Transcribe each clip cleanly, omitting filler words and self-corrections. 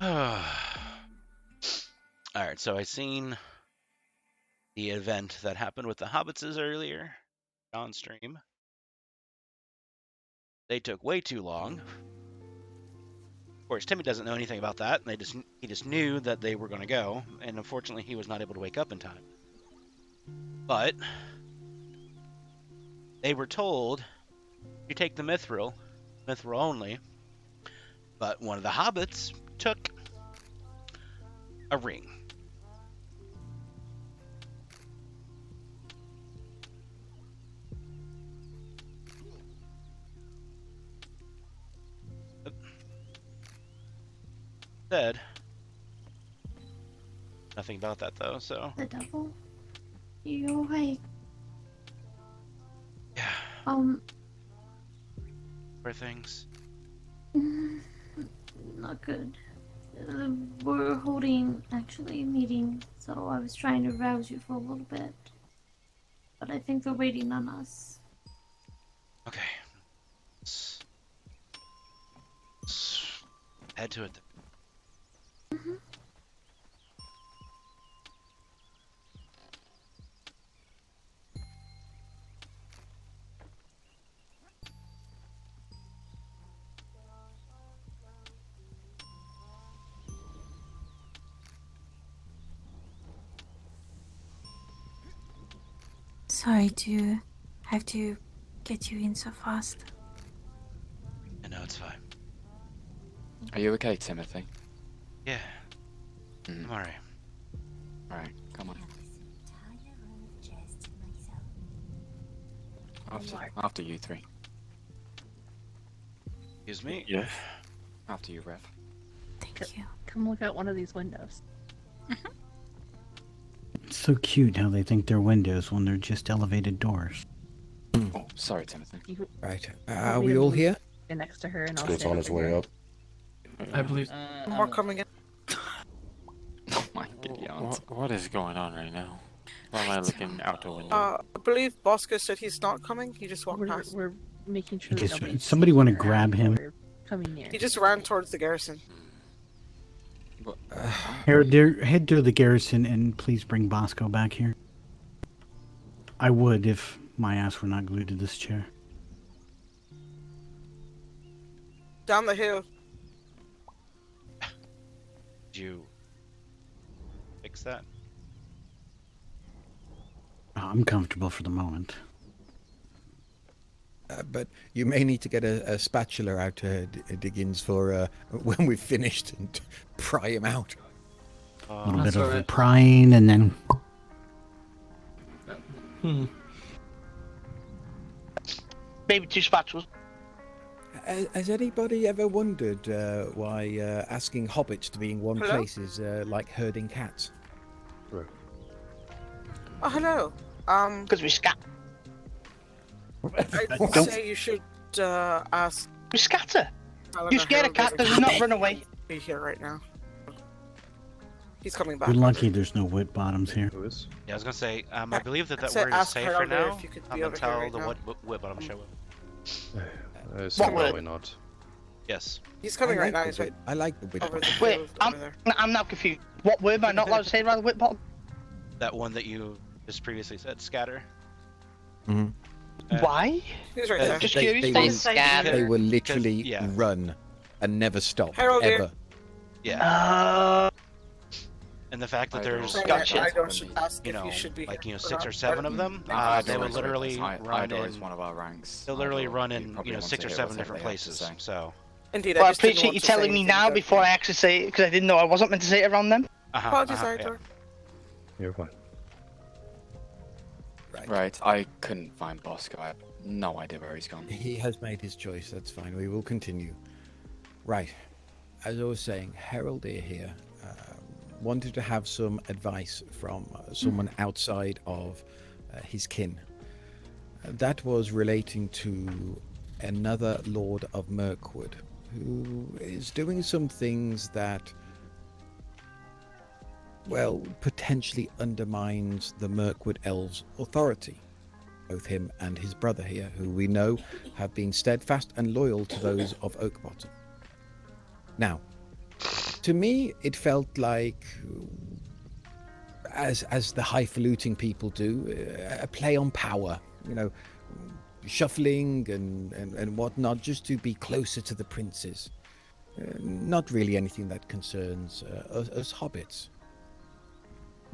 All right, so I seen the event that happened with the hobbitses earlier on stream. They took way too long. Of course, Timmy doesn't know anything about that. He just knew that they were going to go, and unfortunately, he was not able to wake up in time. But they were told you take the mithril only. But one of the hobbits took a ring. Said nothing about that though. So The devil? You're right. yeah, poor things. Not good. We're holding actually a meeting, so I was trying to rouse you for a little bit. But I think they're waiting on us. Okay, let's head to it. Sorry to have to get you in so fast. I know it's fine. Are you okay, Timothy? Yeah, I'm alright. Alright, come on. After you three. Excuse me. Yeah. After you, Rev. Thank you. Come look out one of these windows. It's so cute how they think they're windows when they're just elevated doors. Oh, sorry, Timothy. You Right. want Are me we to all move here? in next to her, and I'll It's stand on its over way here. up. I believe. More coming in. Oh my god. What is going on right now? Why am I looking out the window? I believe Bosco said he's not coming. He just walked past. We're making sure Just- that nobody's somebody wanna sneaking grab around him? or coming near. He just ran towards the garrison. Head to the garrison and please bring Bosco back here. I would if my ass were not glued to this chair. Down the hill. Did you fix that? I'm comfortable for the moment. But you may need to get a spatula out to Diggins for when we've finished and pry him out. A little That's bit of alright. prying and then... Maybe 2 spatulas. Has anybody ever wondered why asking hobbits to be in one Hello? place is like herding cats? Oh, hello. Because we I'd say you should ask. we scatter. Helena You scare a Harold cat, if does it not run away? Be here right now. He's coming back. You're lucky there's no wit bottoms here. Who is? Yeah, I was gonna say. I believe that Say word is ask safe for Harold now. if you could I'm be gonna over here tell right the now. what bottom show up. What word? Probably not. Yes. He's coming right now. the He's right I like the wit over the bottom. Wait, field I'm, over there. I'm now confused. What word am I not allowed to say around the whip bottom? That one that you just previously said, scatter. Mhm. Why? He's right Uh, there. Just They- curious. they They will- scatter. They will literally yeah. run and never stop, Harold here. ever. Yeah. And the fact that I there's don't- Gotcha. I don't should ask you if know, you should be like, here you know, or 6 or not. 7 of them, they Idle would is literally with us. run Idle is in. one of our ranks. They'll literally Idle, run you in, probably you know, want 6 to or hear 7 whatever different they have to places. say. So. Indeed, Well, I just didn't appreciate want you to say telling me anything, now but- before I actually say it, because I didn't know I wasn't meant to say it around them. Apologies, yeah. Aitor. You're fine. Right, I couldn't find Bosco. I have no idea where he's gone. He has made his choice. That's fine. We will continue. Right. As I was saying, Harold here wanted to have some advice from someone outside of his kin. That was relating to another Lord of Mirkwood who is doing some things that, well, potentially undermines the Mirkwood elves' authority. Both him and his brother here, who we know have been steadfast and loyal to those of OakBottom. Now, to me, it felt like, as the highfalutin people do, a play on power. You know, shuffling and whatnot, just to be closer to the princes. Not really anything that concerns us hobbits.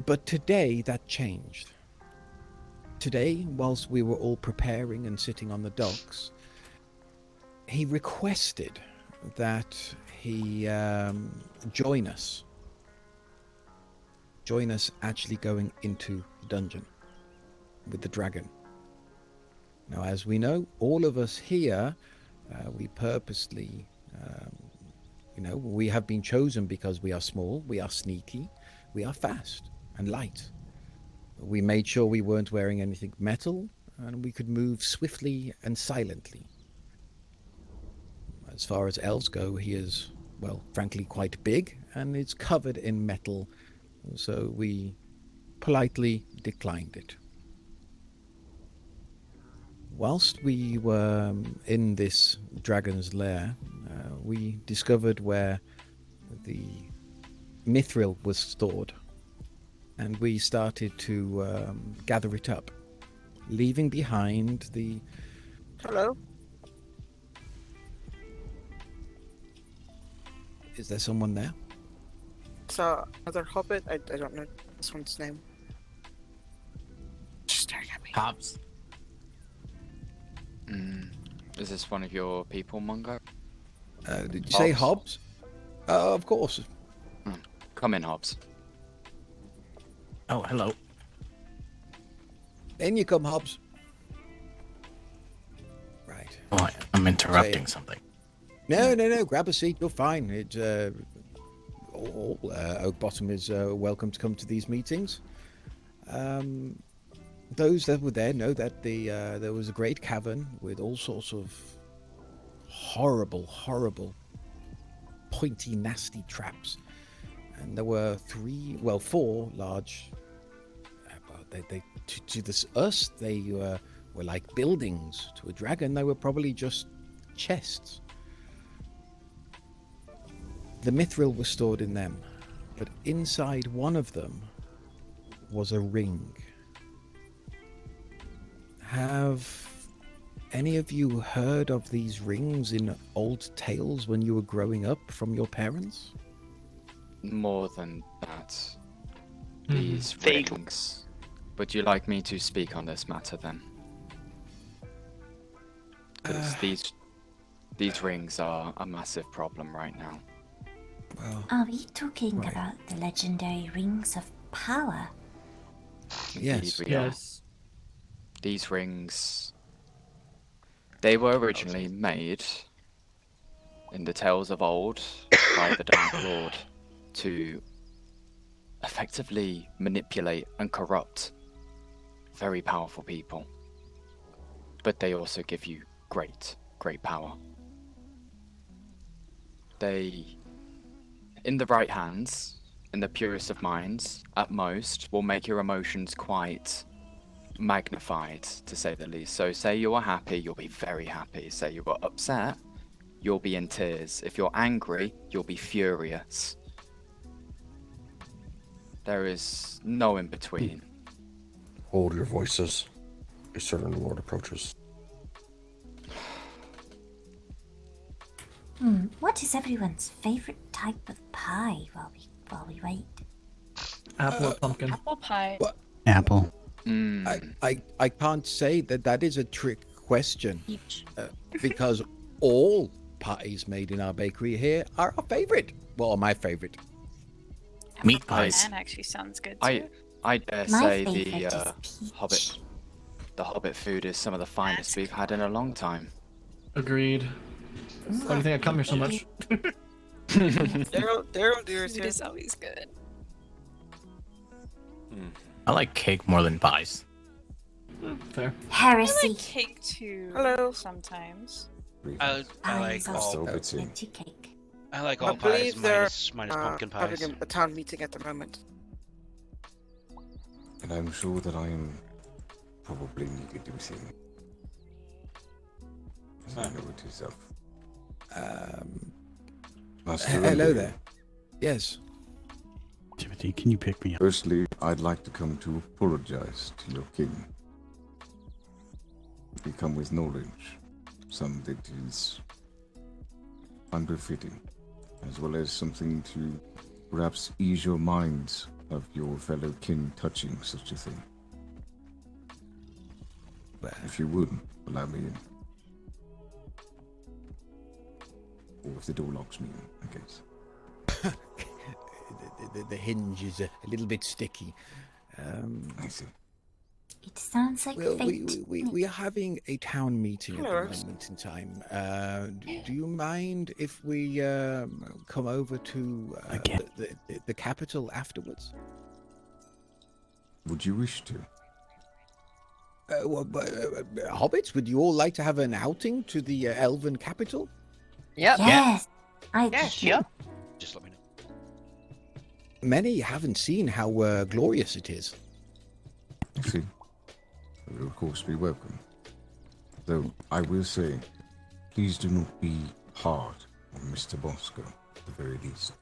But today that changed. Today, whilst we were all preparing and sitting on the docks, he requested that he join us actually going into the dungeon with the dragon. Now, as we know, all of us here, we purposely, we have been chosen because we are small, we are sneaky, we are fast and light. We made sure we weren't wearing anything metal, and we could move swiftly and silently. As far as elves go, he is, well, frankly, quite big, and is covered in metal, so we politely declined it. Whilst we were in this dragon's lair, we discovered where the mithril was stored, and we started to gather it up, leaving behind the... Hello? Is there someone there? So, another hobbit? I don't know this one's name. Just staring at me. Hobbs. Is this one of your people, Mungo? Did you say Hobbs? Of course. Come in, Hobbs. Oh, hello. In you come, Hobbs. Right. Oh, I'm interrupting Say- something. No. Grab a seat. You're fine. All OakBottom is welcome to come to these meetings. Those that were there know that there was a great cavern with all sorts of horrible, pointy, nasty traps, and there were 4 large. They were like buildings. To a dragon, they were probably just chests. The mithril was stored in them, but inside one of them was a ring. Have any of you heard of these rings in old tales when you were growing up from your parents? More than that. These rings. Would you like me to speak on this matter then? Because these rings are a massive problem right now. Well, Are we talking Right. about the legendary rings of power? yes. Indeed we are. These rings, they were originally made in the tales of old by the Dark Lord to effectively manipulate and corrupt very powerful people. But they also give you great power. They, in the right hands, in the purest of minds, at most, will make your emotions quite magnified, to say the least. So say you are happy, you'll be very happy. Say you are upset, you'll be in tears. If you're angry, you'll be furious. There is no in between. Hold your voices. A certain lord approaches. What is everyone's favorite type of pie while we wait? Apple or pumpkin? Apple pie. Apple. I can't say that is a trick question. Peach. Because all pies made in our bakery here are our favorite. Well, my favorite. Meat pies. Banana actually sounds good too. I dare My say favorite the is peach. Hobbit food is some of the finest we've had in a long time. Agreed. Why do you think I come here so much? Daryl, dear, Food is always good. I like cake more than pies. Fair. I Heresy. like cake too. Hello. Sometimes. I Pies like are all. Still so between. plenty cake. I like I all pies believe they're minus pumpkin pies. having a town meeting at the moment. And I'm sure that I am probably needed to be seen. As I know it yourself. Master Hello Ender, there. Yes. Timothy, can you pick me up? Firstly, I'd like to come to apologize to your king. We come with knowledge, some that is unbefitting, as well as something to perhaps ease your minds of your fellow king touching such a thing. If you would, allow me in. Or if the door locks me in, I guess. The hinge is a little bit sticky. I see. It sounds like Well, fate. we are having a town meeting at Hello. the moment in time. Do you mind if we come over to the capital afterwards? Would you wish to? Hobbits, would you all like to have an outing to the elven capital? Yep. Yes. Yep. Just let me know. Many haven't seen how glorious it is. I see. You will of course be welcome. Though I will say, please do not be hard on Mr. Bosco, at the very least.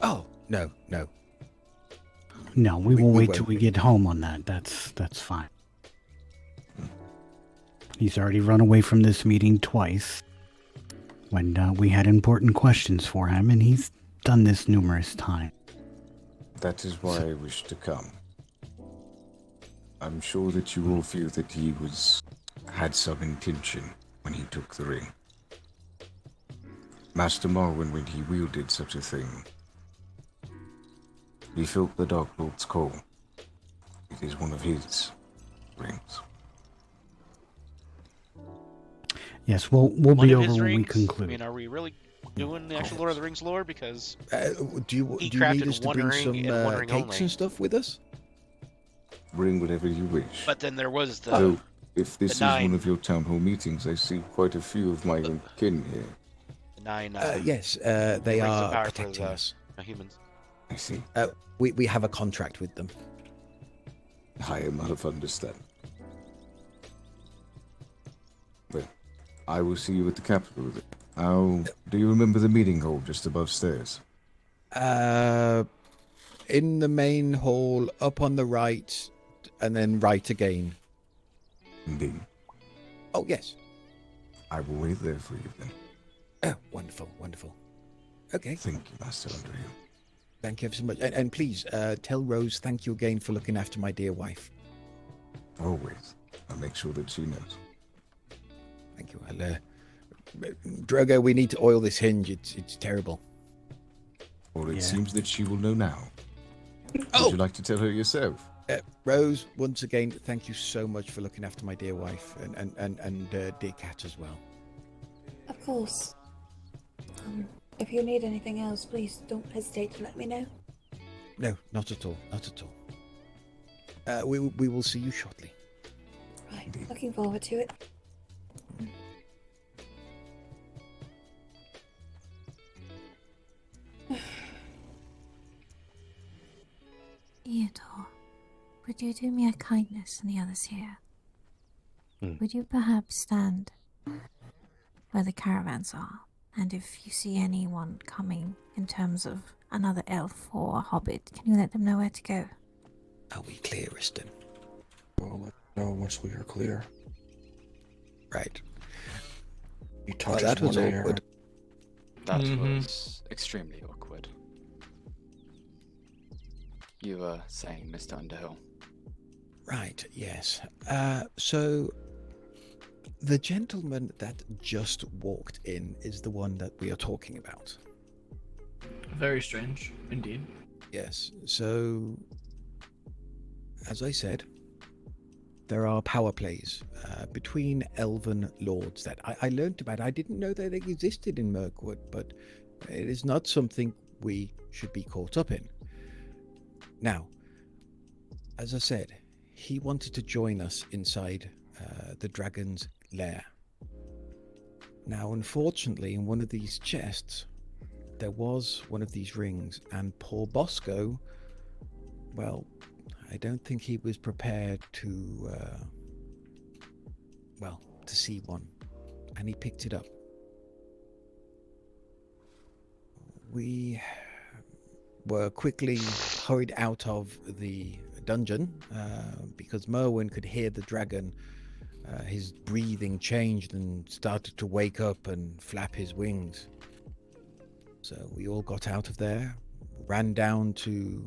Oh, no. No, we will wait won't till we be. get home on that. That's fine. He's already run away from this meeting twice when we had important questions for him, and he's done this numerous times. That is why I wish to come. I'm sure that you all feel that he had some intention when he took the ring. Master Marwyn, when he wielded such a thing, he felt the Dark Lord's call. It is one of his rings. Yes, we'll One be of over his when we rings? conclude. I mean, are we really doing the actual Lord of the Rings lore? Because Do you he need crafted us to one bring ring some and one ring cakes only. and stuff with us? Bring whatever you wish. But then there was the Though, if this is nine. one of your town hall meetings, I see quite a few of my own kin here. 9. Yes, they rings of are power for protecting the us. humans. I see. We have a contract with them. I am out of understanding. Well, I will see you at the capital. How do you remember the meeting hall just above stairs? In the main hall, up on the right, and then right again. Indeed. Oh, yes. I will wait there for you then. Oh, wonderful. Okay. Thank you, Master Underhill. Thank you ever so much. And please, tell Rose thank you again for looking after my dear wife. Always. I'll make sure that she knows. Thank you. Drogo, we need to oil this hinge. It's terrible. Or it seems that she will know now. Would you like to tell her yourself? Rose, once again, thank you so much for looking after my dear wife and dear cat as well. Of course. If you need anything else, please don't hesitate to let me know. No, not at all. We will see you shortly. Right, looking forward to it. Theodore, would you do me a kindness and the others here? Would you perhaps stand where the caravans are, and if you see anyone coming in terms of another elf or a hobbit, can you let them know where to go? Are we clear, Riston? We'll let you know once we are clear. Right. You Oh, touch that was one hair. awkward. That was extremely awkward. You were saying, Mr. Underhill. Right, yes. So, the gentleman that just walked in is the one that we are talking about. Very strange, indeed. Yes, so, as I said, there are power plays between elven lords that I learned about. I didn't know that they existed in Mirkwood, but it is not something we should be caught up in. Now, as I said, he wanted to join us inside the dragon's lair. Now, unfortunately, in one of these chests, there was one of these rings, and poor Bosco, well, I don't think he was prepared to see one, and he picked it up. were quickly hurried out of the dungeon because Merwin could hear the dragon. His breathing changed and started to wake up and flap his wings. So we all got out of there, ran down to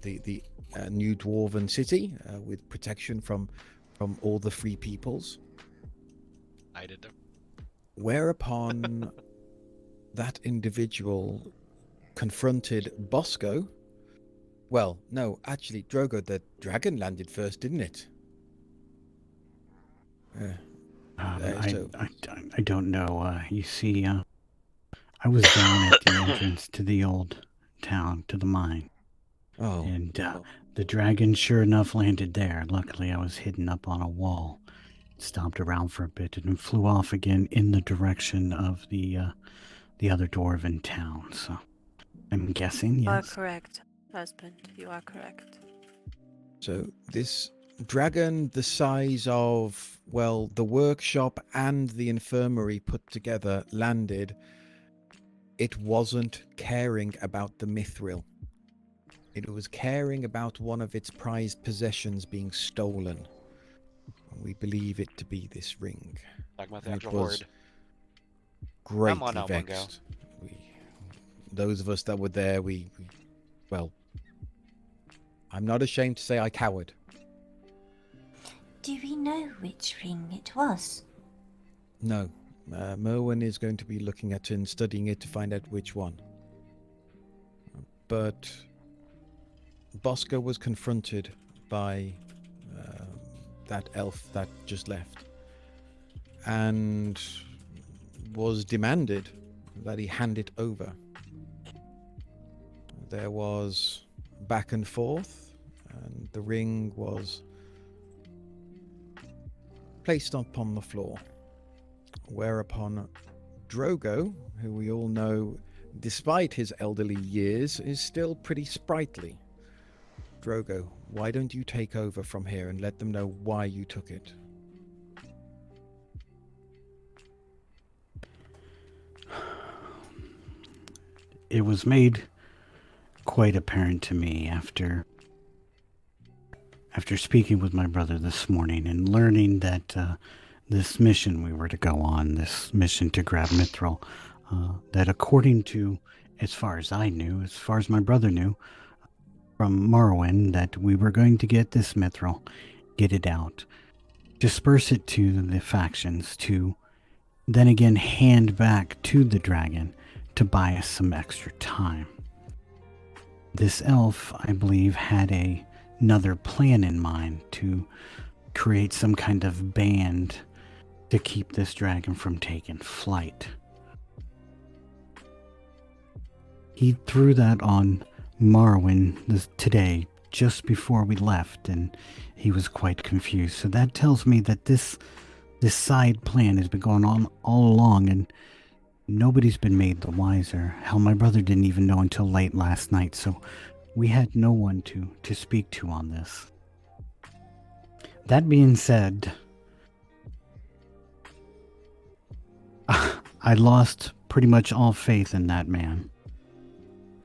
the new dwarven city with protection from all the free peoples. I did. Whereupon that individual confronted Bosco. Well, no, actually, Drogo, the dragon landed first, didn't it? I don't know. You see, I was down at the entrance to the old town, to the mine. Oh. And the dragon sure enough landed there. Luckily, I was hidden up on a wall. Stomped around for a bit and flew off again in the direction of the other dwarven town. So I'm guessing, yes. You are correct, husband. You are correct. So this dragon the size of, well, the workshop and the infirmary put together landed. It wasn't caring about the mithril. It was caring about one of its prized possessions being stolen. We believe it to be this ring. Talking about the And actual it was horde. greatly Come on, vexed. Those of us that were there, well, I'm not ashamed to say I cowered. Do we know which ring it was? No. Merwin is going to be looking at it and studying it to find out which one. But Bosco was confronted by that elf that just left and was demanded that he hand it over. There was back and forth, and the ring was placed upon the floor, whereupon Drogo, who we all know, despite his elderly years, is still pretty sprightly. Drogo, why don't you take over from here and let them know why you took it? It was made quite apparent to me after speaking with my brother this morning and learning that this mission we were to go on, this mission to grab Mithril, that according to, as far as I knew, as far as my brother knew, from Morrowind, that we were going to get this Mithril, get it out, disperse it to the factions, to then again hand back to the dragon to buy us some extra time. This elf, I believe, had another plan in mind to create some kind of band to keep this dragon from taking flight. He threw that on Morrowind today, just before we left, and he was quite confused. So that tells me that this side plan has been going on all along, and nobody's been made the wiser. Hell, my brother didn't even know until late last night, so we had no one to speak to on this. That being said, I lost pretty much all faith in that man.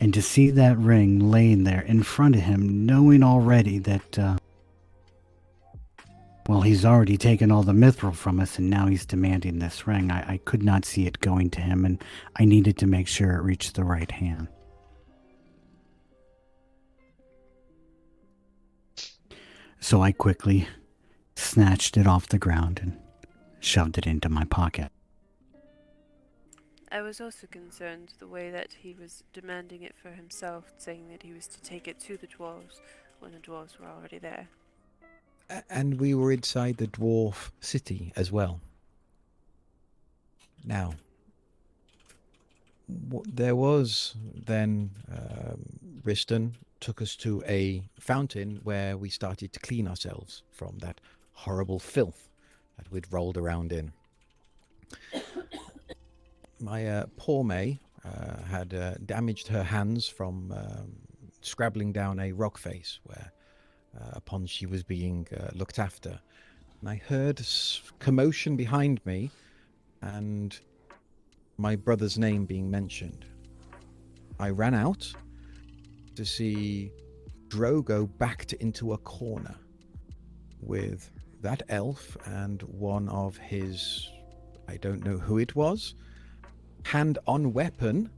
And to see that ring laying there in front of him, knowing already that, well, he's already taken all the mithril from us and now he's demanding this ring, I could not see it going to him, and I needed to make sure it reached the right hand. So I quickly snatched it off the ground and shoved it into my pocket. I was also concerned the way that he was demanding it for himself, saying that he was to take it to the dwarves when the dwarves were already there. And we were inside the dwarf city as well. Now, there was then, Riston took us to a fountain where we started to clean ourselves from that horrible filth that we'd rolled around in. My poor May had damaged her hands from scrabbling down a rock face where upon she was being looked after. And I heard commotion behind me and my brother's name being mentioned. I ran out to see Drogo backed into a corner with that elf and one of his, I don't know who it was, hand on weapon,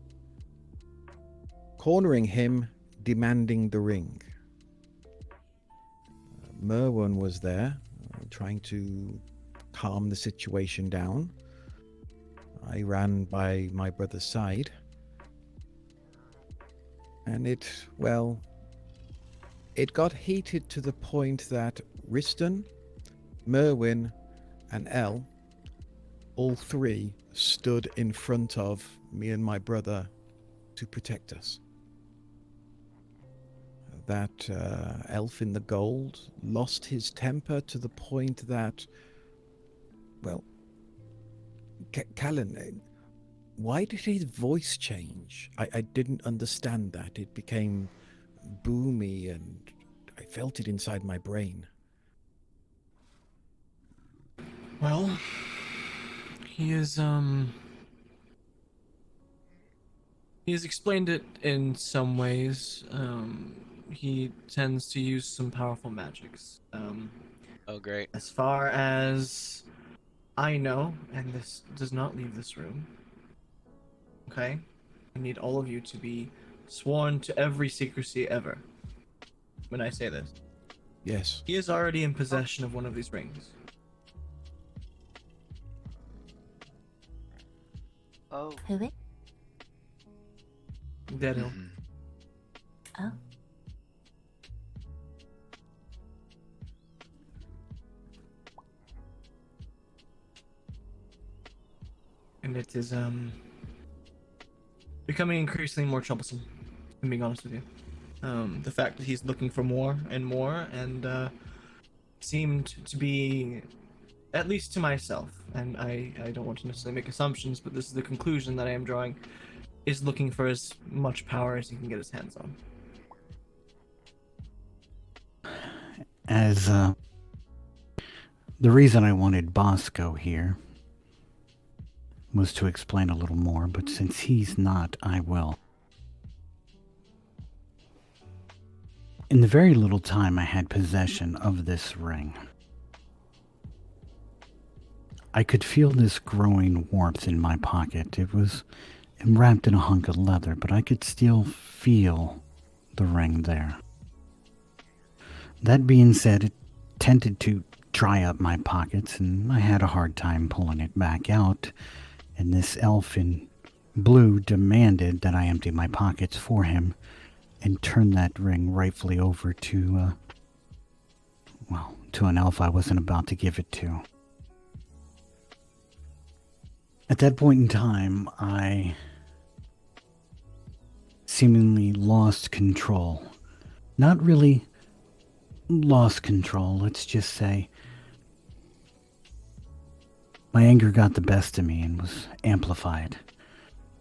cornering him, demanding the ring. Merwin was there, trying to calm the situation down. I ran by my brother's side. And it got heated to the point that Riston, Merwin, and Elle, all three stood in front of me and my brother to protect us. That elf in the gold lost his temper to the point that, well, Callan, why did his voice change? I didn't understand that. It became boomy and I felt it inside my brain. Well, he has explained it in some ways. He tends to use some powerful magics. Oh, great. As far as I know, and this does not leave this room, okay? I need all of you to be sworn to every secrecy ever when I say this. Yes. He is already in possession of one of these rings. Oh. Who it? Daryl. Oh. And it is becoming increasingly more troublesome, if I'm being honest with you. The fact that he's looking for more and more, and seemed to be, at least to myself, and I don't want to necessarily make assumptions, but this is the conclusion that I am drawing, is looking for as much power as he can get his hands on. As the reason I wanted Bosco here was to explain a little more, but since he's not, I will. In the very little time I had possession of this ring, I could feel this growing warmth in my pocket. It was wrapped in a hunk of leather, but I could still feel the ring there. That being said, it tended to dry up my pockets, and I had a hard time pulling it back out. And this elf in blue demanded that I empty my pockets for him and turn that ring rightfully over to, to an elf I wasn't about to give it to. At that point in time, I seemingly lost control. Not really lost control, let's just say. My anger got the best of me and was amplified.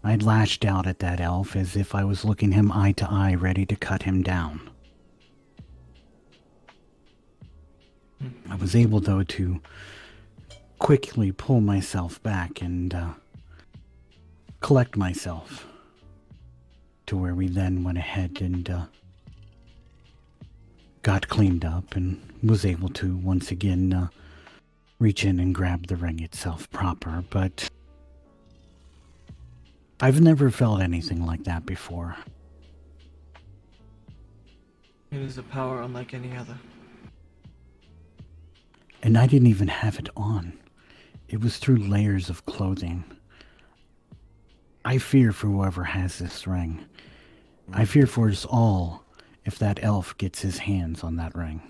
I lashed out at that elf as if I was looking him eye to eye, ready to cut him down. I was able, though, to quickly pull myself back and collect myself to where we then went ahead and got cleaned up and was able to once again reach in and grab the ring itself proper, but I've never felt anything like that before. It is a power unlike any other. And I didn't even have it on. It was through layers of clothing. I fear for whoever has this ring. I fear for us all if that elf gets his hands on that ring.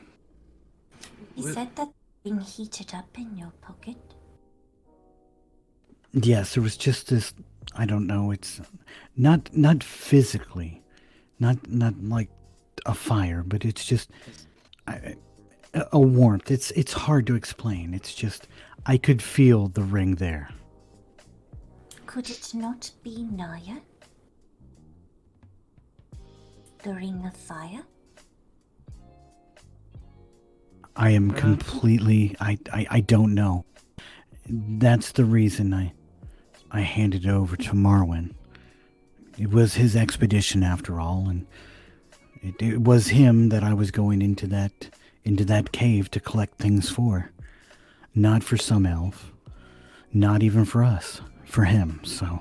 You said that being heated up in your pocket? Yes, there was just this, I don't know, it's not physically, not like a fire, but it's just a warmth. It's hard to explain. It's just, I could feel the ring there. Could it not be Naya? The ring of fire? I am completely, I don't know. That's the reason I handed it over to Marwin. It was his expedition after all, and it was him that I was going into that cave to collect things for. Not for some elf. Not even for us. For him, so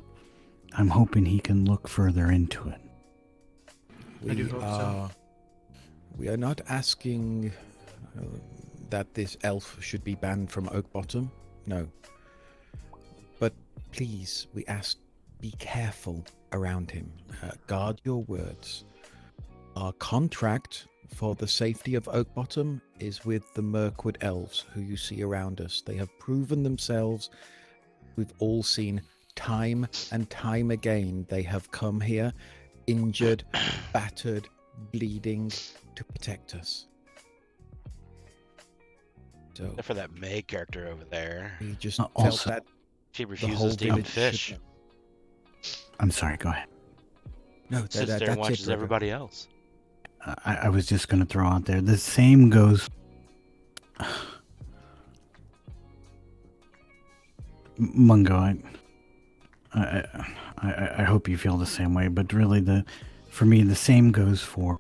I'm hoping he can look further into it. I do hope so. We are not asking that this elf should be banned from OakBottom. No. But please, we ask, be careful around him. Guard your words. Our contract for the safety of OakBottom is with the Mirkwood elves who you see around us. They have proven themselves. We've all seen time and time again they have come here injured, battered, bleeding to protect us. So Except for that May character over there. we just felt also, that she the refuses whole to eat village fish. should know. I'm sorry, go ahead. No, Sits there and that's watches it, everybody else. I was just going to throw out there, the same goes... Mungo, I hope you feel the same way, but really for me the same goes for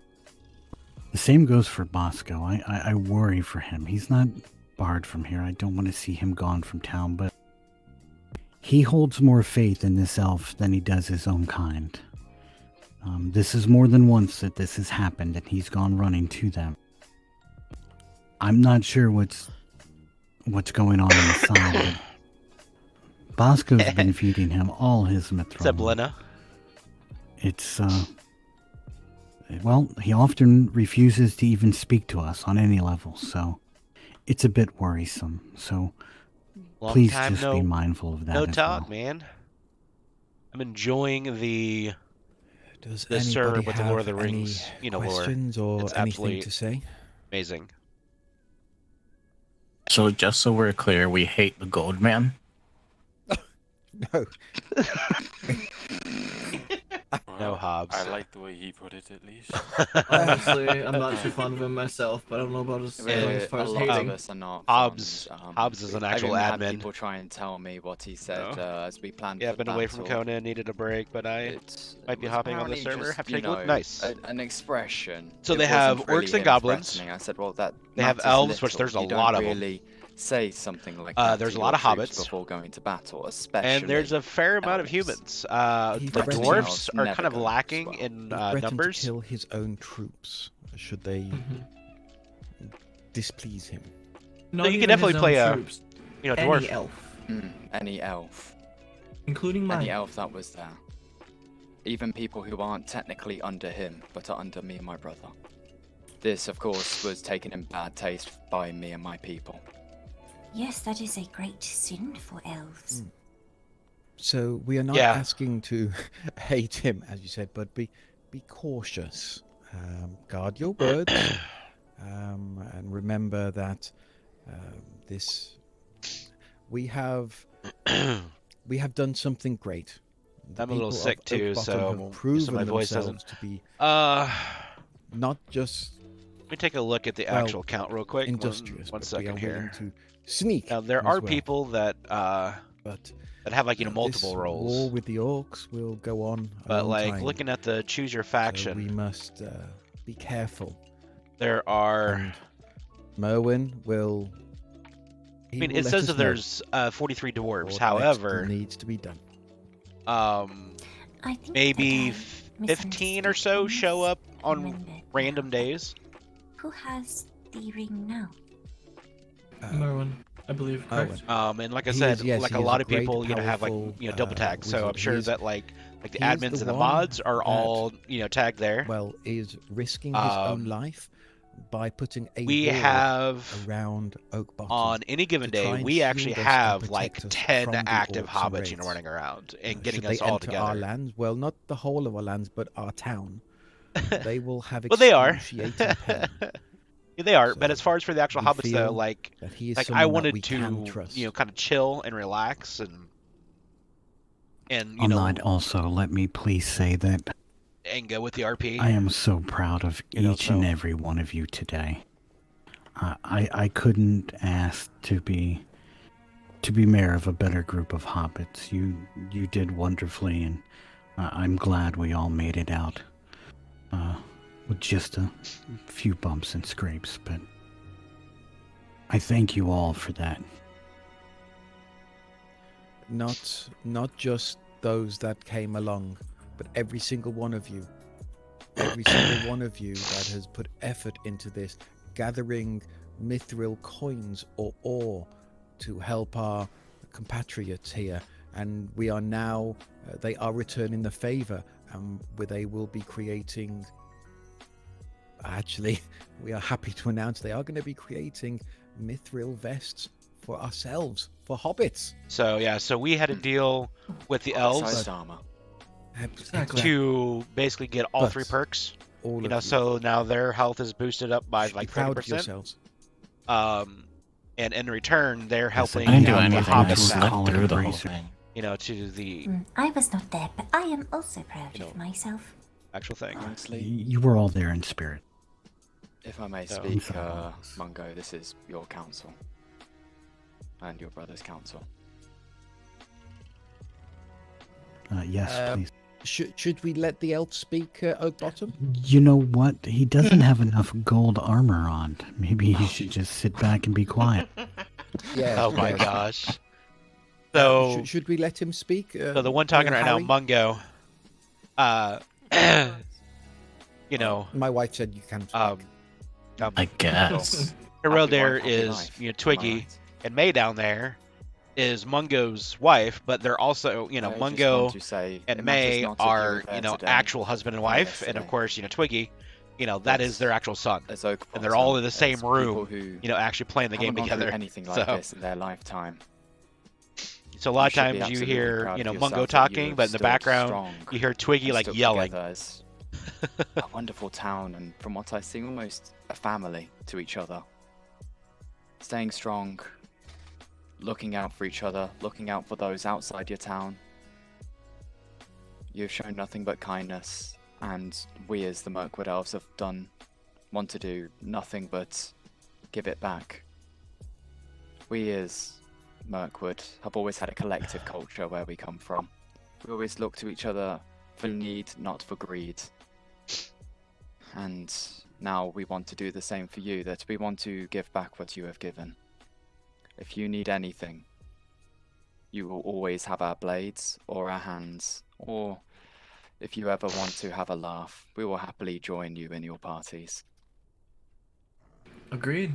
Bosco. I worry for him. He's not barred from here. I don't want to see him gone from town, but he holds more faith in this elf than he does his own kind. This is more than once that this has happened, and he's gone running to them. I'm not sure what's going on inside, but Bosco's been feeding him all his mithril. What's up, Lena? It's, well, he often refuses to even speak to us on any level, so it's a bit worrisome. So please just be mindful of that No as talk, well. man. I'm enjoying the anybody serve with the Lord of the have any Rings, lore. questions or It's anything absolutely to say? amazing. So just so we're clear, we hate the gold man. No. No, Hobbs. I like the way he put it, at least. Honestly, I'm not too fond of him myself, but I don't know about as, as far A as lot hating. of us are not. Hobbs fond. is an I've actual even had admin. people try and tell me what he said as we planned. Yeah, for I've been the away from battle. Conan, needed a break, but I might be was hopping on the apparently server. just, Have to you take a look. know, nice. an expression. So It they wasn't have really orcs and him goblins. threatening. I said, well, that They have matters elves, which little. there's a You don't lot of them. really say something like that There's to a lot your of troops hobbits. before going to battle, especially. And there's a fair amount of elves. humans. He The threatened dwarfs to are never kind of go as lacking well. in He threatened numbers. to kill his own troops should they displease him. Not So you even can definitely his play own a, troops. dwarf. Any elf, Any elf. including mine. Any elf that was there. Even people who aren't technically under him, but are under me and my brother. This, of course, was taken in bad taste by me and my people. Yes, that is a great sin for elves. So we are not Yeah. asking to hate him, as you said, but be cautious. Guard your words, and remember that we have done something great. The I'm a little people sick of too, OakBottom so have proven my voice themselves doesn't. to be Let not just me take a look at the well, actual count real quick. industrious, One but we are second willing here. to sneak. Now there as are well. people that But that have like multiple this roles. war with the orcs will go on a But long like time. looking at the choose your So faction, we must be careful. there are. And Merwin will. I mean, it says that there's 43 dwarves. However, needs to be done. I think maybe that I 15 or so show up on random days. Who has the ring now? Merwin, I believe, correct? And like I He said, is- yes, like he a is lot a of people, great, have like powerful, double tags. So I'm wizard. sure He is- that like the he is admins the and the one mods are that, all tagged there. Well, is risking his own life by putting a We wall have around OakBottom. on any given to try day, and we actually shield us and have like protect us 10 from the active orcs and hobbits, raids. running around and getting Should us they all enter together. our lands? Well, not the whole of our lands, but our town. They will have Well, they are. excruciating pain. Yeah, they are. But as far as for the actual we hobbits, though, feel like that he is I someone that wanted we can to, trust. kind of chill and relax and On that also, let me please say that and go with the RP. I am so proud of each and every one of you today. I couldn't ask to be mayor of a better group of hobbits. You did wonderfully, and I'm glad we all made it out with just a few bumps and scrapes, but I thank you all for that. Not just those that came along, but every single one of you. Every single one of you that has put effort into this, gathering mithril coins or ore to help our compatriots here. And we are now, they are returning the favor, where they will be creating, actually, we are happy to announce they are going to be creating mithril vests for ourselves, for hobbits. So yeah, so we had a deal with the elves to basically get all three perks. All you of know, you. so now their health is boosted up by Should like be proud of 30%. yourselves. And in return, they're Yes, helping I didn't do out the anything, I hobbit just staff, slept through the whole thing. You know, to the I was not there, but I am also proud of myself. actual thing. Honestly, You were all there in spirit. if I may So- speak, Mungo, this is your council. And your brother's council. Yes, please. Should we let the elf speak, OakBottom? You know what? He doesn't have enough gold armor on. Maybe he should just sit back and be quiet. Yeah. Oh my yeah. gosh. So should we let him speak? So the one talking right Harry? now, Mungo. You know, my wife said you can. I guess. Harold Happy there wife, happy is life. you know Am I Twiggy, right? and May down there is Mungo's wife, but they're also you know I just Mungo want to say, and it matters May not if you are were there you know today actual husband and or wife, and of yesterday. course you know Twiggy, you know that is their actual son, As and they're all in the as same people room, who you know actually playing the game haven't gone through together. anything like so, this in their lifetime. so a lot of You should be times you absolutely hear proud you of know yourself Mungo that you talking, have but in the stood background strong you hear Twiggy and like stuck yelling. together as a wonderful town, and from what I see, almost a family to each other. Staying strong, looking out for each other, looking out for those outside your town. You've shown nothing but kindness, and we as the Mirkwood Elves want to do nothing but give it back. We as Mirkwood have always had a collective culture where we come from. We always look to each other for need, not for greed. And now we want to do the same for you, that we want to give back what you have given. If you need anything, you will always have our blades or our hands, or if you ever want to have a laugh, we will happily join you in your parties. Agreed.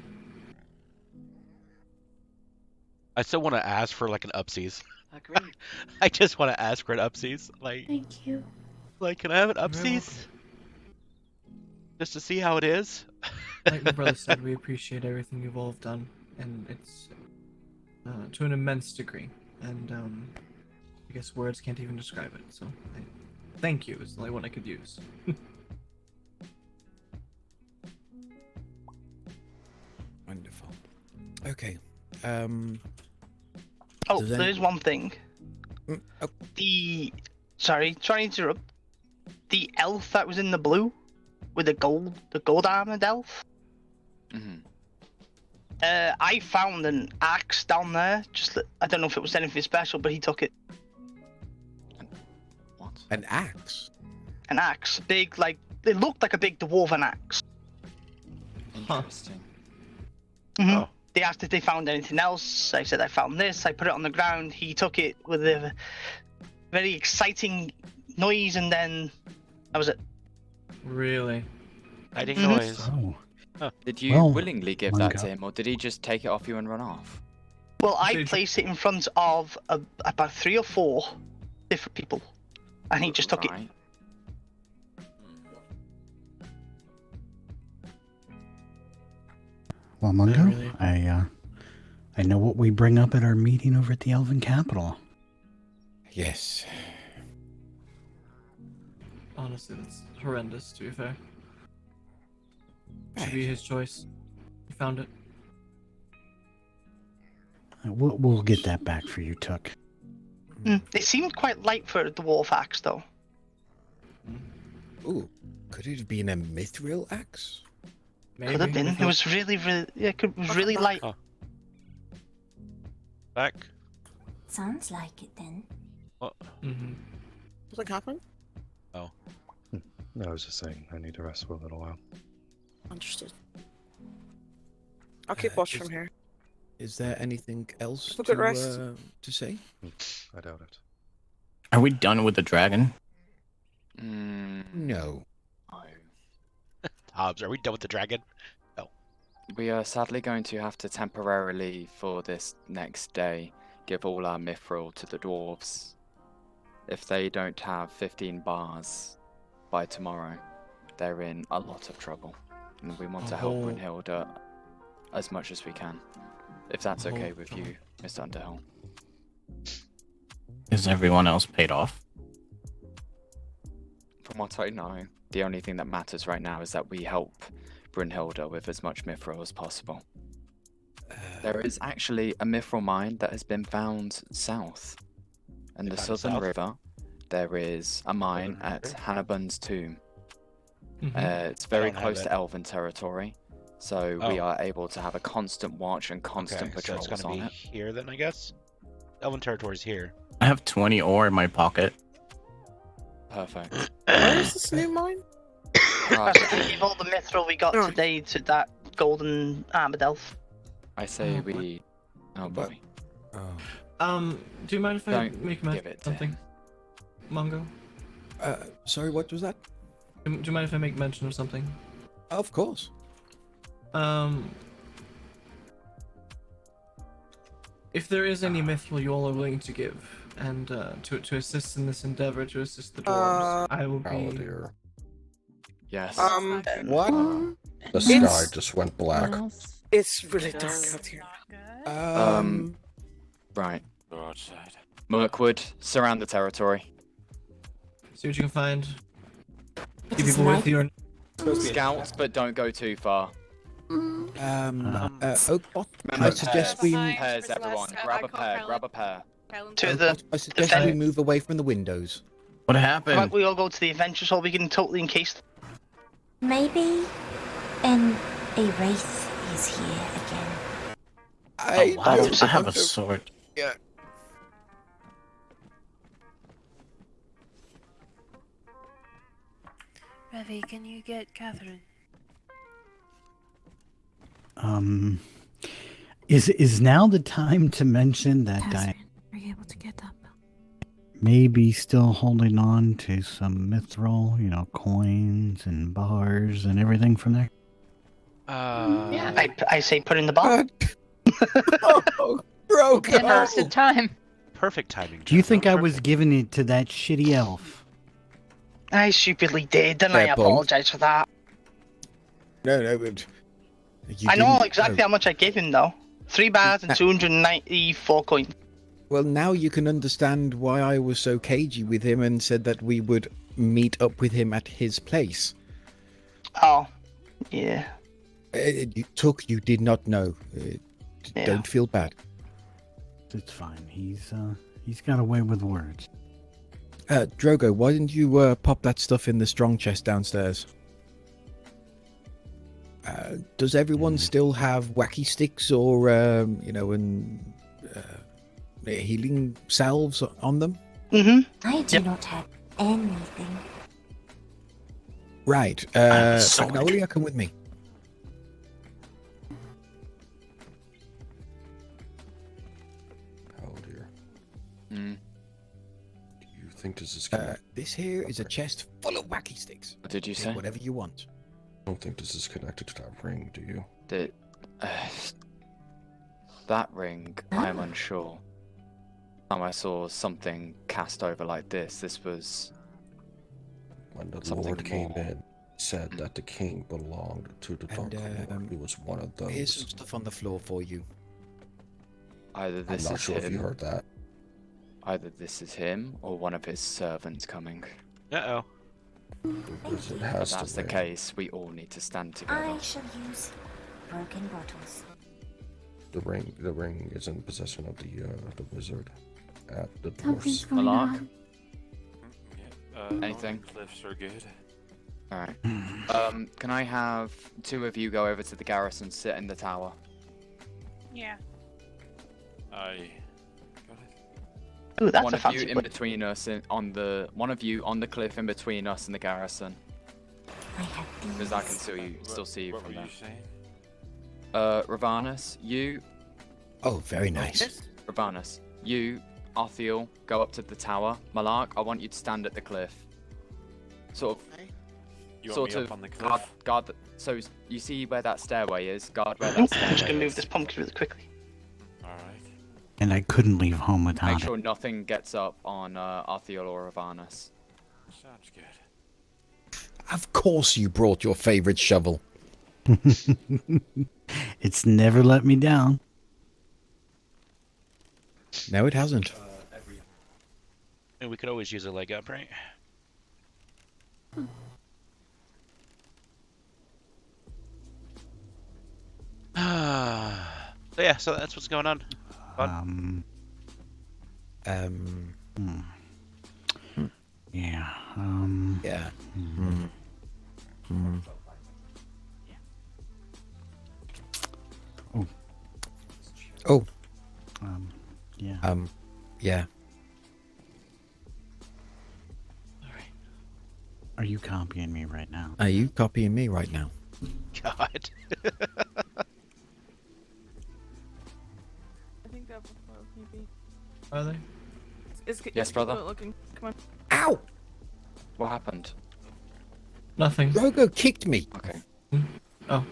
I still want to ask for like an upsies. Agreed. I just want to ask for an upsies. Like, Thank you. like, can I have an You're upsies? Just to see how it is. Like my brother said, we appreciate everything you've all done, and it's to an immense degree. And I guess words can't even describe it. So, thank you is the only one I could use. Wonderful. Okay. Oh, Does there any- is one thing. Sorry to interrupt. The elf that was in the blue, with the gold armored elf. Mm-hmm. I found an axe down there. I don't know if it was anything special, but he took it. What? An axe? An axe, big, like it looked like a big dwarven axe. Interesting. Mm-hmm. They asked if they found anything else. I said I found this. I put it on the ground. He took it with a very exciting noise, and then that was it. Really? Exciting Mhm. noise. Oh. Did you Well, willingly give that to Mungo. him, or did he just take it off you and run off? Well, I So placed it in front of about 3 or 4 different people, and he just took it. Right. Well, Mungo, really- I know what we bring up at our meeting over at the Elven Capital. Yes. Honestly, that's horrendous, to be fair. Should be his choice. He found it. We'll get that back for you, Took. It seemed quite light for a dwarf axe, though. Ooh, could it have been a mithril axe? Maybe. Could have been. with It was really, it was really light. Oh. Back. Sounds like it then. Mm-hmm. Something happened? Oh. No, I was just saying I need to rest for a little while. Understood. I'll keep watch from here. Is there anything else Have a good rest. to say? I doubt it. Are we done with the dragon? No. Hobbs, are we done with the dragon? No. We are sadly going to have to temporarily, for this next day, give all our mithril to the dwarves. If they don't have 15 bars by tomorrow, they're in a lot of trouble. And we want to help Brunhilde as much as we can. If that's okay with you, Mr. Underhill. Is everyone else paid off? From what I know, the only thing that matters right now is that we help Brunhilde with as much mithril as possible. There is actually a mithril mine that has been found south. In the Southern River, there is a mine at Hannibun's Tomb. It's very close to Elven territory, so we are able to have a constant watch and constant patrols so it's gonna on be it. here then, I guess? Elven territory's here. I have 20 ore in my pocket. Perfect. Where is this new mine? Give all the mithril we got today to that golden armored elf. I say we... Oh boy. Do you mind if I Don't make give it to something? Mongo? Sorry, what was that? Do you mind if I make mention of something? Of course. If there is any mithril you all are willing to give, and to assist in this endeavor to assist the dwarves, I will be. Oh dear. Yes. What? The sky just went black. It's really dark out here. Right. Go outside. Mirkwood, surround the territory. See what you can find. It Keep is people with night. you. Scouts, but don't go too far. OakBottom, I Remember, suggest pairs, everyone. Grab a pair, grab a pair. I suggest we move away from the windows. What How happened? about we all go to the adventure hall? We can totally encased. Maybe a wraith is here again. I have a sword. Yeah. Ravi, can you get Catherine? Is now the time to mention that Catherine, are you able to get up? maybe still holding on to some mithril, coins and bars and everything from there? Yeah. I say put in the bar. Broke. Now's the time. Perfect timing. Do you Joe. think I was Perfect. giving it to that shitty elf? I stupidly did, and I Fair point. apologize for that. No, but I know exactly how much I gave him, though. 3 bars and 294 coins. Well, now you can understand why I was so cagey with him and said that we would meet up with him at his place. Oh, yeah. You did not know. Yeah. Don't feel bad. It's fine. He's got away with words. Drogo, why didn't you pop that stuff in the strong chest downstairs? Does everyone still have wacky sticks or, healing salves on them? Mm-hmm. I do not have anything. Right. have a sword. Magnolia, come with me. Oh dear. Mm. Do you think this is connected? This here is a chest full of wacky sticks. What did you Take say? whatever you want. I don't think this is connected to that ring, do you? That ring, I'm unsure. I saw something cast over like this. This was When the something Lord came more. in, said that the king belonged to the Dark Lord. He was one of Here's some those. stuff on the floor for you. Either I'm this not is sure if you him. heard that. Either this is him or one of his servants coming. Uh-oh. Because it If has that's to the ring. case, we all need to stand together. I shall use broken bottles. The ring is in possession of the wizard at the Something's dwarfs. going Malak? on. Anything? Cliffs are good. Alright. Can I have 2 of you go over to the garrison, sit in the tower? Yeah. I got it. Ooh, that's one a of you fancy in one. between us, one of you on the cliff in between us and the garrison. Because I can still see you What from were there. you saying? Ravanus, you. Oh, very nice. Ravanus, you, Arthiel, go up to the tower. Malark, I want you to stand at the cliff. Sort of. You want me up on the cliff? Guard. So you see where that stairway is. Guard where that stairway I'm just gonna move is. this pumpkin really quickly. Alright. And I couldn't leave home without Make it. sure nothing gets up on Arthiel or Ravanus. Sounds good. Of course you brought your favorite shovel. It's never let me down. No, it hasn't. And we could always use a leg up, right? So yeah, so that's what's going on. Fun. Yeah. Yeah. Oh. Oh. Yeah. Yeah. Are you copying me right now? Are you copying me right now? God. I think that maybe. Are they? Yes, brother. Looking. Come on. Ow! What happened? Nothing. Rogo kicked me. Okay. Oh.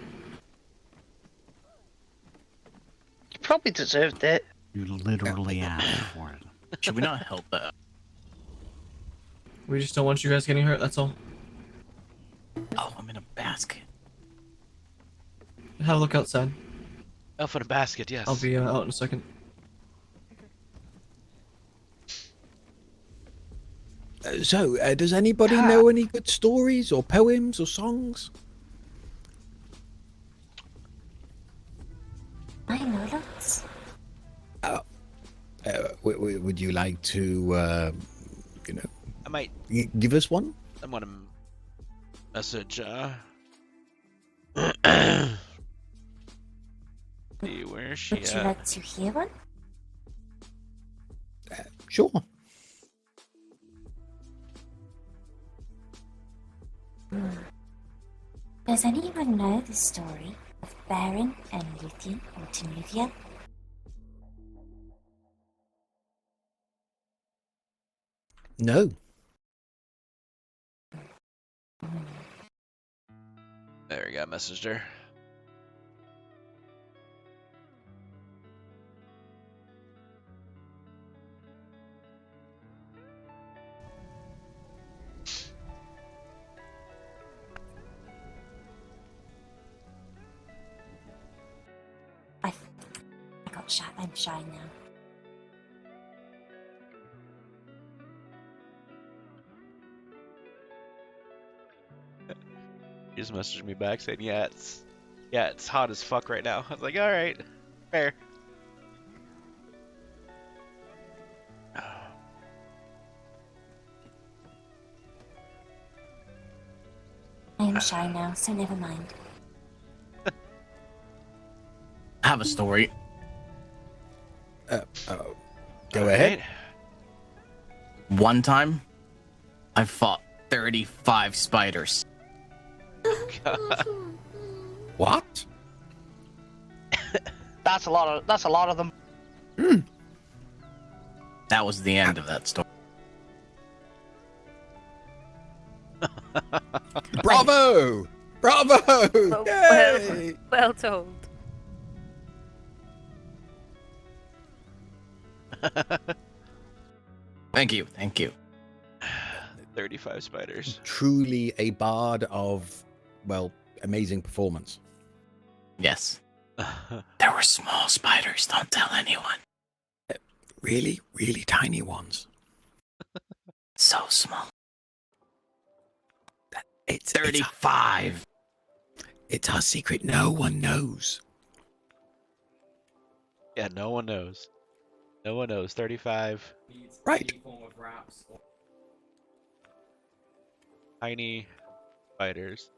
You probably deserved it. You literally asked for it. Should we not help that? We just don't want you guys getting hurt, that's all. Oh, I'm in a basket. Have a look outside. Elf in a basket, yes. I'll be out in a second. So, does anybody know any good stories or poems or songs? I know lots. Would you like to, I might give us one? I want to message see where is she Would you at? like to hear one? Sure. Does anyone know the story of Baron and Luthien or Tenuvia? No. There we go, messaged her. I got shy. I'm shy now. He just messaged me back saying, yeah, it's hot as fuck right now. I was like, all right, fair. I am shy now, so never mind. I have a story. Go ahead. One time, I fought 35 spiders. God. What? That's a lot of them. That was the end of that story. Bravo! Bravo! Yay! Well told. Thank you, thank you. 35 spiders. Truly a bard of, well, amazing performance. Yes. There were small spiders, don't tell anyone. Really, really tiny ones. So small. It's 35. It's our secret. No one knows. Yeah, no one knows. No one knows. 35 Right. tiny spiders.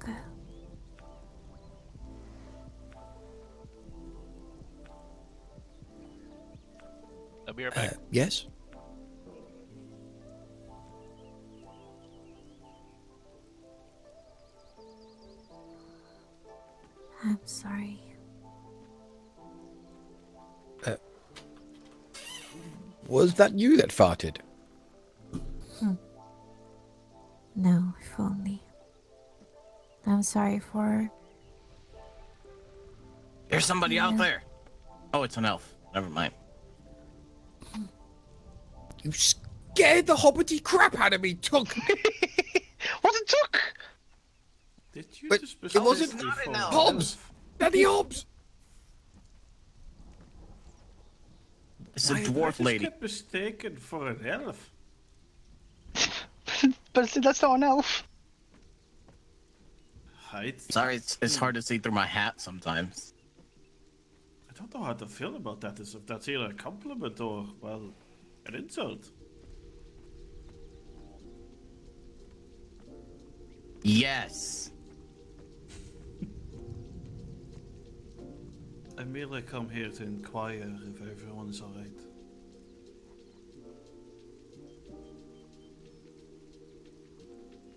go. I'll be right back. Yes? I'm sorry. Was that you that farted? No, if only. I'm sorry for... There's somebody out Yeah. there. Oh, it's an elf. Never mind. You scared the hobbity crap out of me, Took! Wasn't Took? Did you But just it wasn't specifically for Hobbs! Daddy Hobbs! It's a Why did I dwarf just lady. get mistaken for an elf? But that's not an elf. Height. Sorry, it's hard to see through my hat sometimes. I don't know how to feel about that. If that's either a compliment or, well, an insult. Yes. I merely come here to inquire if everyone's alright.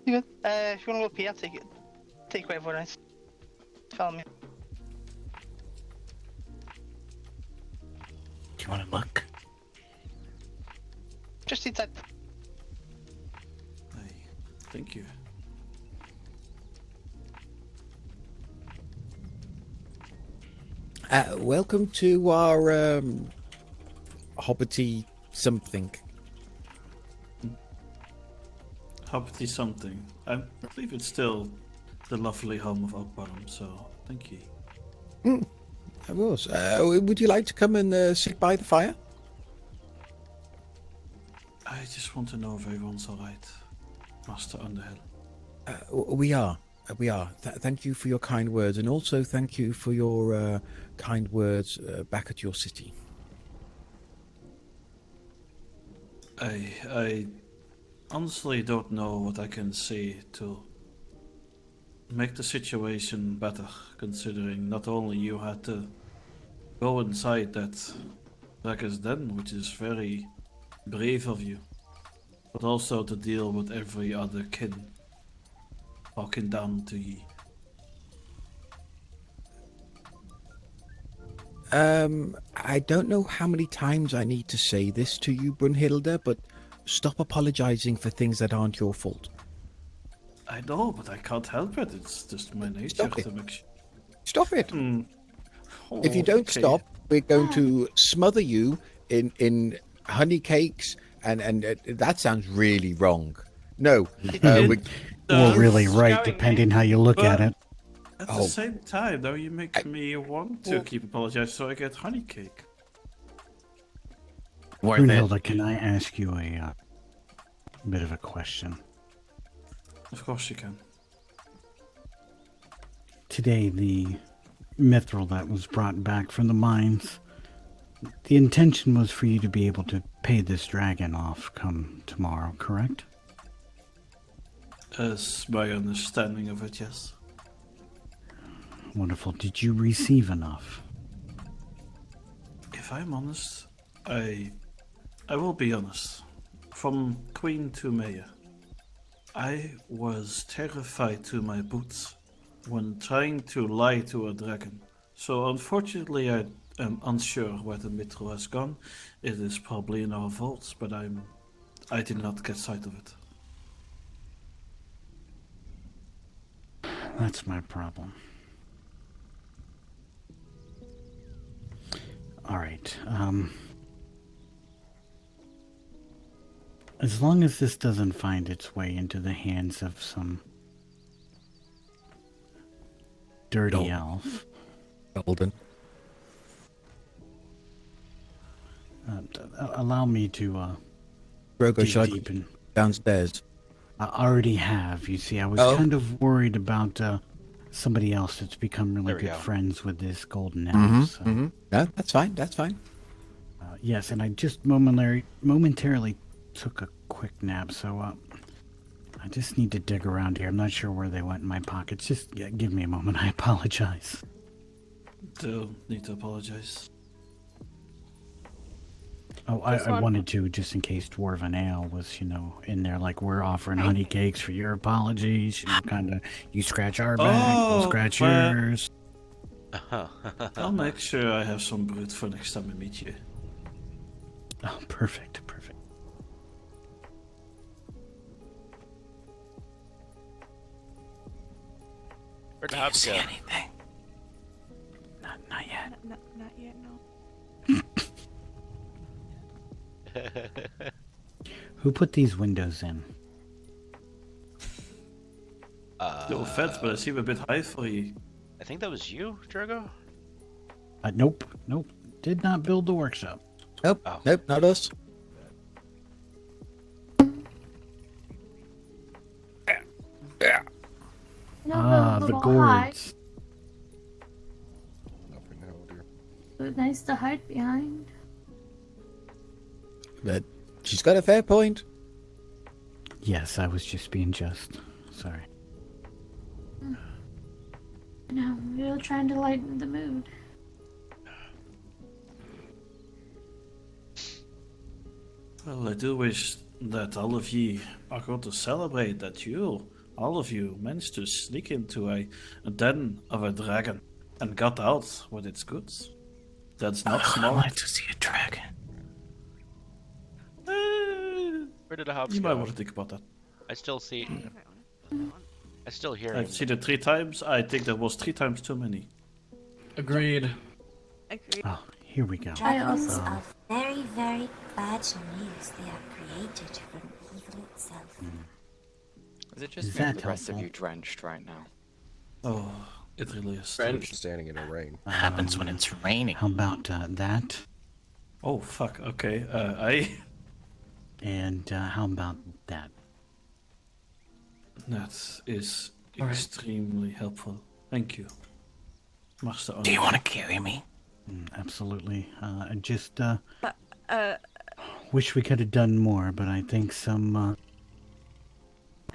You good? If you want to go pee, I'll take it. Take whatever it is. Follow me. Do you want to look? Just inside. Thank you. Welcome to our hobbity something. Hobbity something. I believe it's still the lovely home of OakBottom, so thank you. Of course. Would you like to come and sit by the fire? I just want to know if everyone's alright, Master Underhill. We are. We are. Thank you for your kind words, and also thank you for your kind words back at your city. I honestly don't know what I can say to make the situation better, considering not only you had to go inside that dragon's den, which is very brave of you, but also to deal with every other kin talking down to ye. I don't know how many times I need to say this to you, Brunhilde, but stop apologizing for things that aren't your fault. I know, but I can't help it. It's just my nature to make sure. Stop it. Oh, If you don't okay. stop, we're going to smother you in honey cakes, and that sounds really wrong. No, or really right, depending how you look at it. At the same time, though, you make me want to keep apologizing, so I get honey cake. Brunhilde, can I ask you a bit of a question? Of course you can. Today, the mithril that was brought back from the mines, the intention was for you to be able to pay this dragon off come tomorrow, correct? As my understanding of it, yes. Wonderful. Did you receive enough? If I'm honest, I will be honest. From Queen to Mayor, I was terrified to my boots when trying to lie to a dragon. So unfortunately, I am unsure where the mithril has gone. It is probably in our vaults, but I did not get sight of it. That's my problem. Alright, as long as this doesn't find its way into the hands of some dirty elf. Golden. Allow me to Drogo, dig shall I deep in. downstairs? I already have. You see, I was Oh. kind of worried about somebody else that's become really There we good go. friends with this golden elf. Mm-hmm, so. mm-hmm. No, that's fine. That's fine. Yes, and I just momentarily took a quick nap, so I just need to dig around here. I'm not sure where they went in my pockets. Just give me a moment. I apologize. Don't need to apologize. Oh, I wanted to, just in case Dwarven Ale was, in there. Like, we're offering honey cakes for your apologies. Kind of, you scratch our back, we'll scratch yours. I'll make sure I have some brute for next time I meet you. Oh, perfect. Where'd the hops go? Anything? Not yet. Not yet, no. Who put these windows in? No offense, but I seem a bit high for you. I think that was you, Drogo? Nope. Did not build the workshop. Nope, not us. The gourds. Nice to hide behind. But she's got a fair point. Yes, I was just being just. Sorry. No, we were trying to lighten the mood. Well, I do wish that all of you are going to celebrate that all of you managed to sneak into a den of a dragon and got out with its goods. That's not small. I'd like to see a dragon. Where did the hops You go? might want to think about that. I still see. I still hear him. I've seen it 3 times. I think that was 3 times too many. Agreed. Oh, here we go. Dragons are very, very bad news. They are created from evil itself. Is it just Is me or that the rest of helpful? you drenched right now? Oh, it really is. Drenched. Standing in the rain. Happens when it's raining. How about that? Oh, fuck. Okay. And how about that? That is extremely helpful. Thank you, Master. Do you want to carry me? Absolutely. I just wish we could have done more, but I think some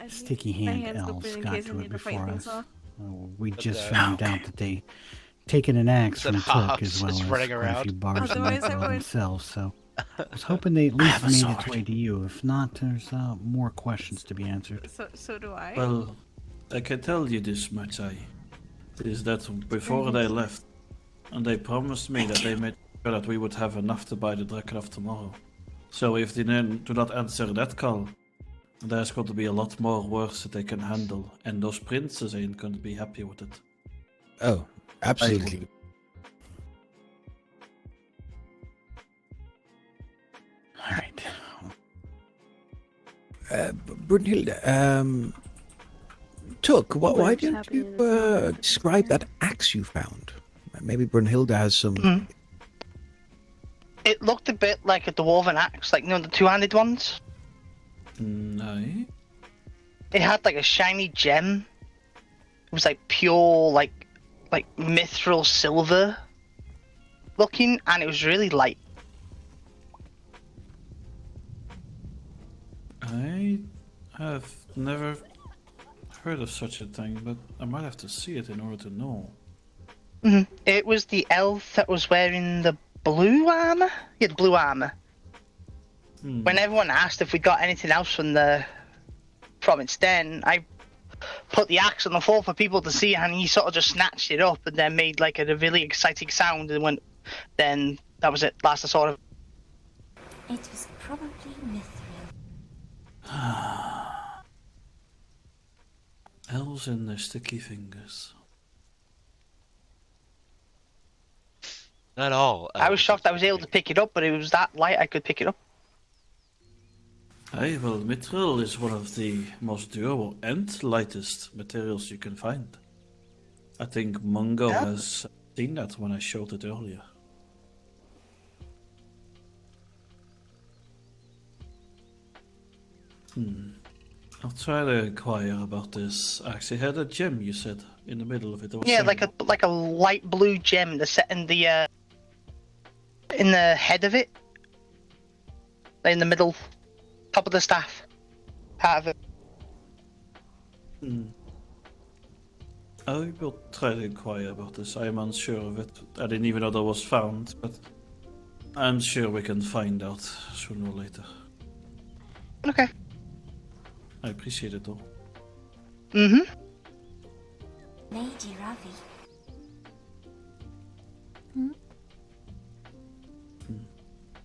sticky hand elves got to it before us. We just found out that they taken an axe from Took as well as quite a few bars and themselves, so I was hoping they at least made its way to you. If not, there's more questions to be answered. So do I. Well, I can tell you this much, is that before they left, and they promised me that they made sure that we would have enough to buy the Drakenhof tomorrow. So if they then do not answer that call, there's going to be a lot more words that they can handle, and those princes ain't going to be happy with it. Oh, absolutely. All right. Brunhilde, Took, why didn't you describe that axe you found? Maybe Brunhilde has some... It looked a bit like a dwarven axe, like, the two-handed ones. No. It had, like, a shiny gem. It was, like, pure, like mithril silver looking, and it was really light. I have never heard of such a thing, but I might have to see it in order to know. It was the elf that was wearing the blue armor? Yeah, the blue armor. When everyone asked if we got anything else from its den, I put the axe on the floor for people to see, and he sort of just snatched it up and then made like a really exciting sound and went, then that was it. Last I saw it. It was probably mithril. Elves and their sticky fingers. Not all. I was shocked I was able to pick it up, but it was that light I could pick it up. Hey, well, mithril is one of the most durable and lightest materials you can find. I think Mungo has seen that when I showed it earlier. I'll try to inquire about this. Actually, had a gem you said in the middle of it. Yeah, like a light blue gem that's set in the head of it, in the middle, top of the staff, part of it. I will try to inquire about this. I am unsure of it. I didn't even know that was found, but I'm sure we can find out sooner or later. Okay. I appreciate it though. Mm-hmm. Lady Ravi.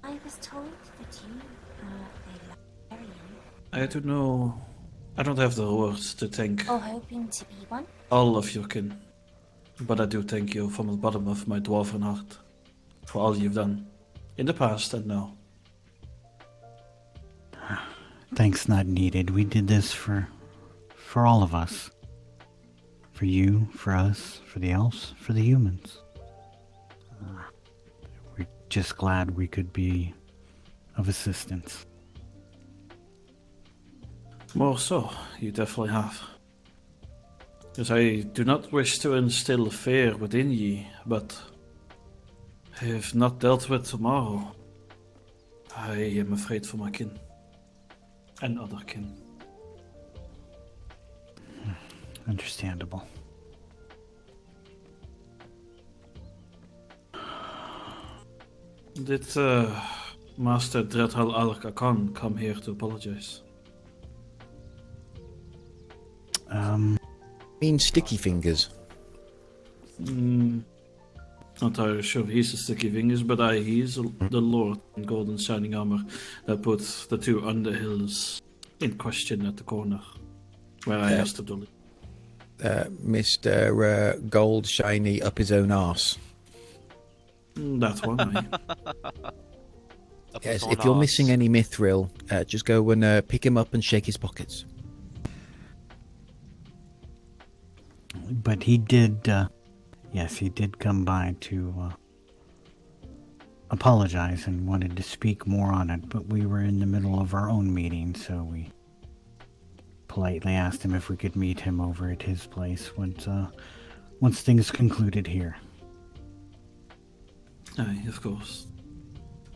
I was told that you are a librarian. I don't know. I don't have the words to thank Or hoping to be one. all of your kin, but I do thank you from the bottom of my dwarven heart for all you've done in the past and now. Thanks not needed. We did this for all of us. For you, for us, for the elves, for the humans. We're just glad we could be of assistance. More so, you definitely have. Because I do not wish to instill fear within ye, but if not dealt with tomorrow, I am afraid for my kin. And other kin. Understandable. Did Master Dreadhal Al-Kakan come here to apologize? Mean sticky fingers. Not entirely sure if he's the sticky fingers, but he is the Lord in golden shining armor that put the two Underhills in question at the corner, where I asked him to leave. Mr. Gold Shiny up his own arse. That one, aye. Yes, if you're missing any mithril, just go and pick him up and shake his pockets. But he did, yes, he did come by to apologize and wanted to speak more on it, but we were in the middle of our own meeting, so we politely asked him if we could meet him over at his place once things concluded here. Aye, of course.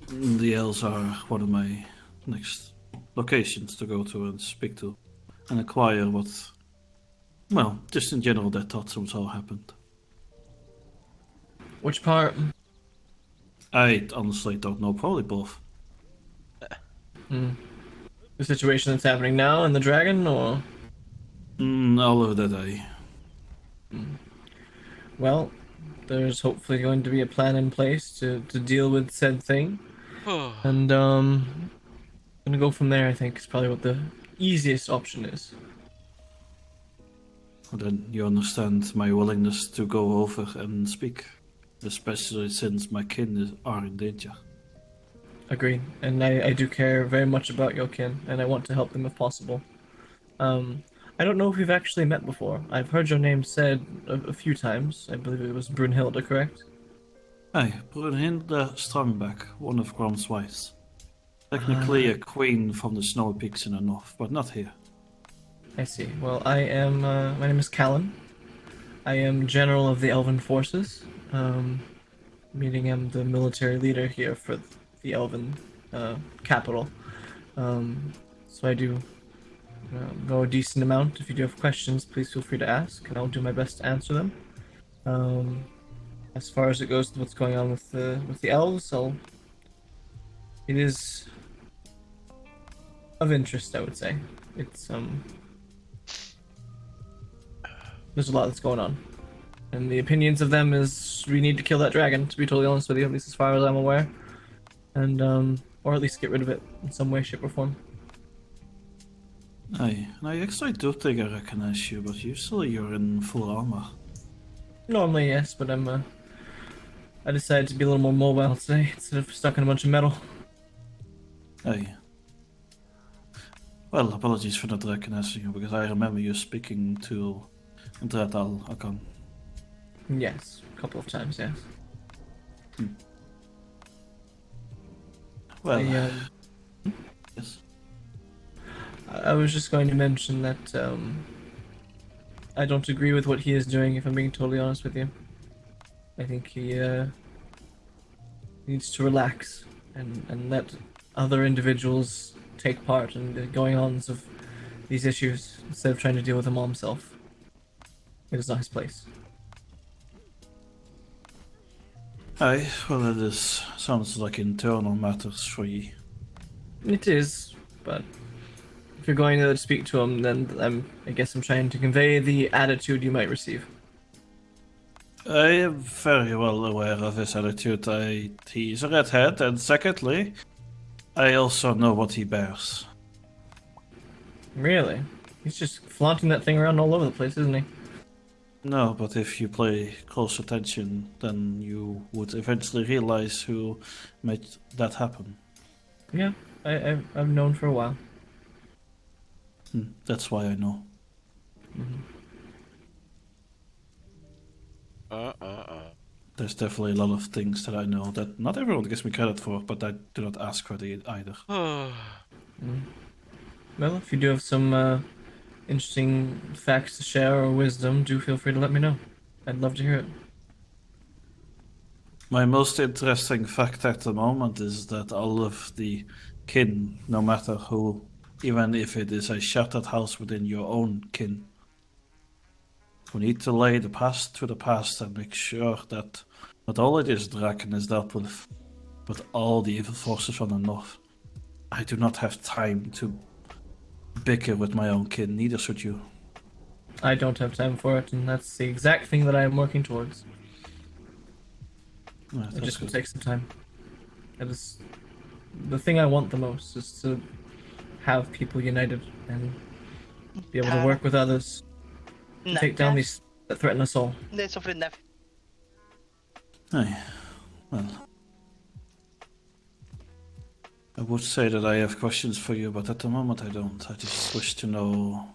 The elves are one of my next locations to go to and speak to and acquire what, well, just in general, that thought somehow happened. Which part? I honestly don't know, probably both. The situation that's happening now and the dragon, or? All of that, aye. Well, there's hopefully going to be a plan in place to deal with said thing. And, gonna go from there, I think, is probably what the easiest option is. Well, then you understand my willingness to go over and speak, especially since my kin are in danger. Agreed. And I do care very much about your kin, and I want to help them if possible. I don't know if we've actually met before. I've heard your name said a few times. I believe it was Brunhilde, correct? Aye, Brunhilde Strongback, one of Grom's wives. Technically a queen from the snowy peaks in the north, but not here. I see. Well, I am, my name is Callan. I am general of the Elven forces. Meaning I'm the military leader here for the Elven capital. So I do know a decent amount. If you do have questions, please feel free to ask, and I'll do my best to answer them. As far as it goes to what's going on with the elves, it is of interest, I would say. It's there's a lot that's going on, and the opinions of them is we need to kill that dragon. To be totally honest with you, at least as far as I'm aware, and or at least get rid of it in some way, shape, or form. Aye, and I actually do think I recognize you, but usually you're in full armor. Normally, yes, but I decided to be a little more mobile today instead of stuck in a bunch of metal. Aye. Well, apologies for not recognizing you, because I remember you speaking to Dreadhal Akan. Yes, a couple of times, yes. Well, yes. I was just going to mention that I don't agree with what he is doing, if I'm being totally honest with you. I think he needs to relax and let other individuals take part in the going-ons of these issues instead of trying to deal with them all himself. It is not his place. Aye, well, it is. Sounds like internal matters for ye. It is, but if you're going to speak to him, then I guess I'm trying to convey the attitude you might receive. I am very well aware of his attitude. He's a redhead, and secondly, I also know what he bears. Really? He's just flaunting that thing around all over the place, isn't he? No, but if you pay close attention, then you would eventually realize who made that happen. Yeah, I've known for a while. That's why I know. There's definitely a lot of things that I know that not everyone gives me credit for, but I do not ask for it either. Well, if you do have some interesting facts to share or wisdom, do feel free to let me know. I'd love to hear it. My most interesting fact at the moment is that all of the kin, no matter who, even if it is a shattered house within your own kin, we need to lay the past to the past and make sure that not only this dragon is dealt with, but all the evil forces from the north. I do not have time to bicker with my own kin, neither should you. I don't have time for it, and that's the exact thing that I am working towards. It just will take some time. That is the thing I want the most, is to have people united and be able to work with others to take down these that threaten us all. Aye, well, I would say that I have questions for you, but at the moment I don't. I just wish to know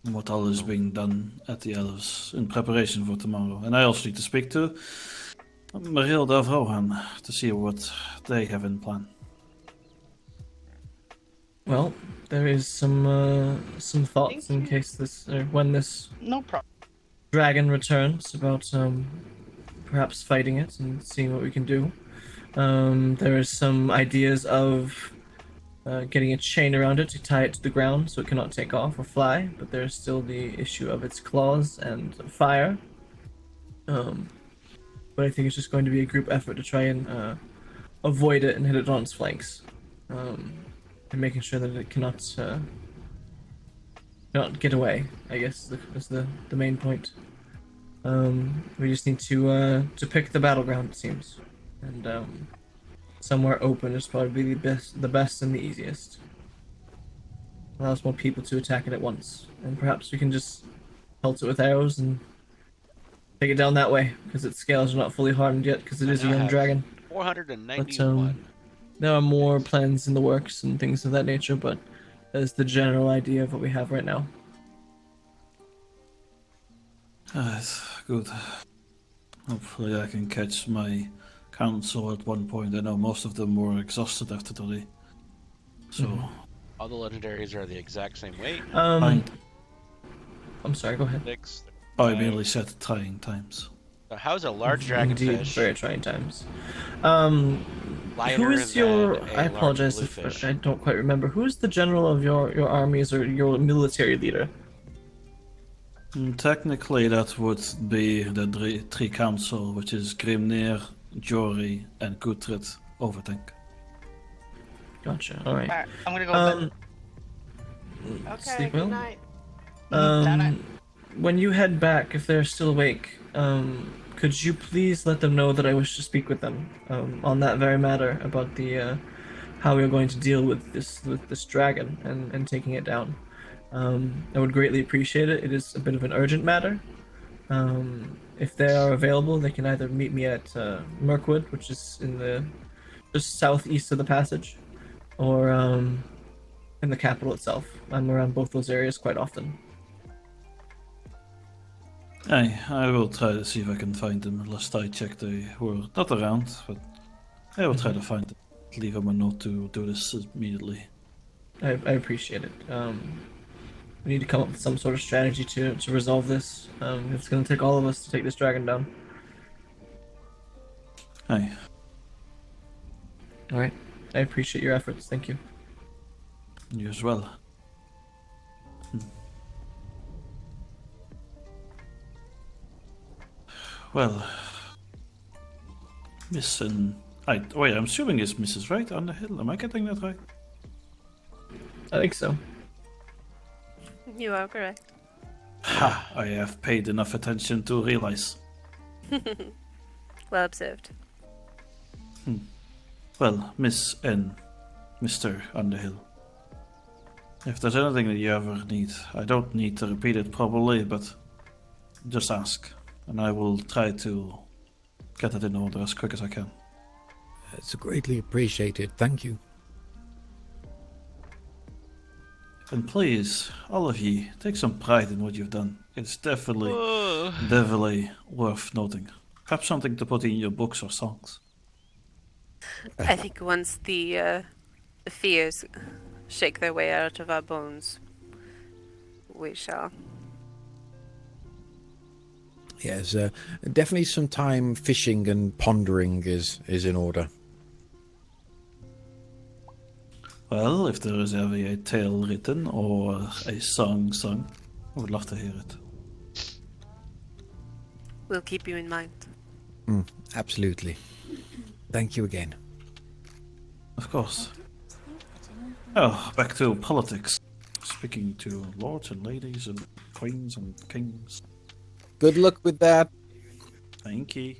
what all is being done at the Elves in preparation for tomorrow. And I also need to speak to Marilda of Rohan to see what they have in plan. Well, there is some thoughts in case when this dragon returns about perhaps fighting it and seeing what we can do. There is some ideas of getting a chain around it to tie it to the ground so it cannot take off or fly, but there's still the issue of its claws and fire. But I think it's just going to be a group effort to try and avoid it and hit it on its flanks. And making sure that it cannot get away, I guess, is the main point. We just need to pick the battleground, it seems. And somewhere open is probably the best and the easiest. Allows more people to attack it at once. And perhaps we can just pelt it with arrows and take it down that way, because its scales are not fully hardened yet, because it is a young dragon. 491. But there are more plans in the works and things of that nature, but that is the general idea of what we have right now. That's good. Hopefully I can catch my council at one point. I know most of them were exhausted after today. So... All the legendaries are the exact same weight. I'm sorry, go ahead. I merely said trying times. So how's a large dragonfish? Indeed, very trying times. Lighter Who is than your... a I apologize large if bluefish? I don't quite remember. Who is the general of your armies or your military leader? Technically that would be the three council, which is Grimnir, Jory, and Gutrid Overthink. Gotcha, alright. I'm gonna go to Okay, Sleep good well? night. When you head back, if they're still awake, could you please let them know that I wish to speak with them on that very matter about the how we are going to deal with this dragon and taking it down. I would greatly appreciate it. It is a bit of an urgent matter. If they are available, they can either meet me at Mirkwood, which is in the just southeast of the passage, or in the capital itself. I'm around both those areas quite often. Aye, I will try to see if I can find them. Last I checked, they were not around, but I will try to find them. Leave them a note to do this immediately. I appreciate it. We need to come up with some sort of strategy to resolve this. It's going to take all of us to take this dragon down. Aye. Alright. I appreciate your efforts. Thank you. You as well. Well, Miss and wait, I'm assuming it's Mrs. Right on the hill. Am I getting that right? I think so. You are correct. Ha! I have paid enough attention to realize. Well observed. Well, Miss and Mr. Underhill. If there's anything that you ever need, I don't need to repeat it probably, but just ask, and I will try to get it in order as quick as I can. It's greatly appreciated. Thank you. And please, all of you, take some pride in what you've done. It's definitely worth noting. Perhaps something to put in your books or songs. I think once the fears shake their way out of our bones, we shall. Yes, definitely some time fishing and pondering is in order. Well, if there is ever a tale written or a song sung, I would love to hear it. We'll keep you in mind. Absolutely. Thank you again. Of course. Oh, back to politics. Speaking to lords and ladies and queens and kings. Good luck with that. Thank you.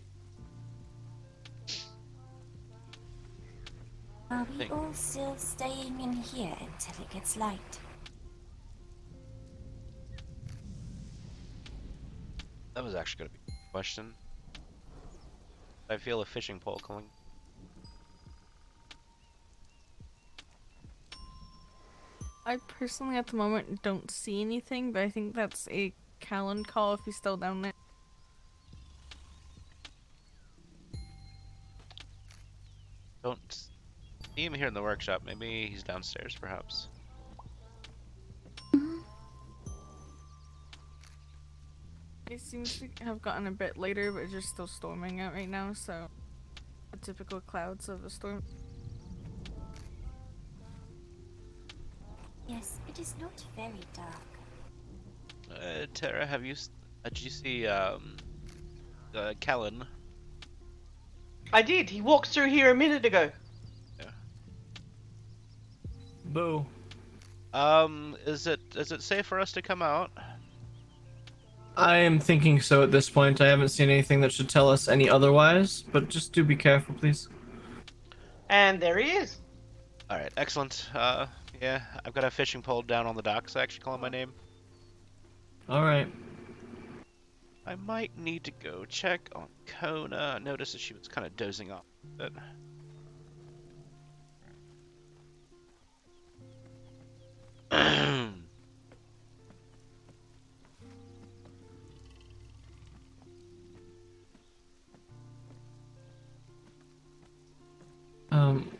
Are we all still staying in here until it gets light? That was actually going to be a question. I feel a fishing pole coming. I personally, at the moment, don't see anything, but I think that's a Callan call if he's still down there. Don't see him here in the workshop. Maybe he's downstairs, perhaps. It seems to have gotten a bit later, but it's just still storming out right now, so the typical clouds of a storm. Yes, it is not very dark. Tara, have you? Did you see Callan? I did. He walked through here a minute ago. Yeah. Boo. Is it safe for us to come out? I am thinking so at this point. I haven't seen anything that should tell us any otherwise, but just do be careful, please. And there he is. All right, excellent. Yeah, I've got a fishing pole down on the docks. Actually, calling my name. All right. I might need to go check on Kona. I noticed that she was kind of dozing off a bit.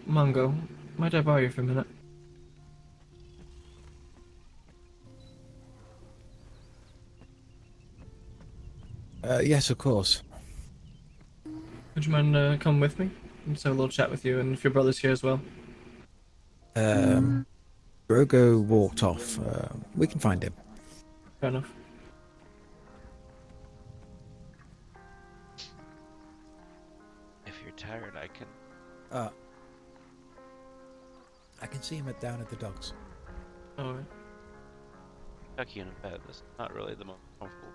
Mungo, might I borrow you for a minute? Yes, of course. Would you mind coming with me? Let's have a little chat with you, and if your brother's here as well. Drogo walked off. We can find him. Fair enough. If you're tired, I can. I can see him down at the docks. Alright. Tuck you in a bed. This is not really the most comfortable.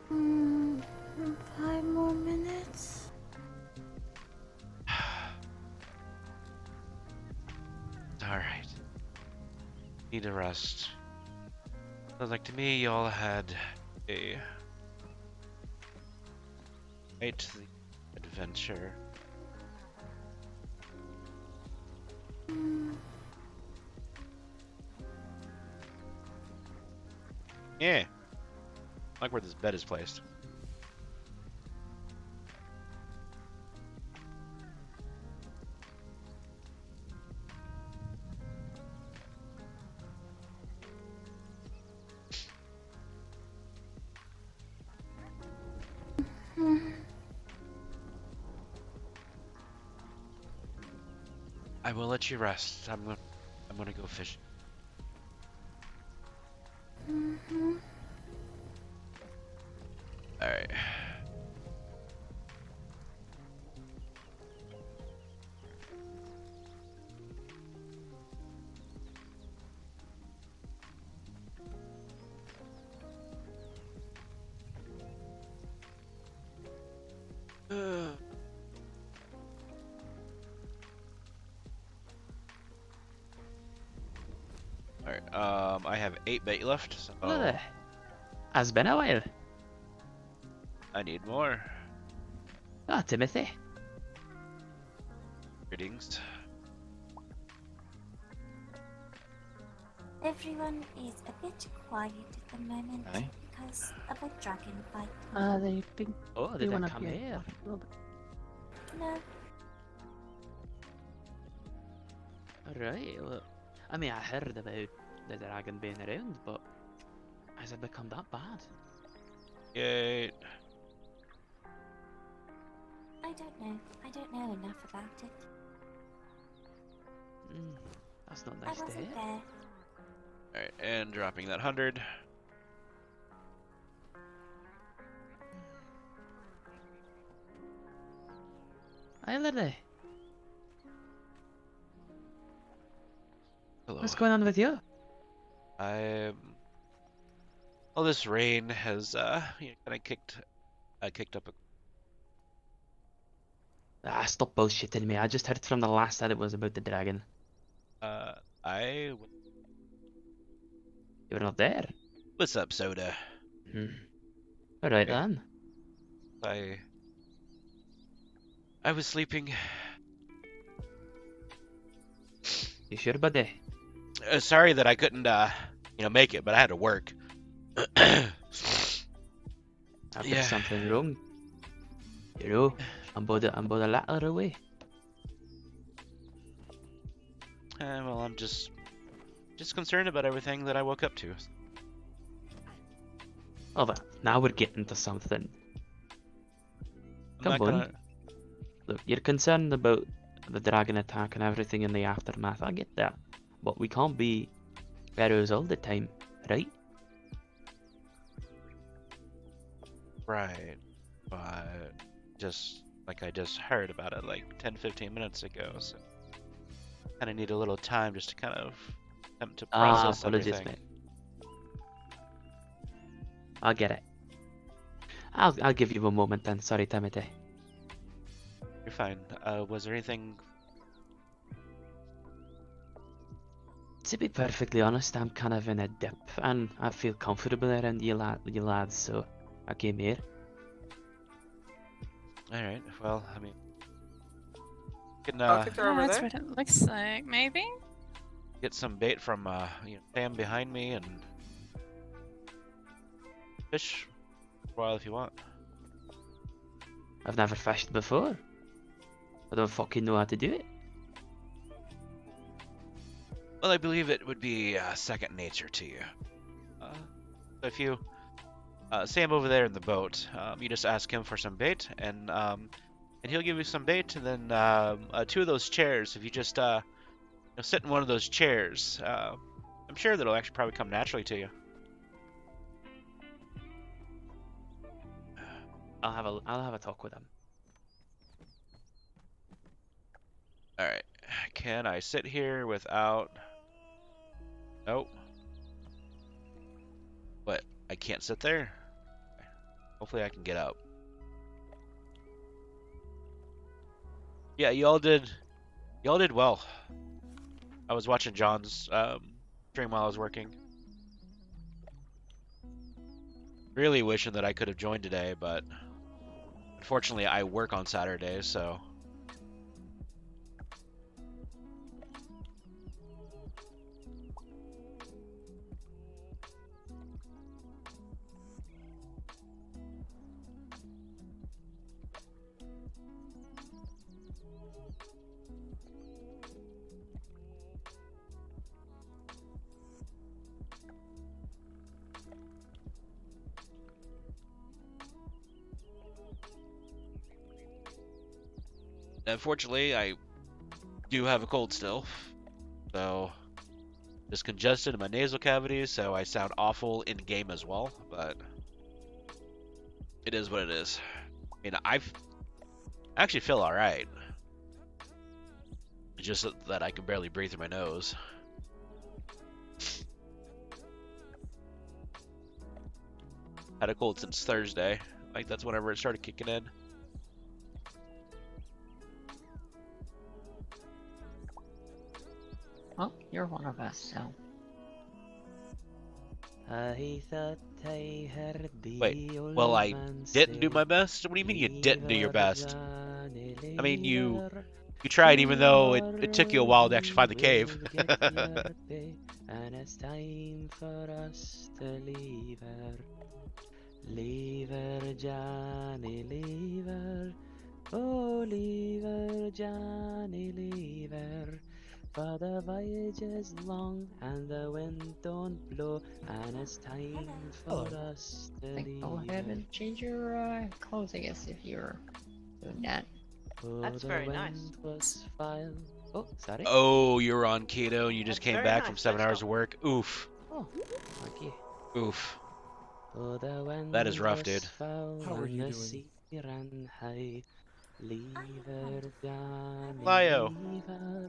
5 more minutes. Alright. Need a rest. Sounds like to me y'all had a great adventure. Yeah. I like where this bed is placed. I will let you rest. I'm gonna go fishing. Mm-hmm. All right. Alright, I have 8 bait left, so Hello there. Has been a while. I need more. Ah, Timothy. Greetings. Everyone is a bit quiet at the moment Aye. because of a dragon fight. They think Oh, they they went didn't up come here. here. A little bit. No, Alright, well, I mean, I heard about the dragon being around, but has it become that bad? Yay. I don't know. I don't know enough about it. That's not I nice to wasn't hear. there. Alright, and dropping that 100. Hi, Lily. Hello. What's going on with you? All this rain has, kind of kicked up a... Ah, stop bullshitting me. I just heard from the last that it was about the dragon. I... You were not there? What's up, Soda? Alright then. I was sleeping. You sure, buddy? Sorry that I couldn't, make it, but I had to work. I've done something wrong. You know, I'm about a letter away. Well, I'm just concerned about everything that I woke up to. Oh, but now we're getting to something. I'm Come not on. gonna... Look, you're concerned about the dragon attack and everything in the aftermath. I get that. But we can't be pharaohs all the time, right? Right. But just like I just heard about it like 10-15 minutes ago, so kind of need a little time just to kind of attempt to process apologies, everything. mate. I'll get it. I'll give you a moment then. Sorry, Timothy. You're fine. Was there anything? To be perfectly honest, I'm kind of in a dip, and I feel comfortable around you lads, so I came here. Alright, well, I mean... Can, That's what it looks like, maybe? get some bait from, Sam behind me and... fish for a while if you want. I've never fished before. I don't fucking know how to do it. Well, I believe it would be second nature to you. So if you... Sam over there in the boat, you just ask him for some bait, and he'll give you some bait, and then 2 of those chairs, if you just sit in one of those chairs, I'm sure that'll actually probably come naturally to you. I'll have a talk with him. Alright, can I sit here without... Nope. What, I can't sit there? Hopefully I can get up. Yeah, y'all did well. I was watching John's stream while I was working. Really wishing that I could have joined today, but unfortunately I work on Saturdays, so... Unfortunately, I do have a cold still, so just congested in my nasal cavities, so I sound awful in game as well. But it is what it is. I mean, I actually feel all right. It's just that I can barely breathe through my nose. Had a cold since Thursday. Like, that's whenever it started kicking in. Well, you're one of us, so. I thought I heard the Wait, old well, I man didn't do say, my best? What do you mean you didn't do your "Leave best? Johnny, I mean, you leave tried, even though it took you a while to actually find the cave. will get your pay, and it's time for us to leave her. Leave her, Johnny, leave her. Oh, leave her, Johnny, leave her. For the voyage is long and the wind don't blow, and it's time for us to leave Go ahead and change your clothes, I guess, if you're doing that. That's very nice. Was filed. Oh, sorry. Oh, you're on keto and you just That's came very back nice, from 7 hours of work. Oof. Oh, okay. Oof. Oh, the wind That is rough, was dude. foul How are and you the doing? sea ran high. Leave her, Johnny, Lio. leave her.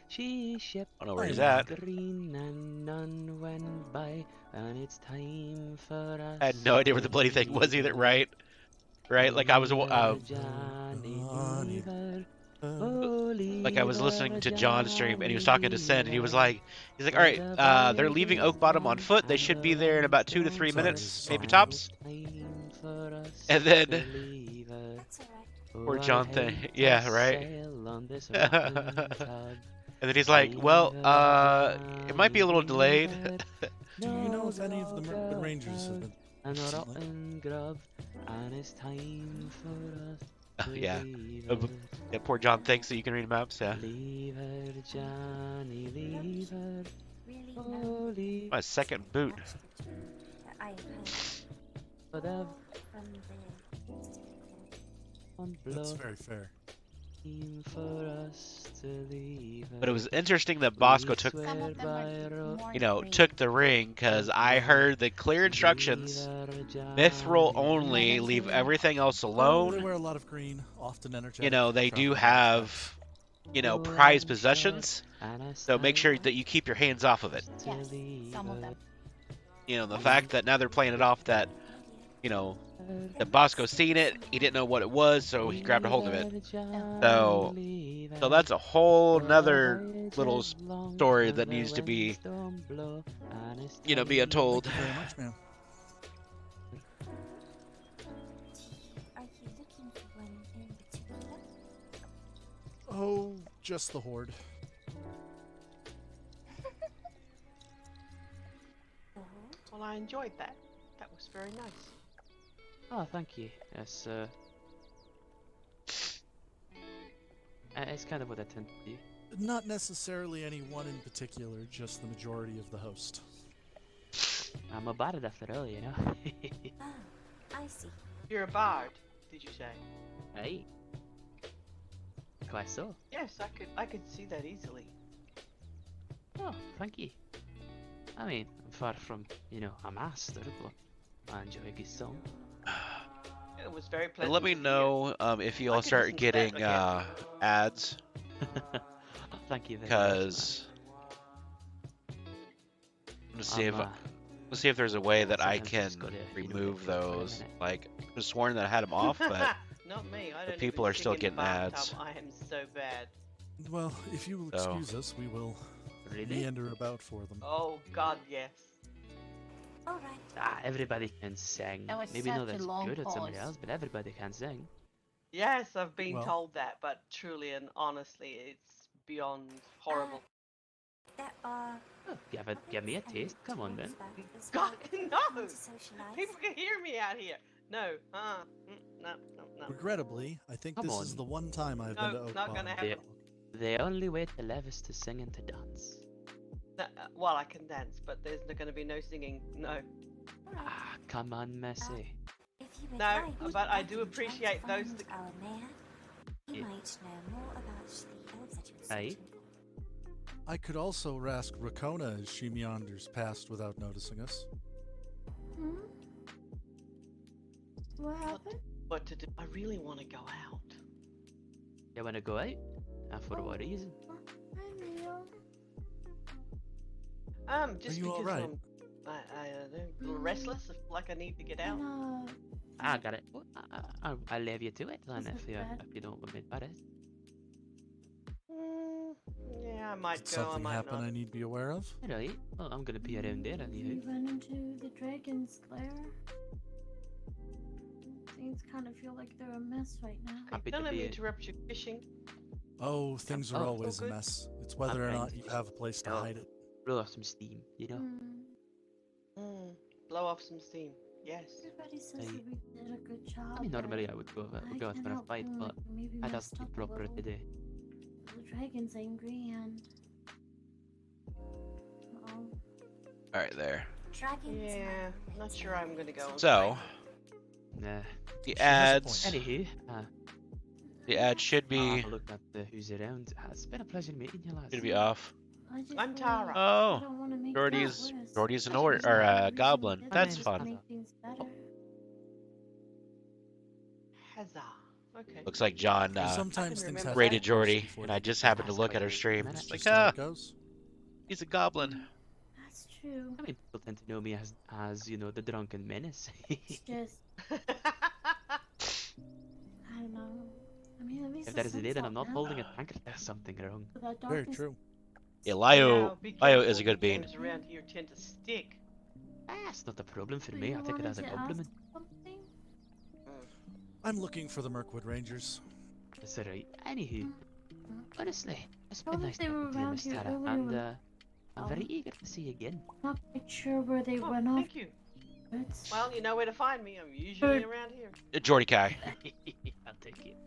She shipped I don't know where he's was at. green and none went by, and it's time for us. I had no idea where the bloody thing was either, right? Right? Like I was like I was listening to John's stream and he was talking to Send and he's like, all right, they're leaving OakBottom on foot. They should be there in about 2 to 3 minutes, maybe tops. And then poor John thing, yeah, right. And then he's like, well, it might be a little delayed. Do you know if any of the Rangers have been? And a rotten grub, and it's time for us. Yeah. Yeah, poor John thinks that you can read maps, yeah. Leave her, Johnny, leave her. Oh, leave My second boot. That's very fair. For us to leave her. But it was interesting that Bosco took, took the ring, because I heard the clear instructions, mithril only, leave everything else alone. They wear a lot of green, often energetic. You know, they do have, prized possessions, so make sure that you keep your hands off of it. Yes, some of them. The fact that now they're playing it off that, that Bosco seen it, he didn't know what it was, so he grabbed a hold of it. So that's a whole nother little story that needs to be, being told. Thank you very much, ma'am. Are you looking for one in particular? Oh, just the horde. Well, I enjoyed that. That was very nice. Oh, thank you. Yes, it's kind of what I tend to do. Not necessarily any one in particular, just the majority of the host. I'm a bard after all, you know. I see. You're a bard, did you say? Hey. Quite so. Yes, I could see that easily. Oh, thank you. I mean, I'm far from, a master, but I enjoy a good song. It was very And pleasant. let me know if you all start getting ads. Thank you very much. Because let's see if there's a way that I can remove those. Like, I was sworn that I had them off, but Not me. I the don't people even are still stick in the getting bathtub. ads. I am so bad. Well, if you will So- excuse us, we will Really? meander about for them. Oh God, yes. Alright. Everybody can sing. That was Maybe not such a as long good as somebody pause. else, but everybody can sing. Yes, I've been Well- told that, but truly and honestly, it's beyond horrible. There are. Oh, give me a taste. Come on, then. God, no! To socialize. People can hear me out here. No, no. Regrettably, I think Come this on. is the one time I've No, been to not OakBottom. gonna happen. The only way to live is to sing and to dance. Well, I can dance, but there's going to be no singing. No. Ah, come on, Missy. If you would No, like, but I I do can appreciate try to those find that- our mayor. He Yeah. might know more about the elves that you're Aye. searching for. I could also ask Rakona as she meanders past without noticing us. Hmm? What happened? What to do? I really want to go out. You wanna go out? And for what reason? Hi, Leo. Just Are you because alright? I'm a little restless. I feel like I need to get out. I got it. Well, I'll leave you to it then if you don't want me to it. Yeah, I might Did go. I something might happen not. I need to be aware of? Alright, well, I'm gonna be around there anyhow. You run into the dragons, Claire. Things kind of feel like they're a mess right now. Happy Don't to let me be interrupt your fishing. Oh, things are Oh. always a good. mess. It's whether or not you have a place to hide it. blow off some steam, you know? Blow off some steam. Yes. Everybody says that we did a good job. I mean, normally I would go out for a fight, but I just keep proper today. The dragon's angry and. Oh. All right, there. Yeah, not sure I'm gonna go. So, Nah. the ads. Anywho, The ad should I'll be have a look at who's around. It's been a pleasure meeting you, lads. should be off. I'm Tara. Oh, Jordy's an goblin. That's fun. Huzzah. Okay. Looks like John Sometimes things have raided to Jordy, before and they I just can happened to pass look by at her the stream. That's It's like, just how it goes. he's a goblin. That's true. I mean, people tend to know me as you know, the drunken menace. It's just. I don't know. I mean, at least If there is a day that I'm not now. holding a tankard, there's something wrong. Very true. Yeah, Now, be Lio is a careful, good bean. names around here tend to stick. That's not a problem for So me. you I take it wanted as a to ask compliment. something? I'm looking for the Mirkwood Rangers. That's alright. Anywho, honestly, it's Told been us nice they talking were to you, around Miss here Tara, earlier and when- I'm very eager to see you again. Not quite sure where they went off. Thank you. It's... Well, you know where to find me. I'm usually around here. Jordy Kai. I'll take it.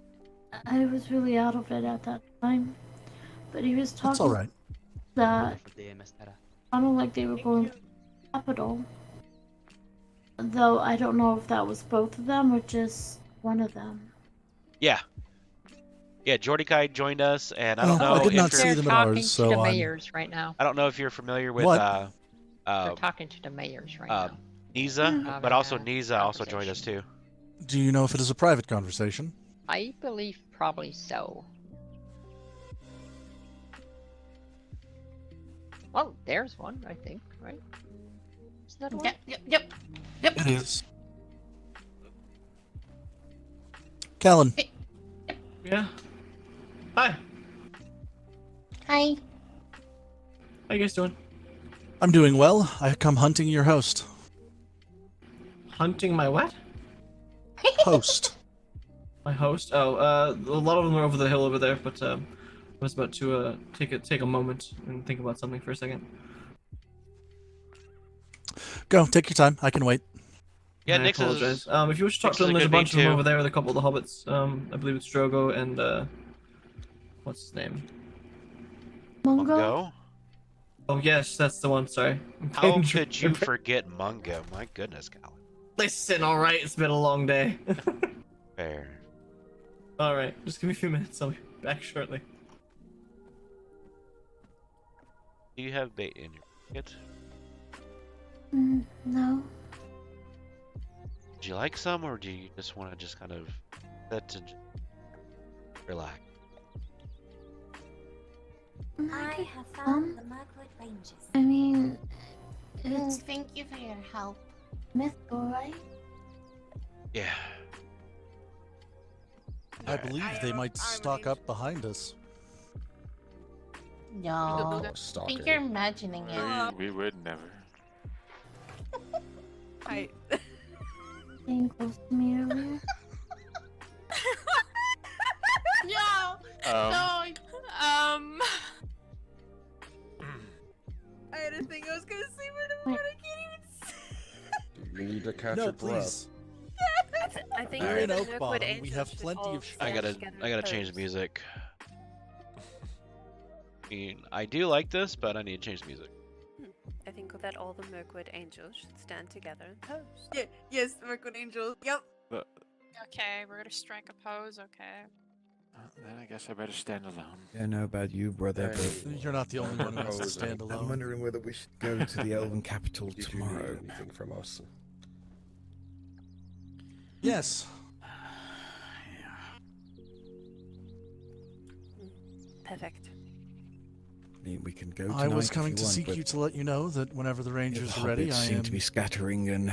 I was really out of it at that time. But he was talking That's alright. that Wonderful day, Miss Tara. sounded like they were going to the capital. Though I don't know if that was both of them or just one of them. Yeah. Yeah, Jordy Kai joined us, and I don't know I did not if see you're, them at talking ours, to so the I'm... mayors right now. I don't know if you're familiar with What? They're talking to the mayors right now. Niza, but also Having a Niza also joined us too. Do you know if it is a private conversation? I believe probably so. Oh, there's one, I think, right? Is that one? Yep. It is. Callan. Yeah. Hi. Hi. How you guys doing? I'm doing well. I come hunting your host. Hunting my what? Host. My host? Oh, a lot of them are over the hill over there, but I was about to take a moment and think about something for a second. Go, take your time. I can wait. Yeah, I Nix apologize. is. If you wish to talk Nix to is a them, there's a good bunch of bean, them too. over there with a couple of the hobbits. I believe it's Drogo and what's his name? Mungo? Oh yes, that's the one. Sorry. How could you forget Mungo? My goodness, Cal. Listen, all right. It's been a long day. Fair. All right, just give me a few minutes. I'll be back shortly. Do you have bait in your pocket? No. Would you like some, or do you just want to just kind of sit and relax? I have found the Mirkwood Rangers. I mean, it's Thank you for your help. mythical, right? Yeah. I believe they might stock up behind us. No, Stalker. I think you're imagining it. We would never. Hi. Being close to me earlier. No. Um. No. I had a thing I was gonna say, but I can't even say. You need to catch No, your breath. please. I think We're in the OakBottom. Mirkwood We Angels have should plenty all of I stand gotta together I gotta and change the pose. music. I mean, I do like this, but I need to change the music. I think that all the Mirkwood Angels should stand together and pose. Yeah, yes, Mirkwood Angel. Yep. Okay, we're gonna strike a pose. Okay. then I guess I better stand alone. Yeah, I know about you, brother, but You're not the only one who has to stand I'm alone. wondering whether we should go to the Elven capital Did tomorrow. you need anything from us? Yes. Perfect. I mean, we can go tonight I was if coming you to want, seek but you to let you know that whenever the Rangers the are ready, hobbits I seem am to be scattering and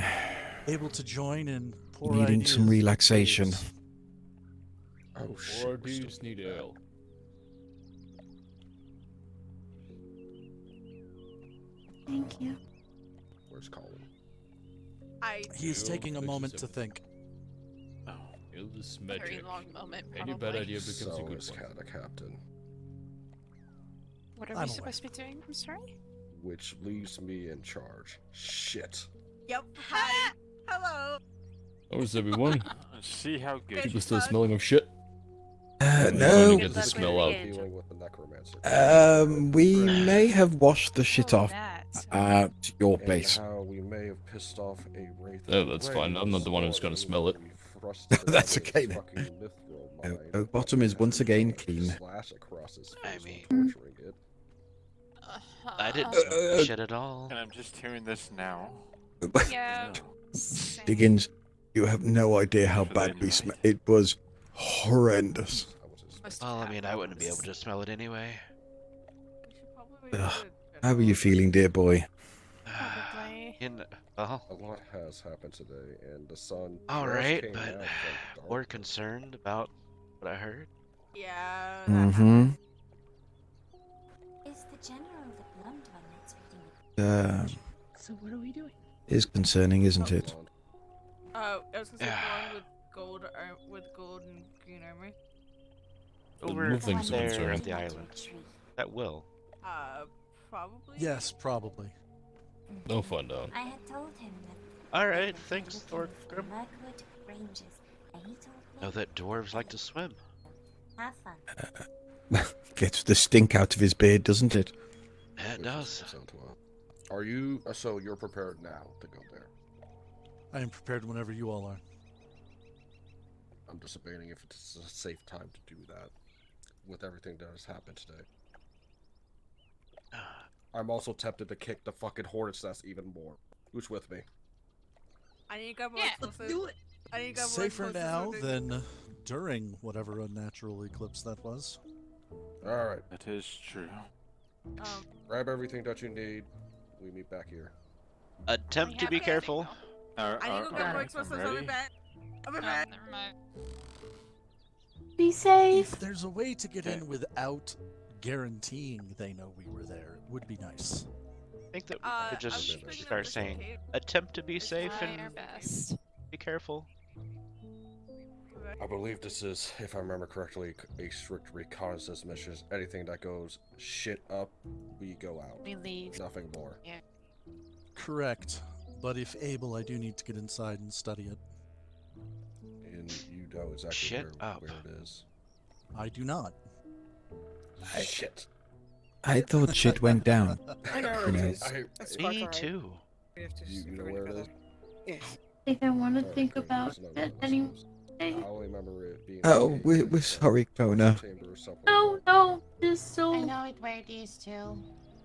able to join in pour needing some ideas. relaxation. Oh shit. Or dudes need ale. Thank you. Where's Colin? He is taking a moment to think. Oh, Ilvis Very magic. long moment, Any bad probably. idea becomes So a good is one. the captain. What are I'm we away. supposed to be doing? I'm sorry? Which leaves me in charge. Shit. Yep. Hi. Hello. How's everyone? See how good People still smelling of shit? No. Trying to get the smell out. Dealing with the necromancer. We may have washed the shit off at your And place. how we may have pissed off a wraith. Oh, that's fine. I'm not the one who's gonna smell it. That's okay then. OakBottom is once again clean. I mean, torturing it. I didn't smell shit at all. And I'm just hearing this now. Yeah. Diggins, you have no idea how bad we smell. It was horrendous. Well, I mean, I wouldn't be able to smell it anyway. Ugh. How are you feeling, dear boy? Probably. Well, a lot has happened today, and the sun. All just right, came but out from we're concerned about what I heard. Yeah. Mm-hmm. Is the general the blonde one that's reading it? So what are we doing? Is concerning, isn't it? I was gonna say the one with gold and green armor. Over nothing's there concerned. at the island. That will. Probably. Yes, probably. Don't find out. I had told him that. All right, thanks, Thorgrim. Mirkwood Rangers, and he told me. Know that dwarves like to swim. Have fun. Gets the stink out of his beard, doesn't it? Yeah, it does. Are you? So you're prepared now to go there? I am prepared whenever you all are. I'm just debating if it's a safe time to do that, with everything that has happened today. I'm also tempted to kick the fucking hornet's nest even more. Who's with me? I need to grab my explosive. do it. I need to grab my Safer explosive now sword. than during whatever unnatural eclipse that was. All right. That is true. Grab everything that you need. We meet back here. Attempt to be careful. I need to go grab my explosives. I'll be back. I'll be back. Never mind. Be safe. If there's a way to get in without guaranteeing they know we were there, it would be nice. I think that we could just start saying, attempt to be safe Try and our best. be careful. I believe this is, if I remember correctly, a strict reconnaissance mission. Anything that goes shit up, we go out. We leave. Nothing more. Yeah. Correct. But if able, I do need to get inside and study it. And you know exactly Shit where up. it is. I do not. Shit. I thought shit went down. I know You where know, it is. Me too. You know where it is? Yeah. I think I want to think about it anyway. I only remember it being. Oh, we're sorry, Kona. Chamber or something. No, just so. I know it where it is too.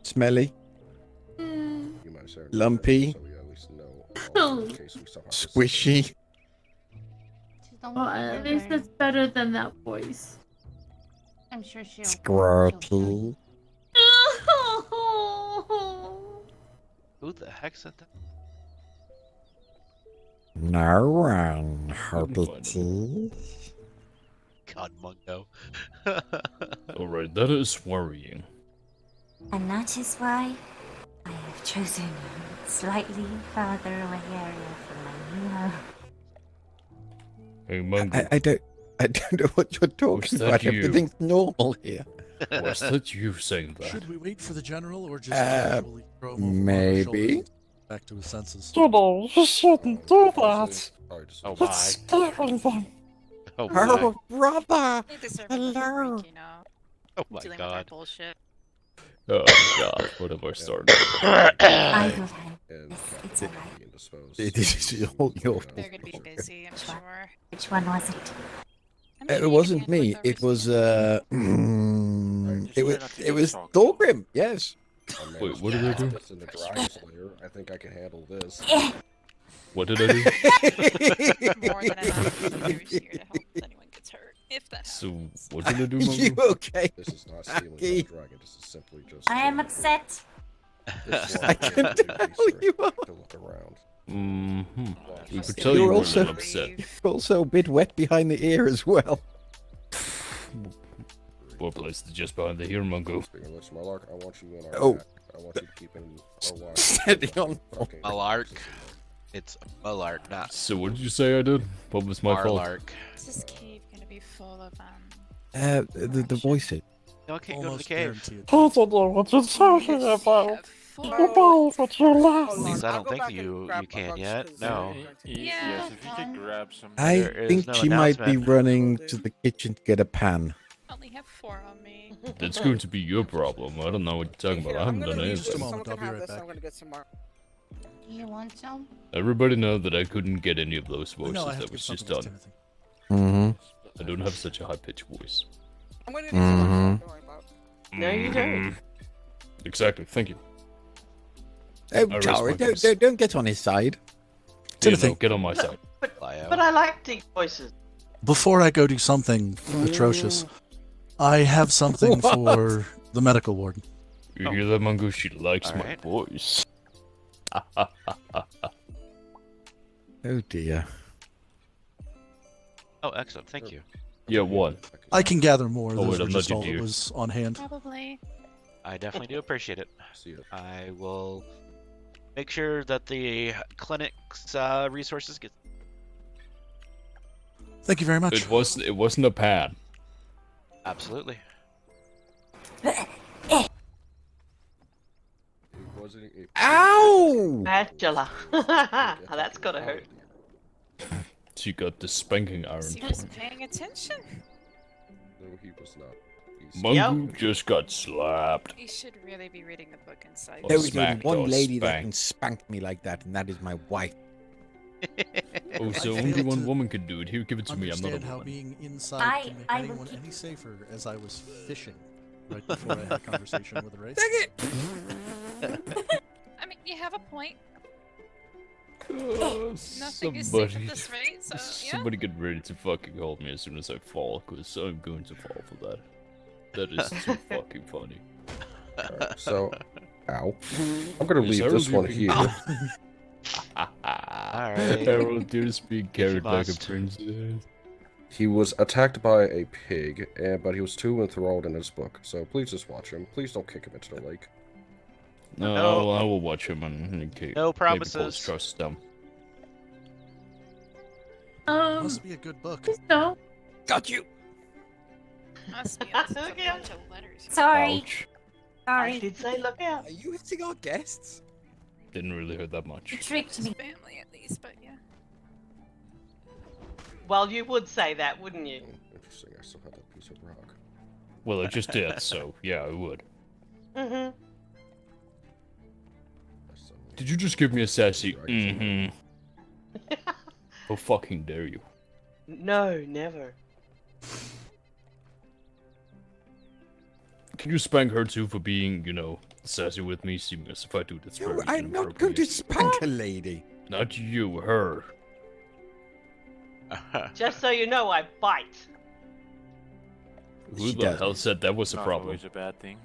Smelly, Mm. You might say lumpy, so we at least know in case we somehow squishy. Well, at least it's better than that voice. I'm sure she'll. Squirtle. Who the heck said that? No one, Hobbity. God, Mungo. Alright, that is worrying. And that is why I have chosen a slightly farther away area from my new home. Hey, Mungo. I don't know what you're talking that about. you? Everything's normal here. Was that you saying that? Should we wait for the general or just casually throw him over our maybe. shoulders back to his senses? You know, you shouldn't do that. Oh, It's scary then. Oh, Oh, brother. They deserve a Hello. break, you know. Oh my Dealing with that god. bullshit. Oh god, what have I started? I will help. It's alright. It is all your They're gonna be busy, I'm sure. Which one was it? It wasn't me. It was it was Thorgrim. Yes. Wait, what did I do? In the Dragon Slayer, I think I can handle this. What did I do? More than enough. You're here to help if anyone gets hurt. If that So, what did I do, You Mongo? okay? This is not stealing my dragon. This is simply just. I am upset. I can tell you are. To look around. Mm-hmm. You could tell you You're were a also little upset. you're also a bit wet behind the ear as well. What place is just behind the here, Mongo? Speaking of which, Malark, I want you in our Oh. chat. I want you to keep in a watch. Steady on. Malark. It's Malark, not So, what did you say I did? What was my fault? Marlark. is this cave gonna be full of The voices. No, I can't go to the Almost cave. guaranteed. I don't know what you're talking about. Goodbye with your At last. least I don't think you can yet. No. Yes, if you could grab some. I There is think no she might be announcement. running to the kitchen to get a pan. I only have 4 on me. That's going to be your problem. I don't know what you're talking about. I haven't done Just a anything. moment, I'll be right back. gonna get some more. You want some? Everybody know that I couldn't get any of those voices No, I have that to was give just something done. to Timothy. Mm-hmm. I don't have such a high-pitched voice. I'm gonna do some more. Mhm. Don't worry about it. No, you don't. Mhm. Exactly, thank you. Oh, I rest Tara, my case. don't get on his side. Timothy. No, get on my side. But I like deep voices. Before I go do something atrocious, I have something What? for the medical warden. You hear that, Mongo? She likes my Alright. voice. Oh dear. Oh, excellent. Thank you. Yeah, one. I can gather more. Oh, Those wait, were I'm just not all your that dear. was on hand. Probably. I definitely do appreciate it. See ya. I will make sure that the clinic's resources get. Thank you very much. It wasn't a pan. Absolutely. It wasn't a Ow! Bachelor. That's gotta hurt. She got the spanking iron He for wasn't me. paying attention. No, he was not. He's- Mongo just got slapped. He should really be reading the book inside. Or There is only smacked one or lady that can spanked. spank me like that, and that is my wife. Oh, so I only failed one to woman can do it. Here, give it to me. I'm not a Understand how woman. being inside I- can make I will anyone keep- any safer as I was fishing right before I had a conversation with Ray. Dang it! I mean, you have a point. Oh, Nothing is safe at somebody, this rate, so yeah. somebody get ready to fucking hold me as soon as I fall, cause I'm going to fall for that. That is too fucking funny. Alright, so, ow. I'm gonna Is leave Harold this one being- here. Alright. Harold, you're being carried like a must. princess. He was attacked by a pig, but he was too enthralled in his book. So please just watch him. Please don't kick him into the lake. No, No. I will watch him and okay, No maybe promises. Paul's trust them. Must be a good book. No. Got you. Must be a bunch of letters. Sorry. Ouch. I Sorry. did say look out. Are you hitting our guests? Didn't really hurt that You much. tricked me. Family at least, but yeah. Well, you would say that, wouldn't you? Interesting, I still have that piece of rock. Well, I just did, so yeah, I would. Mm-hmm. Did you just give me a sassy? Mm-hmm. How fucking dare you? No, never. Can you spank her too for being, you know, sassy with me? Seeing as if I do this. No, I'm not going to spank a lady. Not you, her. Just so you know, I bite. Who She the does. hell said that was a Not problem? always a bad thing.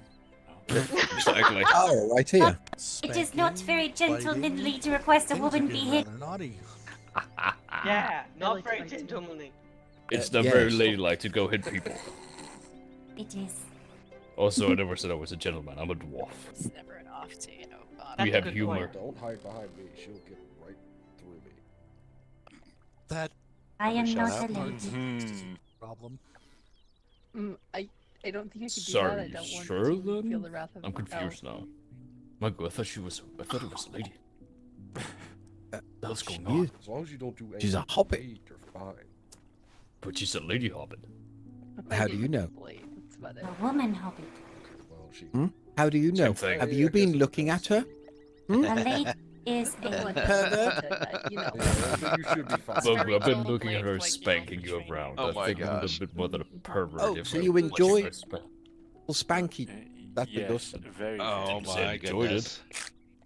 Exactly. Oh, right here. It is not very gentlemanly to request a woman be hit. Naughty. Yeah, not Really very tight. gentlemanly. It's not yes. very ladylike to go hit people. It is. Also, I never said I was a gentleman. I'm a dwarf. It's never enough to, you know, We That's a have good humor. point. Don't hide behind me. She'll get right through me. That I am Shut not up. a lady. problem. I don't think I could do that. I Sorry, don't want sure to then? feel the wrath of I'm confused now. Michael, I thought it was a lady. What's going on? As long as you don't do anything. She's a hobbit. You're fine. But she's a lady hobbit. How do you know? That's about it. A woman hobbit. Well, she. Hmm? How do you know? Same thing. Have you been looking at her? Hmm? A lady. is a pervert. You know. You should be fine. Look, I've been looking at her spanking you around. Oh I my think I'm a gosh. bit more than a pervert. Oh, if so I you let enjoy her spank. spanky? That's the Yes, dust. very. Oh You said my enjoyed goodness.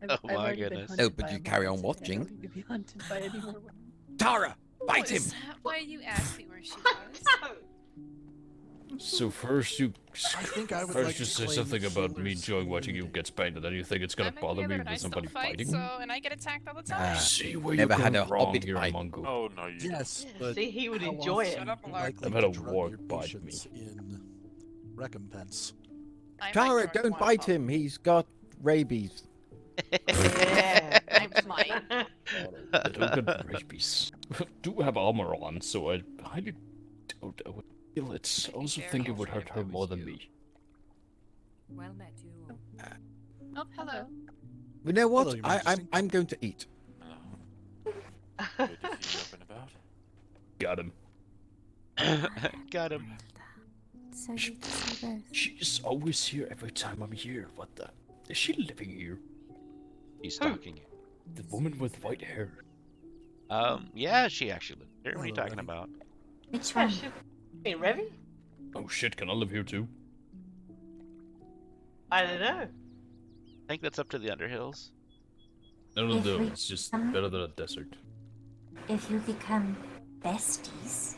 Oh I've my already been goodness. hunted Oh, but by you a carry on monster. I don't watching. need to be hunted by any more. Tara, bite him. Is that why you asked me where she was? So first you think I would first like you to say claim something about me Healer's enjoying watching you get spanked, and then you think it's gonna I'm a bother me healer, but I with still somebody fight, fighting? so and I get attacked all the time. See where Never you're had going a wrong hobbit here, bite. Mongo. Oh no, you. Yes, but See, he would how enjoy often it. Shut up, would you Lark. likely I've had to a drug warg your bite me. patients in recompense. I might Tara, drug don't one bite up. him. He's got rabies. Yeah. I might. I don't get rabies. Do have armor on, so I highly doubt I would feel it. I also think it would hurt her more than me. Well met, you. Oh, hello. You know what? Hello, Your I'm going to eat. Good to see you up and about. Got him. Got him. So you can see both. She's always here every time I'm here. What the? Is she living here? He's stalking you. The woman with white hair. Yeah, she actually lived here. What are you Hello, talking Revy. about? Which Yeah, one? shit. Hey, Revy? Oh shit, can I live here too? I don't know. I think that's up to the Underhills. No, If we it's just better than a desert. If you become besties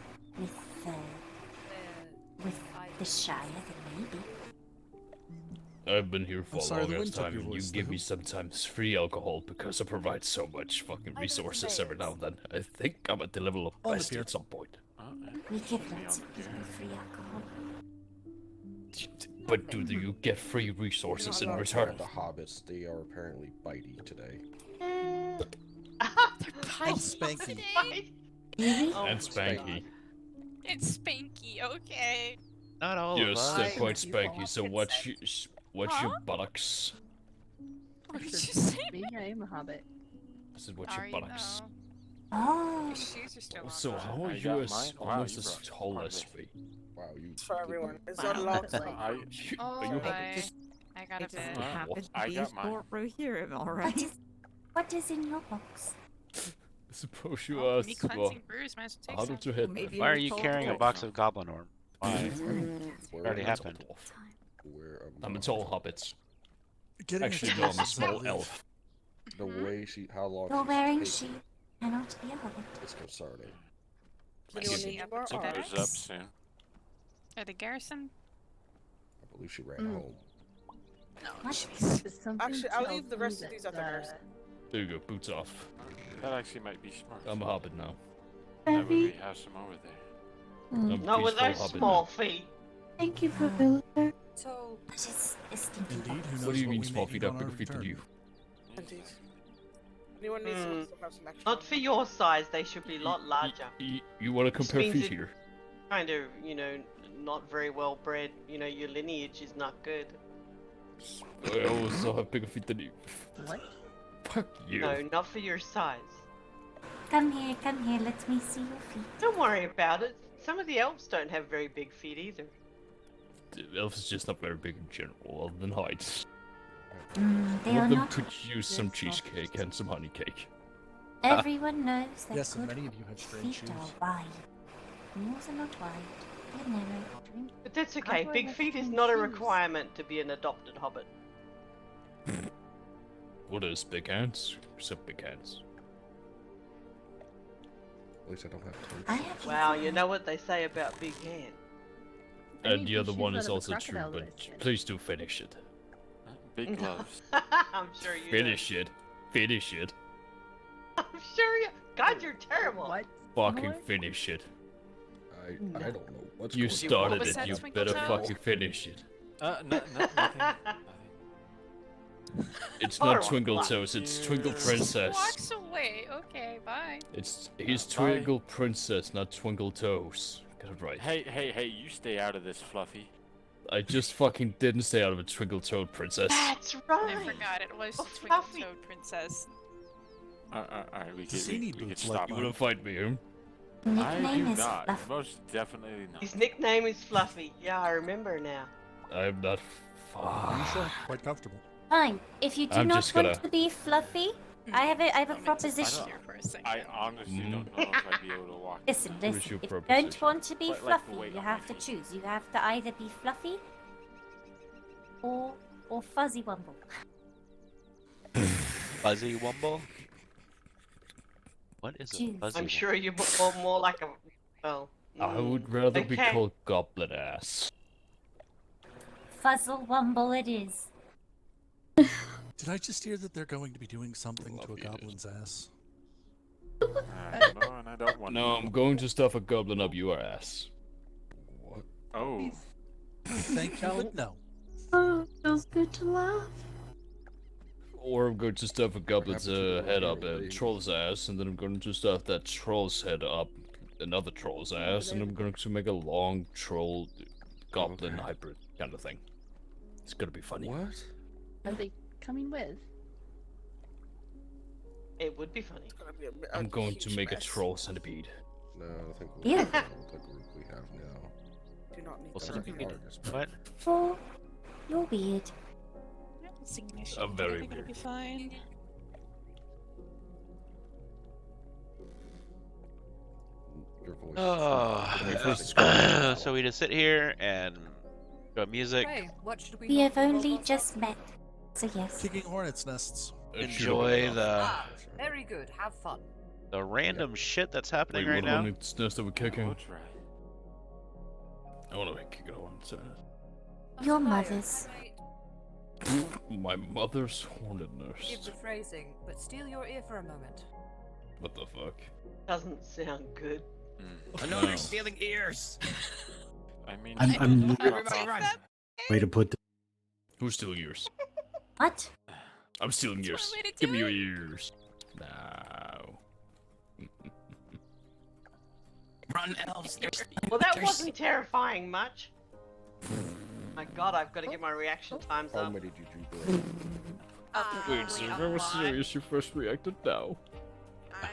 with the Shire, then maybe. I've been here for I'm sorry, a the long wind took time, your and you voice, give the me who? sometimes free alcohol because I provide so much fucking resources every now and then. I think I'm at the level of On the bestie pier. at some point. We give lots of people free alcohol. But do you get free resources in Not return? The hobbits, they are apparently bitey today. Oh, Spanky. And Spanky. It's Spanky, okay. Not all Yes, of us. they're quite spanky, so watch your buttocks. What did you say? Me, I am a hobbit. I said watch Are your you buttocks. Oh. Your shoes are still on. So how are I you got as mine. Wow, almost you as brought tall part as of me? Wow, you. For everyone. It's Wow, not long. that's like- Oh, Are you my. I got a It bit. doesn't happen to I be got mine. sport right here, am I right? What is in your box? Suppose you Oh, ask. me Well, cleansing brews, might as well take how some. did you hit? Maybe Why are it you was carrying a told box of goblin orm? Why? Where Already am I? happened. Where am I'm a I? tall hobbit. Getting Actually, into no, I'm a this, small believe. elf. The way she, how long You're she's wearing taken sheep. Cannot be a hobbit. is concerning. What Excuse is me. he up It to goes barracks? up soon. Or the garrison? I believe she ran home. No, What? jeez. Actually, I'll leave the rest of these at the nurse. There you go, boots off. That actually might be smart. I'm a hobbit now. That way we Heavy. have some over there. I'm a Not with peaceful those hobbit small now. feet. Thank you for Villager. So, That is a stinky Indeed, box. who knows What do you what mean we small may feet eat have on bigger our feet than return. you? Indeed. Anyone needs to have some extra. Not for your size, they should be a lot larger. You want to compare means feet it- here? Kind of, not very well bred. Your lineage is not good. I also have bigger feet than you. what? Fuck you. No, not for your size. Come here, let me see your feet. Don't worry about it. Some of the elves don't have very big feet either. The elf is just not very big in general, other than height. They Some are of them not. could use some cheesecake and some honey cake. Everyone knows that Yes, and good many of you have strange feet shoes. are wide. Yours are not wide. They're narrow. But that's How okay. do I Big have feet is strange not a shoes? requirement to be an adopted hobbit. What is big hands? Except big hands. At least I don't have toes. I have Wow, you know what they say about big hands. I And need the these other shoes one out is of a also true, crocodile but that I said. please do finish it. Big gloves. I'm sure you Finish it. Finish it. do. I'm sure you. God, you're terrible. What? Fucking finish it. I don't know what's You going started What was it, that, you Twinkle better Toes? fucking finish it. Nothing. It's Alright, not Twinkle fine. Toes, it's Twinkle Princess. Walks away. Okay, bye. He's Bye. Twinkle Princess, not Twinkle Toes. Get it right. Hey, you stay out of this, Fluffy. I just fucking didn't stay out of a Twinkle Toad Princess. That's I right. forgot it was Oh, the Twinkle Fluffy. Toad Princess. Alright, we Does could, he we, need we could boots stop. like You mine? wanna fight me, huh? I do Nickname is not. Fluff. Most definitely not. His nickname is Fluffy. Yeah, I remember now. I'm not. Are you sure? Quite comfortable. Fine. If you do I'm not just want gonna- to be fluffy, I have a proposition. I honestly don't know if I'd be able to walk. Listen, What is listen. your If you proposition? don't want to be Quite like the fluffy, weight you on my have to choose. You have to either be fluffy or fuzzy wumble. Fuzzy Wumble? What is a Jeez. fuzzy I'm sure you're more like a. Well. I would rather be okay. called goblin ass. Fuzzle wumble it is. Did I just hear that they're going to be doing something to a goblin's ass? I don't know, and I don't want No, I'm going to stuff a goblin up your ass. What? Oh. Thank you, but no. Oh, feels good to laugh. Or I'm going to stuff a goblin's head up a troll's ass, and then I'm going to stuff that troll's head up another troll's ass, and I'm going to make a long troll goblin hybrid kind of thing. It's gonna be funny. What? Are they coming with? It would be funny. I'm going to make a troll centipede. No, I think we Yeah. have the group we have now. Do not need Well, that. centipede. What? Oh, you're weird. I'm very Gonna be weird. fine. Your voice. Oh, so we just sit here and go music, Hey, what should We have only just met, so yes. Kicking hornets' nests. enjoy Very good. Have fun. the random shit that's happening Wait, right what now. hornet's nest are we kicking? We'll try. I want to kick a hornet's nest. Your mother's. My mother's hornet Give nest. the phrasing, but steal your ear for a moment. What the fuck? Doesn't sound good. I know they're stealing ears. I mean, I'm Everybody run. way to put. Who's stealing yours? What? I'm stealing yours. Give me your ears. No. Run, elves. Well, that wasn't terrifying much. My God, I've got to get my reaction times How up. many did you bring? Wait, so remember serious you first reacted now?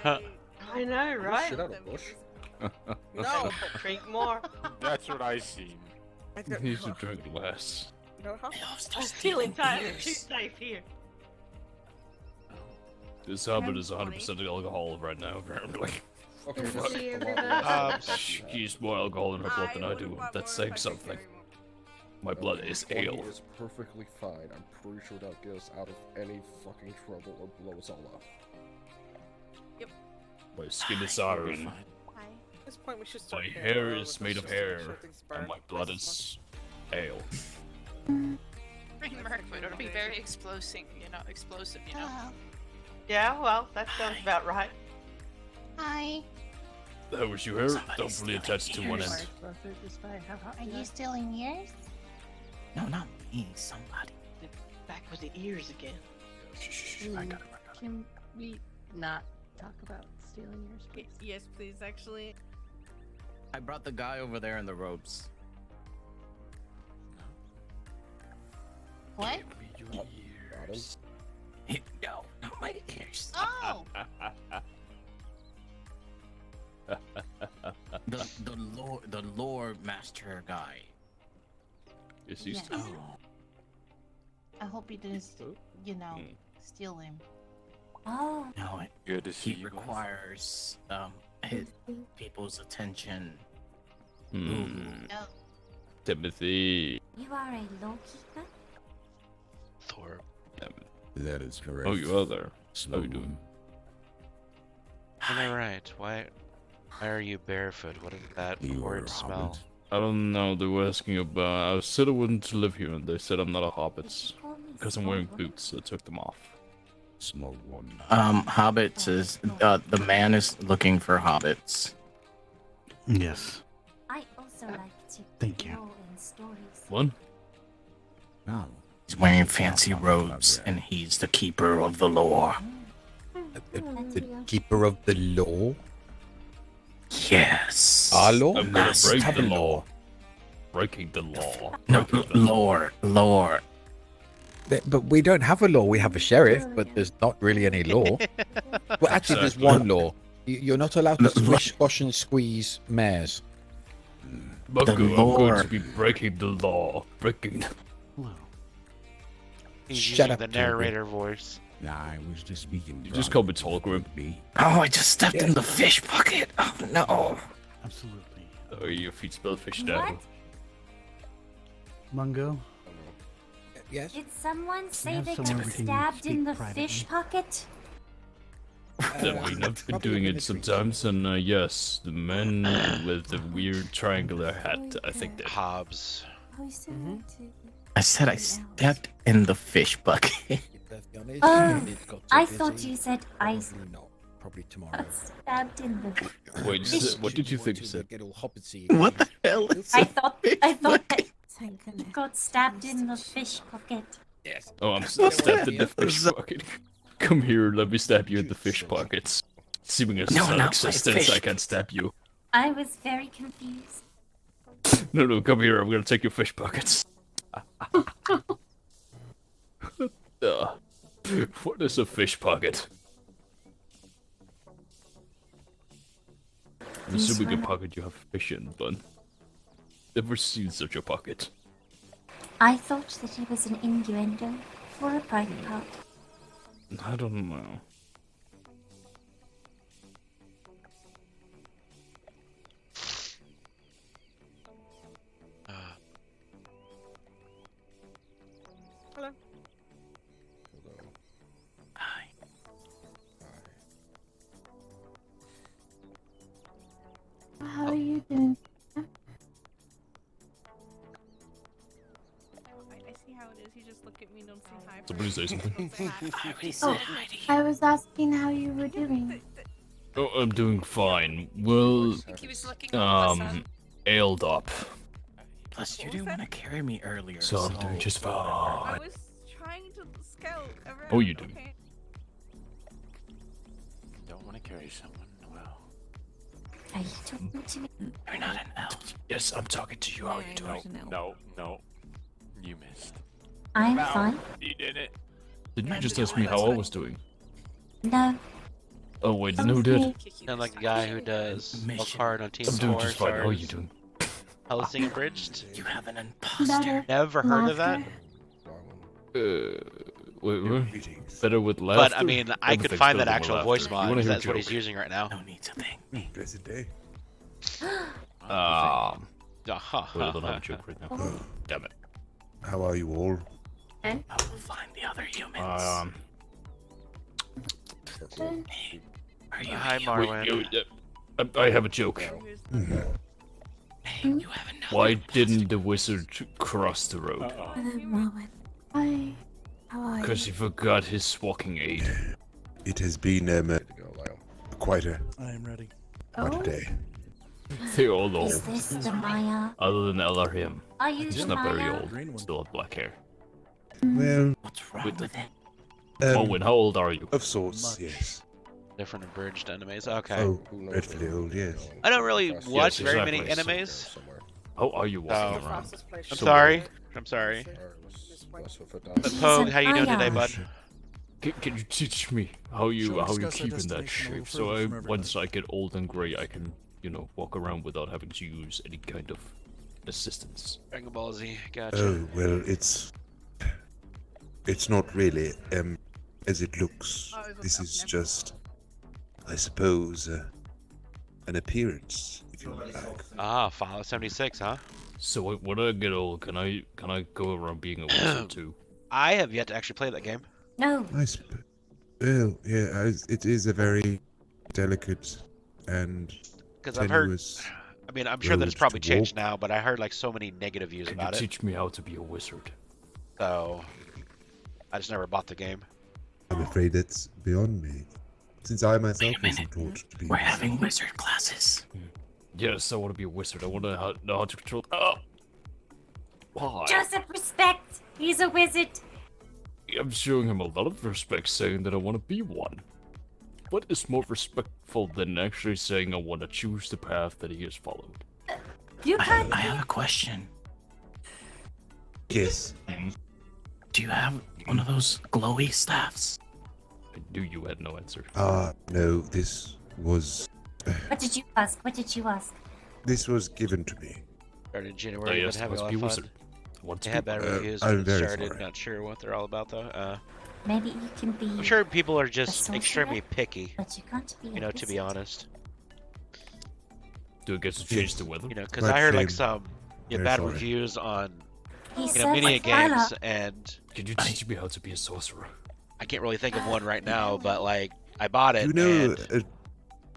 I know, right? Shit out of bush. No, drink more. That's what I seen. You should drink less. I'm feeling tired. Too safe here. This habit is 100% alcohol right now, apparently. Okay, Fuck. see everybody. She's more alcohol in her blood than I do. That's saying something. My blood is Twenty ale. is perfectly fine. I'm pretty sure that'll get us out of any fucking trouble or blow us all up. My skin is iron. At this point, we should My start. hair is made of hair, and my blood is ale. Bring Merkwood. It'll be very explosive, explosive, you know. Yeah, well, that sounds about right. Hi. That was your hair? Don't really attach to one end. Are you stealing yours? No, not me. Somebody. Back with the ears again. I got it. Can we not talk about stealing yours, please? Yes, please, actually. I brought the guy over there in the robes. What? No, not my ears. Oh! The lore master guy. Is he Yes. still? I hope he didn't, steal him. Oh. No, Good to see he you guys. requires people's attention. Oh. Timothy. You are a law keeper? Thor. That is correct. Oh, you are there. How you doing? Am I right? Why are you barefoot? What is that horrid smell? I don't know. They were asking about. I said I wouldn't live here, and they said I'm not a hobbit because I'm wearing boots. So I took them off. Small one. Hobbits is the man is looking for hobbits. Yes. I also like to Thank you. roll in stories. One. Now. He's wearing fancy robes, and he's the keeper of the lore. The keeper of the law? Yes. Our law? I'm gonna Must break have the a law. Breaking the law. No, Breaking the law. lore. But we don't have a law. We have a sheriff, but there's not really any law. Well, actually, there's one law. You're not allowed to squish, squash, and squeeze mares. Bucko, I'm lore. going to be breaking the law. Breaking. He's Shut using up, the Toby. narrator voice. Nah, I was just speaking. You just call me tall, Grim. Oh, I just stepped in the fish bucket. Oh no. Absolutely. Oh, your feet smell fish now. Mungo. Yes. Did someone say have they somewhere got we can stabbed in speak the privately? fish pocket? I mean, I've been doing it sometimes, and yes, the man with the weird triangular hat, I think that Hobbs. I said I stepped in the fish bucket. I thought you said I Probably tomorrow. got stabbed in the Wait, fish. what did you think you said? What the hell is I thought that you got stabbed in the fish pocket. Yes. Oh, I'm stabbed in the fish pocket. Come here, let me stab you in the fish pockets. Assuming it's No, not my existence, fish. I can stab you. I was very confused. No, come here, I'm gonna take your fish pockets. What is a fish pocket? I'm assuming a pocket you have fish in, but never seen such a pocket. I thought that it was an innuendo for a private part. I don't know. Hello. Hi. How are you doing? I see how it is. You just look at me, don't say hi. Somebody say something. Oh, I was asking how you were doing. Oh, I'm doing fine. Well, ailed up. Plus, you didn't want to carry me earlier. So I'm doing just fine. I was trying to scout around. Oh, you do. Okay. Don't want to carry someone. Well. Are you talking to me? You're not an elf. Yes, I'm talking to you. How are you doing? No. You missed. I'm fine. You did it. Didn't you just ask me how I was doing? No. Oh wait, then who did? Sound like a guy who does work hard on Team I'm doing 4 just fine. How are stars. you doing? Hellsing Abridged? You have an imposter. Never heard of that? Wait. Better with laughter? But I mean, I could Everything's find that better with actual laughter. voice You mod, wanna because hear a that's what he's joke? using right now. No need to thank me. Blessed day. Wait, I don't have a joke right now. Damn it. How are you all? I will find the other humans. Are you Hi, here? Marwin. I have a joke. Hey, you have another. Why didn't the wizard cross the road? Hi. How are you? Because he forgot his walking aid. It has been quite a I am ready. quite a day. They all know. Is this the Maya? Other than Elohim. Are you He's the not very Maya? old. Still have black hair. Well, What's wrong with it? Owen, how old are you? Of sorts, yes. Different abridged animes. Okay. Oh, dreadfully old, yes. I don't really watch Yes, very many exactly. animes. How are you walking Oh. around? I'm sorry. I'm sorry. But Pogue, how you doing today, bud? Can you teach me how you Shall we how you discuss our keep in that destination a little shape? So further I from everyone? once I get old and gray, I can walk around without having to use any kind of assistance. Dragon Ball Z. Gotcha. Oh, well, it's not really as it looks. This is just, I suppose, an appearance, if you like. Ah, Fallout 76, huh? So when I get old, can I go around being a wizard too? I have yet to actually play that game. No. Well, yeah, it is a very delicate and Because I've heard. tenuous I mean, I'm sure that it's road probably to changed walk. now, but I heard like so many negative views Can you about it. teach me how to be a wizard? So I just never bought the game. I'm afraid that's beyond me, since I myself wasn't taught to be. We're having wizard classes. Yes, I want to be a wizard. I want to know how to control. Oh, why? Joseph, respect. He's a wizard. I'm showing him a lot of respect, saying that I want to be one. What is more respectful than actually saying I want to choose the path that he has followed? You can't. I have a question. Yes. Do you have one of those glowy staffs? I knew you had no answer. No, this was What did you ask? What did you ask? given to me. Started in Oh, January. yes, Been having let's a lot be a of fun. wizard. I want to They be had bad one. reviews I'm when it very started. sorry. Not sure what they're all about though. Maybe you can be. I'm sure people are just sorcerer, extremely picky. But you can't be You know, to be honest. Do it get to change the weather? You know, because I heard like some Very bad sorry. reviews on He mini games, and Can you teach me how to be a sorcerer? I can't really think of one right now, but like I bought it, You know and a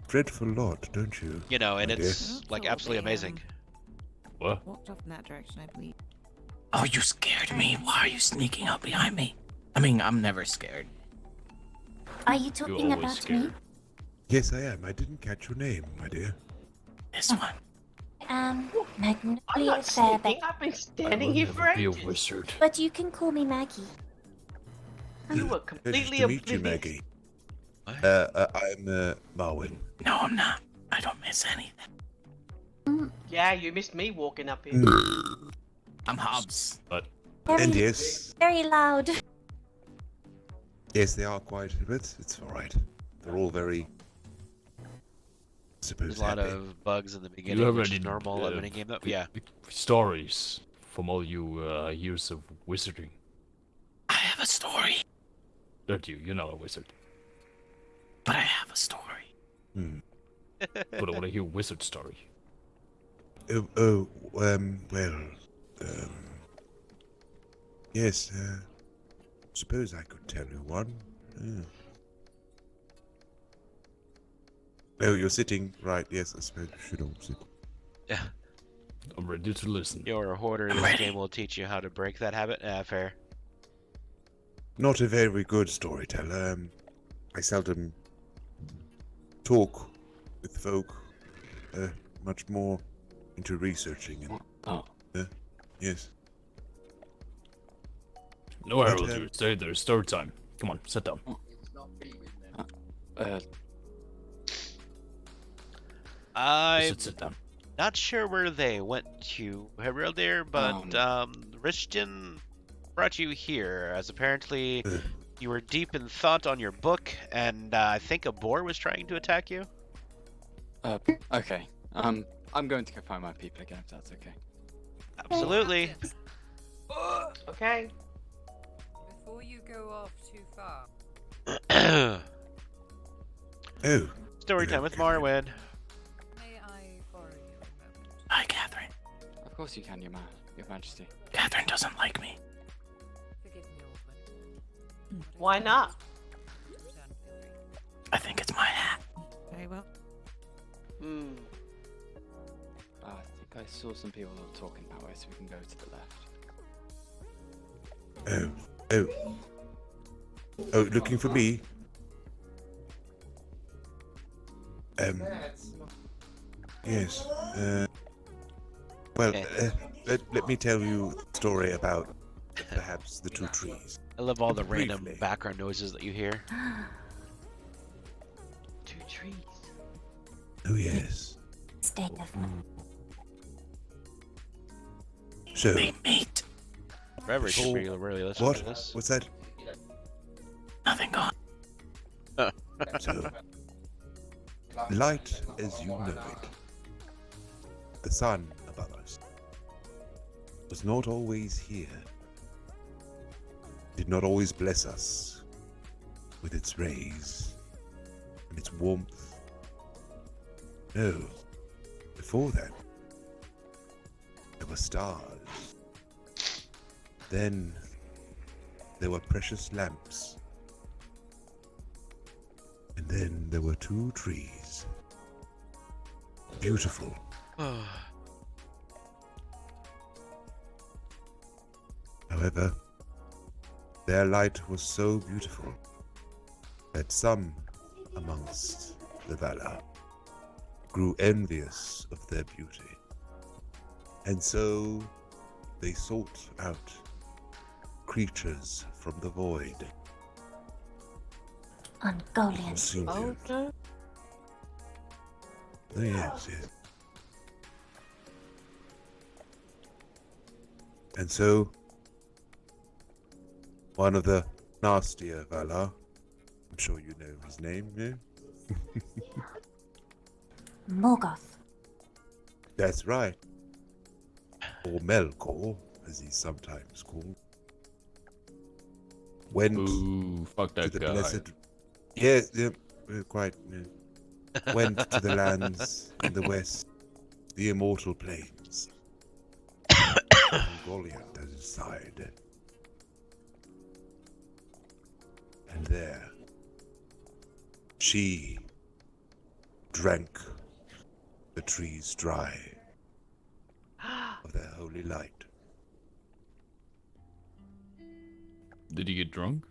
dreadful lot, don't you? you know, and my dear? it's like absolutely amazing. What? Walked off in that direction, I believe. Oh, you scared me. Why are you sneaking up behind me? I mean, I'm never scared. Are you talking about me? Yes, I am. I didn't catch your name, my dear. This one. Magnolia Fairbank. I've been standing here for Be a ages. wizard. But you can call me Maggie. You were Pleasure completely to meet you, oblivious. Maggie. I'm Marwin. No, I'm not. I don't miss anything. Yeah, you missed me walking up here. I'm Hobbs. But And yes, Very loud. yes, they are quite, but it's all right. They're all very. Suppose There's a lot happy. of bugs in the You beginning, have which any is normal at minigame though. Yeah. stories from all you years of wizarding? I have a story, Don't you? You're not a wizard. but I have a story. But I want to hear a wizard story. Yes, suppose I could tell you one. Oh, you're sitting, right, yes, I suppose you should all sit. Yeah. I'm ready to listen. You're a hoarder. This game will teach you how to break that habit. Fair. Not a very good storyteller. I seldom talk with folk, much more into researching and... yes. No, Harold, dude. Stay there. Story time. Come on, sit down. I'm sit down. not sure where they went to, Heraldir, but Rishton brought you here, as apparently you were deep in thought on your book, and I think a boar was trying to attack you. Okay. I'm going to go find my people again, if that's okay. Absolutely. Okay. Before you go off too far. Oh. Story time with Marwin. May I borrow you a moment? Hi, Catherine. Of course you can, Your Majesty. Catherine doesn't like me. Forgive me, old one. Why not? I think it's my hat. Very well. I think I saw some people talking that way, so we can go to the left. Oh, looking for me? Yes, well, let me tell you a story about perhaps the two trees. I love all the Briefly. random background noises that you hear. Two trees. Oh, yes. State of So, Meat. Forever should be really listening what? to this. What's that? Nothing gone. So, light as you know it, the sun above us, was not always here, did not always bless us with its rays and its warmth. No, before that, there were stars. Then, there were precious lamps. And then there were two trees. Beautiful. However, their light was so beautiful that some amongst the Valar grew envious of their beauty. And so they sought out creatures from the void. Ungolian. Consumed it. Okay. Oh, yes, yes. And so, one of the nastier Valar, I'm sure you know his name, yeah? Morgoth. That's right. Or Melkor, as he's sometimes called. went Ooh, fuck to that the guy. blessed. Yes, quite. Went to the lands in the west, the immortal plains. Goliath at his side. And there, she drank the trees dry of their holy light. Did he get drunk?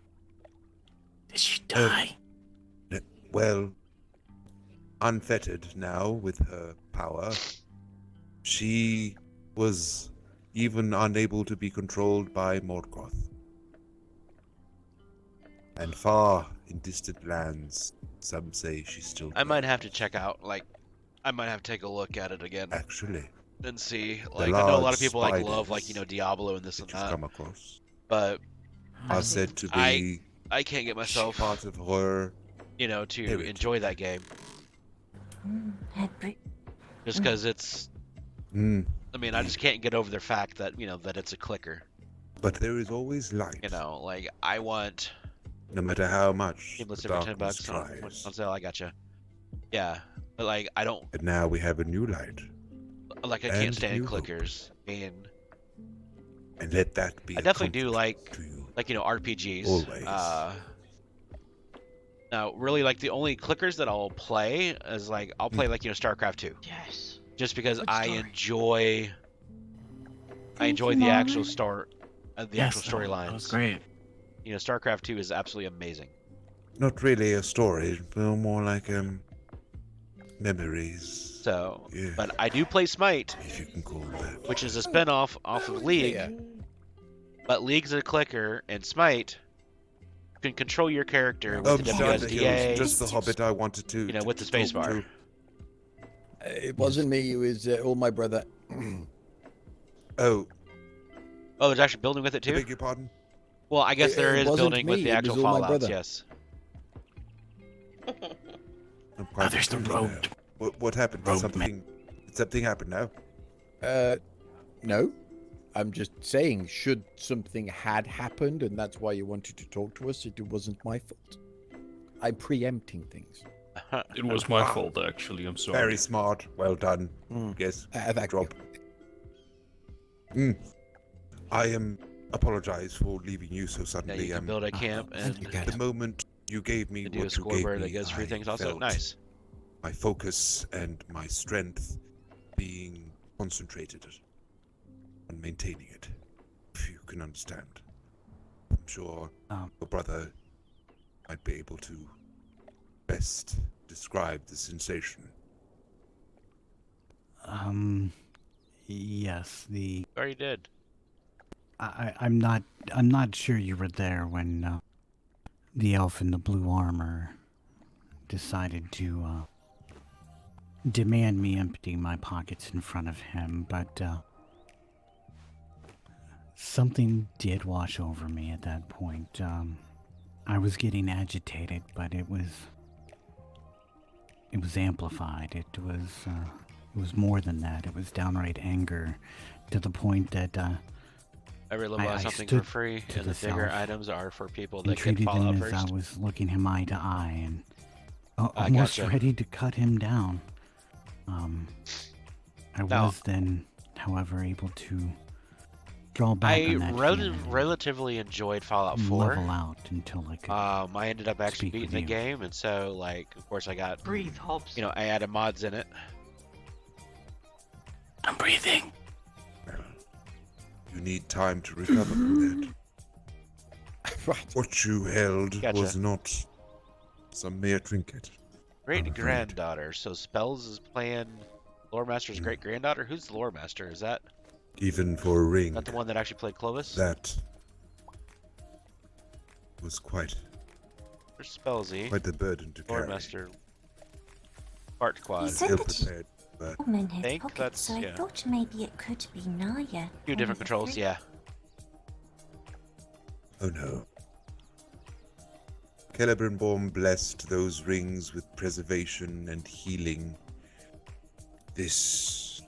Did she die? Well, unfettered now with her power, she was even unable to be controlled by Morgoth. And far in distant lands, some say she still I might have to check out, like, I might have to take a look at it again. Actually. And see. The Like, I know a lot large of people, like, love, like, spiders Diablo and this and that. come across But are said to be I can't get myself, part of her to heritage. enjoy that game. Just because it's... Mm. I mean, I just can't get over the fact that, that it's a clicker. But there is always light. Like, I want... No matter how much Let's the say for darkness $10 tries. on sale, I gotcha. Yeah, but like, I don't... And now we have a new light. Like, I and can't stand new hope. clickers. And let that be I a definitely do comfort like, to you. RPGs. Always. Now, really, like, the only clickers that I'll play is, like, I'll play, like, StarCraft 2. Yes. Just because Good I story. enjoy the actual start, the actual Yes, that storylines. was great. StarCraft 2 is absolutely amazing. Not really a story, but more like memories. So, Yeah. but I do play Smite, if you can call that. which is a spin-off off of League. Yeah. But League's a clicker, and Smite you can control your character with the Beyond the Hills, WSDA, just the Hobbit I wanted to. with the to talk spacebar. to. It wasn't me. It was all my brother. Oh, there's actually building with it I too? beg your pardon? Well, I guess there It is wasn't building with me, the it actual was all my Fallouts, brother. yes. I'm quite there's the confused now. road. What happened? Road Did something happen now? No. I'm just saying, should something had happened, and that's why you wanted to talk to us, it wasn't my fault. I'm preempting things. It was my fault, actually. I'm sorry. Very smart. Well done. Yes. Thank Drop. I apologize for leaving you so Yeah, suddenly. you can build a camp and the moment you gave me do a what you gave scoreboard that me, goes through I things also. felt Nice. my focus and my strength being concentrated on maintaining it. If you can understand. I'm sure your brother might be able to best describe the sensation. Yes, the... Already did. I'm not sure you were there when the elf in the blue armor decided to demand me empty my pockets in front of him, but something did wash over me at that point. I was getting agitated, but it was amplified. It was more than that. It was downright anger, to the point that I really love something for free, and the bigger items are for people that can treated follow him up as first. I was looking him eye to eye and I almost gotcha. ready to cut him down. I Now- was then, however, able to draw back I on that feeling relatively enjoyed Fallout and 4. level out until I could. I ended up actually speak beating with the you. game, and so, like, of course I got... Breathe, Hobbs. I added mods in it. I'm breathing. You need time to recover from that. What you held Gotcha. was not some mere trinket. Great-granddaughter. So Spells is playing Lore Master's great-granddaughter? Who's the Lore Master? Is that Even for a ring, the one that actually played Clovis? that was quite Where's Spellsy? the burden to Lore carry. Master. Part Quad. said Ill that prepared, but Home in his think pocket, that's- so I yeah. thought maybe it could be Naya. Two different controls, yeah. oh no. Celebrimbor blessed those rings with preservation and healing. This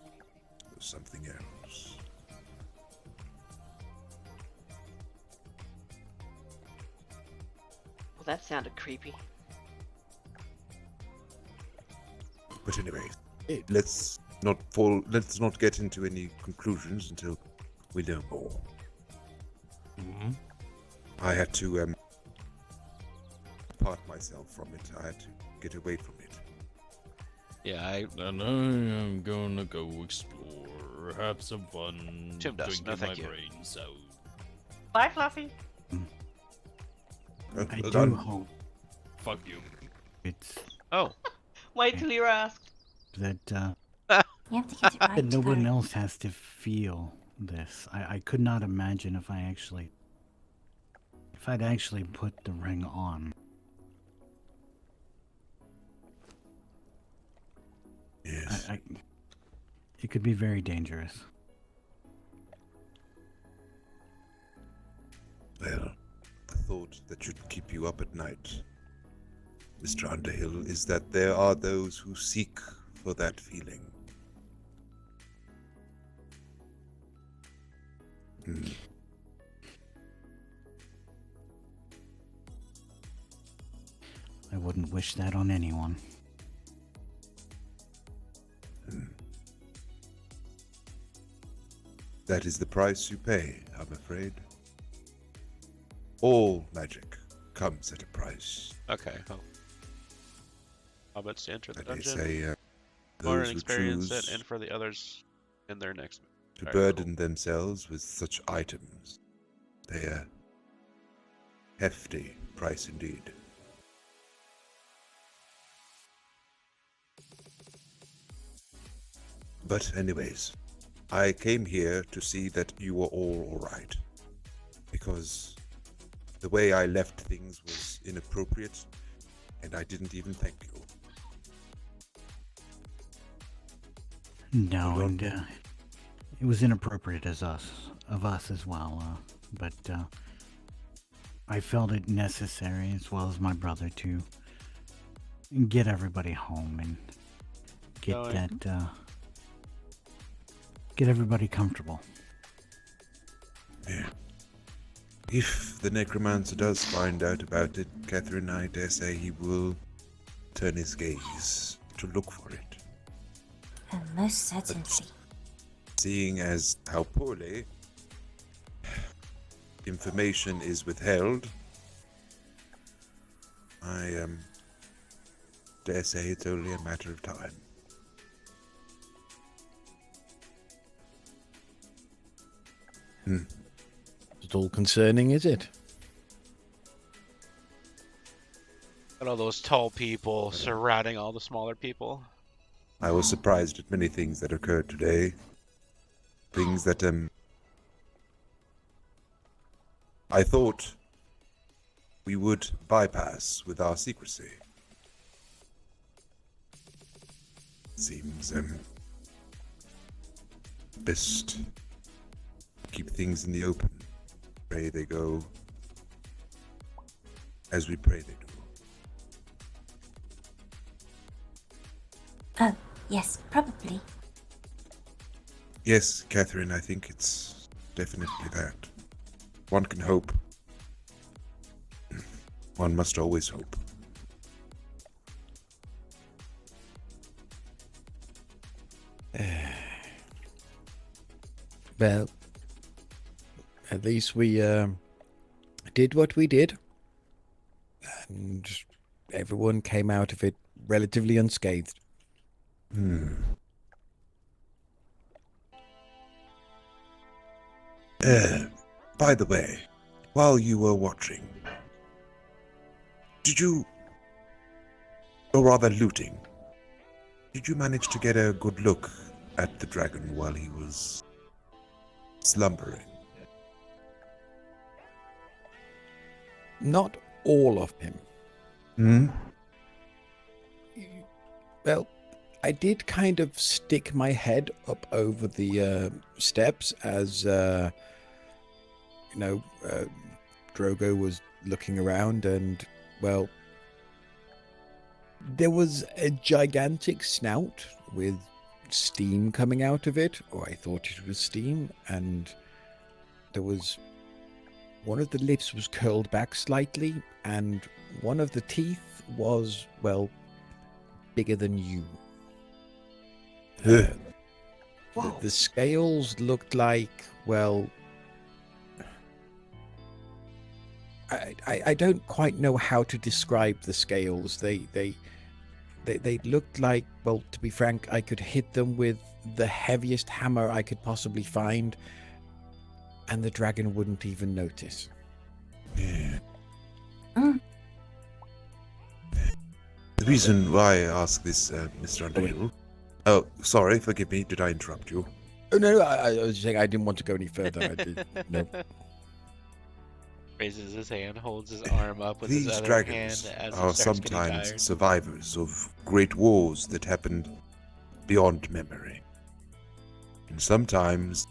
was something else. that sounded creepy. But anyway, let's not get into any conclusions until we know more. Mm-hmm. I had to part myself from it. I had to get away from it. Yeah, and I am gonna go explore, have some fun, Tim does. drinking No, thank my you. brains out. Bye, Fluffy. I do done. hope Fuck you. it's Oh. Wait till you're asked. that You have to get it right. that no one Kurt. else has to feel this. I could not imagine if I'd actually put the ring on. Yes. It could be very dangerous. Well, the thought that should keep you up at night, Mr. Underhill, is that there are those who seek for that feeling. I wouldn't wish that on anyone. That is the price you pay, I'm afraid. All magic comes at a price. Okay. Oh. Hobbits to enter the They dungeon. say Learn those and who experience it, choose and for the others in their next. to Alright, burden themselves with such items, they are hefty price indeed. But anyways, I came here to see that you were all alright. Because the way I left things was inappropriate, and I didn't even thank you. No, and it was inappropriate of us as well. But I felt it necessary, as well as my brother, to get everybody home and get everybody comfortable. Yeah. If the necromancer does find out about it, Catherine, I dare say he will turn his gaze to look for it. Most certainly. Seeing as how poorly information is withheld, I dare say it's only a matter of time. It's all concerning, is it? And all those tall people surrounding all the smaller people. I was surprised at many things that occurred today. Things that, I thought we would bypass with our secrecy. Seems, best keep things in the open. Pray they go as we pray they do. Oh, yes, probably. Yes, Catherine, I think it's definitely that. One can hope. One must always hope. Well, at least we did what we did, and everyone came out of it relatively unscathed. By the way, while you were watching, did you, or rather looting, did you manage to get a good look at the dragon while he was slumbering? Not all of him. Well, I did kind of stick my head up over the steps as, Drogo was looking around, and, well, there was a gigantic snout with steam coming out of it, or I thought it was steam, and there was one of the lips was curled back slightly, and one of the teeth was, well, bigger than you. The scales looked like, well, I don't quite know how to describe the scales. They looked like, well, to be frank, I could hit them with the heaviest hammer I could possibly find, and the dragon wouldn't even notice. Yeah. The reason why I ask this, Mr. Underhill... Oh, sorry, forgive me, did I interrupt you? Oh, no, I was saying I didn't want to go any further. I did, no. Raises his hand, holds his arm up with his These other dragons hand as he are starts getting sometimes tired. survivors of great wars that happened beyond memory. And sometimes,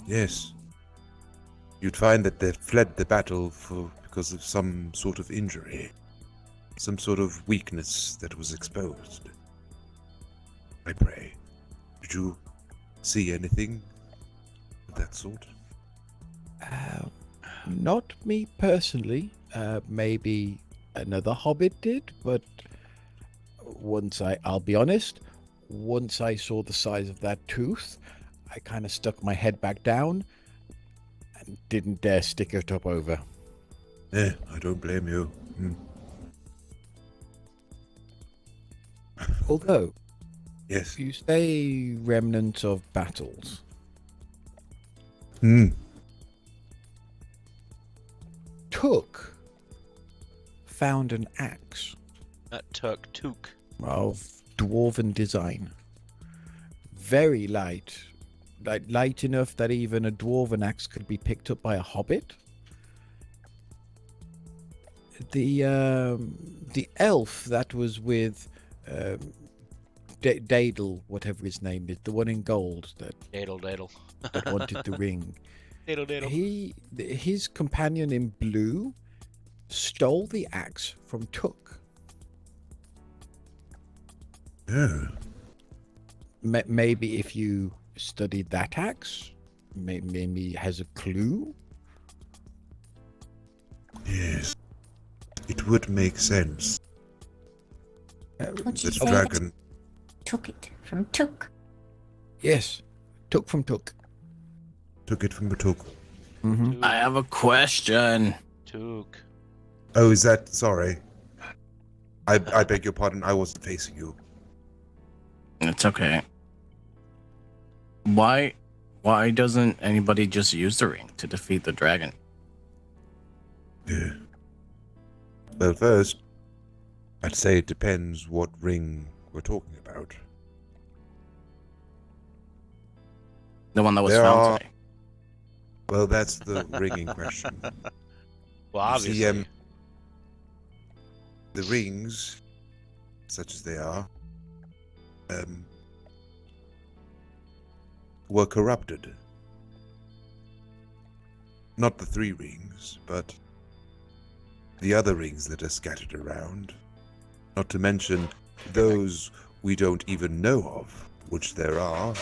yes, you'd find that they fled the battle because of some sort of injury, some sort of weakness that was exposed. I pray, did you see anything of that sort? Not me personally. Maybe another hobbit did, but I'll be honest, once I saw the size of that tooth, I kind of stuck my head back down and didn't dare stick it up over. I don't blame you. Although, yes, you say remnants of battles. Took found an axe. Not took. Of dwarven design. Very light. Light enough that even a dwarven axe could be picked up by a hobbit. The elf that was with Dadel, whatever his name is, the one in gold that Dadel. that wanted the ring. Dadel. His companion in blue stole the axe from Took. Yeah. Maybe if you studied that axe, maybe has a clue. Yes, it would make sense. What you The say? dragon. Took it from Took. Yes, Took from Took. Took it from the Took. Mm-hmm. I have a question. Took. Oh, is that... Sorry. I beg your pardon, I wasn't facing you. It's okay. Why doesn't anybody just use the ring to defeat the dragon? Yeah. Well, first, I'd say it depends what ring we're talking about. The one that was found today. Well, that's the ring in question. Well, obviously. You see, the rings, such as they are, were corrupted. Not the 3 rings, but the other rings that are scattered around. Not to mention those we don't even know of, which there are.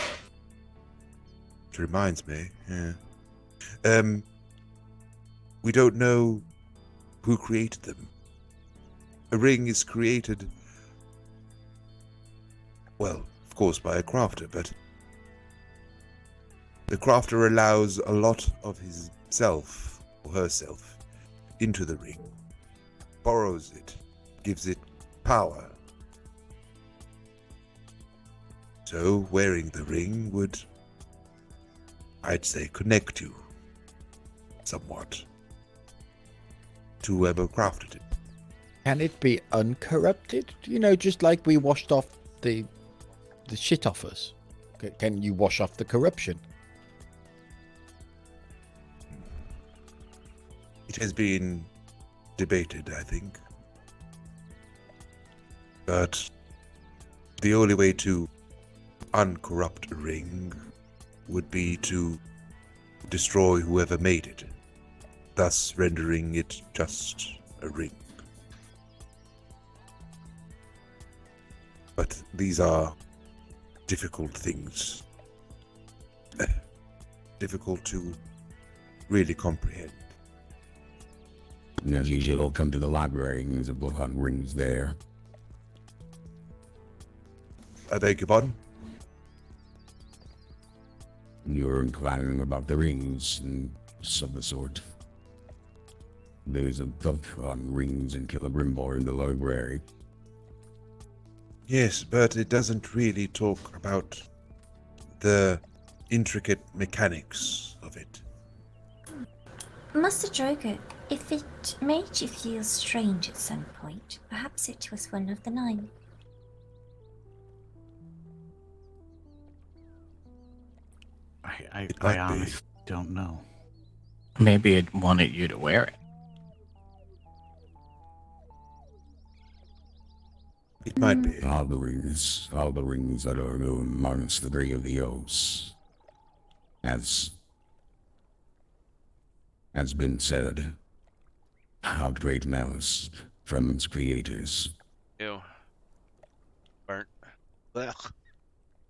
Which reminds me, yeah. We don't know who created them. A ring is created, well, of course by a crafter, but the crafter allows a lot of himself or herself into the ring, borrows it, gives it power. So wearing the ring would, I'd say, connect you somewhat to whoever crafted it. Can it be uncorrupted? You know, just like we washed off the shit off us. Can you wash off the corruption? It has been debated, I think. But the only way to uncorrupt a ring would be to destroy whoever made it, thus rendering it just a ring. But these are difficult things. Difficult to really comprehend. As usual, come to the library and there's a book on rings there. I beg your pardon? You're inquiring about the rings and some of the sort. There's a book on rings and Celebrimbor in the library. Yes, but it doesn't really talk about the intricate mechanics of it. Master Drogo, if it made you feel strange at some point, perhaps it was one of the 9. I honestly don't know. Maybe it wanted you to wear it. It might be. All the rings that are known amongst the 3 of the Oaths. As has been said, of great malice from its creators. Ew. Burnt. Ugh.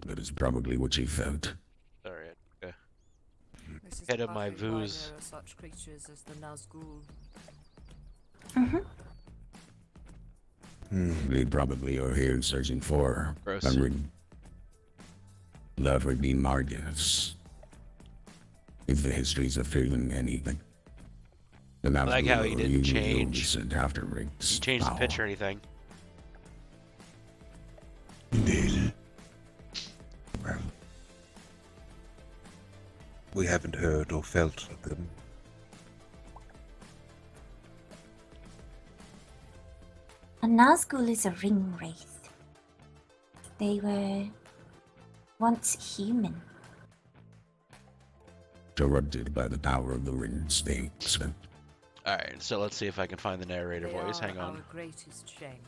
That is probably what you felt. Sorry. Okay. This is Head of my partly why vooz. there are such creatures as the Nazgul. They probably are here searching for Gross. a ring. That would be my guess. If the histories are failing anything. The I like how he Nazgul didn't usually change. sent after rings. He changed the Wow. pitch or anything. Indeed. Well, we haven't heard or felt of them. A Nazgul is a ring wraith. They were once human. Corrupted by the power of the rings they spent. Alright, so let's see if I can find the narrator They voice. are Hang on. our greatest shame.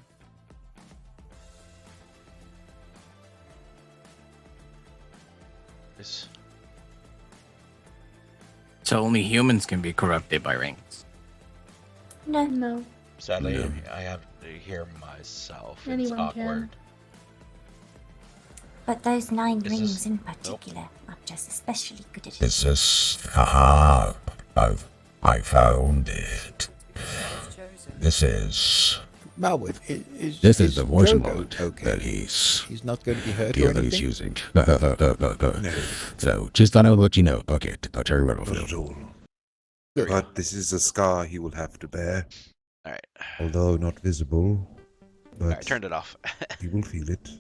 This. So only humans can be corrupted by rings. No. Sadly, No. I have to hear myself. It's Anyone awkward. But those 9 This rings is- in particular are just especially good at it. This is... Haha. I found it. This is... Malwood, This is the voice Drogo mode okay? that he's not going to be hurt the or other is anything? using. So, just thought I would let you know. Okay, I'll tell you what I'll Not do. at all. But this is a scar he will have to bear. Alright. Although not visible. But Alright, turned it off. he will feel it.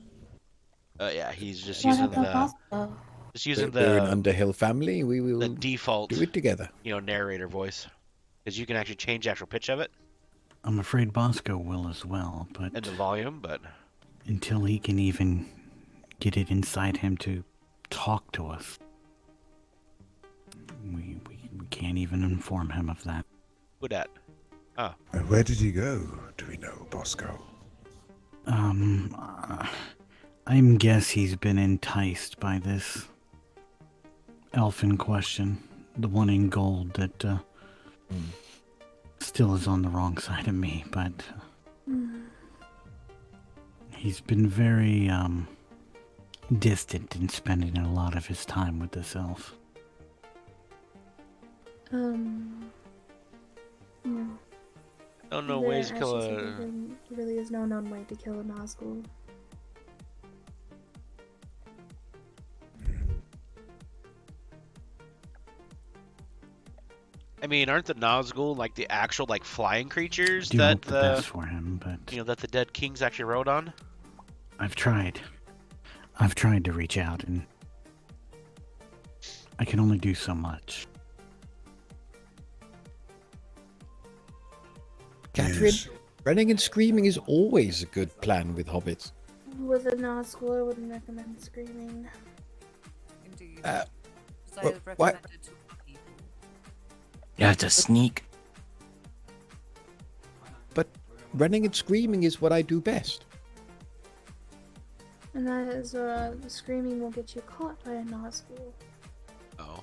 Yeah, he's just What using about the Bosco? just using We're an the Underhill family. We will default do it together. narrator voice. Because you can actually change the actual pitch of it I'm afraid Bosco will as well, but and the volume, but until he can even get it inside him to talk to us, we can't even inform him of that. who dat? Oh. And where did he go? Do we know, Bosco? I'm guess he's been enticed by this elf in question, the one in gold that still is on the wrong side of me, but he's been very distant in spending a lot of his time with this elf. No. Don't know ways to kill a. There really is no known way to kill a Nazgul. I mean, aren't the Nazgul like the actual like flying creatures Do that hope the best for him, but that the dead kings actually rode on? I've tried to reach out, and I can only do so much. Catherine, running and screaming is always a good plan with hobbits. With a Nazgul, I wouldn't recommend screaming. Indeed. What? You have to sneak. But running and screaming is what I do best. And that is, the screaming will get you caught by a Nazgul. Oh.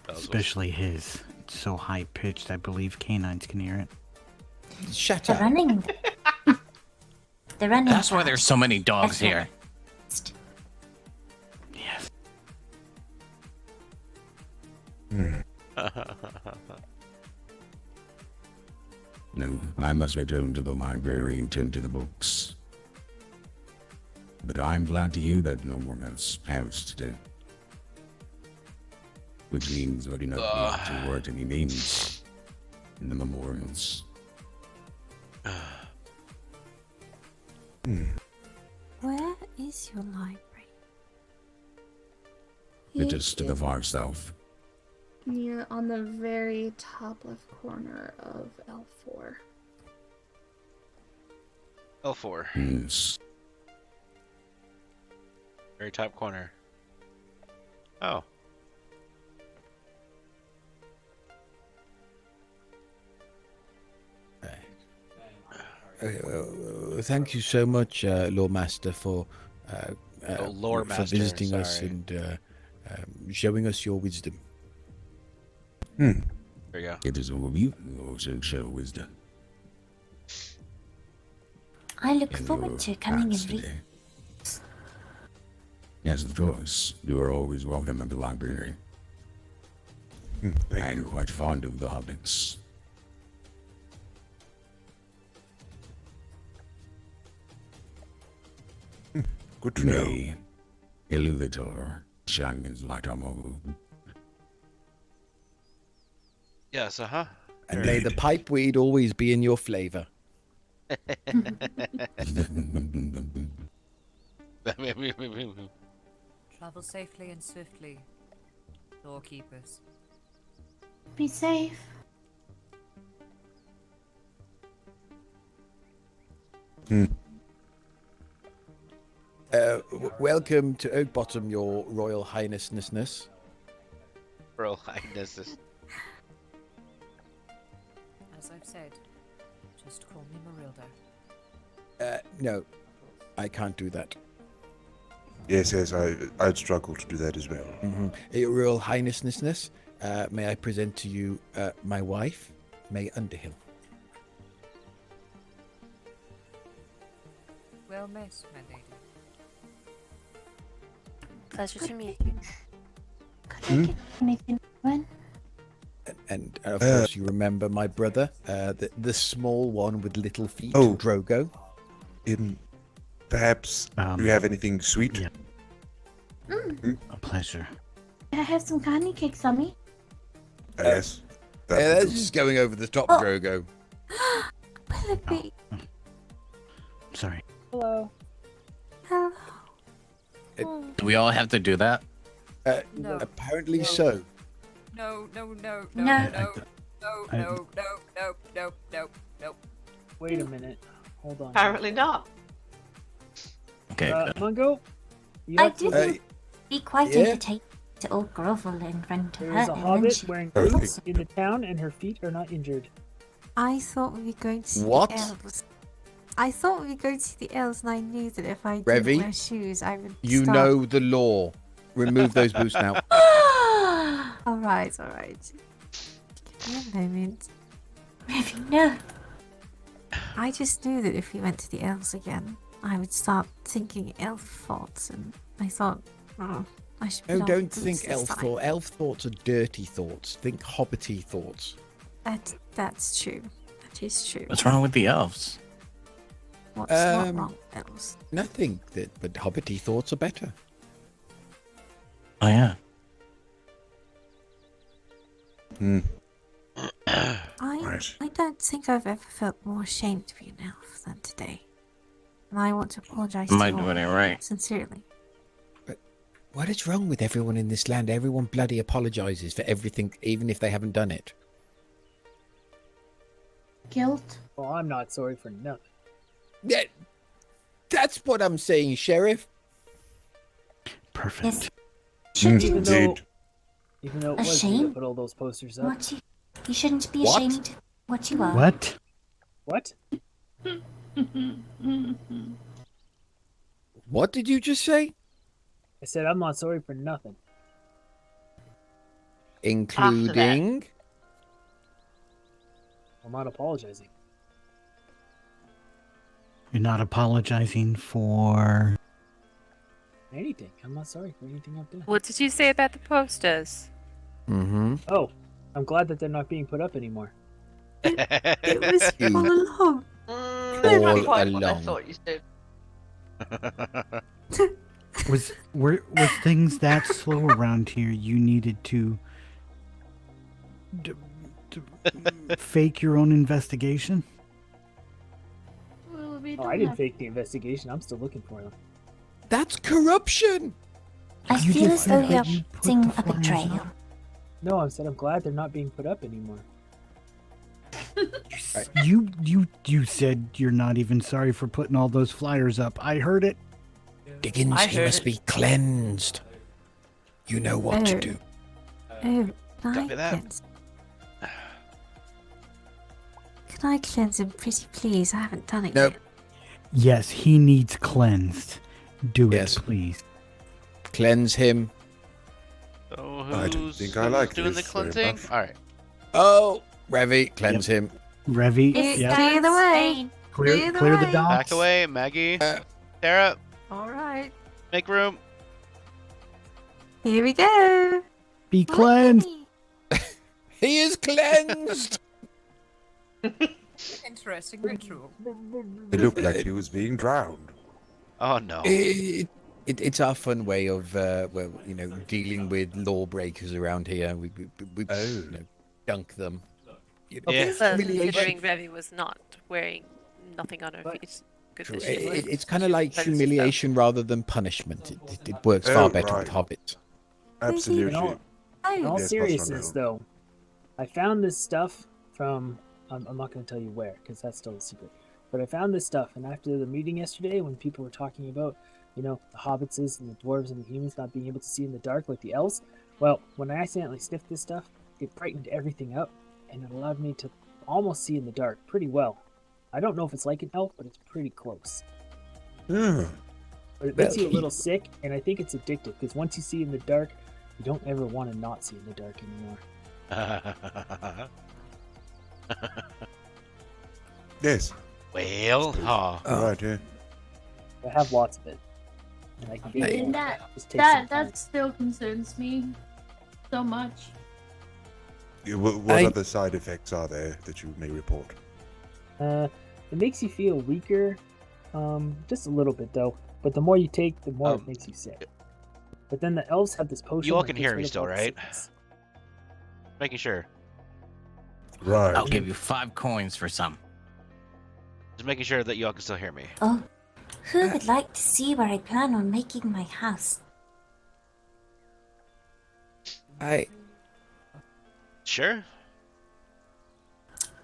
Especially his. It's so high pitched, I believe canines can hear it. Shut The up. running. The running. That's why there's so many dogs That's here. Yes. No, I must return to the library and tend to the books. But I'm glad to hear that no one else passed today. Which means I do not need to write any names in the memorials. Where is your library? Just to the far south. Near on the very top left corner of L4. L4. Yes. Very top corner. Oh. Thank you so much, Lore Master, for Lore for Master, visiting us sorry. and showing us your wisdom. There you go. It is all of you who also show wisdom. I look In forward your to coming past and reading. today. Yes, of course. You are always welcome at the library. I'm quite fond of the hobbits. Good to know. May LOTR shine his light on all. Yes, And may the pipeweed always be in your flavor. Travel safely and swiftly, doorkeepers. Be safe. Welcome to OakBottom, your Royal Highnessness. Royal Highness. As I've said, just call me Marilda. No, I can't do that. Yes, I'd struggle to do that as well. Your Royal Highnessness, may I present to you my wife, May Underhill. Well met, my lady. Pleasure to meet you. Could I get anything when? And of course, you remember my brother, the small one with little feet, Oh. Drogo. Perhaps do you have anything sweet? Yeah. Mm. A pleasure. Can I have some candy cakes on me? Yes. That's just going over the top, Drogo. Will it be? Sorry. Hello. Hello. Do we all have to do that? No. Apparently No. so. No. Wait a minute. Hold on. Apparently not. Okay. Mungo? You I have do to- think be quite yeah? entertaining to all grovel in front of There her. is a and then hobbit she- wearing boots in the town, and her feet are not injured. I thought we were going to see What? the elves. I thought we were going to see the elves, and I knew that if I Revy, didn't wear shoes, I would. You start... know the law. Remove those boots now. all right. Give me a moment. Revy, no. I just knew that if we went to the elves again, I would start thinking elf thoughts, and I thought, I should. No, put on don't boots think this elf time. thoughts. Elf thoughts are dirty thoughts. Think hobbity thoughts. That's true. That is true. What's wrong with the elves? What's not wrong with elves? Nothing. But hobbity thoughts are better. Oh yeah. I don't think I've ever felt more ashamed to be an elf than today. And I want to apologize Am to I you all doing it right? sincerely. What is wrong with everyone in this land? Everyone bloody apologizes for everything, even if they haven't done it. Guilt? Well, I'm not sorry for nothing. Yeah, that's what I'm saying, Sheriff. Perfect. Even though it was me that Ashamed? put all those posters up. What you shouldn't be What? ashamed of what you are. What? What? What did you just say? I said I'm not sorry for nothing. Including? I'm not apologizing. You're not apologizing for. Anything. I'm not sorry for anything I've done. What did you say about the posters? Mm-hmm. Oh, I'm glad that they're not being put up anymore. It was all along. Not quite what I along. thought you said. Was things that slow around here? You needed to fake your own investigation? Well, we Oh, don't I didn't have- fake the investigation. I'm still looking for them. That's corruption. I You feel just as though said you're that you put seeing the a flyers betrayal. up. No, I said I'm glad they're not being put up anymore. You said you're not even sorry for putting all those flyers up. I heard it. Diggins, he must be cleansed. You know what to do. Oh, Copy can I that. cleanse? Can I cleanse him, pretty please? I haven't done it Nope. yet. Yes, he needs cleansed. Do Yes. it, please. Cleanse him. So I don't who's, think I who's like doing the this very cleansing? much. All right. Oh, Revy, cleanse him. Revy, Clear the way. Clear the way. Back docks. away, Maggie. Tara, All right. make room. Here we go. Be cleansed. He is cleansed. Interesting ritual. It looked like he was being drowned. Oh no. It's our fun way of, well, dealing with lawbreakers around here. We dunk them. Yeah. Well, Humiliation. considering Revi was not wearing nothing on her face. Good True. that she was. It's kind of like Cleanse herself. humiliation rather than punishment. It works far better with hobbits. Absolutely. In all Yes, seriousness, Boss though, I found this stuff from. I'm not going to tell you where, because that's still a secret. But I found this stuff, and after the meeting yesterday, when people were talking about, the hobbitses and the dwarves and the humans not being able to see in the dark like the elves, well, when I accidentally sniffed this stuff, it brightened everything up, and it allowed me to almost see in the dark pretty well. I don't know if it's like an elf, but it's pretty close. Yeah. But it makes you a little sick, and I think it's addictive, because once you see in the dark, you don't ever want to not see in the dark anymore. Yes. Well, Right, yeah. I have lots of it. And I can get it. And that Just take some time. that still concerns me so much. Yeah, what other side effects are there that you may report? It makes you feel weaker, just a little bit though. But the more you take, the more it makes you sick. But then the elves have this potion. you all that can gets hear rid me of still, all the right? sickness. Making sure. Right. I'll give you 5 coins for some. Just making sure that you all can still hear me. Oh, who would like to see where I plan on making my house? Sure.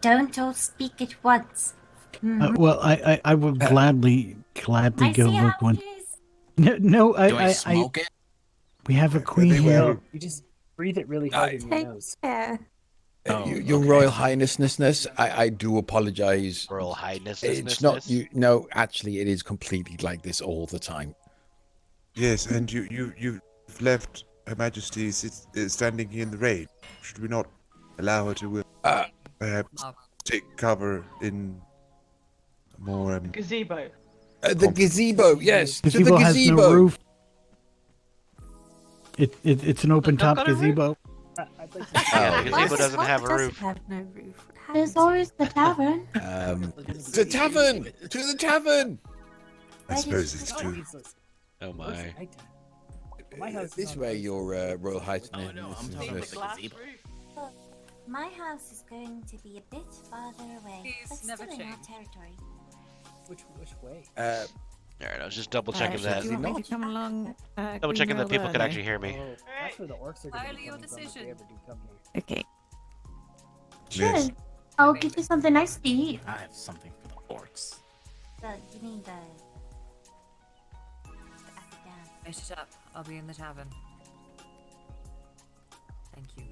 Don't all speak at once. Well, I will gladly I go see look how one. it is. No, Do I smoke it? We have a queen here. No, you just breathe it really hard in your nose. Yeah. Your Royal Highnessness, I do apologize. Royal Highness. It's not you. No, actually, it is completely like this all the time. Yes, and you've left Her Majesty standing here in the rain. Should we not allow her to perhaps take cover in more Gazebo. The gazebo, yes, Gazebo to the has gazebo. no roof. It's an open top got a roof? gazebo. Yeah, the gazebo doesn't have a roof. Have no roof. There's always the tavern. The tavern, to the tavern. I suppose it's true. Useless. Oh my. My house is This on way, the your Royal Highness. My house is going to be a bit farther away, Please but never still in our change. territory. Which way? Alright, I was just double checking that. Do you want me to come along? Double checking that people could actually hear me. Oh, that's where the orcs are going to Entirely be your coming from if decision. they ever do come here. Okay. Sure. Yes. I'll get you something nice to eat. I have something for the orcs. You mean the upper down? Finish it up. I'll be in the tavern. Thank you.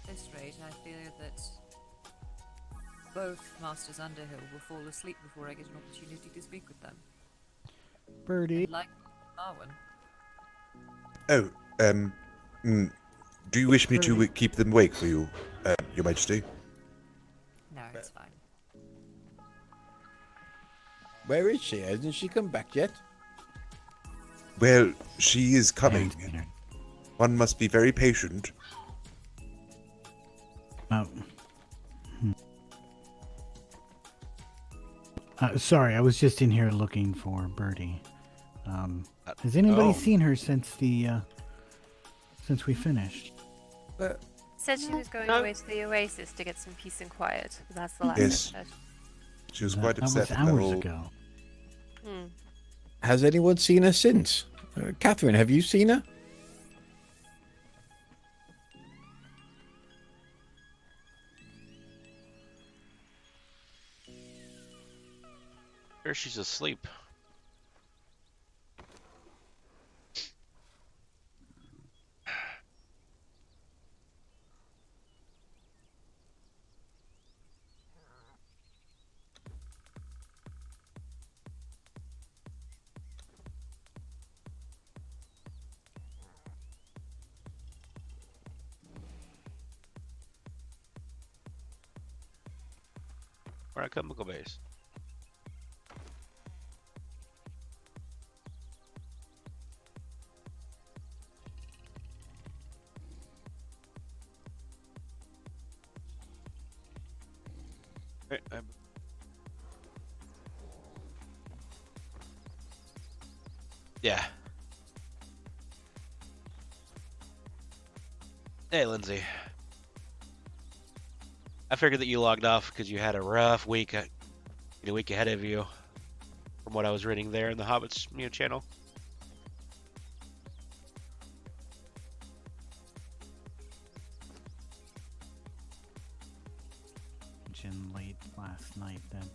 At this rate, I fear that both Masters Underhill will fall asleep before I get an opportunity to speak with them. Birdie. Like Arwen. Oh, do you wish me to keep them awake for you, Your Majesty? No, it's fine. Where is she? Hasn't she come back yet? Well, she is coming. One must be very patient. Sorry, I was just in here looking for Birdie. Has anybody seen her since since we finished? Said she was going away to the oasis to get some peace and quiet. That's the last Yes. I heard. She was quite upset That at was the hours whole... ago. Has anyone seen her since? Catherine, have you seen her? Sure, she's asleep. We're at chemical base. Right, yeah. Hey, Lindsay. I figured that you logged off because you had a rough week, a week ahead of you, from what I was reading there in the Hobbits channel. Mentioned late last night that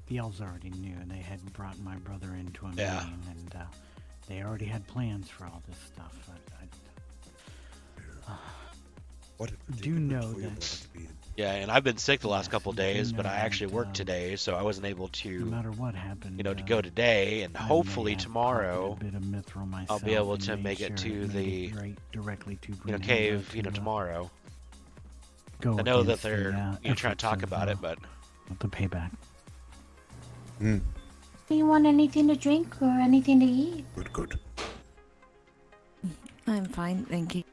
the elves already knew, and they had brought my brother into a meeting, and they already had plans for all this stuff. What do know that. Yeah, and I've been sick the last couple of days, but I actually worked today, so I wasn't able to. No matter what happened, to go today, and hopefully tomorrow, a bit of mithril myself I'll be able and to made make it sure to it made the it right directly to cave, Greenhill to, tomorrow. go I know that against the, they're trying to efforts talk of, about it, but the payback. Hmm. Do you want anything to drink or anything to eat? Good. I'm fine, thank you.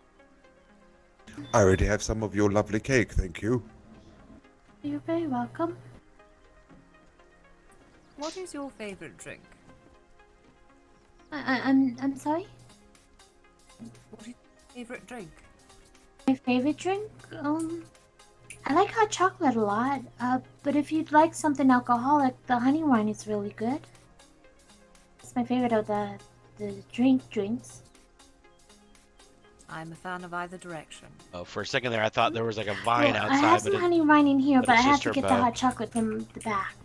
I already have some of your lovely cake, thank you. You're very welcome. What is your favorite drink? I'm sorry? What is your favorite drink? My favorite drink? I like hot chocolate a lot. But if you'd like something alcoholic, the honey wine is really good. It's my favorite of the drinks. I'm a fan of either direction. oh, for a second there, I thought there was like a vine Well, outside. I have some honey wine in here, but I it's have just to her get the bow. hot chocolate from the back.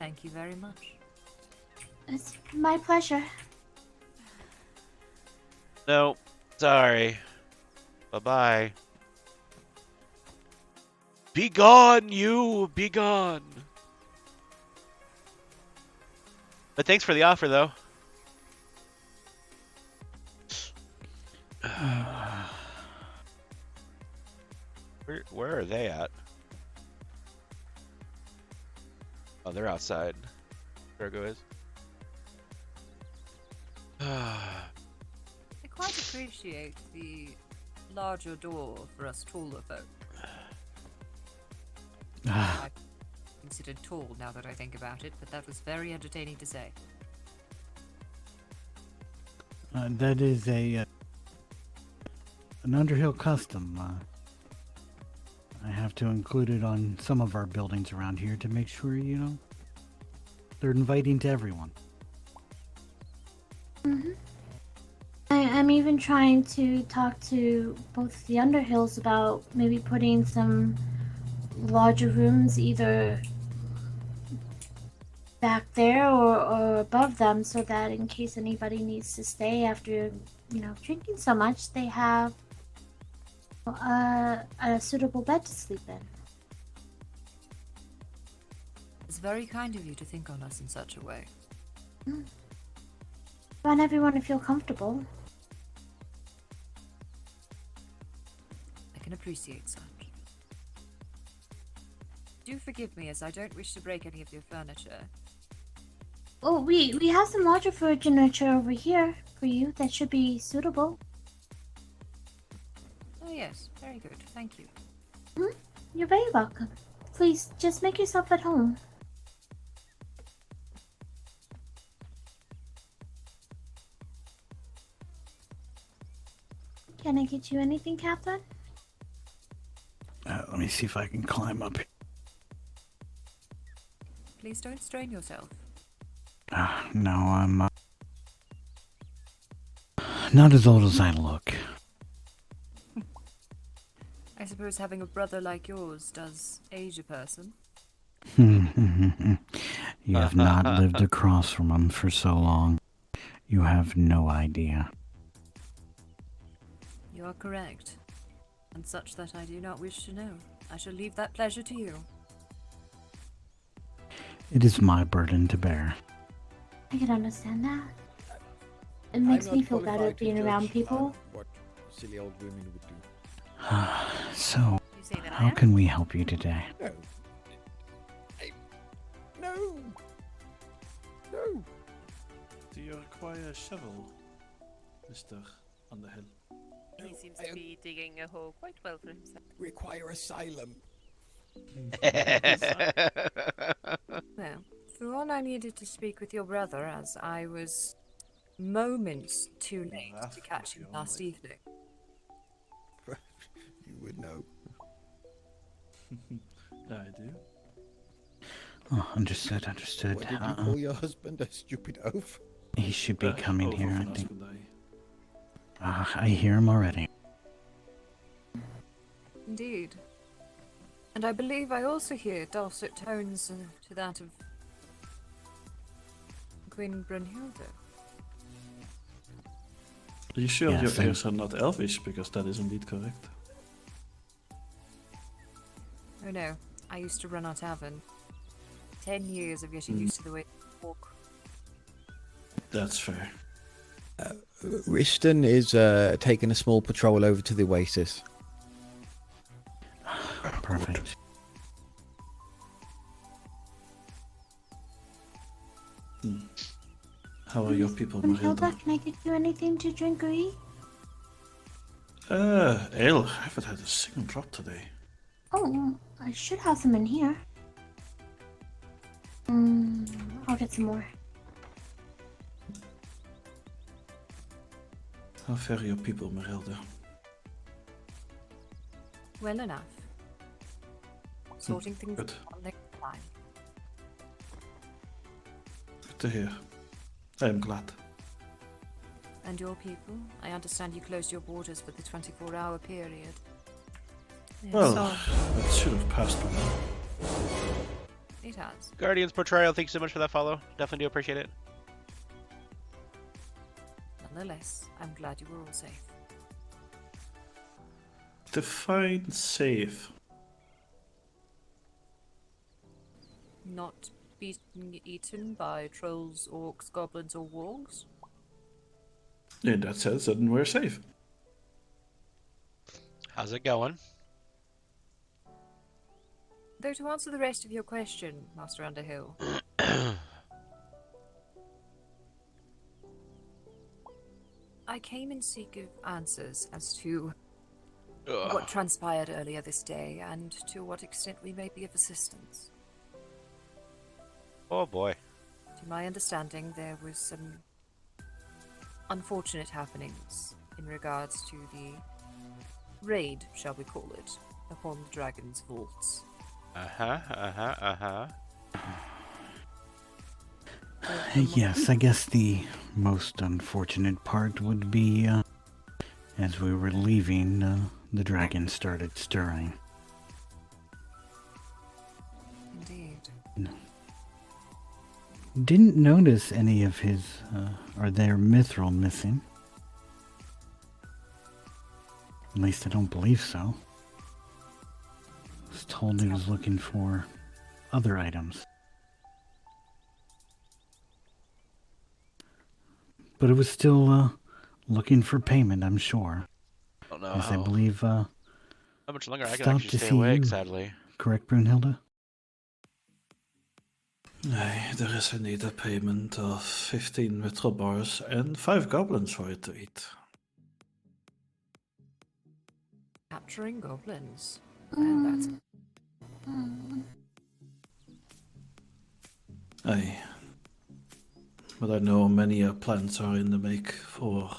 Thank you very much. It's my pleasure. No, sorry. Bye-bye. Be gone, you! Be gone! But thanks for the offer, though. Where are they at? Oh, they're outside. Virgo is. I quite appreciate the larger door for us taller folk. I'm considered tall now that I think about it, but that was very entertaining to say. That is an Underhill custom. I have to include it on some of our buildings around here to make sure, they're inviting to everyone. I'm even trying to talk to both the Underhills about maybe putting some larger rooms either back there or above them, so that in case anybody needs to stay after, drinking so much, they have a suitable bed to sleep in. It's very kind of you to think on us in such a way. I want everyone to feel comfortable. I can appreciate such. Do forgive me, as I don't wish to break any of your furniture. Oh, we have some larger furniture over here for you that should be suitable. Oh yes, very good. Thank you. You're very welcome. Please, just make yourself at home. Can I get you anything, Captain? Let me see if I can climb up. Please don't strain yourself. No, I'm not as old as I look. I suppose having a brother like yours does age a person. You have not lived across from him for so long. You have no idea. You are correct, and such that I do not wish to know. I shall leave that pleasure to you. It is my burden to bear. I can understand that. It makes me feel better being around people. What silly old women would do. So, how can we help you today? No. No. No. Do you require a shovel, Mr. Underhill? He seems to be digging a hole quite well for himself. Require asylum. Well, for all I needed to speak with your brother, as I was moments too late to catch him last evening. You would know. I do. Oh, understood. What, did you call your husband a stupid oaf? He should be coming here, I think. I hear him already. Indeed. And I believe I also hear dulcet tones to that of Queen Brunhilde. Are you sure Yes, your ears are not elvish? Because that is indeed correct. Oh no, I used to run our tavern. 10 years of getting used to the way I walk. That's fair. Rishton is taking a small patrol over to the Oasis. Perfect. How are your people, Brunhilde, Marilda? can I get you anything to drink or eat? Ale. I haven't had a single drop today. Oh, I should have some in here. I'll get some more. How fair are your people, Marilda? Well enough. Sorting things Good. out next time. Good to hear. I am glad. And your people? I understand you closed your borders for the 24-hour period. Well, that should have passed by now. It has. Guardian's portrayal, thanks so much for that follow. Definitely do appreciate it. Nonetheless, I'm glad you were all safe. Define safe. Not beaten eaten by trolls, orcs, goblins, or wargs? In that sense, then we're safe. How's it going? Though to answer the rest of your question, Master Underhill, I came in seek of answers as to what transpired earlier this day and to what extent we may be of assistance. Oh boy. To my understanding, there was some unfortunate happenings in regards to the raid, shall we call it, upon the dragon's vaults. Yes, I guess the most unfortunate part would be as we were leaving, the dragon started stirring. Indeed. Didn't notice any of his, or their mithril missing. At least I don't believe so. I was told he was looking for other items. But it was still looking for payment, I'm sure. I don't know As I how believe much longer I can stopped actually to stay see awake, you. sadly. Correct, Brunhilde? There is a needed payment of 15 mithril bars and 5 goblins for it to eat. Capturing goblins. Well, that's... Aye. But I know many plans are in the make for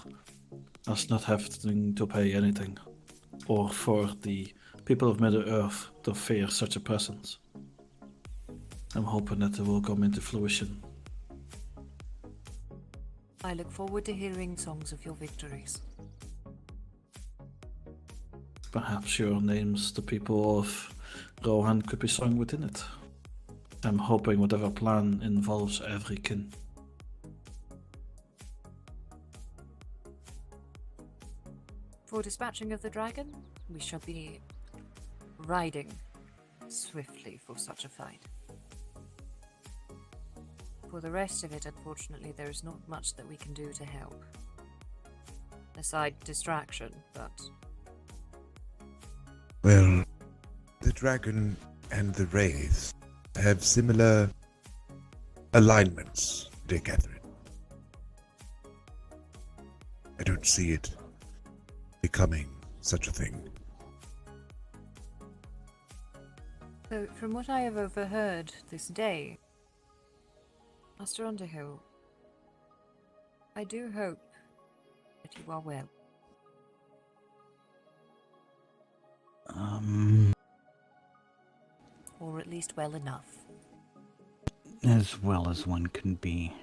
us not having to pay anything, or for the people of Middle-earth to fear such a presence. I'm hoping that it will come into fruition. I look forward to hearing songs of your victories. Perhaps your names, the people of Rohan, could be sung within it. I'm hoping whatever plan involves every kin. For dispatching of the dragon, we shall be riding swiftly for such a fight. For the rest of it, unfortunately, there is not much that we can do to help. Aside distraction, but... Well, the dragon and the wraiths have similar alignments, dear Catherine. I don't see it becoming such a thing. So, from what I have overheard this day, Master Underhill, I do hope that you are well. Or at least well enough. As well as one can be.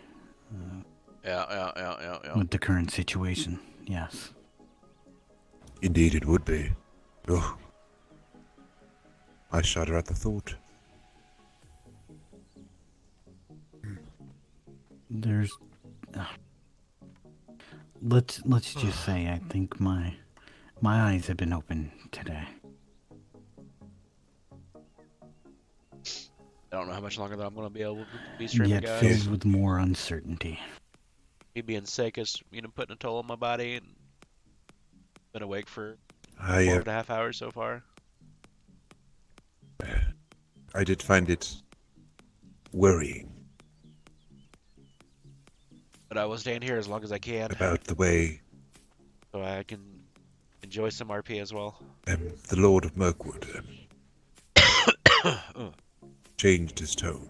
Yeah. With the current situation, yes. Indeed it would be. Oh, I shudder at the thought. There's... let's just say I think my eyes have been opened today. I don't know how much longer that I'm going to be able to be streaming, Yet guys. filled with more uncertainty. Me being sick is, putting a toll on my body, and been awake for I 4.5 hours so far. I did find it worrying But I will stay in here as long as I can, about the way so I can enjoy some RP as well. the Lord of Mirkwood changed his tone.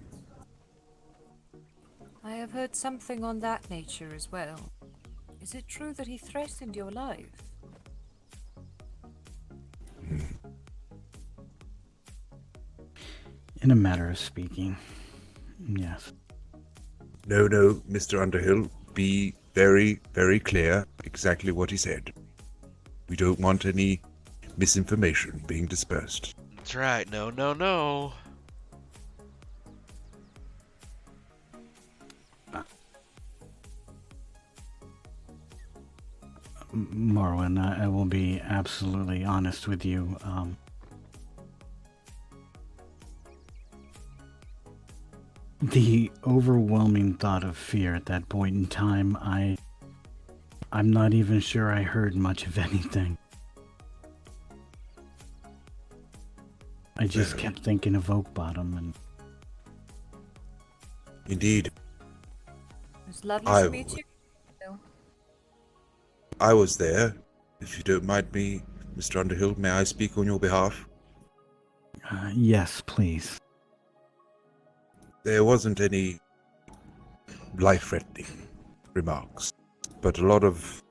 I have heard something on that nature as well. Is it true that he threatened your life? In a matter of speaking, yes. No, Mr. Underhill, be very, very clear exactly what he said. We don't want any misinformation being dispersed. That's right. No. Marwin, I will be absolutely honest with you. The overwhelming thought of fear at that point in time, I'm not even sure I heard much of anything. I just kept thinking of OakBottom and... Indeed. It was lovely to meet you. I was there. If you don't mind me, Mr. Underhill, may I speak on your behalf? Yes, please. There wasn't any life-threatening remarks, but a lot of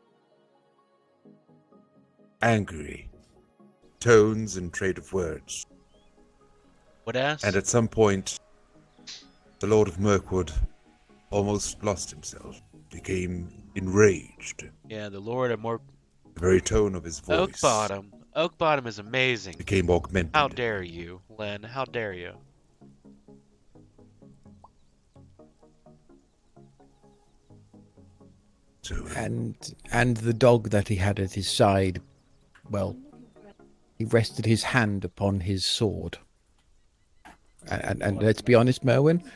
angry tones and trade of words. What else? And at some point, the Lord of Mirkwood almost lost himself, became enraged. Yeah, the Lord of more. The very tone of his voice. OakBottom is amazing. Became augmented. How dare you, Len? How dare you? And the dog that he had at his side, well, he rested his hand upon his sword. And let's be honest, Merwin,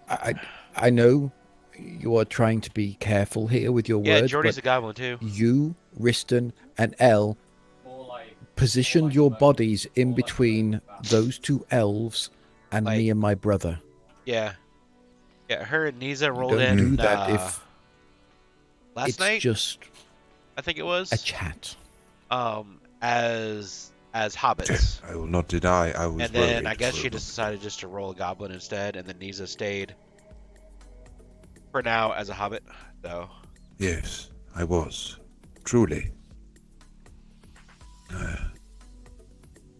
I know you are trying to be careful here with your words. Yeah, Jordy's but a goblin too. You, Riston, and Elle positioned your bodies in between those two elves and me and my brother. Yeah. Yeah, her and Niza You rolled don't in do that if last it's night. just I think it was a chat. As hobbits. I will not deny I was And then worried I guess for a she moment. decided just to roll a goblin instead, and then Niza stayed for now as a hobbit, though. Yes, I was. Truly.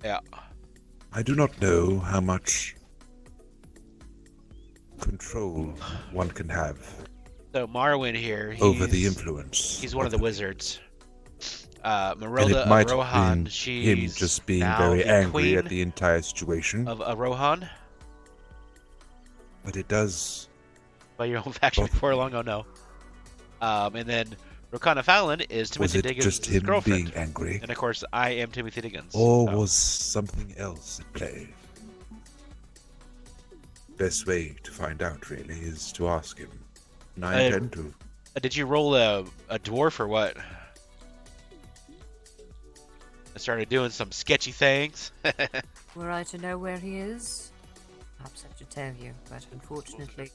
Yeah. I do not know how much control one can have So Marwyn here, over the influence. he's one of the wizards. And Marilda it might of have been Rohan, she's him just being now very the angry queen at the entire situation. of Rohan. But it does. By your own faction before long, oh no. And then Rokana Fallon is Was Timothy it Diggins' just him girlfriend. being angry? And of course, I am Timothy Diggins. Or so. was something else at play? Best way to find out, really, is to ask him. And I intend to. Did you roll a dwarf or what? I started doing some sketchy things. Were I to know where he is, perhaps I should tell you, but unfortunately...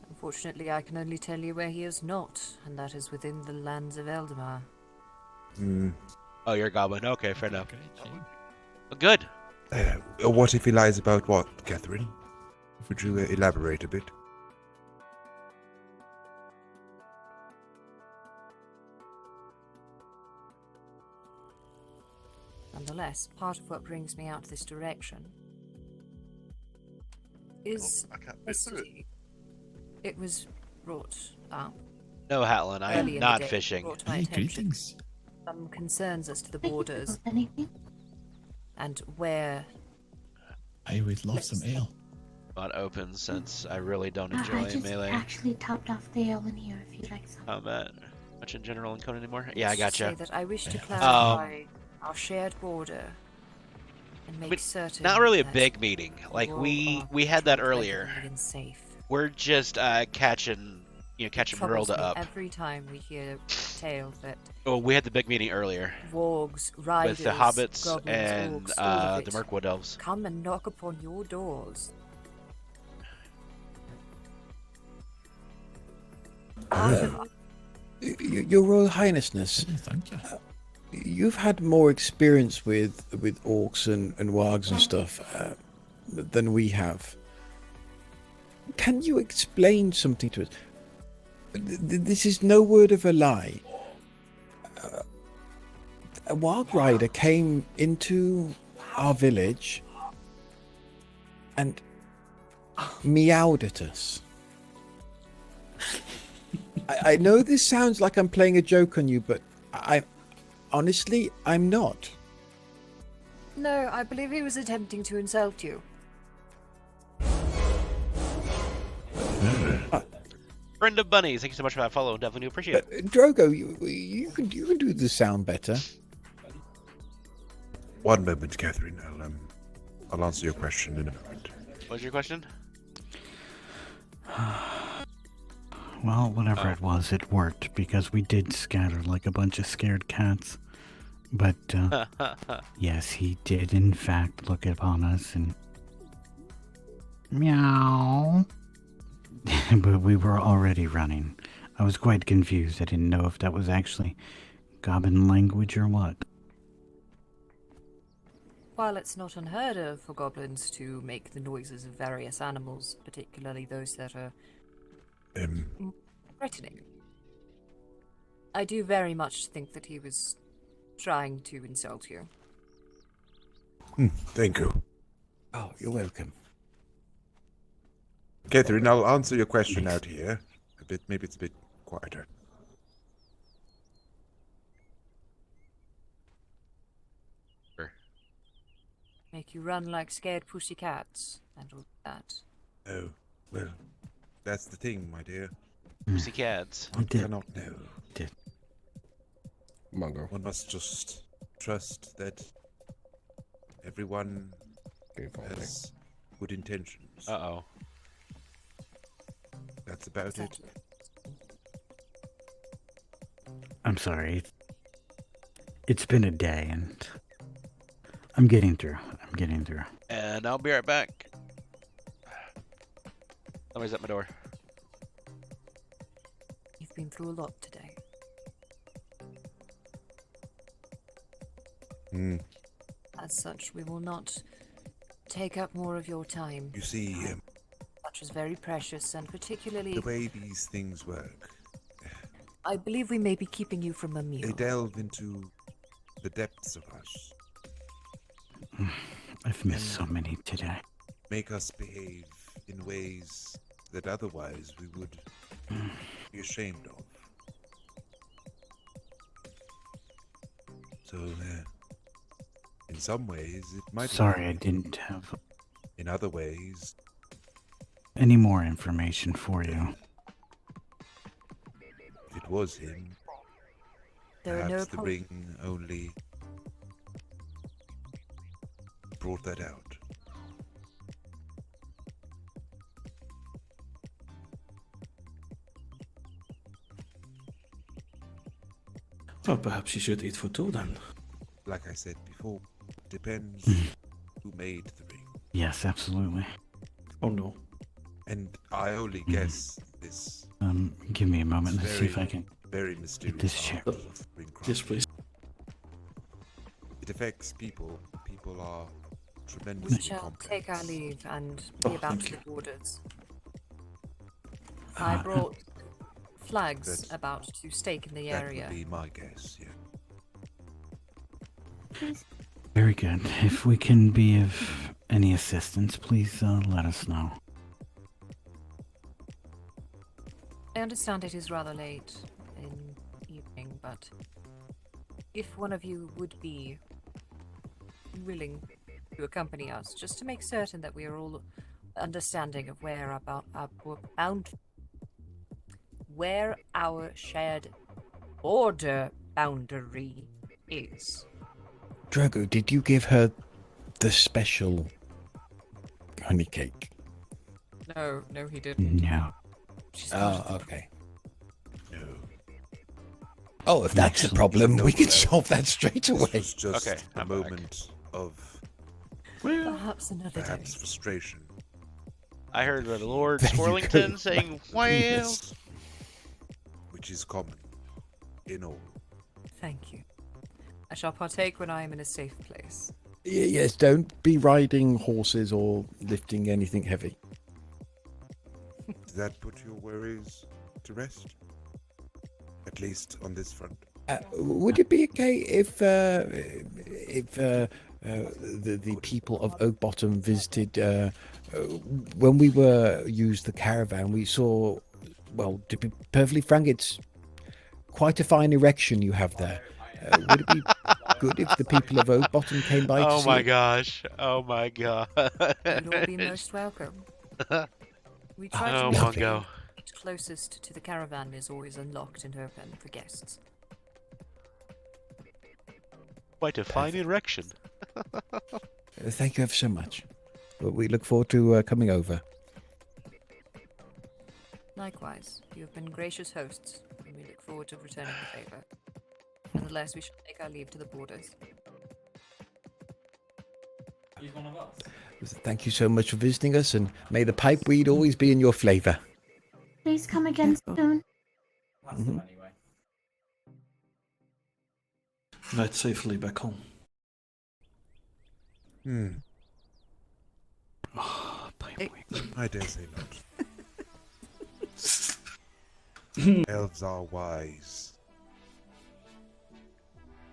Unfortunately, I can only tell you where he is not, and that is within the lands of Eldamar. Oh, you're a goblin. Okay, fair enough. Well, good. What if he lies about what, Catherine? Would you elaborate a bit? Nonetheless, part of what brings me out this direction is yesterday. It was brought up. No, Hatlin, I early am in the not day, fishing. brought to my attention some concerns as to the borders and where. I would love some ale. Not open since I really don't I enjoy just melee actually topped off the ale in here if you'd like some. combat much in general in Conan anymore. Yeah, I Let's just gotcha. say that I wish to clarify our shared border and make certain. Not really a that big meeting. Like all we had that earlier. regularly and safe. We're just catching Troubles Marilda me up. every time we hear tales that Oh, we had the big meeting earlier wargs, riders, with the hobbits goblins, and orcs, all of the it Mirkwood elves. come and knock upon your doors. Your Royal Highnessness, you've had more experience with orcs and wargs and stuff than we have. Can you explain something to us? This is no word of a lie. A warg rider came into our village and meowed at us. I know this sounds like I'm playing a joke on you, but honestly, I'm not. No, I believe he was attempting to insult you. Friend of Bunnies, thank you so much for that follow. Definitely appreciate it. Drogo, you can do the sound better. One moment, Catherine. I'll answer your question in a moment. What was your question? Well, whatever it was, it worked because we did scatter like a bunch of scared cats. But, yes, he did in fact look upon us and meow. But we were already running. I was quite confused. I didn't know if that was actually goblin language or what. While it's not unheard of for goblins to make the noises of various animals, particularly those that are threatening, I do very much think that he was trying to insult you. Thank you. Oh, you're welcome. Catherine, I'll answer your question out here. Maybe it's a bit quieter. Make you run like scared pussy cats and all that. Oh, well, that's the thing, my dear. Pussy cats. One cannot know. Mungo. One must just trust that everyone has good intentions. Uh-oh. That's about it. I'm sorry. It's been a day and I'm getting through. and I'll be right back. Somebody's at my door. You've been through a lot today. As such, we will not take up more of your time. You see, Such is very precious, and particularly... the way these things work, I believe we may be keeping you from a meal. they delve into the depths of us. I've missed so many today. Make us behave in ways that otherwise we would be ashamed of. So, in some ways, it might. Sorry, I didn't have In other ways, any more information for you. if it was him, There are perhaps no the ring only brought that out. Well, perhaps you should eat for two then. Like I said before, depends who made the ring. Yes, absolutely. Oh no. And I only guess this. Give me a moment. It's Let's see if very, I can very get mysterious this chair. art of ring Yes, crafting. please. It affects people. People are We tremendously shall complex. take our leave and Oh, be about thank to you. the borders. I brought flags That- about to stake in the That area. would be my guess, yeah. Very good. If we can be of any assistance, please let us know. I understand it is rather late in evening, but if one of you would be willing to accompany us, just to make certain that we are all understanding of where where our shared border boundary is. Drago, did you give her the special honey cake? No, he didn't. No. Oh, okay. Oh, if that's the problem, we can solve that straight away. This was just Okay, a I'm back. moment of Perhaps another day. perhaps frustration. I heard the Lord There you Squirlington go. saying, "Wow." Yes. Which is common in all. Thank you. I shall partake when I am in a safe place. Yes, don't be riding horses or lifting anything heavy. Does that put your worries to rest? At least on this front. Would it be okay if the people of OakBottom visited when we used the caravan? We saw, well, to be perfectly frank, it's quite a fine erection you have there. Would it be good if the people of OakBottom came by to Oh see my it? gosh! Oh my god! You'd all be most welcome. We try Oh, to make Mungo. sure the gate closest to the caravan is always unlocked and open for guests. Quite a fine erection. Thank you ever so much. Well, we look forward to coming over. Likewise, you have been gracious hosts, and we look forward to returning the favor. Nonetheless, we shall take our leave to the borders. He's one of us. Thank you so much for visiting us, and may the pipe weed always be in your flavor. Please come again soon. Mhm. Ride safely back home. I dare say not. Elves are wise.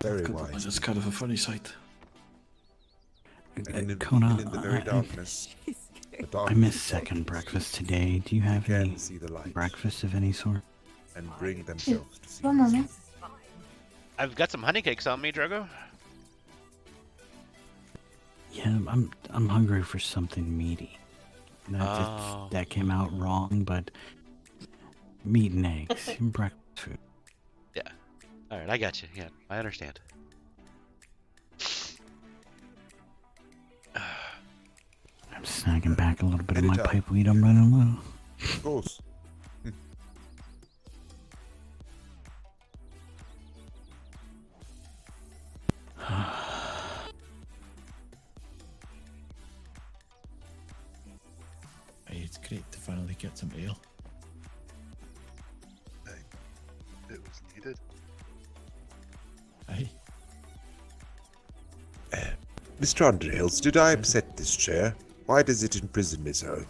Very wise. It's kind of a funny sight. And Kona, even in the very darkness, the I darkness missed second breakfast today. Do you have any see the light breakfast of any sort? and bring themselves to see. One moment. I've got some honey cakes on me, Drogo. Yeah, I'm hungry for something meaty. Oh. That came out wrong, but meat and eggs, breakfast food. Yeah. All right, I got you. Yeah, I understand. I'm snagging back a little bit of my Anytime. pipe weed. I'm running low. Of course. It's great to finally get some ale. It was needed. Aye. Mr. Underhills, did I upset this chair? Why does it imprison me so?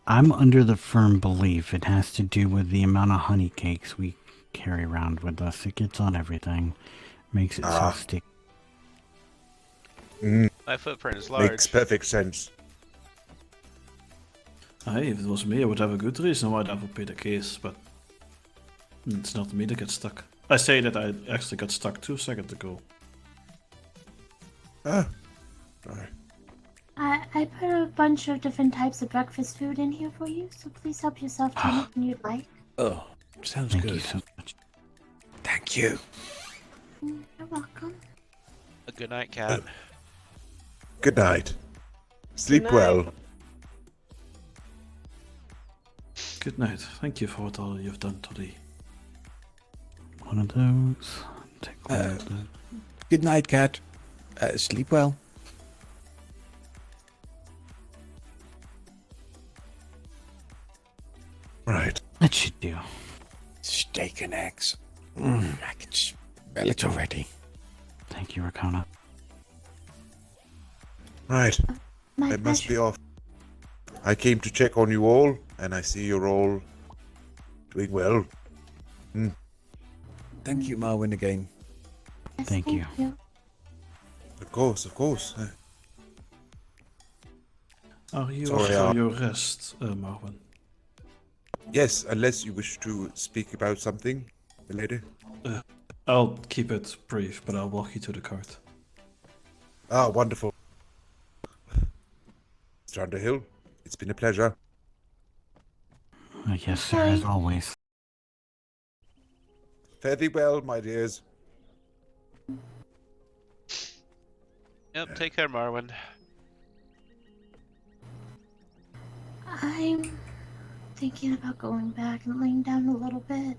I'm under the firm belief it has to do with the amount of honey cakes we carry around with us. It gets on everything, makes it so sticky. My footprint is large. Makes perfect sense. Aye, if it was me, I would have a good reason why that would be the case, but it's not me that gets stuck. I say that I actually got stuck 2 seconds ago. I put a bunch of different types of breakfast food in here for you, so please help yourself to anything you'd like. Oh, sounds Thank good. you so much. Thank you. You're welcome. A good night, cat. Good night. Sleep Good night. well. Good night. Thank you for what all you've done today. One of those. Take one of those. Good night, cat. Sleep well. Right. That should do. Steak and eggs. I can smell it already. Thank you, Rakona. Right. My I must pleasure. be off. I came to check on you all, and I see you're all doing well. Thank you, Marwin, again. Yes, Thank you. Of course, of course. Are you Sorry, off for your rest, Marvin? Yes, unless you wish to speak about something, lady. I'll keep it brief, but I'll walk you to the cart. Ah, wonderful. Mr. Underhill, it's been a pleasure. Yes, sir, as always. Fare thee well, my dears. Yep, take care, Marwin. I'm thinking about going back and laying down a little bit.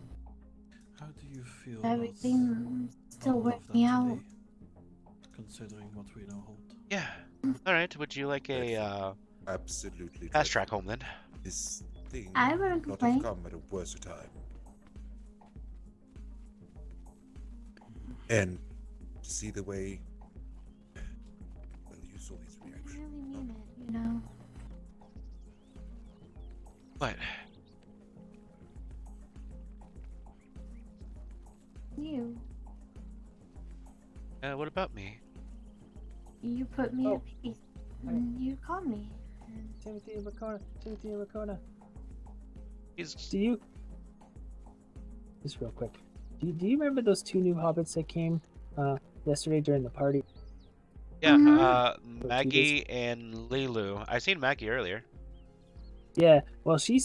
How do you feel Everything still all of wears that me out. today, considering what we now hold? Yeah. Alright, would you like a Absolutely. fast track home then? This thing I wouldn't not complain. have come at a worse time. And to see the way, well, you saw his I reaction. really mean it, you know. What? You. What about me? You put me at peace. And you called me. Timothy and Rakona. He's... Do you... Just real quick. Do you remember those 2 new hobbits that came yesterday during the party? Yeah, Mm-hmm. Maggie and Lilu. I seen Maggie earlier. Yeah, well, Maggie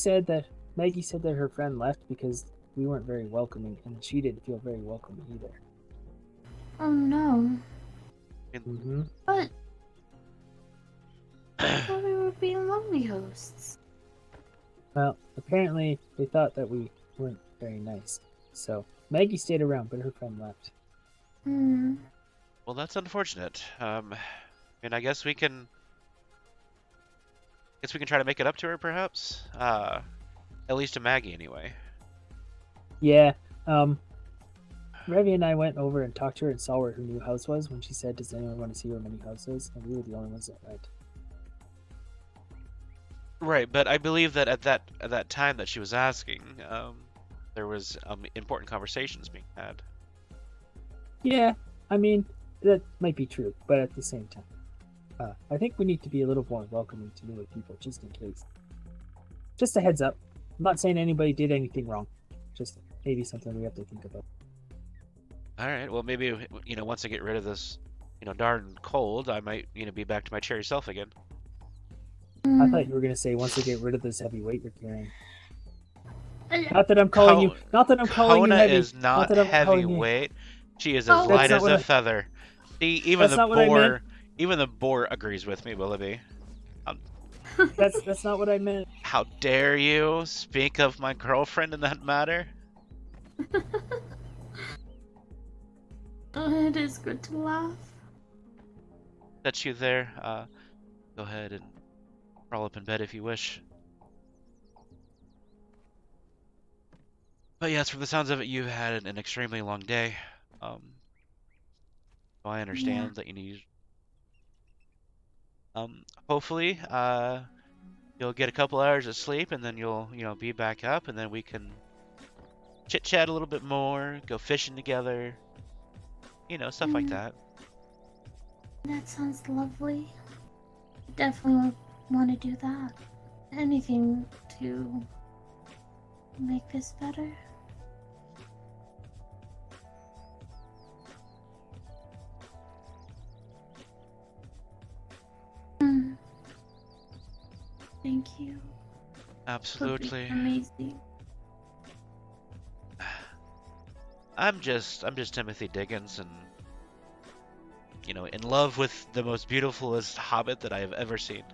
said that her friend left because we weren't very welcoming, and she didn't feel very welcoming either. Oh no. Mm-hmm. But I thought we were being lovely hosts. Well, apparently they thought that we weren't very nice. So Maggie stayed around, but her friend left. Hmm. Well, that's unfortunate. I mean, I guess we can try to make it up to her, perhaps. At least to Maggie, anyway. Yeah. Revy and I went over and talked to her and saw where her new house was when she said, "Does anyone want to see where my new house is?" And we were the only ones that went. Right, but I believe that at that time that she was asking, there was important conversations being had. Yeah, I mean that might be true, but at the same time, I think we need to be a little more welcoming to newer people, just in case. Just a heads up. I'm not saying anybody did anything wrong. Just maybe something we have to think about. All right, well, maybe, once I get rid of this, darn cold, I might, be back to my cherry self again. I thought you were gonna say once I get rid of this heavy weight you're carrying. Not that I'm calling you. Not that I'm calling you Kona heavy. is not that I'm calling you- heavyweight. She is Oh. as light That's as not a what I- feather. See, That's not what I meant. even the boar agrees with me, Willoughby. That's not what I meant. How dare you speak of my girlfriend in that matter? It is good to laugh. set you there. Go ahead and crawl up in bed if you wish. But yes, from the sounds of it, you had an extremely long day. So I understand that you need. Hopefully, you'll get a couple hours of sleep, and then you'll, be back up, and then we can chit chat a little bit more, go fishing together, stuff like that. That sounds lovely. Definitely want to do that. Anything to make this better. Thank you. Absolutely. Amazing. I'm just Timothy Diggins, and in love with the most beautifulest hobbit that I have ever seen.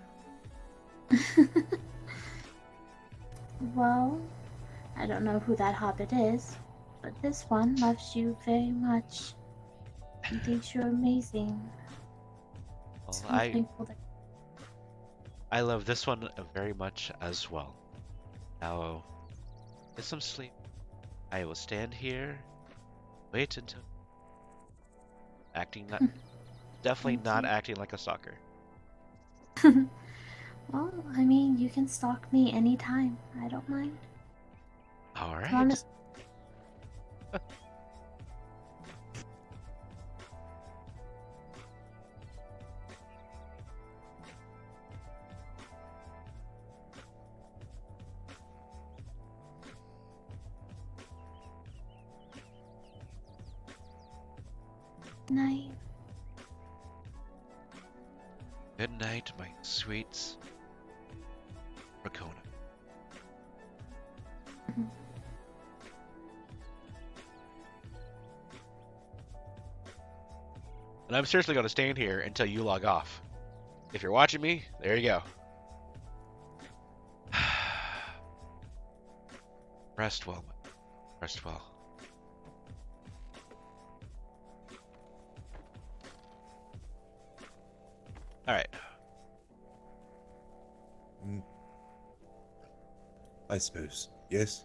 Well, I don't know who that hobbit is, but this one loves you very much and thinks you're amazing. Well, So I'm thankful that I love this one very much as well. Now, get some sleep. I will stand here, wait until definitely not acting like a stalker. well, I mean, you can stalk me anytime. I don't mind. All right. Honest. Night. Good night, my sweets. Rakona. And I'm seriously going to stand here until you log off. If you're watching me, there you go. Rest well. Rest well. All right. I suppose. Yes?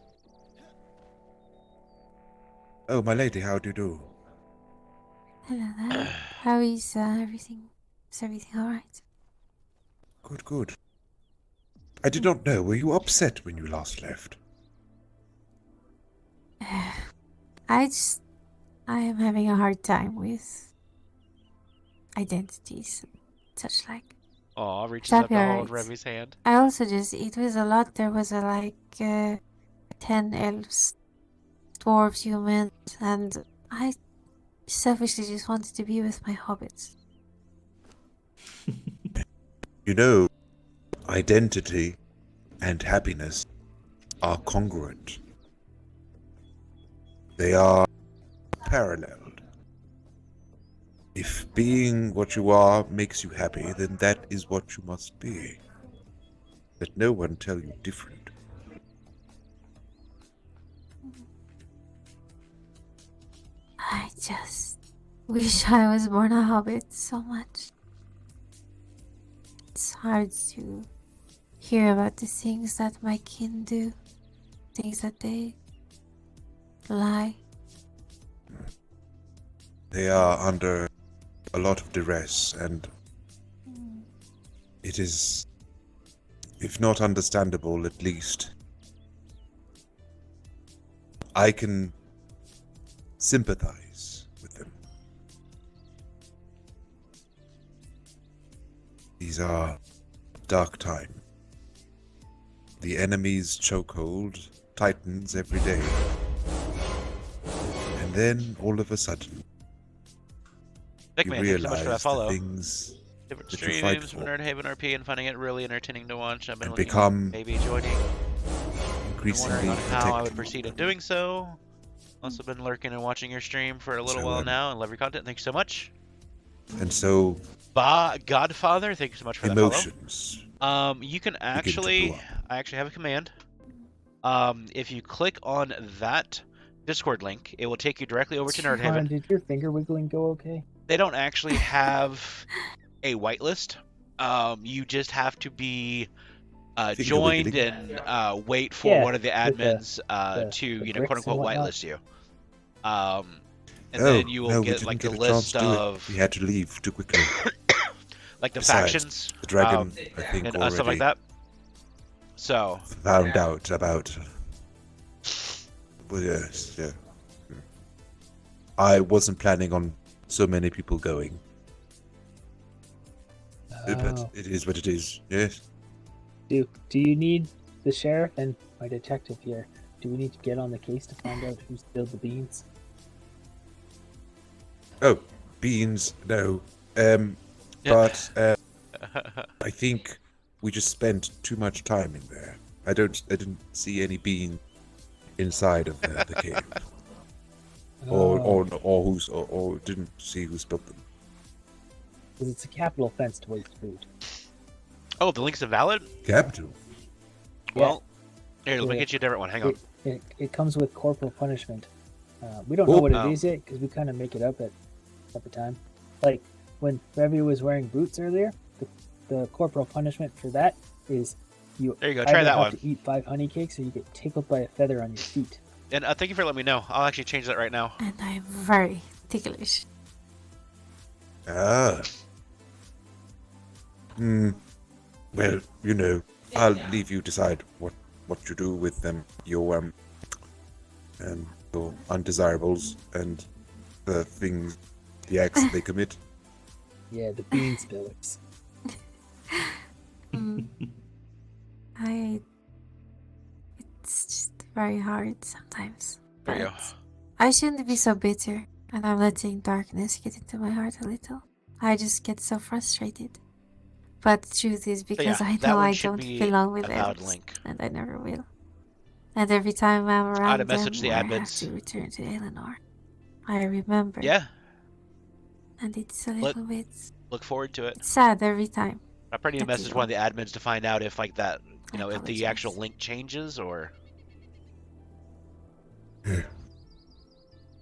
Oh, my lady, how do you do? Hello there. How is everything? Is everything alright? Good, good. I did not know. Were you upset when you last left? I am having a hard time with identities and such like. Aw, reaches That'd up be to hold alright. Remy's hand. I also it was a lot. There was 10 elves, dwarves, humans, and I selfishly just wanted to be with my hobbits. You know, identity and happiness are congruent. They are paralleled. If being what you are makes you happy, then that is what you must be. Let no one tell you different. I just wish I was born a hobbit so much. It's hard to hear about the things that my kin do, things that they lie. They are under a lot of duress, and it is, if not understandable, at least I can sympathize with them. These are dark times. The enemy's chokehold tightens every day. And then, all of a sudden, Big you man, thank you so much realize for that follow. the things Different that you fight streams for from Nerd Haven RP and finding it really entertaining to watch. I've been and looking become maybe joining. Been increasingly wondering on how I would protective. proceed in doing so. Also been lurking and watching your stream for a little So, while now and love your content. Thank you so much. And so, Godfather, thank you so much for emotions that follow. You can actually, I actually have a command. If you click on that Discord link, it will take you directly over to Nerd Connor, Haven. did your finger wiggling go okay? They don't actually have a whitelist. You just have to be Finger joined wiggling. and wait for Yeah, one of the with admins the to, bricks quote and unquote, whatnot. whitelist you. And Oh, then you will no, we get didn't like get the a chance list to do it. of We had to leave too quickly. like the Besides, factions, the dragon, I think, and already stuff like that. So found out about. Well, yes, yeah. I wasn't planning on so many people going. But Oh. it is what it is, yes. Do you need the sheriff and my detective here? Do we need to get on the case to find out who spilled the beans? Oh, beans, no. Yeah. But I think we just spent too much time in there. I didn't see any bean inside of the cave. Or didn't see who spilled them. Because it's a capital offense to waste food. Oh, the link's invalid? Capital. Well, here, let me Yeah. get you a different one. Hang on. It comes with corporal punishment. We don't know what it Oh. is yet because we kind of make it up at the time. Like when Revy was wearing boots earlier, the corporal punishment for that is you There you go, either try that have one. to eat 5 honey cakes or you get tickled by a feather on your feet. And thank you for letting me know. I'll actually change that right now. And I'm very ticklish. Ah. Well, I'll leave you decide what you do with them. Your undesirables and the things, the acts they commit. Yeah, the bean spillers. It's just very hard sometimes. There you go. But I shouldn't be so bitter, and I'm letting darkness get into my heart a little. I just get so frustrated. But the truth is, because yeah, I that know one I should don't be belong with a valid elves, link. and I never will. And every time I'm I'd around have messaged the them, I have admins. to return to Eleanor. I remember. Yeah. And it's a little bit Look forward to it. sad every time. I probably need to that you message one of the admins to find out if like that, I if the actual apologize. link changes or. I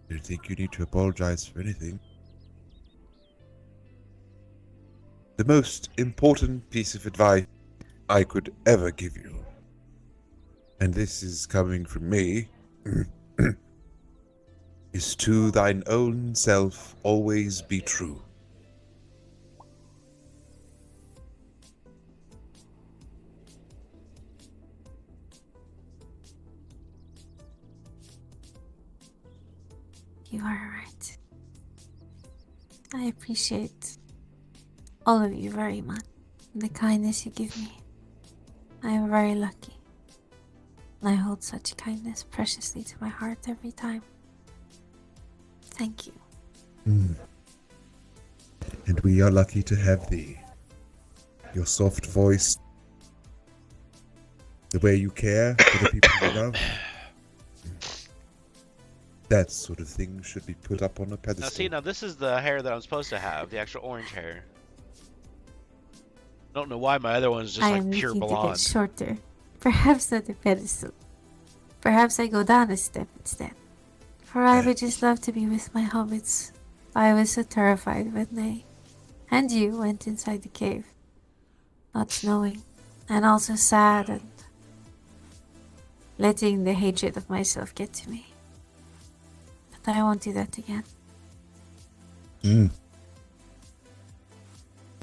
don't think you need to apologize for anything. The most important piece of advice I could ever give you, and this is coming from me, is to thine own self always be true. You are right. I appreciate all of you very much. The kindness you give me. I am very lucky. And I hold such kindness preciously to my heart every time. Thank you. And we are lucky to have thee. Your soft voice, the way you care for the people you love. That sort of thing should be put up on a Now pedestal. see, now this is the hair that I'm supposed to have, the actual orange hair. I don't know why my other one's just I like am pure looking to get blonde. shorter. Perhaps not a pedestal. Perhaps I go down a step instead. For I would just love to be with my hobbits. I was so terrified when they and you went inside the cave. Not knowing. And also sad and letting the hatred of myself get to me. But I won't do that again.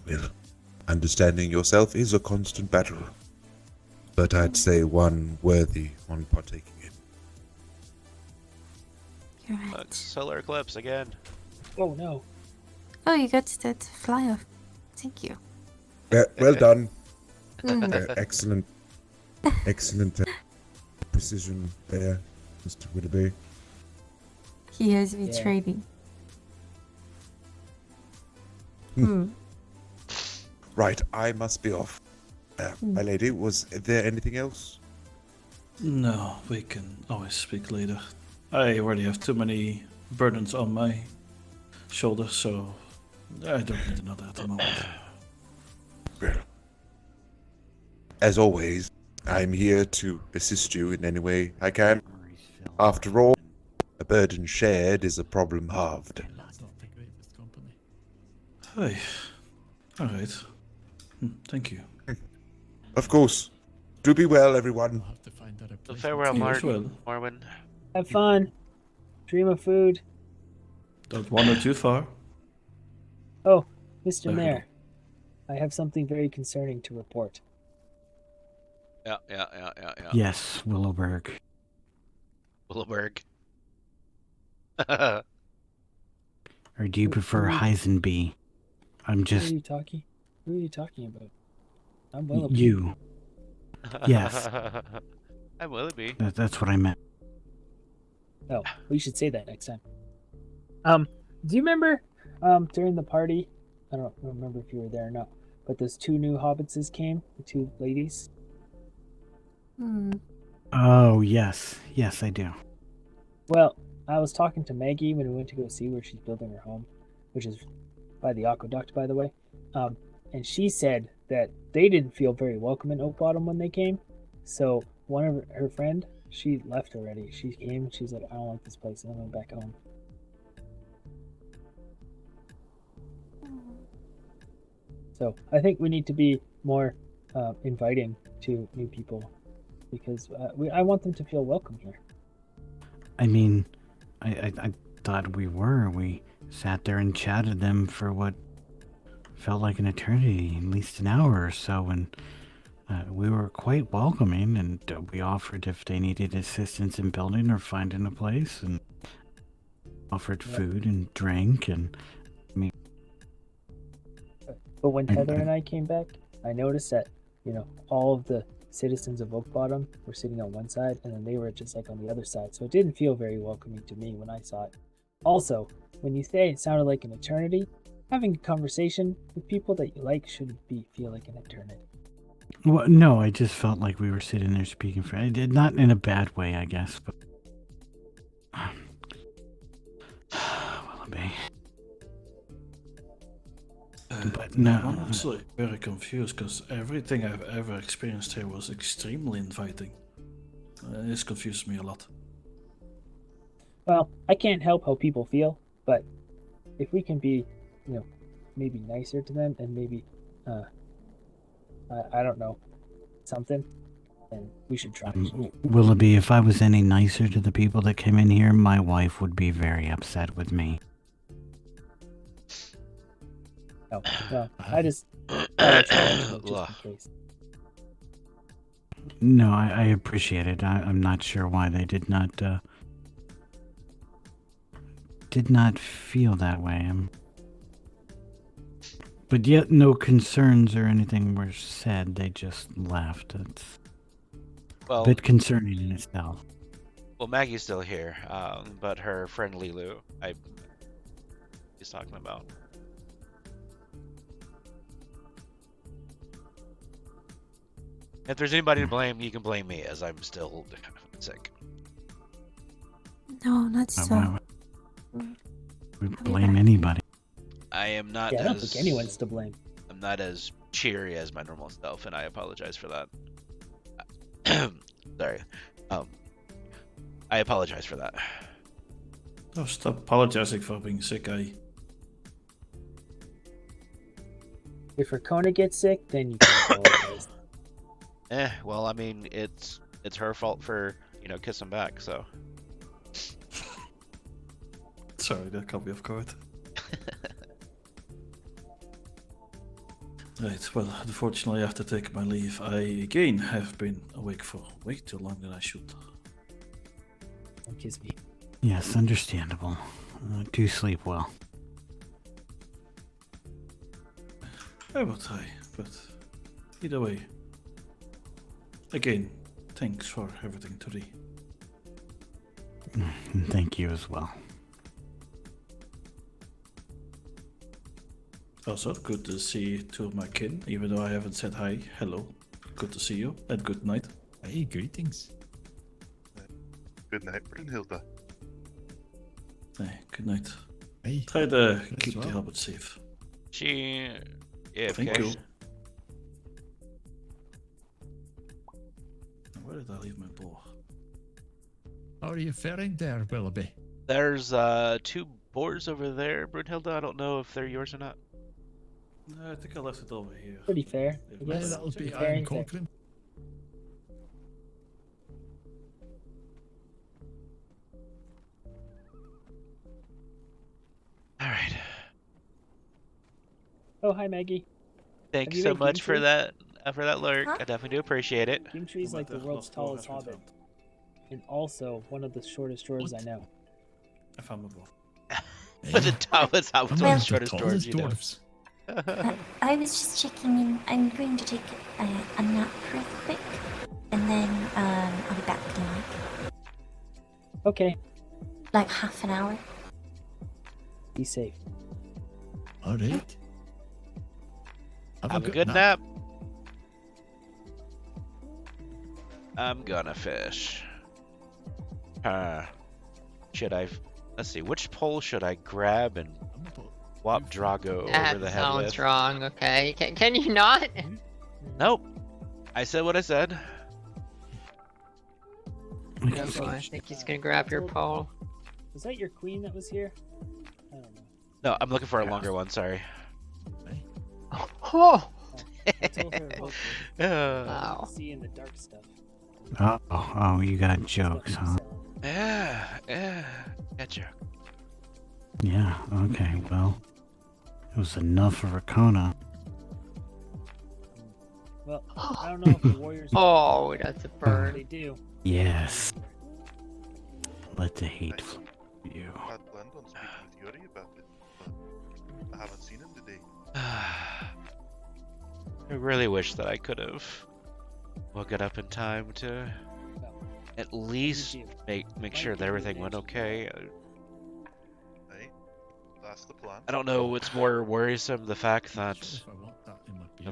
Well, understanding yourself is a constant battle, but I'd say one worthy on partaking in. You're right. Look, solar eclipse again. Oh no. Oh, you got that fly off. Thank you. Well done. Mm. Excellent precision there, Mr. Willoughby. He has me Yeah. training. Right, I must be off. My lady, was there anything else? No, we can always speak later. I already have too many burdens on my shoulders, so I don't need another at the moment. Well, as always, I'm here to assist you in any way I can. After all, a burden shared is a problem halved. Hey, All right. Thank you. Of course. Do be well, everyone. So farewell, You as well. Marwin. Have fun. Dream of food. Don't wander too far. Oh, Mr. There we Mayor, I have something very concerning to report. Yeah. Yes, Willowberg. Willowberg. Or do you prefer Heisenbee? I'm just Who are you talking about? I'm Willoughby. you. Yes. I'm Willoughby. That's what I meant. Oh, we should say that next time. Do you remember during the party? I don't remember if you were there or not, but those two new hobbitses came, the two ladies. Oh, yes. Yes, I do. Well, I was talking to Maggie when we went to go see where she's building her home, which is by the aqueduct, by the way. And she said that they didn't feel very welcome in OakBottom when they came. So one of her friend, she left already. She came and she's like, I don't like this place, and I went back home. So I think we need to be more inviting to new people because I want them to feel welcome here. I mean, I thought we were. We sat there and chatted them for what felt like an eternity, at least an hour or so, and we were quite welcoming, and we offered if they needed assistance in building or finding a place, and offered food and drink, and I mean... But when Heather and I came back, I noticed that, all of the citizens of OakBottom were sitting on one side, and then they were just like on the other side, so it didn't feel very welcoming to me when I saw it. Also, when you say it sounded like an eternity, having a conversation with people that you like shouldn't feel like an eternity. Well, no, I just felt like we were sitting there speaking for... I did not in a bad way, I guess, but... Willoughby. But no... I'm honestly very confused, because everything I've ever experienced here was extremely inviting. This confused me a lot. Well, I can't help how people feel, but if we can be, maybe nicer to them and maybe, I don't know, something, then we should try. Willoughby, if I was any nicer to the people that came in here, my wife would be very upset with me. No, I just in case. No, I appreciate it. I'm not sure why they did not feel that way. But yet no concerns or anything were said. They just left. It's a bit concerning in itself. Well, Maggie's still here, but her friend Lilu, he's talking about. If there's anybody to blame, you can blame me, as I'm still sick. No, not so. We blame anybody. I am not. Yeah, I don't think anyone's to blame. I'm not as cheery as my normal self, and I apologize for that. Sorry. I apologize for that. Oh, stop apologizing for being sick, If Rakona gets sick, then you can apologize. Well, I mean, it's her fault for, kissing back, so. Sorry, that can't be off guard. Right, well, unfortunately I have to take my leave. I, again, have been awake for way too long than I should. Don't kiss me. Yes, understandable. Do sleep well. I will try, but either way. Again, thanks for everything today. Thank you as well. Also, good to see two of my kin, even though I haven't said hi. Hello. Good to see you, and good night. Hey, greetings. Good night, Brunhilde. Hey, good night. Hey. Try to keep the helmet safe. Yeah, Thank you. Where did I leave my bow? How are you faring there, Willoughby? There's two boars over there, Brunhilde. I don't know if they're yours or not. I think I left it over here. Pretty fair. I Yeah, guess. that'll be Fair Iron and fair. Cochrane. Alright. Oh, hi, Maggie. Thanks Have you so made much for Game that lurk. Huh? I definitely do appreciate it. Game Tree's like the world's tallest hobbit. And also one of the shortest dwarves I know. I found my ball. But the tallest hobbit's one of the shortest dwarves you know. I was just checking in. I'm going to take a nap real quick, and then I'll be back in Okay. like half an hour. Be safe. All right. Have a good nap. I'm gonna fish. Should I? Let's see. Which pole should I grab and whop Drago over That the head sounds with? wrong. Okay, can you not? Nope. I said what I said. No, I think he's gonna grab your pole. Was that your queen that was here? I don't know. No, I'm looking for a longer one. Sorry. Oh. I told her about Wow. seeing the dark stuff. Oh, you got jokes, huh? Yeah. Gotcha. Yeah, okay, well. It was enough for Rakona. Well, I don't know if the warriors. Oh, that's a bird. They do. Yes. Let the hate flow through you. I had planned on speaking with Yuri about it, but I haven't seen him today. I really wish that I could have woken up in time to at least make sure that everything went okay. Hey, that's the plan. I don't know what's more worrisome, the fact that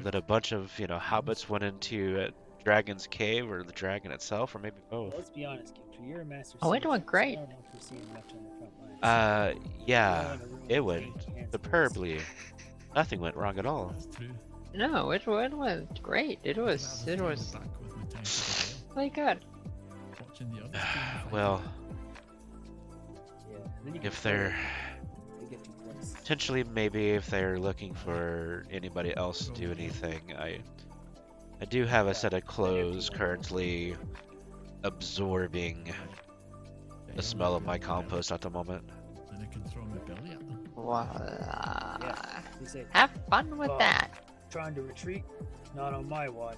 that a bunch of hobbits went into Dragon's Cave, or the dragon itself, or maybe both. Let's be honest, Kim. You're a master. Oh, it went great. I don't know if you're seeing much on the front lines. Yeah, it went superbly. Nothing went wrong at all. No, it went great. It was really good. Well, if they're potentially, maybe if they're looking for anybody else to do anything, I do have a set of clothes currently absorbing the smell of my compost at the moment. And I can throw my belly at them. Have fun with that. Trying to retreat? Not on my watch.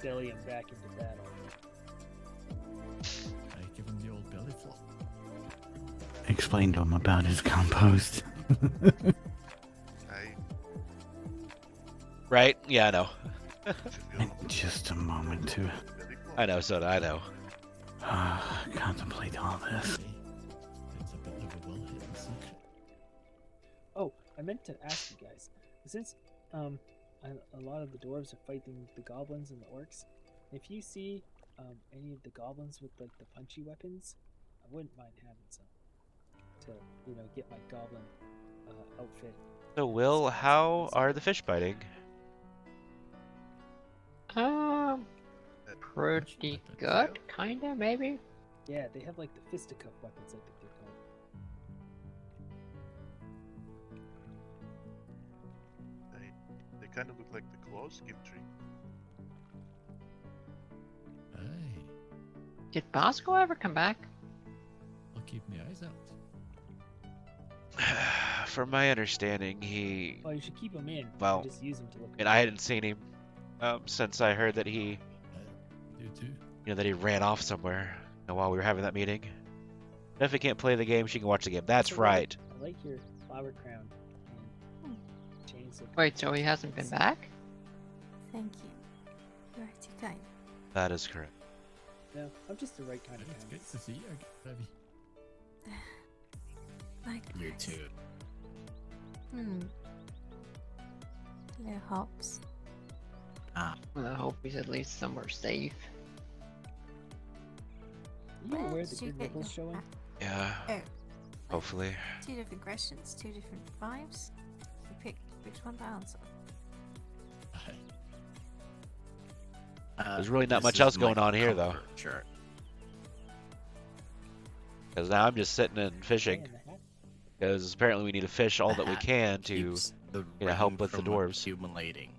Belly him back into battle. I give him the old belly flop. Explain to him about his compost. Right? Yeah, I know. Just a moment to I know, so I know. contemplate all this. It's a bit of a well-hidden secret. Oh, I meant to ask you guys. Since a lot of the dwarves are fighting the goblins and the orcs, if you see any of the goblins with like the punchy weapons, I wouldn't mind having some to get my goblin outfit. So, Will, how are the fish biting? Pretty good, kinda, maybe. Yeah, they have like the fisticuff weapons, I think they're called. They kind of look like the claws, Gimtree. Aye, Did Bosco ever come back? I'll keep my eyes out. From my understanding, he. Well, you should keep him in. Well, just use him to look. and I hadn't seen him since I heard that he. You too. That he ran off somewhere while we were having that meeting. If he can't play the game, she can watch the game. That's right. I like your flower crown and chains of. Wait, so he hasn't been back? Thank you. You are too kind. That is correct. No, I'm just the right kind of It's guy. good to see you, Debbie. Like You too. Little hops. Well, I hope he's at least somewhere safe. Are you aware Where the did you big get nipples your showing? Yeah. Oh, Hopefully. 2 different questions, 2 different vibes. You pick which one to answer. There's really not much else going on here, though. Because now I'm just sitting and fishing. Because apparently we need to fish all that we can to, Keeps the help rain with the from dwarves. accumulating.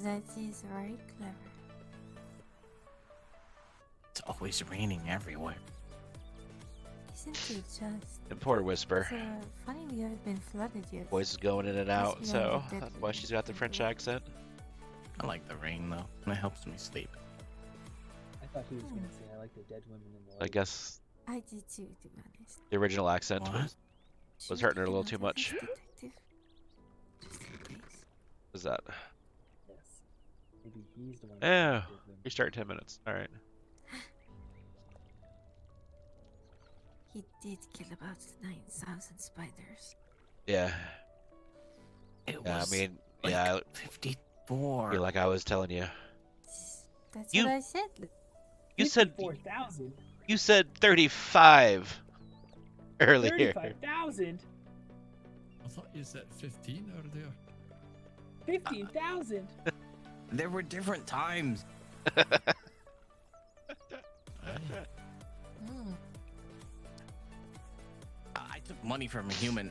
That is very clever. It's always raining everywhere. Isn't it just? And poor Whisper. It's funny we haven't been flooded yet. Voice is going in and out, Must be so under that's why she's got the French accent. I like the rain though. It helps me sleep. I thought he was gonna say I like the dead women in the lake. I guess I did too, to be honest. the original accent What? was hurting her a little too much. What's that? Yes. Maybe he's the one. Yeah. Restart 10 minutes. All right. He did kill about 9,000 spiders. Yeah. It Yeah, was I mean, like yeah. 54. Like I was telling you. That's You- what I said. You said 4,000. you said 35 earlier. 35,000. I thought you said 15 earlier. 15,000. There were different times. I took money from a human.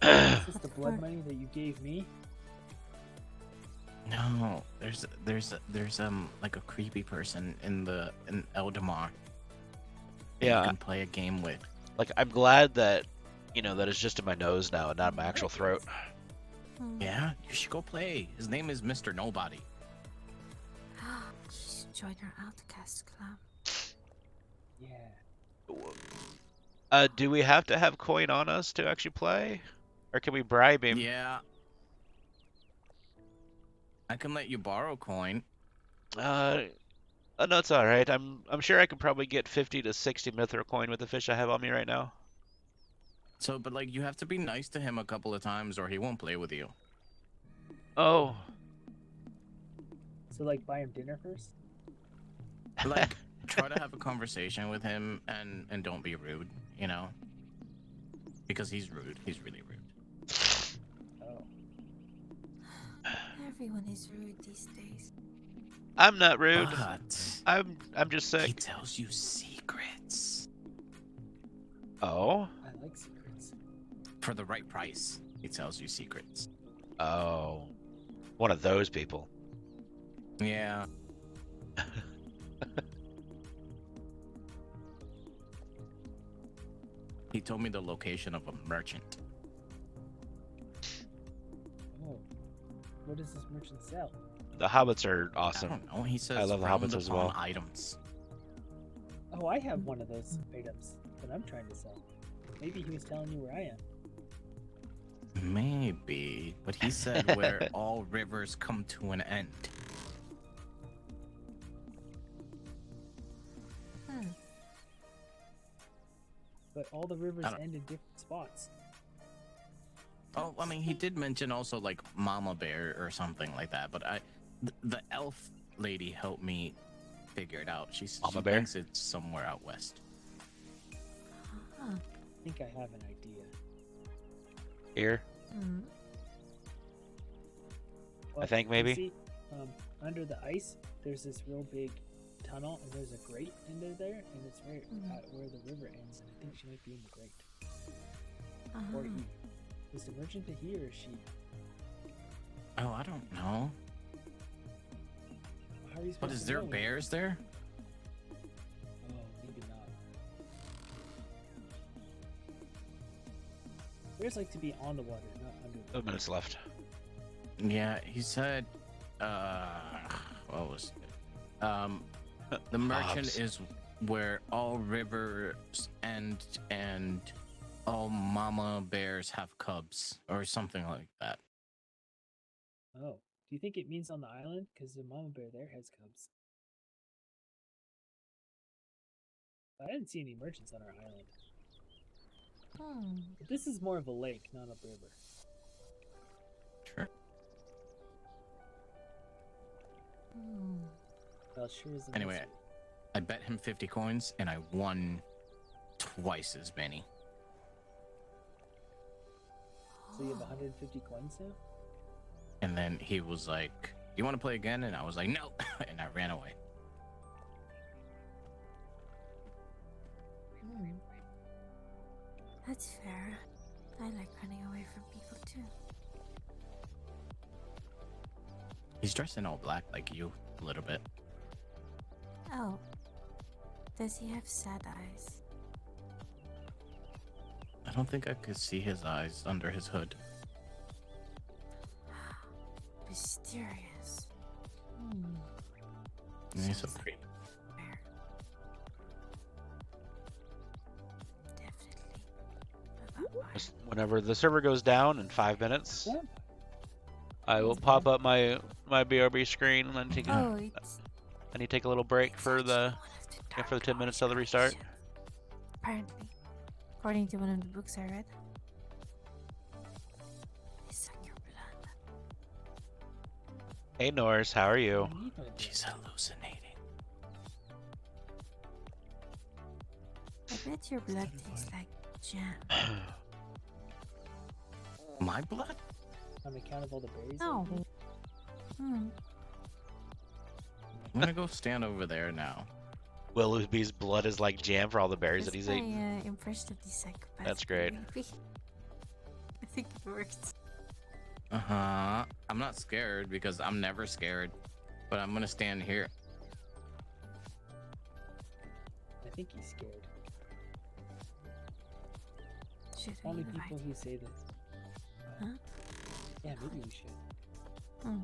Is this the blood money that you gave me? No, there's like a creepy person in Eldamar. Yeah. You can play a game with. Like I'm glad that that it's just in my nose now and not in my actual throat. Yeah, you should go play. His name is Mr. Nobody. Just join our outcast club. Yeah. Do we have to have coin on us to actually play, or can we bribe him? Yeah. I can let you borrow coin. No, it's all right. I'm sure I can probably get 50 to 60 mithril coin with the fish I have on me right now. So, but like, you have to be nice to him a couple of times, or he won't play with you. Oh. So like buy him dinner first? Like, try to have a conversation with him and don't be rude, because he's rude. He's really rude. Oh. Everyone is rude these days. I'm not rude. But I'm just sick. he tells you secrets. Oh. I like secrets. For the right price, he tells you secrets. Oh. One of those people. Yeah. He told me the location of a merchant. Oh. What does this merchant sell? The hobbits are awesome. I don't know. He says I love the frowned hobbits as upon well. items. Oh, I have one of those items that I'm trying to sell. Maybe he was telling you where I am. Maybe, but he said where all rivers come to an end. But all the rivers end in different spots. Oh, I mean, he did mention also like Mama Bear or something like that, but the elf lady helped me figure it out. She Bear? thinks it's somewhere out west. I think I have an idea. Here. Well, I think you maybe. see, under the ice, there's this real big tunnel, and there's a grate under there, and it's right where the river ends, and I think she might be in the grate. Or he. Is the merchant a he or a she? Oh, I don't know. How are you But supposed is to there know? bears there? Oh, maybe not. Bears like to be on the water, not under the 2 minutes left. Yeah, he said, what was it? The merchant Hobbs. is where all rivers end and all mama bears have cubs, or something like that. Oh, do you think it means on the island? Because the mama bear there has cubs. I didn't see any merchants on our island. But this is more of a lake, not a river. Sure. Well, sure is the Anyway, I bet him 50 coins, and I won twice as many. So you have 150 coins now? And then he was like, "You want to play again?" And I was like, "No," and I ran away. That's fair. I like running away from people too. He's dressed in all black like you, a little bit. Oh. Does he have sad eyes? I don't think I could see his eyes under his hood. Mysterious. He's so creepy. Whenever the server goes down in 5 minutes, I will pop up my BRB screen and then take Oh, I need to take a little break for the 10 minutes till the restart. Apparently. According to one of the books I read. They suck your blood. Hey Norris, how are you? She's hallucinating. I bet your blood tastes like jam. My blood? On account of all the berries? No. I'm gonna go stand over there now. Willoughby's blood is like jam for all the berries that he's That's eating. my impression of the psychopath. That's great. I think it worked. Uh-huh. I'm not scared because I'm never scared. But I'm gonna stand here. I think he's scared. Should we Only invite people him? who say this. Huh? Yeah, maybe we should.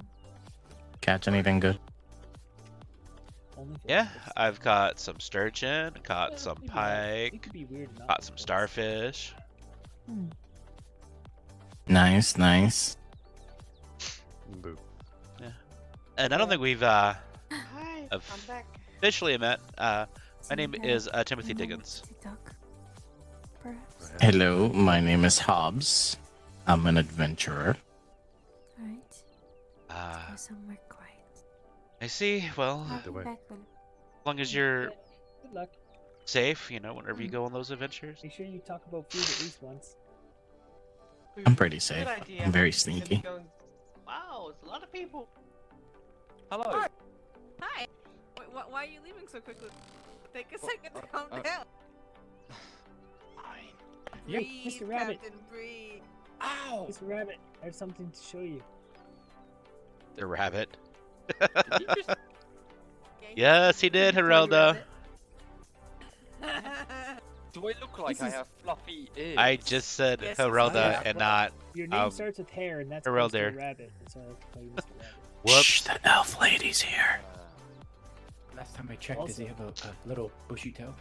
Catch anything good? Yeah, I've caught some sturgeon, caught some pike, could be weird enough. caught some starfish. Nice, nice. Boo. Yeah. And I don't think we've Hi, I'm back. officially met. My name is Timothy Diggins. Hello, my name is Hobbs. I'm an adventurer. Alright. Go somewhere quiet. I see. Well, I'll as be back, Will. long as you're Good luck. safe, whenever you go on those adventures. Make sure you talk about food at least once. I'm pretty safe. Good idea. I'm very Gonna be sneaky. going- Wow, it's a lot of people. Hello. Hi. Wait, why are you leaving so quickly? Take a second to calm down. Yeah, Breathe, Mr. Rabbit. Captain, breathe. Ow! Mr. Rabbit, I have something to show you. The rabbit. Yes, he did, Herelda. Do I look like I have fluffy ears? I just said Yes, Herelda and not Your name starts with hair, and that's Herelder. Mr. Rabbit. So I like to call you Mr. Rabbit. Whoops. Shh, the elf lady's here. Last time I checked, does he have a little bushy tail?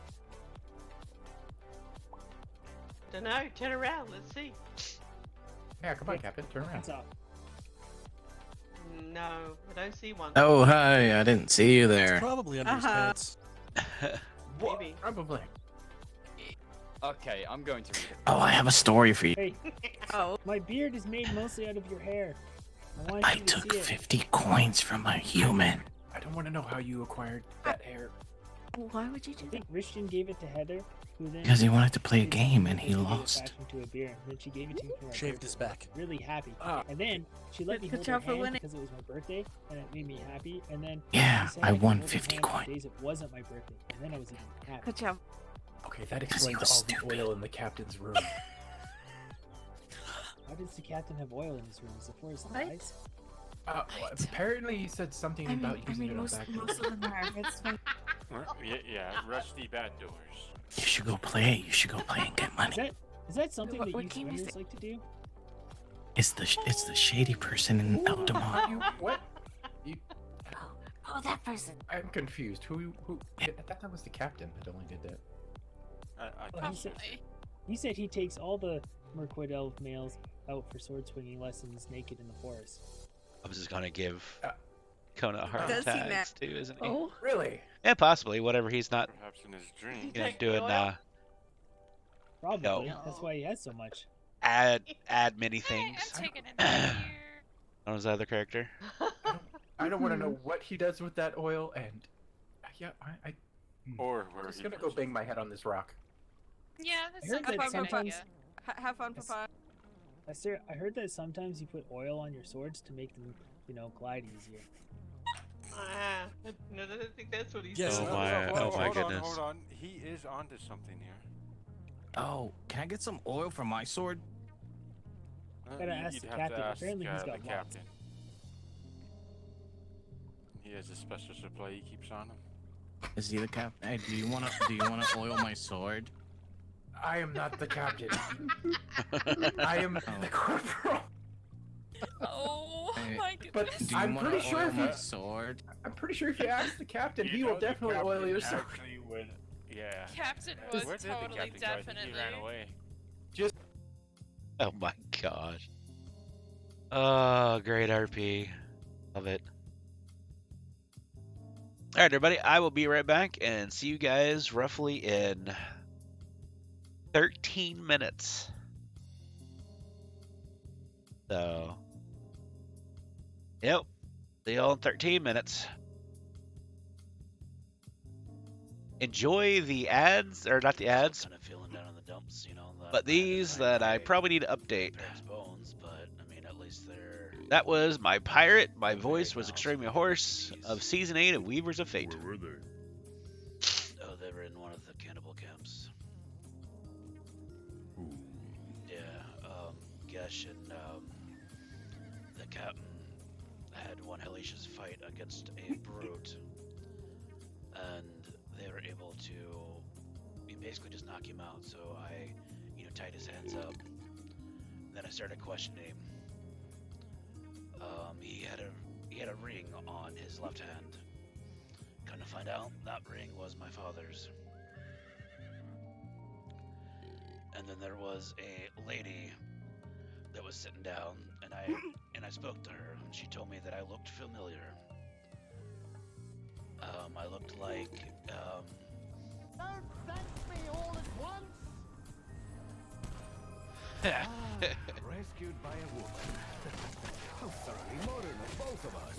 Dunno, turn around, let's see. Yeah, come on, Captain, turn around. What's up? No, I don't see one. Oh, hi. I didn't see you there. Probably under his pants. Maybe. Probably. Okay, I'm going to read it. Oh, I have a story for you. Hey. My beard is made mostly out of your hair. I want I you to took see it. 50 coins from a human. I don't want to know how you acquired that hair. Why would you do I think Richton gave it to Heather, who then Because he wanted to play a did- game and he gave it lost. back into a beer. And then she gave it to me for my Shaved birthday. his back. Really happy. And then she let me Good hold job her for hand winning. because it was my birthday, and it made me happy. And then Yeah, she said I could won hold her 50 hand on coin. days it wasn't my birthday, and then I was even happy. Good job. Okay, that Because he explains was all the oil in the captain's room. How does the captain have oil in his room? Is it for his thighs? Apparently he said something about using it on back doors. most of them are. It's fine. Yeah, rusty bad doors. You should go play. You should go play and get money. Is that something that What you game is swimmers like to do? It's the shady person in Altamont. What? Oh, that person. I'm confused. Who? I thought that was the captain that only did that. Oh, he said he takes all the Merquid elf males out for sword swinging lessons naked in the forest. I was just gonna give Kona a heart Does he attacks now? too, isn't he? Oh. Really? Yeah, possibly. Whatever he's not Perhaps in his dream. doing. Probably. No. That's why he has so much. Add many things. What was the other character? I don't want to know what he does with that oil, and yeah, Or where I'm just he gonna go bang my head on this rock. Yeah, I heard that sometimes. Have fun, Papa. I heard that sometimes you put oil on your swords to make them, glide easier. No, I don't think that's what he Yes, said. Oh my Hold goodness. on, hold on. He is onto something here. Oh, can I get some oil for my sword? Gotta ask You'd the have captain. to ask Apparently he's the got lots. captain. He has a special supply he keeps on him. Is he the captain? Hey, do you wanna oil my sword? I am not the captain. I am the corporal. Oh my goodness. But Do you I'm wanna pretty sure oil if my you, sword? I'm pretty sure if you ask the captain, You he know will the definitely oil captain your sword. actually would- Yeah. Captain would Where did totally, the captain go? I think definitely. he ran away. Oh my gosh. Oh, great RP. Love it. All right, everybody. I will be right back and see you guys roughly in 13 minutes. So, yep. See y'all in 13 minutes. Enjoy the ads, or not the ads, Kind of feeling down in the dumps, you know. but these that I probably need to update. There's bones, but I mean, at least they're. That was my pirate. My voice was extremely hoarse of Season 8 of Weavers of Fate. Where were they? Oh, they were in one of the cannibal camps. Yeah, Gesh and the captain had one hellacious fight against a brute, and they were able to basically just knock him out. So I, tied his hands up. Then I started questioning him. He had a ring on his left hand. Come to find out, that ring was my father's. And then there was a lady that was sitting down, and I spoke to her, and she told me that I looked familiar. I looked like Don't thank me all at once. Rescued by a woman. How thoroughly modern of both of us.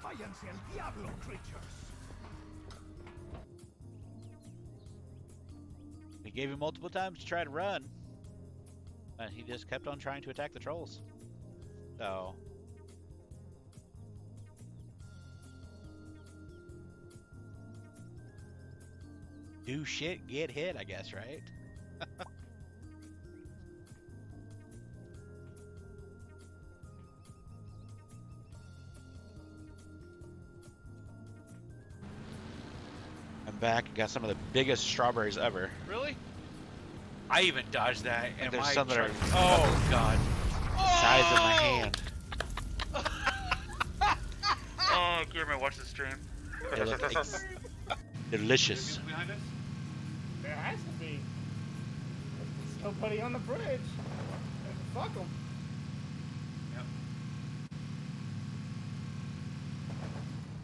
Váyanse al diablo, creatures. We gave him multiple times to try to run, and he just kept on trying to attack the trolls. So, do shit, get hit, I guess, right? I'm back. Got some of the biggest strawberries ever. Really? I even dodged that, and There's my some that are oh god, the size of my hand. Oh, Guillermo, watch the stream. They look delicious. Behind us? There has to be. There's nobody on the bridge. Fuck them. Yep.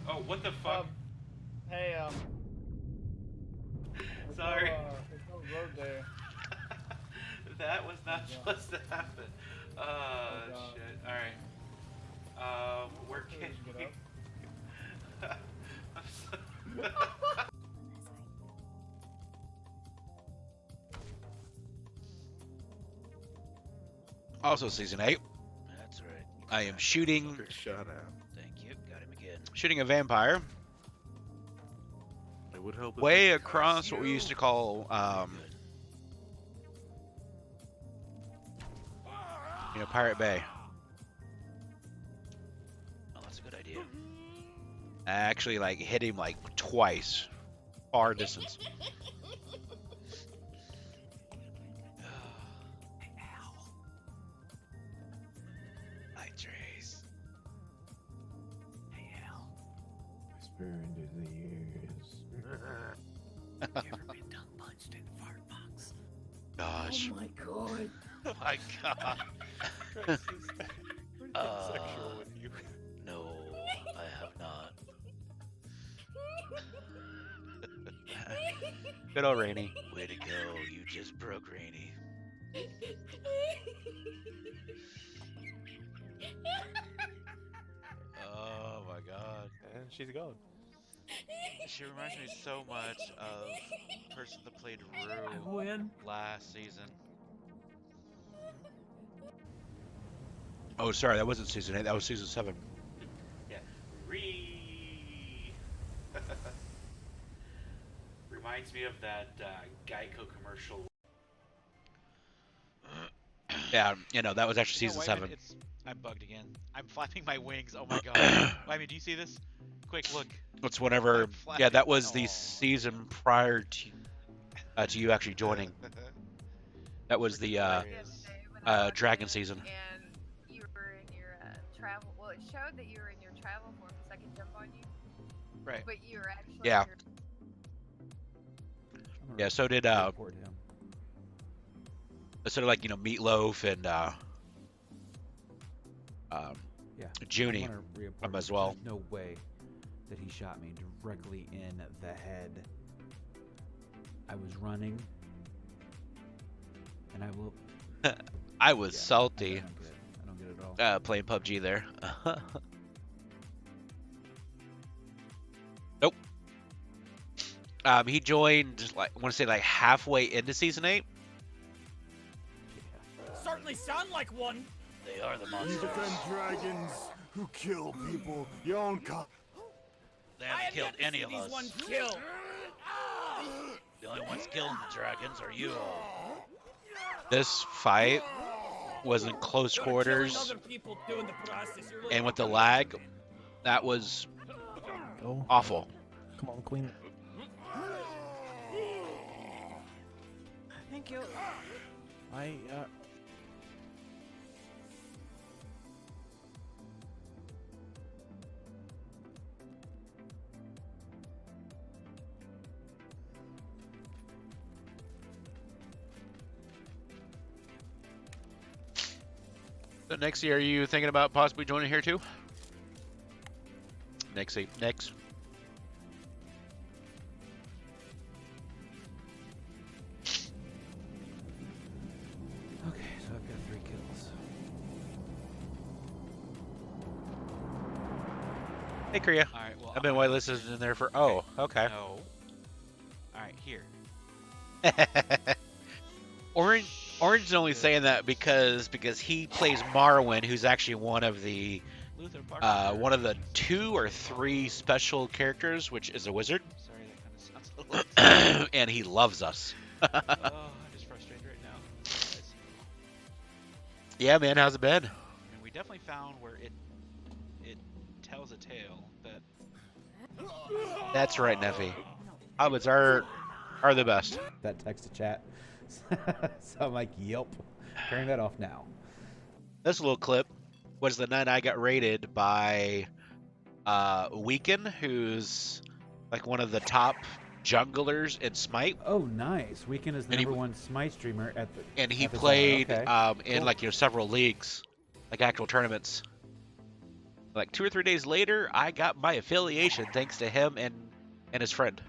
Oh, what the fuck? Hey, Sorry. There's no road there. That was not supposed to happen. Oh, shit. Alright. Where can we... Also, Season 8. That's right. I am shooting. Shut up. Thank you. Got him again. Shooting a vampire. It would help. Way across what we used to call, Pirate Bay. Oh, that's a good idea. I actually hit him twice, far distance. Hi, Trace. Hey, Al. Whisper into the ears. You ever been tongue punched in the fart box? Gosh. Oh my god. Oh my god. Sexual with you. No, I have not. Good old Rainy. Way to go, you just broke Rainy. Oh my god. And she's gone. She reminds me so much of the person that played Rue win. last season. Oh, sorry, that wasn't season 8. That was season 7. Yeah, reminds me of that Geico commercial. Yeah, that was actually season 7. I'm bugged again. I'm flapping my wings. Oh my god. Wyman, do you see this? Quick, look. It's whenever. Yeah, that was the season prior to you actually joining. That was the dragon season. And you were in your travel. Well, it showed that you were in your travel form, so I could jump on you. Right. But you were actually. Yeah. In your... Yeah. So did sort of like Meatloaf and Junie as well. There's no way that he shot me directly in the head. I was running, and I will. I was salty. I don't get it at all. Playing PUBG there. Nope. He joined I want to say halfway into season 8. Certainly sound like one. They are the You monsters. defend dragons who kill people. Your own cop. They haven't killed any of These us. ones kill. The only ones killing the dragons are you all. This fight was in close quarters, and with the lag, that was awful. Come on, Queen. Thank you. So next year, are you thinking about possibly joining here too? Next. Okay, so I've got 3 kills. Hey, Kriya. All right, well, I've been whitelisted in there for. Oh, okay. No. All right, here. Orange is only saying that because he plays Marwyn, who's actually one of the 2 or 3 special characters, which is a wizard. Sorry, that kind of sounds a little. And he loves us. Oh, I'm just frustrated right now. Guys. Yeah, man, how's it been? And we definitely found where it tells a tale that. That's right, Neffy. Hobbits are the best. That text to chat. So I'm like, yep. Turning that off now. This little clip was the night I got raided by Weekend, who's like one of the top junglers in Smite. Oh, nice. Weekend is the number 1 Smite streamer at the. And he at the played time. Okay. in Cool. several leagues, like actual tournaments. Like 2 or 3 days later, I got my affiliation thanks to him and his friend.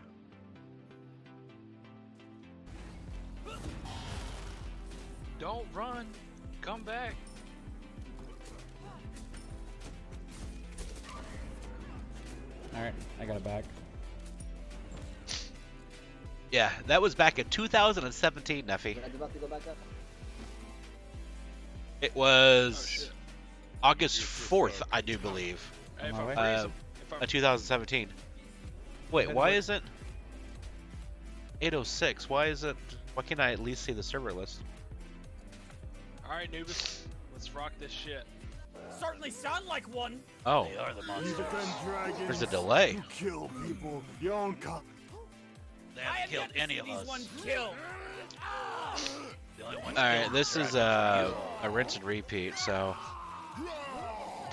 Don't run. Come back. All right, I got it back. Yeah, that was back in 2017, Neffy. It was August 4th, I do believe. If I'm 2017. Wait, why isn't 806? Why can't I at least see the server list? All right, Nubis, let's rock this shit. Certainly sound like one. Oh. They are the You monsters. defend dragons There's a delay. who kill people. Your own cop. They haven't killed any of us. One kill. The only ones Alright, killing this the is dragons a rinse and repeat, so.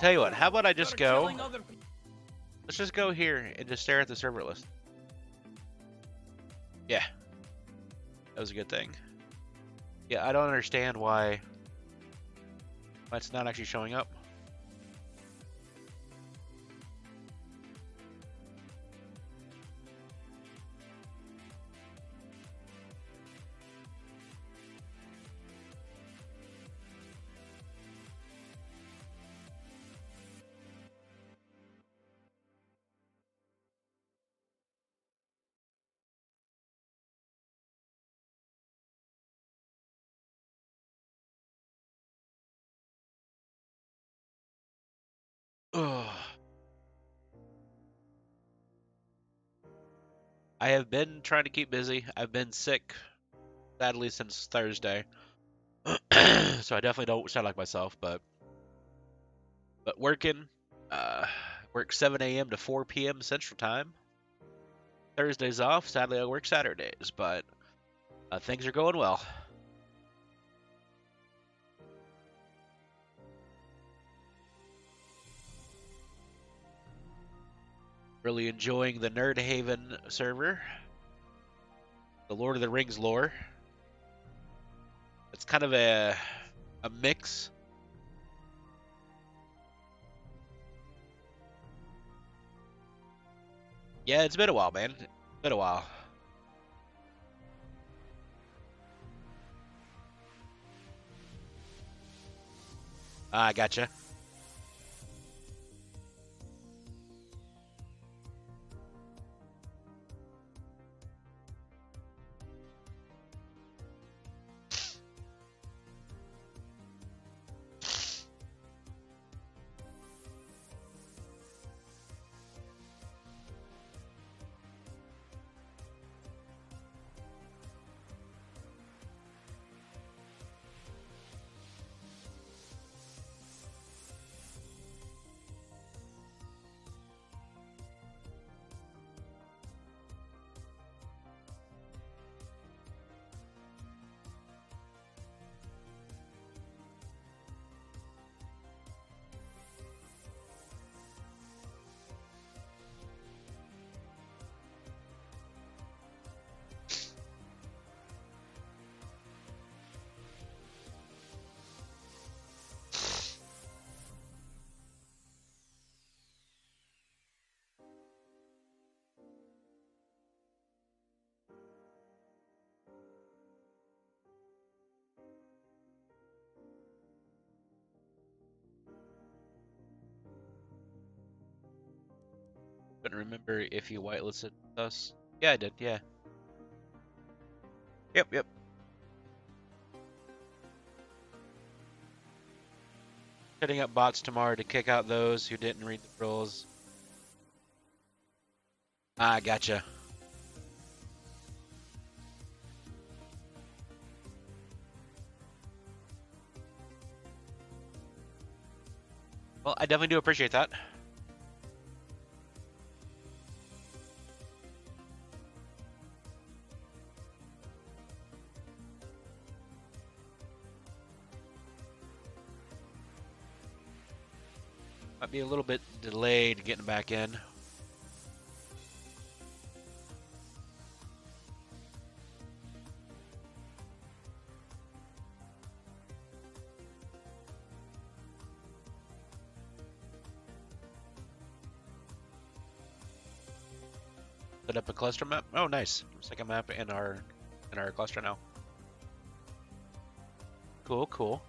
Tell you what, how about I just go? Let's just go here and just stare at the server list. Yeah. That was a good thing. Yeah, I don't understand why it's not actually showing up. I have been trying to keep busy. I've been sick, sadly, since Thursday. So I definitely don't sound like myself, but working, work 7 a.m. to 4 p.m. Central Time. Thursdays off. Sadly, I work Saturdays, but things are going well. Really enjoying the Nerd Haven server. The Lord of the Rings lore. It's kind of a mix. Yeah, it's been a while, man. It's been a while. I gotcha. Couldn't remember if you whitelisted us. Yeah, I did. Yeah. Yep. Setting up bots tomorrow to kick out those who didn't read the rules. Ah, gotcha. Well, I definitely do appreciate that. Might be a little bit delayed getting back in. Set up a cluster map. Oh, nice. Second map in our cluster now. Cool.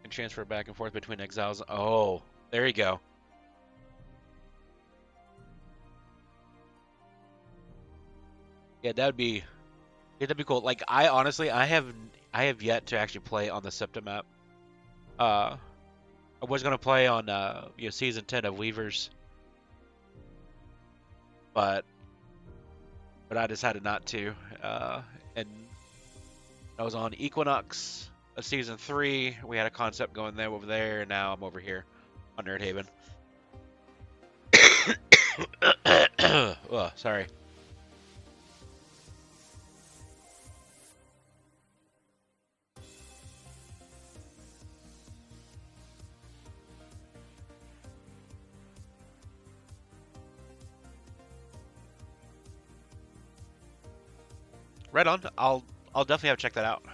Can transfer back and forth between exiles. Oh, there you go. Yeah, that'd be cool. Like I have yet to actually play on the Septa map. I was gonna play on season 10 of Weavers, but I decided not to. And I was on Equinox season 3. We had a concept going there over there, and now I'm over here on Nerd Haven. Oh, sorry. Right on. I'll definitely have to check that out.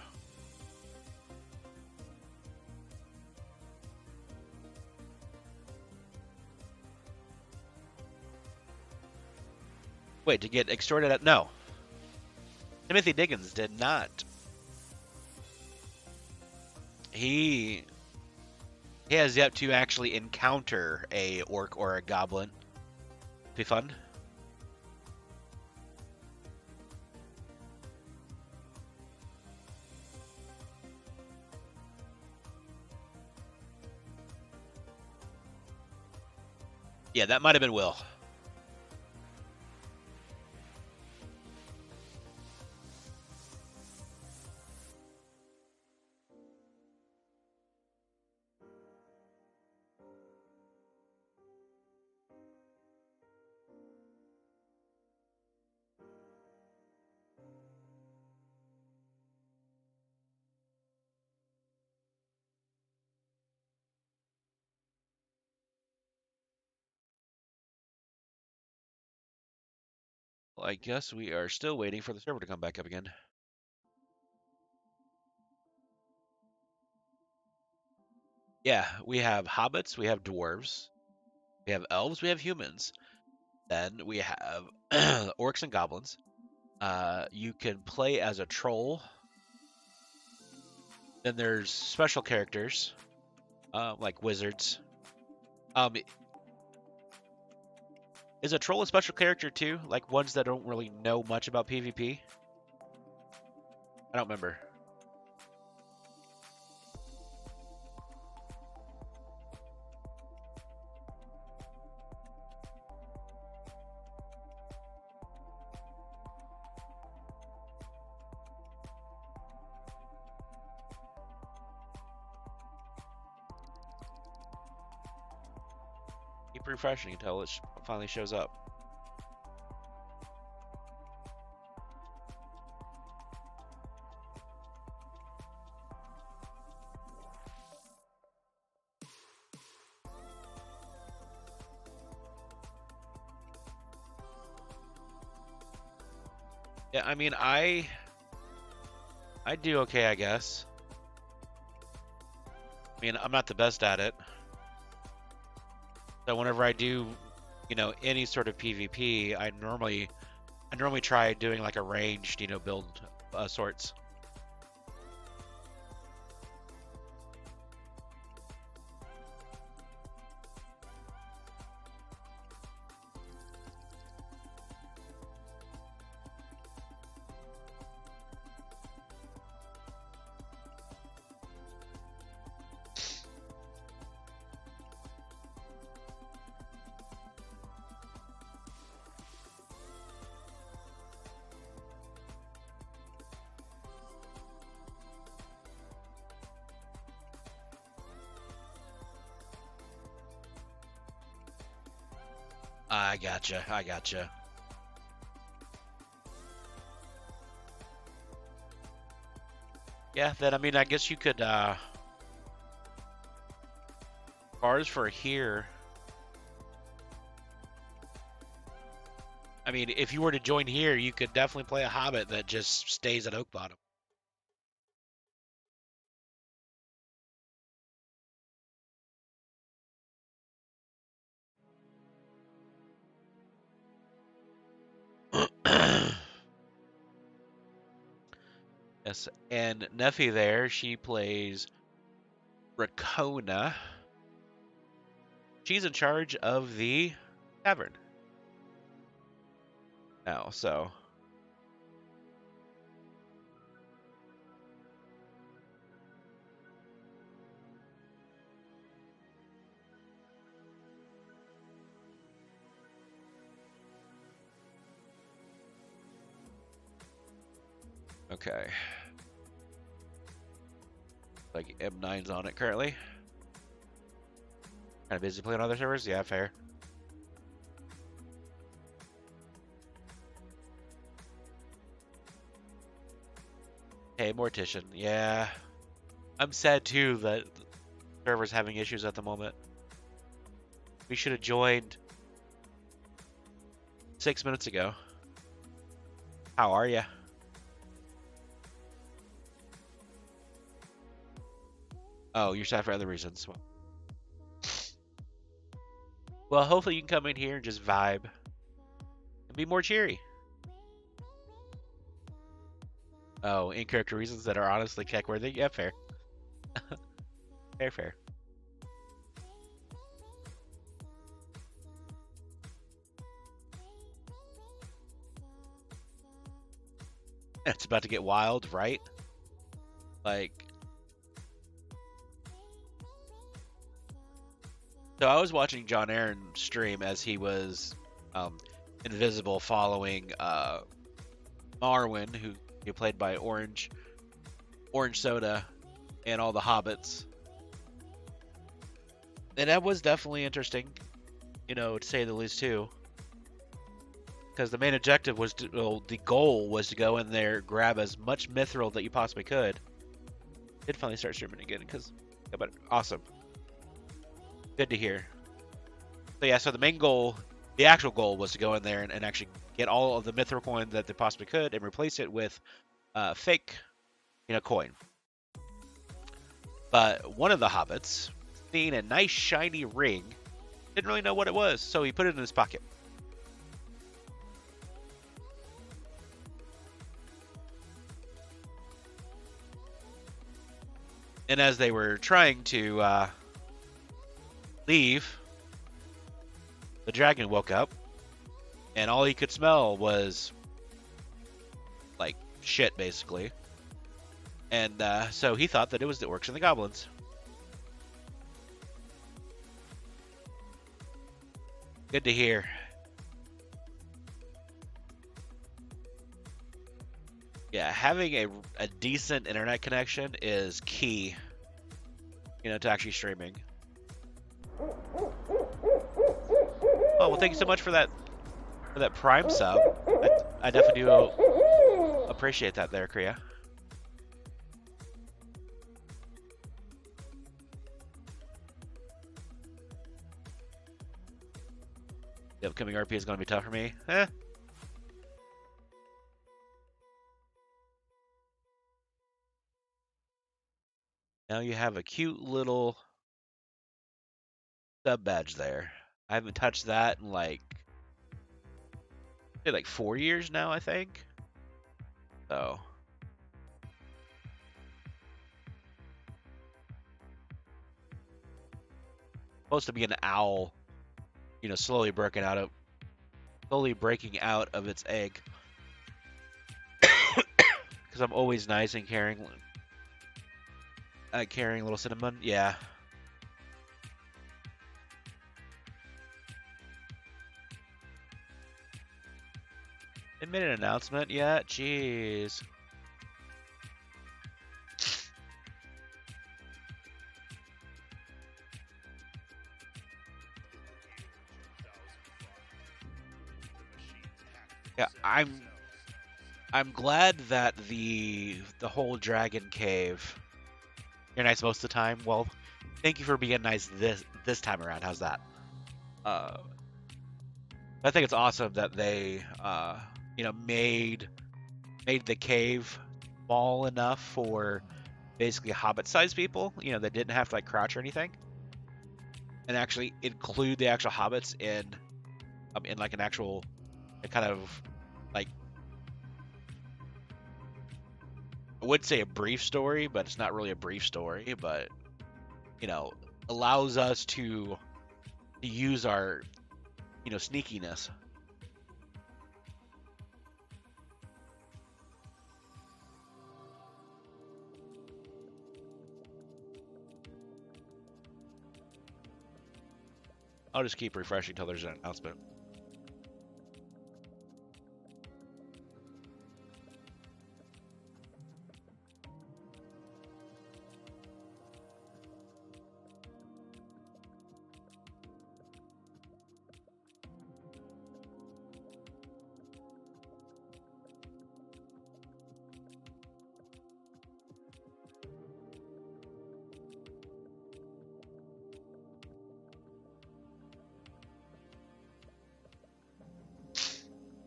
Wait, to get extorted at no. Timothy Diggins did not. He has yet to actually encounter a orc or a goblin. Be fun. Yeah, that might have been Will. Well, I guess we are still waiting for the server to come back up again. Yeah, we have hobbits, we have dwarves, we have elves, we have humans. Then we have orcs and goblins. You can play as a troll. Then there's special characters, like wizards. Is a troll a special character too? Like ones that don't really know much about PvP? I don't remember. Keep refreshing until it finally shows up. Yeah, I mean, I do okay, I guess. I mean, I'm not the best at it. So whenever I do, any sort of PvP, I normally try doing like a ranged, build sorts. I gotcha. Yeah, then I mean, I guess you could, bars for here. I mean, if you were to join here, you could definitely play a hobbit that just stays at OakBottom. Yes, and Neffy there, she plays Rakona. She's in charge of the tavern now, so. Okay. Like M9's on it currently. Kind of busy playing on other servers? Yeah, fair. Hey, Mortician. Yeah. I'm sad too that the server's having issues at the moment. We should have joined 6 minutes ago. How are ya? Oh, you're sad for other reasons. Well, hopefully you can come in here and just vibe and be more cheery. Oh, in character reasons that are honestly keck worthy. Yeah, fair. Fair. It's about to get wild, right? Like, so I was watching John Aaron stream as he was invisible, following Marwyn, who played by Orange Soda, and all the hobbits. And that was definitely interesting, to say the least, too. Because the main objective was the goal was to go in there, grab as much mithril that you possibly could. Did finally start streaming again, because, but awesome. Good to hear. So yeah, so the main goal, the actual goal, was to go in there and actually get all of the mithril coin that they possibly could and replace it with fake, coin. But one of the hobbits, seeing a nice shiny ring, didn't really know what it was, so he put it in his pocket. And as they were trying to leave, the dragon woke up, and all he could smell was like shit, basically. And so he thought that it was the orcs and the goblins. Good to hear. Yeah, having a decent internet connection is key, to actually streaming. Oh, well, thank you so much for that Prime sub. I definitely do appreciate that there, Kriya. The upcoming RP is going to be tough for me. Now you have a cute little sub badge there. I haven't touched that in like 4 years now, I think. So supposed to be an owl, slowly breaking out of its egg. Because I'm always nice and caring little cinnamon. Yeah. They made an announcement yet? Jeez. Yeah, I'm glad that the whole dragon cave. You're nice most of the time. Well, thank you for being nice this time around. How's that? I think it's awesome that they made the cave small enough for basically hobbit-sized people. That didn't have to crouch or anything, and actually include the actual hobbits in an actual kind of I would say a brief story, but it's not really a brief story, but allows us to use our sneakiness. I'll just keep refreshing until there's an announcement.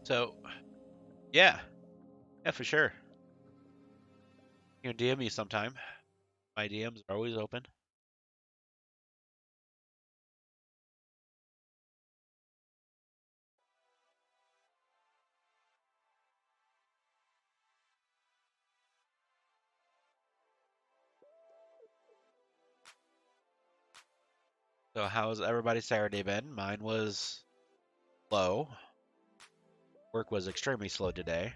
So, yeah, for sure. DM me sometime. My DMs are always open. So how's everybody's Saturday been? Mine was slow. Work was extremely slow today.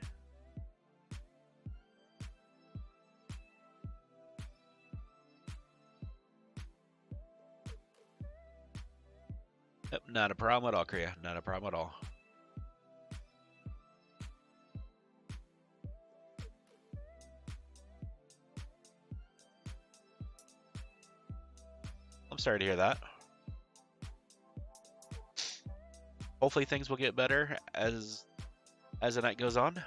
Yep, not a problem at all, Kriya. Not a problem at all. I'm sorry to hear that. Hopefully things will get better as the night goes on.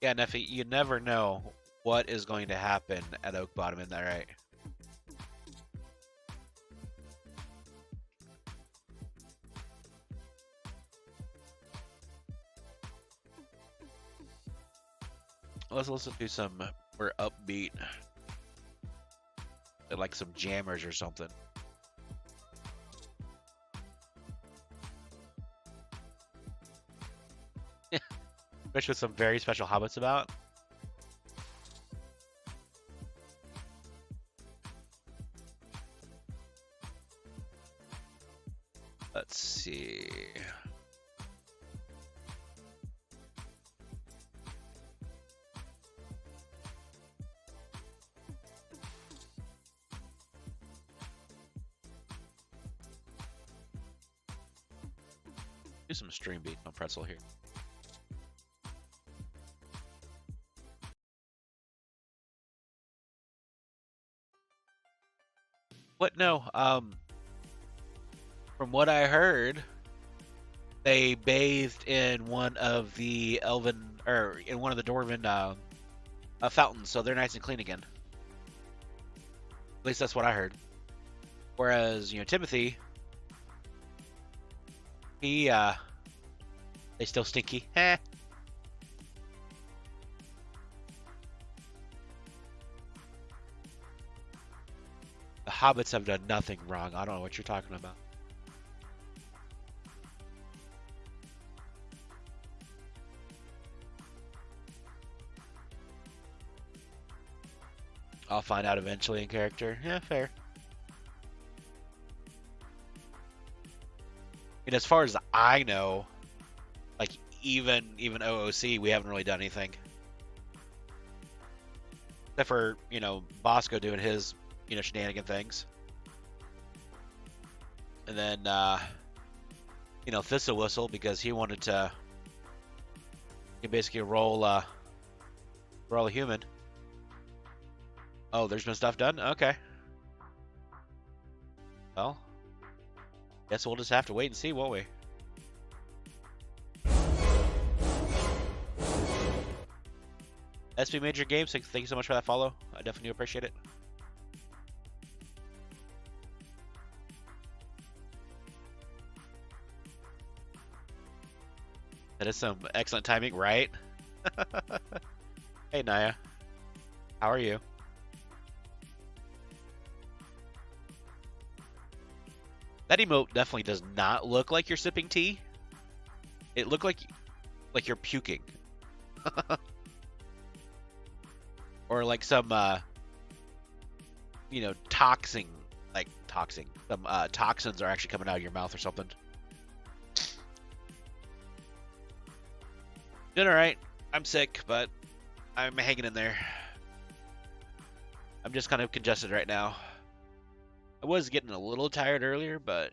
Yeah, Neffy, you never know what is going to happen at OakBottom, isn't that right? Let's listen to some more upbeat, like some jammers or something. Especially with some very special hobbits about. Let's see. Do some stream beat on Pretzel here. What? No. From what I heard, they bathed in one of the elven, or in one of the dwarven fountains, so they're nice and clean again. At least that's what I heard. Whereas, you know, Timothy, he they still stinky. Heh. The hobbits have done nothing wrong. I don't know what you're talking about. I'll find out eventually in character. Yeah, fair. And as far as I know, like even OOC, we haven't really done anything. Except for, you know, Bosco doing his, you know, shenanigan things. And then, you know, Thistle Whistle, because he wanted to basically roll a human. Oh, there's been stuff done? Okay. Well, guess we'll just have to wait and see, won't we? SB Major Games, thank you so much for that follow. I definitely appreciate it. That is some excellent timing, right? Hey, Naya. How are you? That emote definitely does not look like you're sipping tea. It looked like you're puking. Or like some, you know, some toxins are actually coming out of your mouth or something. Doing alright. I'm sick, but I'm hanging in there. I'm just kind of congested right now. I was getting a little tired earlier, but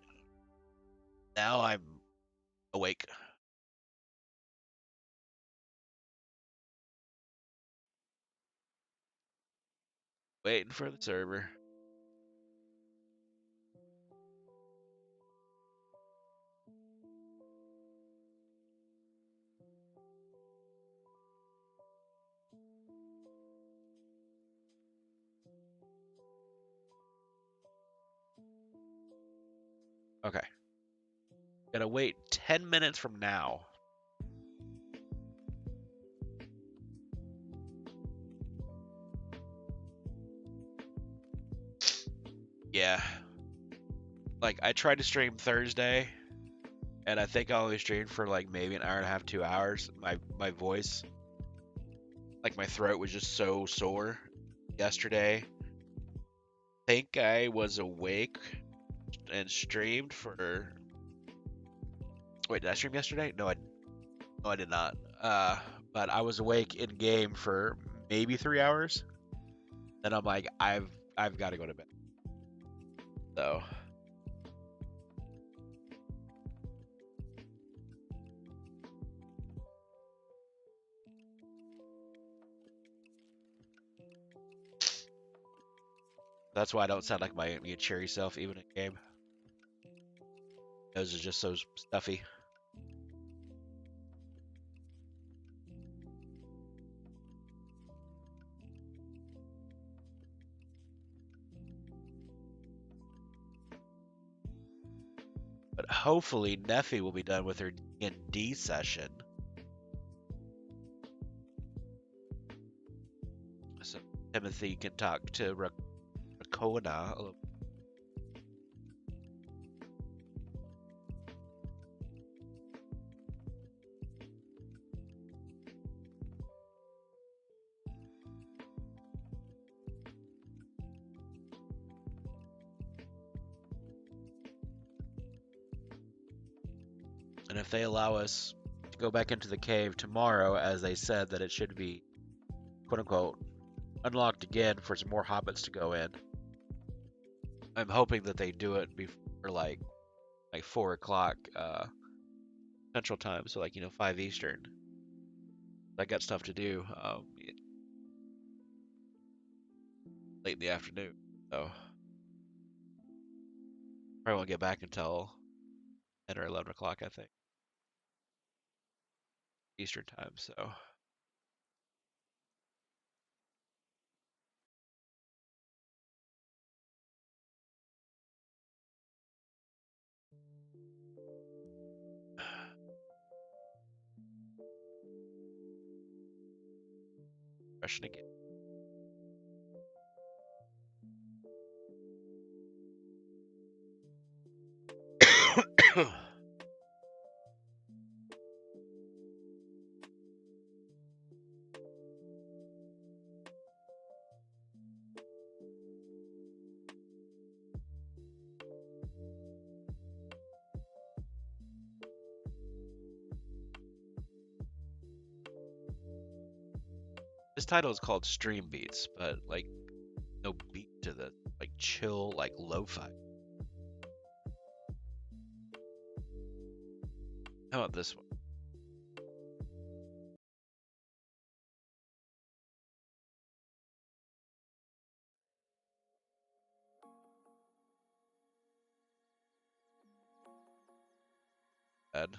now I'm awake. Waiting for the server. Okay. Gotta wait 10 minutes from now. Yeah. Like, I tried to stream Thursday, and I think I only streamed for like maybe an hour and a half, 2 hours. My voice, like my throat was just so sore yesterday. I think I was awake and streamed for... Wait, did I stream yesterday? No, I did not. But I was awake in game for maybe 3 hours. Then I'm like, I've got to go to bed. So... That's why I don't sound like my cheery self even in game. Those are just so stuffy. But hopefully Neffy will be done with her D&D session. So Timothy can talk to Rakona a little. And if they allow us to go back into the cave tomorrow, as they said that it should be, quote unquote, unlocked again for some more hobbits to go in, I'm hoping that they do it before like 4 o'clock Central Time, so like 5 Eastern. I got stuff to do late in the afternoon, so probably won't get back until 10 or 11 o'clock, I think, Eastern Time. So. Question again. This title is called Stream Beats, but like no beat to the like chill, like lo-fi. How about this one? Ed.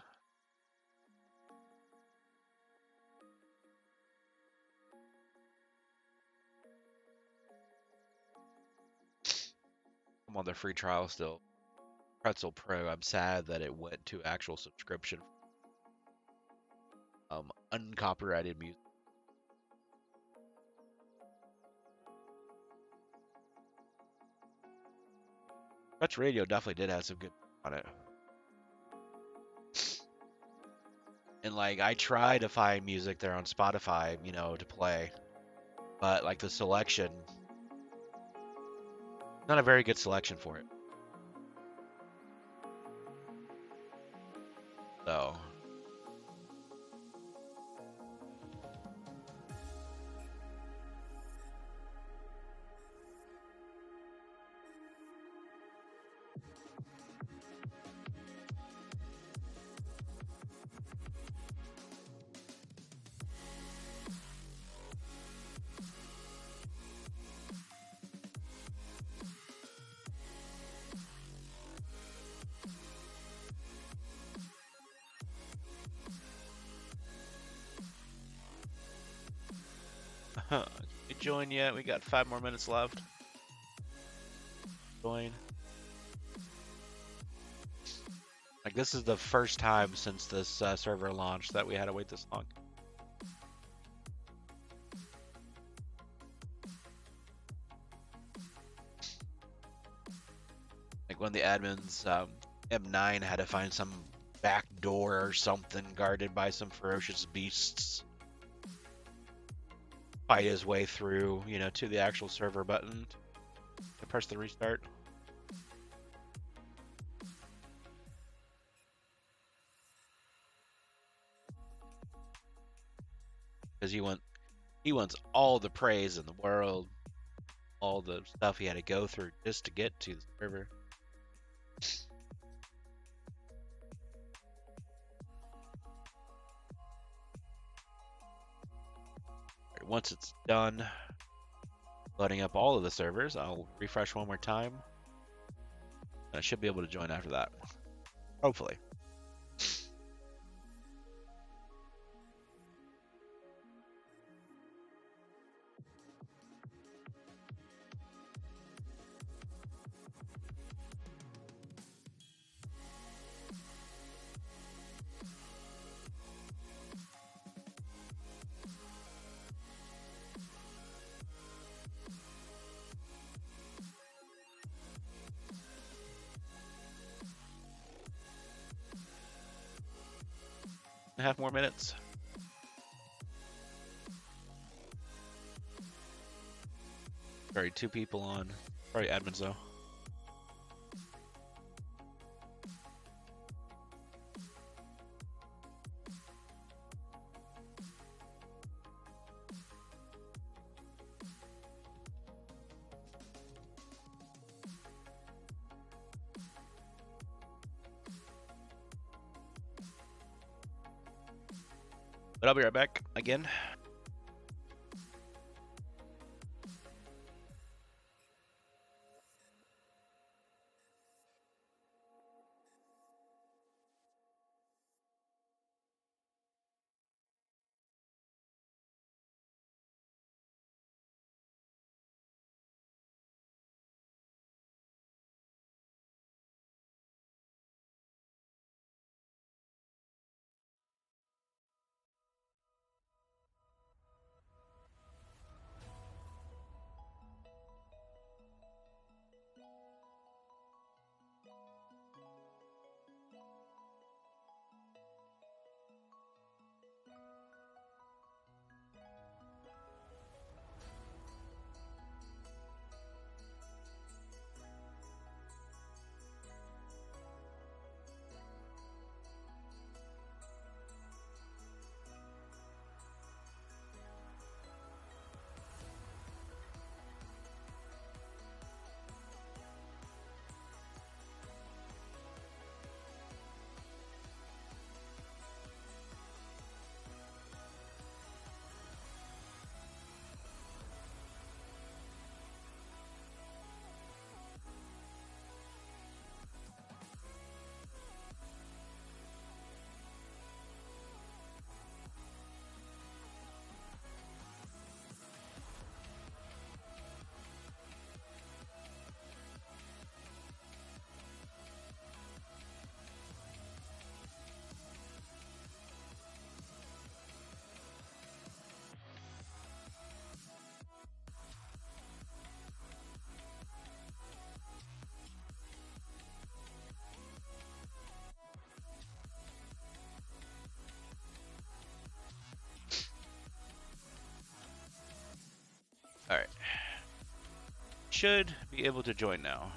I'm on the free trial still. Pretzel Pro. I'm sad that it went to actual subscription. Uncopyrighted music. Touch Radio definitely did have some good on it. And like I try to find music there on Spotify, to play. But like the selection, not a very good selection for it. So join yet. We got 5 more minutes left. Join. Like, this is the first time since this server launched that we had to wait this long. Like when the admins, M9 had to find some back door or something guarded by some ferocious beasts. Fight his way through, you know, to the actual server button to press the restart. Because he wants all the praise in the world, all the stuff he had to go through just to get to the server. Once it's done loading up all of the servers, I'll refresh one more time. I should be able to join after that. Hopefully. Half more minutes. Sorry, 2 people on. Probably admins though. But I'll be right back again. Alright. Should be able to join now.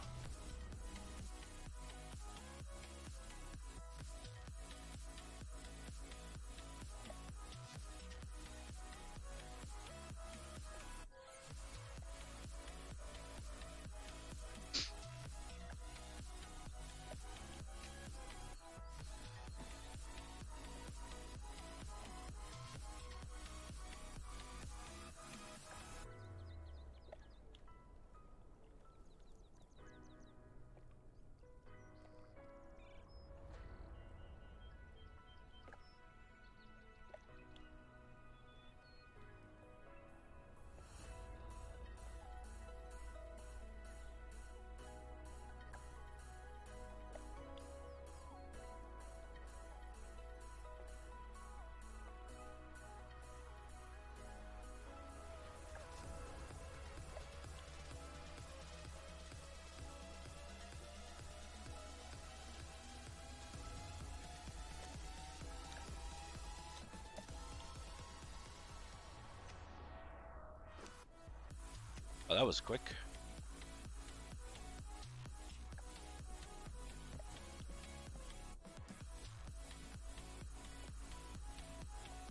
that was quick.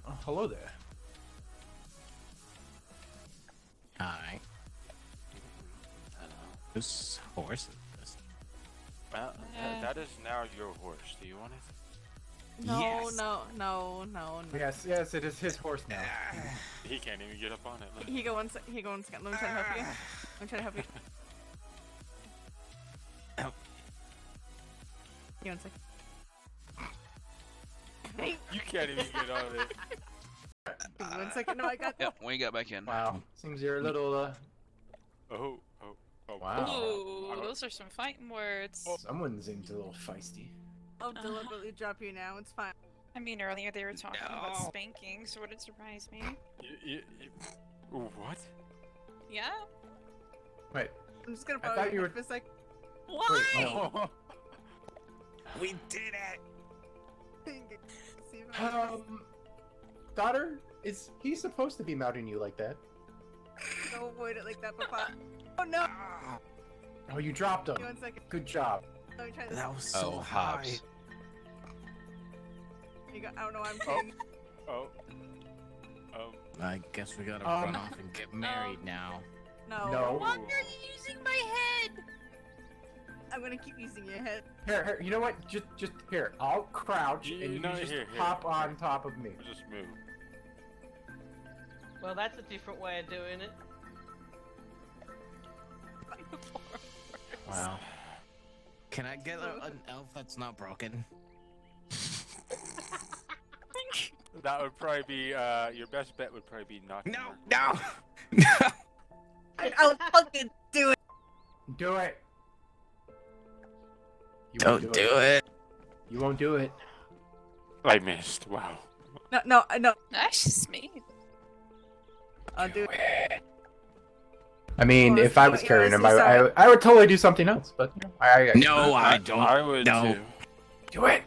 Oh, hello there. Hi. Whose horse is this? Well, that is now your horse. Do you want it? No, Yes. no. Yes, it is his horse now. He can't even get up on it. Look. He go one second. Let me try to help you. I'm trying to help you. Help. Give me 1 second. You can't even get on it. Give me 1 second. No, I got. Yep, we got back in. Wow. Seems you're a little, Oh. Wow. Ooh, those are some fighting words. Someone seems a little feisty. I'll deliberately drop you now. It's fine. I mean, earlier they were talking about spanking, so would it surprise me? What? Yeah? Wait. I'm just gonna I borrow thought you your were- for a sec. Why? Oh. We did it! Daughter, is he supposed to be mounting you like that? Don't avoid it like that, Papa. Oh no! Oh, you dropped him. Give me 1 second. Good job. Let me try this. That was so Oh, high. Hobbs. You got, I don't know why I'm kidding. I guess we gotta run off and get married now. No. No. Why are you using my head? I'm gonna keep using your head. Here, you know what? Just here. I'll crouch and you just hop on top of me. Just move. Well, that's a different way of doing it. Wow. Can I get an elf that's not broken? That would probably be your best bet. Would probably be not. No. I'll fucking do it. Do it. You Don't won't do it. You won't do it. I missed. Wow. No. That's just me. I'll do it. I mean, Well, if I was yeah, carrying him, sorry. I would totally do something else. But you know, I don't. I would No. too. Do it.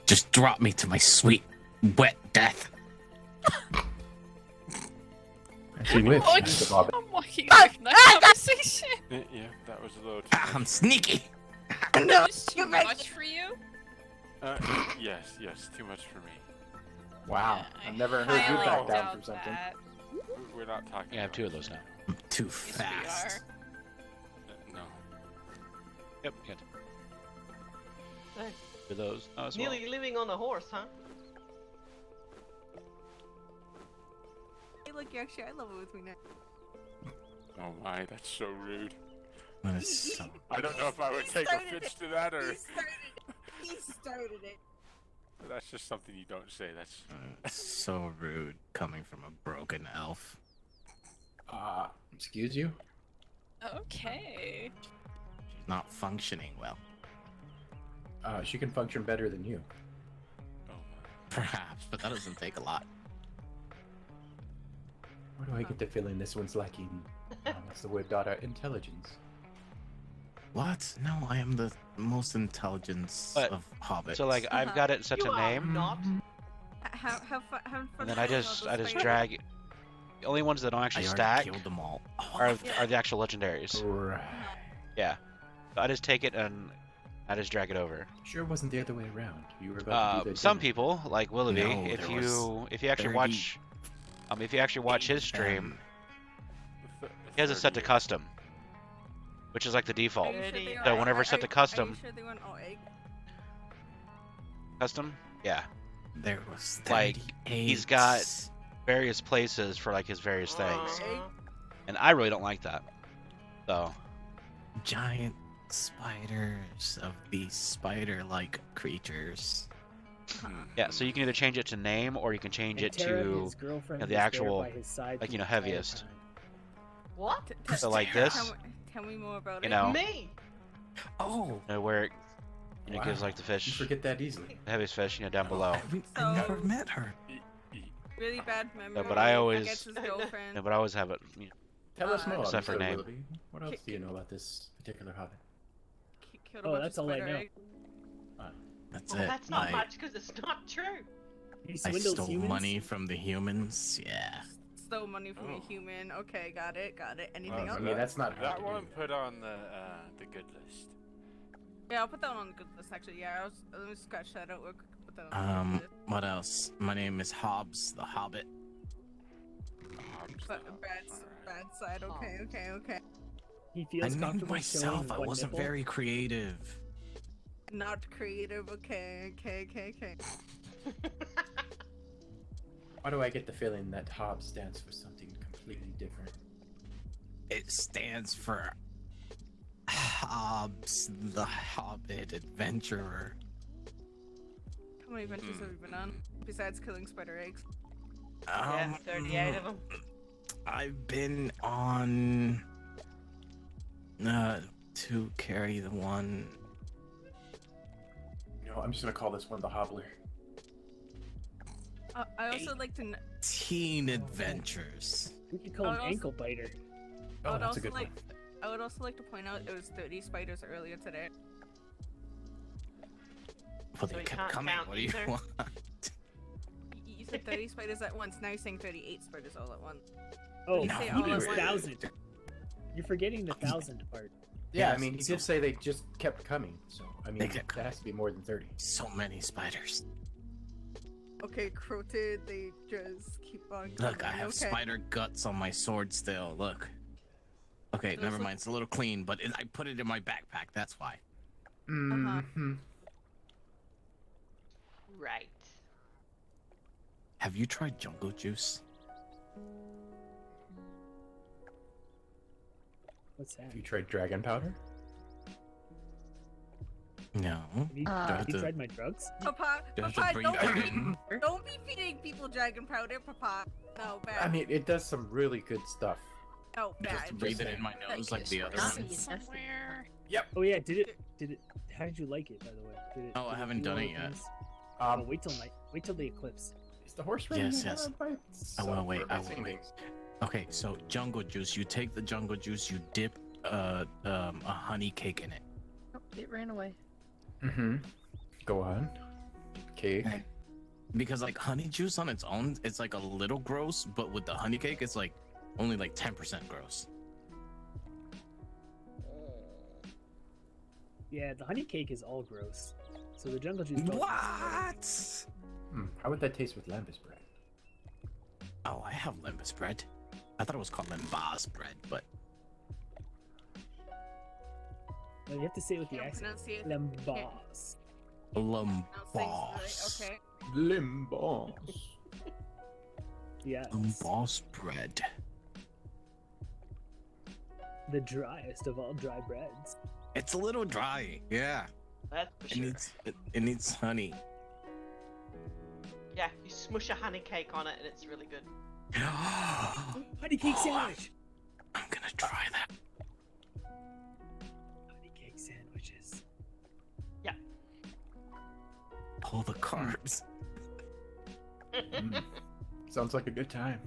Just drop me to my sweet, wet death. She whips. I'm walking away from that conversation. Yeah, that was a little. I'm sneaky. No, Is too much for you? Yes, too much for me. Wow, I've never heard you Highly back down doubt from something. that. We're not talking. Yeah, I have two of those now. I'm too Yes, we fast. No. Yep, good. Hey, For those as well. nearly living on a horse, huh? Hey, look, you're actually eye level with me now. Oh my, that's so rude. That is so, I don't know if I would take offense to that or. He started it. That's just something you don't say. That's. so rude coming from a broken elf. Excuse you? Okay. She's not functioning well. She can function better than you. Perhaps, but that doesn't take a lot. Why do I get the feeling this one's lacking? What's the word, daughter? Intelligence. What? No, I am the most intelligence But- of hobbits. So like I've got it set to You are name, not. Have fun. and then I just spiders. drag. The only ones that don't actually I already stack killed them all. are the actual legendaries. Right. Yeah. So I just take it and I just drag it over. Sure, it wasn't the other way around. You were about to do the Some dinner. people, like Willoughby, No, if there you actually 30 watch his stream, he has it set to custom, which is like the default. Are you sure they So want- whenever set to custom, Are you sure they want all egg? custom, yeah, There was like 38. he's got various places for like his various things, Uh-huh. and I really don't like that. So giant spiders of these spider-like creatures. yeah, so you can either change it to name or you can change it Tara, to his girlfriend, the was there actual, by his side like the entire heaviest. time. What? So like this, Tell me more about you it. know, Me? Oh, where it, it gives Wow. like the You fish, forget that easily. the heaviest fish, down below. I never met her. Really bad memory. but I always- Forgets his girlfriend. Yeah, but I always have it. Tell us more, Except for Mr. name. Willoughby. What else do you know about this particular hobbit? Killed a Oh, bunch that's of all I spider know. eggs. That's Well, it. that's not I, much because it's not true. He I swindles stole humans. money from the humans. Yeah. stole money from a human. Okay, got it. Anything else? Yeah, that's not that one. Put on the good list. Yeah, I'll put that one on the good list. Actually, yeah. Let me scratch that out real quick. Put that on the good list. What else? My name is Hobbs the Hobbit. But bad side. Okay. He feels I named comfortable myself. showing I one wasn't nipple. very creative. Not creative. Okay. Why do I get the feeling that Hobbs stands for something completely different? It stands for Hobbs the Hobbit Adventurer. How many adventures have you been on besides killing spider eggs? Yeah, 38 of them. I've been on to carry the one. You know, I'm just gonna call this one the Hobbler. I also like to. Teen Adventures. We could call him Ankle Biter. Oh, that's a good one. I would also like to point out it was 30 spiders earlier today. Well, they kept coming. What do you want? You said 30 spiders at once. Now you're saying 38 spiders all at once. Oh, You no, say he all at means once. 1,000. You're forgetting the 1,000 part. Yeah, I mean, he did say they just kept coming, so I mean, kept that has to be more than 30. So many spiders. Okay, Croted, they just keep on coming. Look, I have spider guts on my sword still. Look. Okay, never mind. It's a little clean, but I put it in my backpack. That's why. Mm-hmm. Right. Have you tried jungle juice? What's that? Have you tried dragon powder? No. Have you tried my drugs? Papa, Do I have to bring that don't be feeding people dragon powder, Papa. No, bad. I mean, it does some really good stuff. No, bad. Just breathe it in my nose like the other one. Somewhere. Yep. Oh yeah, did it? How did you like it, by the way? Did it, Oh, I did haven't do done all it the yet. things? Oh, wait till night. Wait till the eclipse. Is the horse ready? Yes. I will wait. I will wait. Okay, so jungle juice. You take the jungle juice. You dip a honey cake in it. Oh, it ran away. Mm-hmm. Go on. Cake. Because like honey juice on its own, it's like a little gross, but with the honey cake, it's like only like 10% gross. Yeah, the honey cake is all gross. So the jungle juice. What? How would that taste with lembas bread? Oh, I have lembas bread. I thought it was called lembas bread, but No, you have to say it with the Can't accent. pronounce it. Lembas. lembas. Okay. Limbos. Yeah. Lembas bread. The driest of all dry breads. It's a little dry. Yeah. That's for sure. It needs honey. Yeah, you smush a honey cake on it and it's really good. Honey cake sandwich. I'm gonna try that. Honey cake sandwiches. Yeah. Pull the carbs. Sounds like a good time.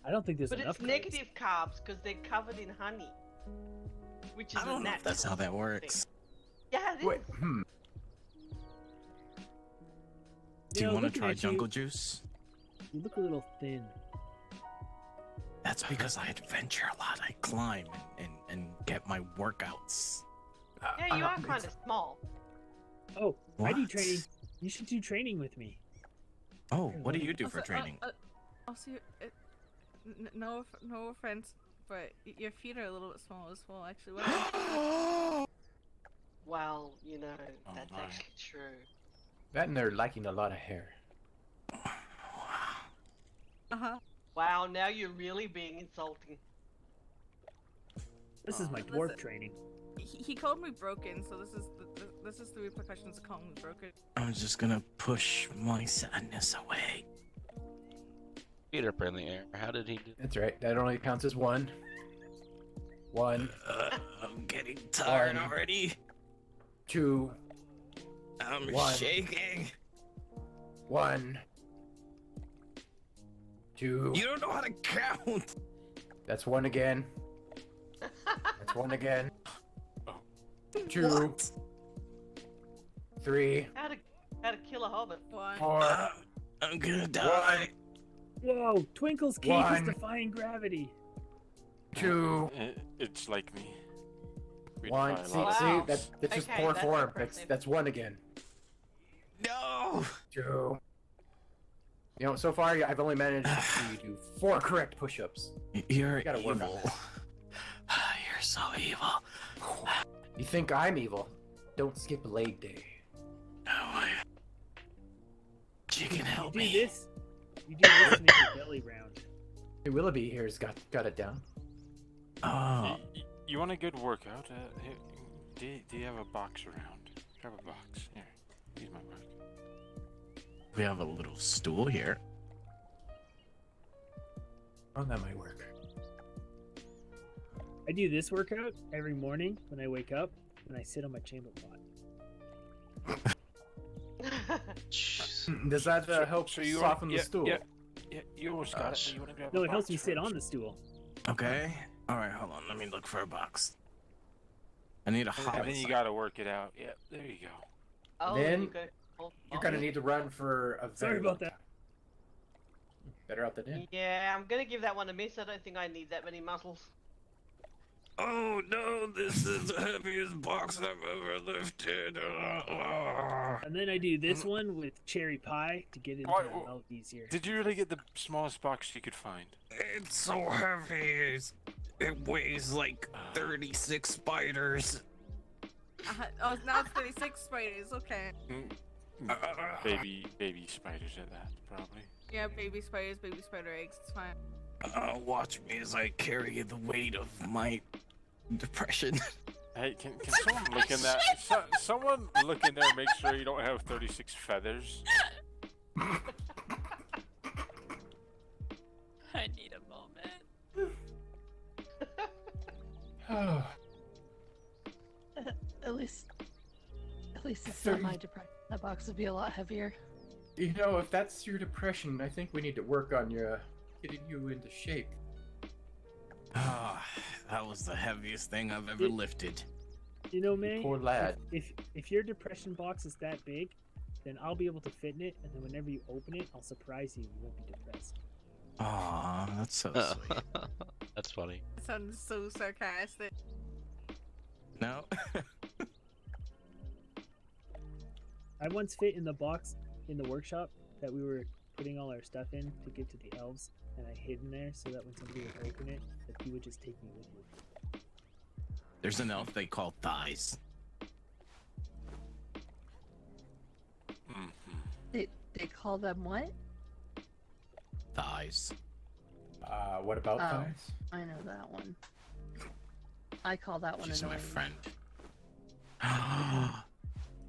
I don't think there's But enough. it's negative carbs because they're covered in honey. Which is I don't know if that's how that works. Yeah, it is. Wait, Do you want to looking try at jungle juice? You look a little thin. That's because I adventure a lot. I climb and get my workouts. Yeah, you are kind of small. Oh, I do What? training. You should do training with me. Oh, what do you do for Also, training? Also, no offense, but your feet are a little bit small as well. Actually, what? Well, you know, Oh, that's my. actually true. That and they're lacking a lot of hair. Wow, now you're really being insulting. This is my dwarf training. He called me broken, so this is the repercussions of calling me broken. I'm just gonna push my sadness away. Feet up in the air. How did he do? That's right. That only counts as one. One. I'm getting tired One. already. Two. I'm One. shaking. One. Two. You don't know how to count. That's one again. That's one again. Two. What? Three. How to kill a hobbit. One. Four. I'm gonna die. Whoa! Twinkle's cape is One. defying gravity. 2. It's like me. We 1. defy See, laws. see, that's just Okay, poor that's form. impressive. That's 1 again. No. 2. You know, so far I've only managed to do 4 correct push-ups. You're You gotta work on evil. that. You're so evil. You think I'm evil? Don't skip leg day. No, you can help You do me. this. You do this to make your belly round. Hey, Willoughby here's got it down. Oh. You want a good workout? Here, do you have a box around? Grab a box. Here, use my box. We have a little stool here. Oh, that might work. I do this workout every morning when I wake up, and I sit on my chamber pot. Does that help you soften the stool? Yeah, you almost got it. You want to grab No, a it helps box me sit first? on the stool. Okay. All right, hold on. Let me look for a box. I need a hot. And then you gotta work it out. Yep, there you go. Oh, Then you go. You're gonna need to run for a Sorry very about long that. time. Better out than in. Yeah, I'm gonna give that one a miss. I don't think I need that many muscles. Oh no, this is the heaviest box I've ever lifted. And then I do this one with cherry pie to get into Why- the mouth easier. Did you really get the smallest box you could find? It's so heavy. It weighs like 36 spiders. Oh, now it's 36 spiders. Okay. Baby spiders at that, probably. Yeah, baby spiders, baby spider eggs. It's fine. Watch me as I carry the weight of my depression. Hey, can someone look in that? Someone look in there and make sure you don't have 36 feathers. I need a moment. At least it's not my depression. That box would be a lot heavier. You know, if that's your depression, I think we need to work on your getting you into shape. Ah, that was the heaviest thing I've ever lifted. You know, May. Poor lad. If your depression box is that big, then I'll be able to fit in it, and then whenever you open it, I'll surprise you. You won't be depressed. Aw, that's so sweet. That's funny. That sounds so sarcastic. No. I once fit in the box in the workshop that we were putting all our stuff in to give to the elves, and I hid in there so that when somebody would open it, that he would just take me with him. There's an elf they call Thighs. They call them what? Thighs. What about Oh, thighs? I know that one. I call that one She's annoying. my friend.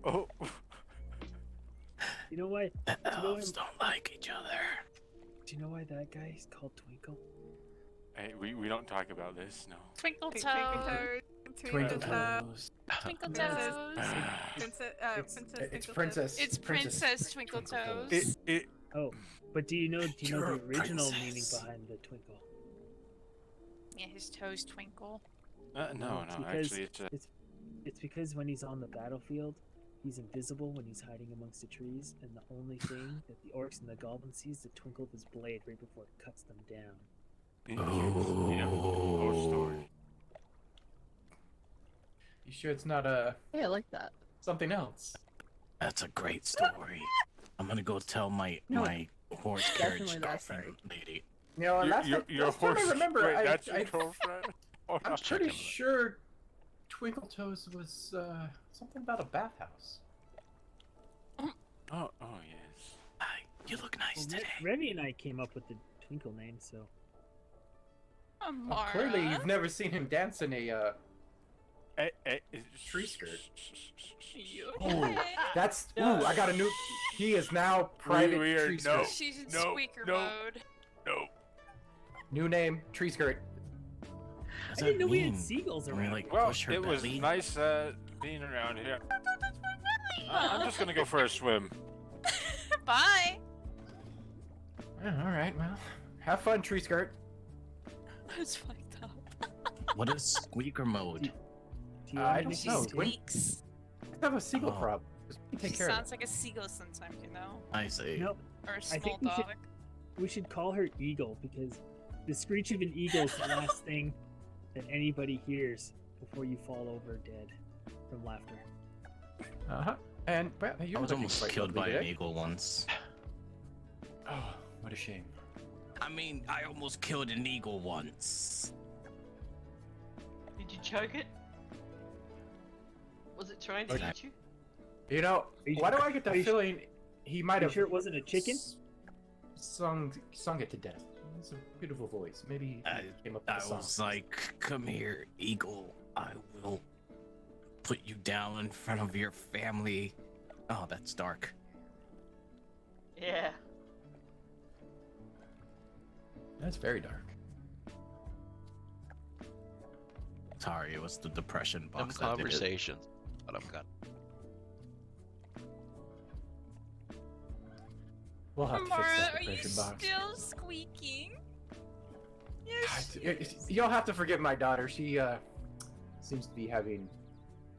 Oh. You know why? The elves don't like each other. Do you know why that guy is called Twinkle? Hey, we don't talk about this, no. Twinkle toes. Twinkle toes. Twinkle toes. It's princess. It's Princess Twinkle Toes. Oh, but do you know You're the a original princess. meaning behind the twinkle? Yeah, his toes twinkle. No, It's actually, it's because when he's on the battlefield, he's invisible when he's hiding amongst the trees, and the only thing that the orcs and the goblins see is the twinkle of his blade right before it cuts them down. Whole story. You sure it's not Hey, I like that. something else? That's a great story. I'm gonna go tell my horse carriage Definitely that girlfriend story. lady. You know, last time I remember, Wait, that's your I girlfriend? Oh, I'm no. pretty sure Twinkle Toes was something about a bathhouse. Oh, yes. You look nice Well, today. Remy and I came up with the twinkle name, so Amara. Clearly, you've never seen him dance in a tree skirt. Oh, that's I got a new. He is now private we are tree skirt. She's in squeaker mode. No. New name, tree skirt. I didn't know we had seagulls Can we, around. like, Well, push her it was belly? nice being around here. I'm just gonna go for a swim. Bye. Yeah, all right, well, have fun, tree skirt. That's fucked up. What is squeaker mode? I don't know. Squeaks. I have a seagull problem. Just take She care of sounds like a seagull sometimes, you know? I see. Nope. Or a I small think we should. dog. We should call her Eagle because the screech of an eagle is the last thing that anybody hears before you fall over dead from laughter. And well, I you're was looking almost quite killed lovely by an today. eagle once. Oh, what a shame. I mean, I almost killed an eagle once. Did you choke it? Was it trying to eat you? You know, why do I get the feeling he might you have? sure it wasn't a chicken? Sung it to death. It's a beautiful voice. Maybe he came up with I a song. was like, come here, eagle. I will put you down in front of your family. Oh, that's dark. Yeah. That's very dark. Sorry, it was the depression Some box. that did it. conversations. But I'm gone. We'll have to fix Mara, that are you depression box. still squeaking? You'll have to forgive my daughter. She seems to be having.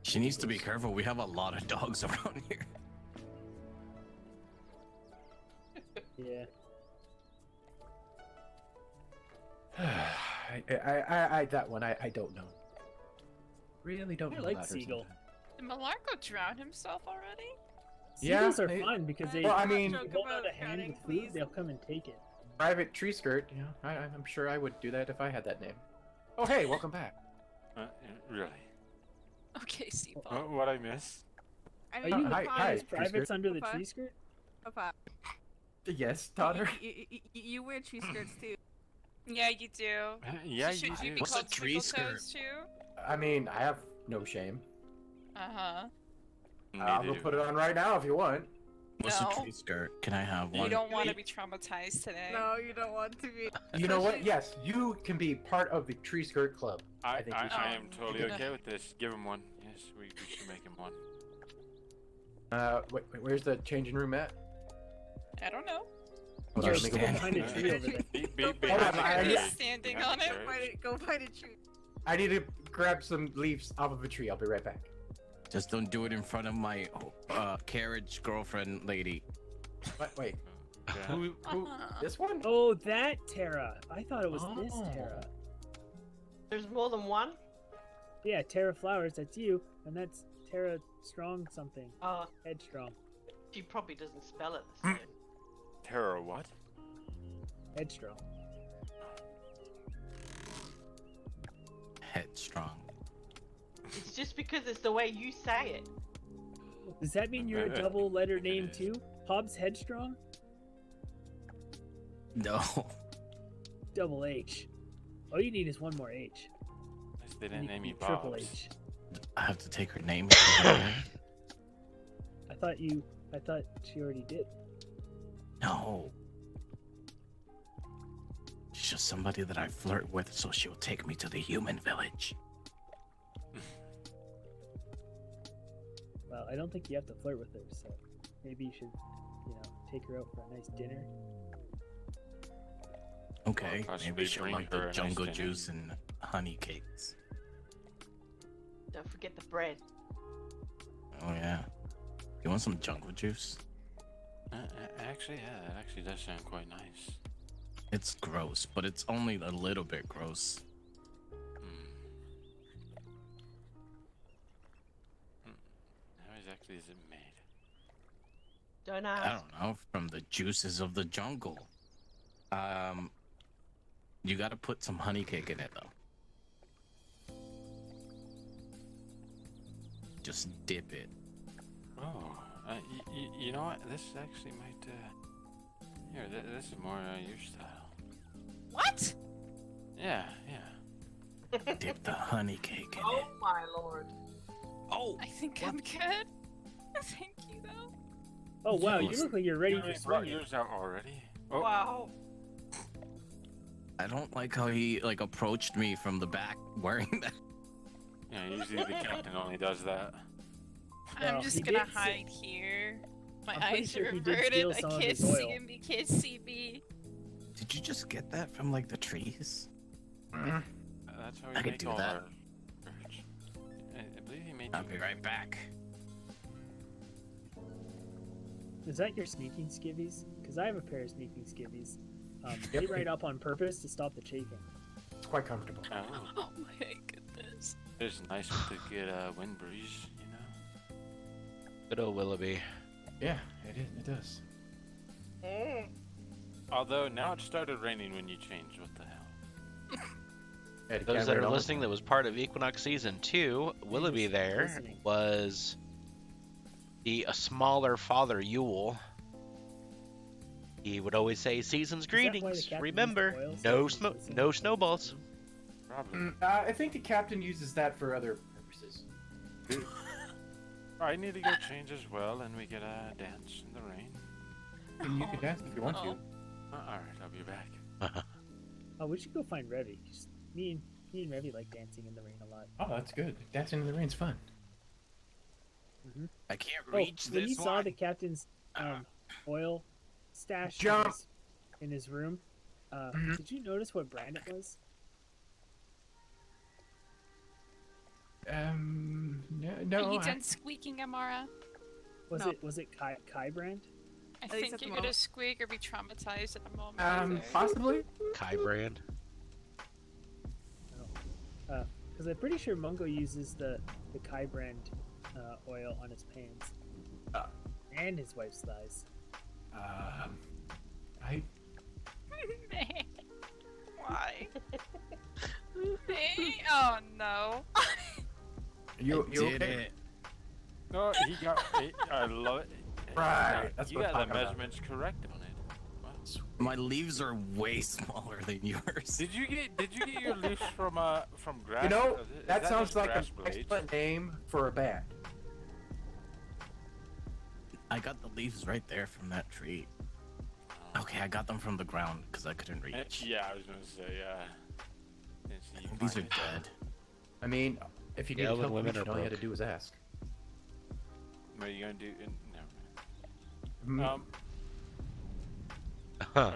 She needs to be careful. We have a lot of dogs around here. Yeah. I that one I don't know. Really don't I know. like about her Seagull. Did Malarko drown himself already? Seagulls Yeah, are fun because they. Well, I mean, you hold out a hand with food, they'll come and take it. Private Tree Skirt. You know, I'm sure I would do that if I had that name. Oh hey, welcome back. Really? Okay, Seagull. What I miss? Are you hi, privates Tree Skirt. under the Papa? tree skirt? Papa. Yes, daughter. You wear tree skirts too. Yeah, you do. Yeah, Should you you do. be What's called a tree Twinkle-Toes too? I mean, I have no shame. Uh-huh. I'll go put it on right now if you want. What's No. a tree skirt? Can I have You one? don't want to be traumatized today. No, you don't want to be. You know what? Yes, you can be part of the Tree Skirt Club. I think we should. am totally okay with this. Give him one. Yes, we should make him one. Wait, where's the changing room at? I don't know. Hold on, let me go Behind a tree over there. Hold on, He's standing on it. Go find a tree. I need to grab some leaves off of a tree. I'll be right back. Just don't do it in front of my carriage girlfriend lady. What? Wait. Who? This one? Oh, that Terra. I thought it was this Oh. Terra. There's more than one? Yeah, Terra Flowers, that's you. And that's Terra Strong something. Oh. Headstrong. She probably doesn't spell it the same. Terror what? Headstrong. Headstrong. It's just because it's the way you say it. Does that mean you're a double letter name too? Hobbs Headstrong? No. Double H. All you need is one more H. They And didn't you name can me be Triple Bobs. H. I have to take her name. I thought she already did. No. She's just somebody that I flirt with, so she'll take me to the human village. Well, I don't think you have to flirt with her, so maybe you should, take her out for a nice dinner. Okay, Possibly maybe she'll bring like her the a nice jungle dinner. juice and honey cakes. Don't forget the bread. Oh yeah. You want some jungle juice? Actually, yeah, that actually does sound quite nice. It's gross, but it's only a little bit gross. How exactly is it made? Don't I ask. don't know, from the juices of the jungle. You gotta put some honey cake in it though. Just dip it. Oh, you know what? This actually might. Here, this is more your style. What? Yeah, yeah. Dip the honey cake in it. Oh my lord. Oh! I think I'm good. Thank you, though. Oh wow, you Yes. look like you're ready You for already brought swinging. yours out already. Oh. Wow. I don't like how he approached me from the back wearing that. Yeah, usually the captain only does that. I'm Well, just he gonna did hide here. My I'm pretty eyes sure are he did averted. steal I some of can't his see oil. him. He can't see me. Did you just get that from like the trees? That's how we I could make do all that. our birch. I believe he made. I'll be right back. Is that your sneaking skivvies? Because I have a pair of sneaking skivvies. Lay right up on purpose to stop the chafing. It's quite comfortable. Oh my goodness. It's nice with the good wind breeze, you know. Good old Willoughby. Yeah, it is. It does. Although now it started raining when you changed. What the hell? Those that are listening, that was part of Equinox Season 2. Willoughby there was a smaller Father Yule. He would always say, "Season's greetings. Remember, no snowballs." I think the captain uses that for other purposes. I need to go change as well, and we get a dance in the rain. And you can dance if you want to. Alright, I'll be back. Oh, we should go find Revy. Me and Revy like dancing in the rain a lot. Oh, that's good. Dancing in the rain's fun. I can't reach when this you saw one. the captain's oil stash in his room, did you notice what brand it was? No. Are you done squeaking, Amara? Was it Kai brand? I At least think at the you're gonna squeak or be traumatized at the moment. Possibly. Kai brand. Because I'm pretty sure Mungo uses the Kai brand oil on his pants and his wife's thighs. Why? Oh no. You did okay? it. No, he got it. I love it. Right. That's You what I'm got the talking about. measurements correct on it. Wow. My leaves are way smaller than yours. Did you get your leaves from grass? You know, Is that sounds just like an grass blades? excellent name for a band. I got the leaves right there from that tree. Okay, I got them from the ground because I couldn't reach. Yeah, I was gonna say, These are dead. I mean, if you need Yeah, help, when women are all you had to broke. do was ask. What are you gonna do? Mm. Are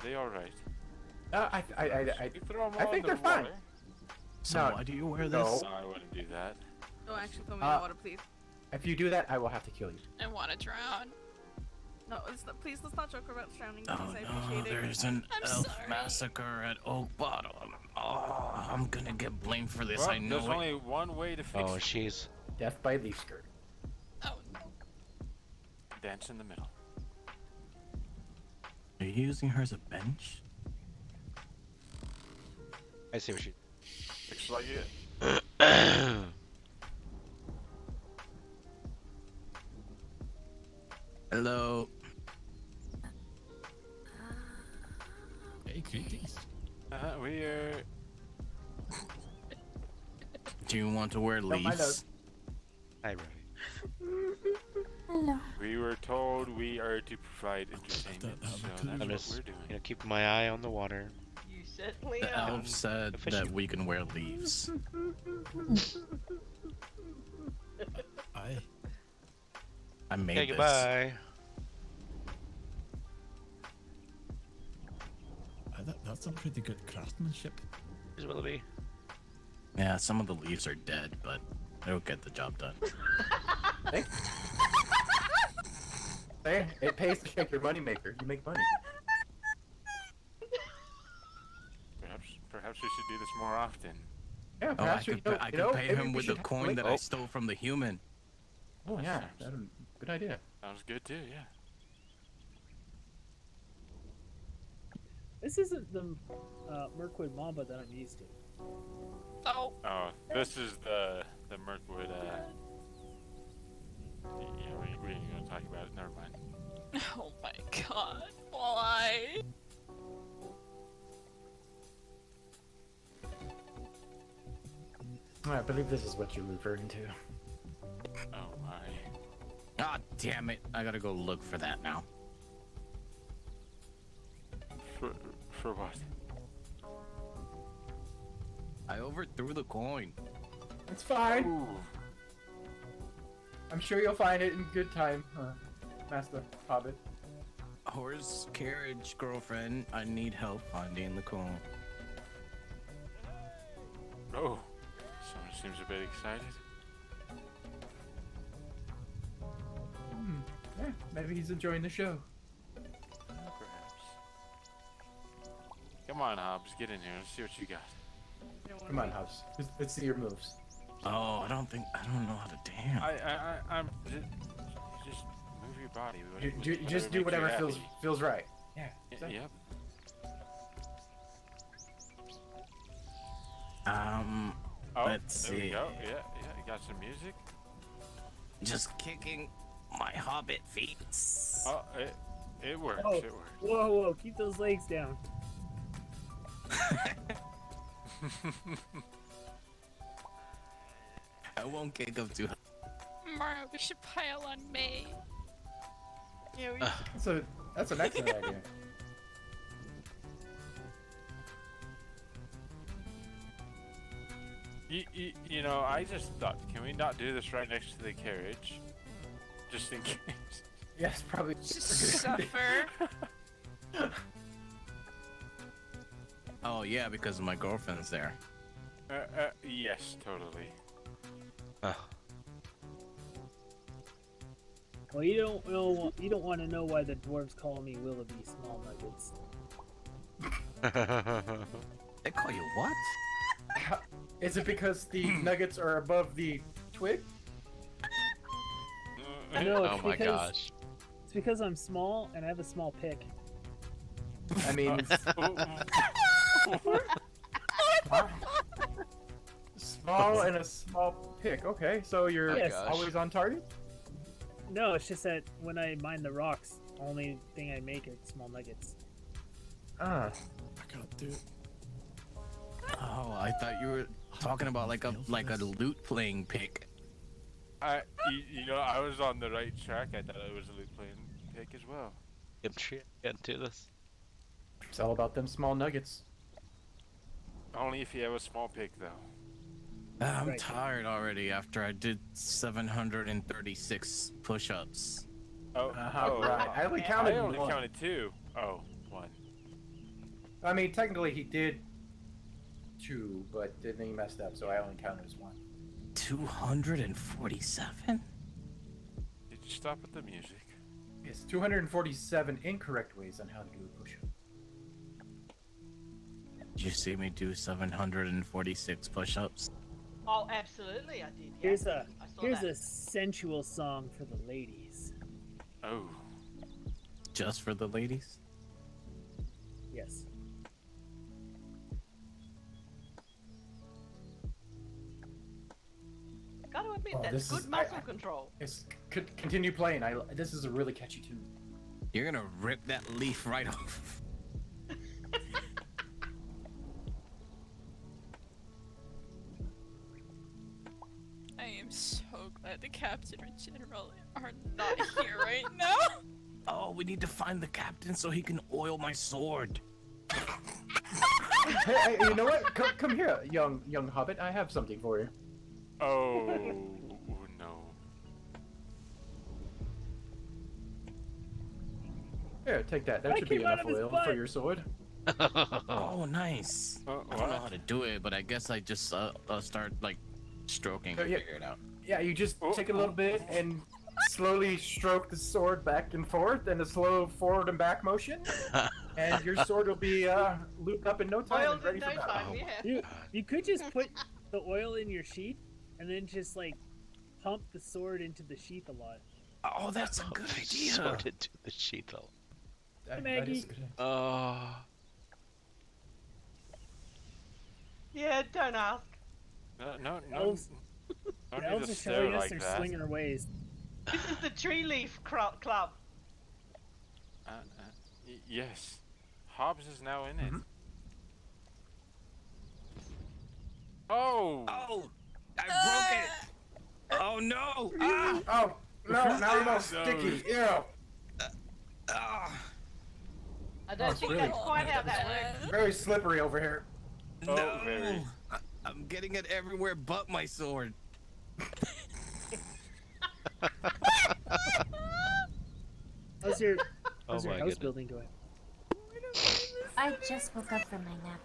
they all right? I You throw 'em all think in the they're fine. water? So No, why do you wear no. this? No, I wouldn't do that. Don't actually throw me in the water, please. If you do that, I will have to kill you. I want to drown. No, please let's not joke about drowning, please. Oh I no, appreciate it. there's an I'm elf sorry. massacre at OakBottom. Oh, I'm gonna get blamed for this. Well, I know there's it. only one way to fix Oh, it. she's. Death by leaf skirt. Oh no. Dance in the middle. Are you using her as a bench? I see what she. Looks like it. Hello. Hey, greetings. We are. Do you want to wear Don't mind leaves? us. Hi, Ruby. Hello. We were told we are to provide entertainment, so that's I'm what just, we're doing. keeping my eye on the water. You certainly The are. elf said that we can wear leaves. Aye. I made Okay, this. goodbye. That's some pretty good craftsmanship. Here's Willoughby. Yeah, some of the leaves are dead, but it'll get the job done. Hey, it pays to shake your moneymaker. You make money. Perhaps we should do this more often. Yeah, Oh, I perhaps could, I could pay him with the coin that I stole from the human. Oh yeah, good idea. Sounds good too, yeah. This isn't the Mirkwood Mamba that I'm used to. Oh. Oh, this is the Mirkwood. Yeah, we ain't gonna talk about it. Never mind. Oh my god. Why? I believe this is what you're referring to. Oh my. Ah, damn it. I gotta go look for that now. For what? I overthrew the coin. It's fine. Ooh. I'm sure you'll find it in good time, Master Hobbit. Horse carriage, girlfriend. I need help finding the coin. Oh, someone seems a bit excited. Yeah, maybe he's enjoying the show. Perhaps. Come on, Hobbs, get in here. Let's see what you got. Come on, Hobbs. Let's see your moves. Oh, I don't know how to dance. I'm just move your body. Just do whatever feels right. Yeah. Yep. Let's see. There we go. Yeah, you got some music. Just kicking my hobbit feet. Oh, it works. Oh, It works. whoa, keep those legs down. I won't kick up too high. Mario, we should pile on May. Yeah, we That's an excellent idea. You know, I just thought, can we not do this right next to the carriage? Just in case. Yes, probably. Just suffer. Oh yeah, because my girlfriend's there. Yes, totally. Well, you don't know. You don't want to know why the dwarves call me Willoughby Small Nuggets. They call you what? Is it because the nuggets are above the twig? No, it's Oh my gosh. It's because I'm small and I have a small pick. I mean, small and a small pick. Okay, so you're Yes. always on target? No, it's just that when I mine the rocks, the only thing I make are small nuggets. Ah. I can't do it. Oh, I thought you were talking about like a lute playing pick. You know, I was on the right track. I thought it was a lute playing pick as well. Get to this. It's all about them small nuggets. Only if you have a small pick, though. I'm Right. tired already after I did 736 push-ups. Oh, right. I only counted one. counted 2. Oh, 1. I mean, technically he did 2, but then he messed up, so I only counted as 1. 247? Did you stop at the music? Yes, 247 incorrect ways on how to do a push-up. Did you see me do 746 push-ups? Oh, absolutely, I did. Here's I saw that. a sensual song for the ladies. Oh. Just for the ladies? Yes. Gotta admit, Oh, that's this good is- muscle control. Yes, continue playing. This is a really catchy tune. You're gonna rip that leaf right off. I am so glad the captain or general are not here right now. Oh, we need to find the captain so he can oil my sword. Hey, you know what? Come here, young hobbit. I have something for you. Oh, no. Here, take that. That I should be came out enough of his oil butt. for your sword. Oh, nice. I don't know how to do it, but I guess I just start like stroking and yeah. figure it out. Yeah, you just take a little bit and slowly stroke the sword back and forth in a slow forward and back motion, and your sword will be looped up in no time and ready for battle. You could just put the oil in your sheath and then just like pump the sword into the sheath a lot. Oh, that's a good idea. Sword into the sheath. That Maggie. is good. Yeah, don't ask. No. Elves, Don't the need elves to are stare showing us like their that. slinger ways. This is the Tree Leaf Club. Yes. Hobbs is now in it. Oh! Oh! I broke it! Oh no! Ah! Oh, no, now I'm all sticky. Ew. I don't think that's quite how that works. Very slippery over here. No! I'm getting it everywhere but my sword. How's your Oh house my goodness. building going? I just woke up from my nap.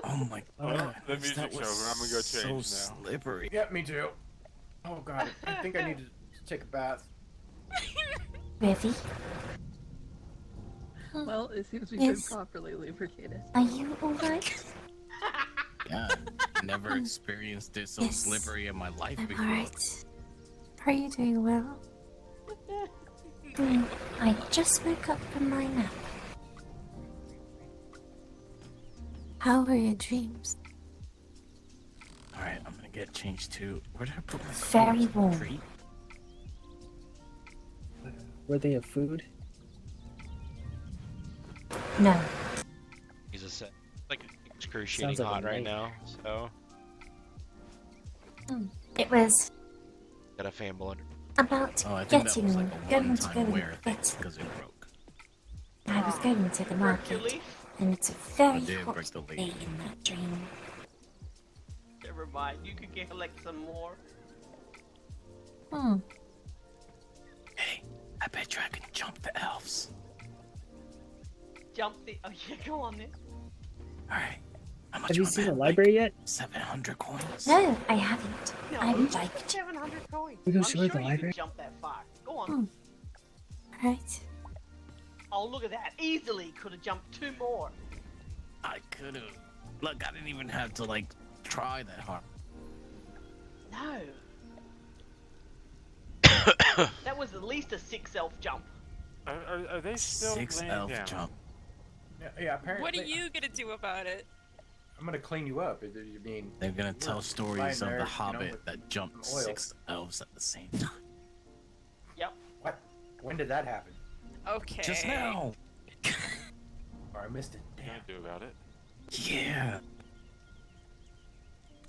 Oh my god. The music's that was over. I'm gonna go change so now. slippery. Yeah, me too. Oh god, I think I need to take a bath. Biffy? Well, it seems we've Yes. been properly lubricated. Are you alright? Yeah, never experienced it so Yes. slippery in my life I'm before. alright. Are you doing well? I just woke up from my nap. How were your dreams? Alright, I'm gonna get changed too. Where did I put my Very clothes? warm. Tree? Where they have food? No. He's a set. Like excruciating Sounds like a hot right night. now. So It was got a fan blowing. about Oh, I think that getting was like a going to one-time go wear thing get. because it broke. I was going to the market, and it's a I very did break hot the day lead. in that dream. Never mind, you could get like some more. Hey, I bet you I can jump the elves. Jump the. Oh yeah, go on then. Alright. How much Have you want, seen the man? library yet? 700 coins. No, I haven't. No, I it's liked. 700 coins. We go I'm show sure her the you library? can jump that far. Go on. Right. Oh, look at that. Easily could have jumped 2 more. I could've. Look, I didn't even have to, like, try that hard. No. That was at least a 6 elf jump. Are they still 6 laying elf down? jump. Yeah, apparently. What are you gonna do about it? I'm gonna clean you up. You mean? They're gonna tell lying stories of there, the you know, Hobbit with that jumped some oil. 6 elves at the same time. Yep. What? When did that happen? Okay. Just now! Or I missed it. What can I do about it? Yeah.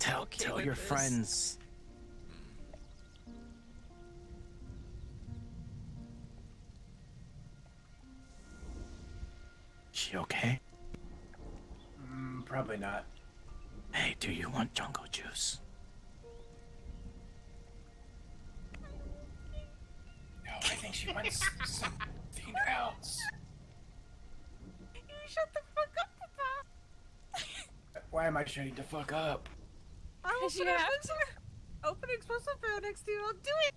Tell Okay tell with your this. friends. She okay? Probably not. Hey, do you want jungle juice? No, I think she wants something else. You shut the fuck up, Papa. Why am I shutting the fuck up? I will Cause you put an have open explosive barrel next to you. I'll do it.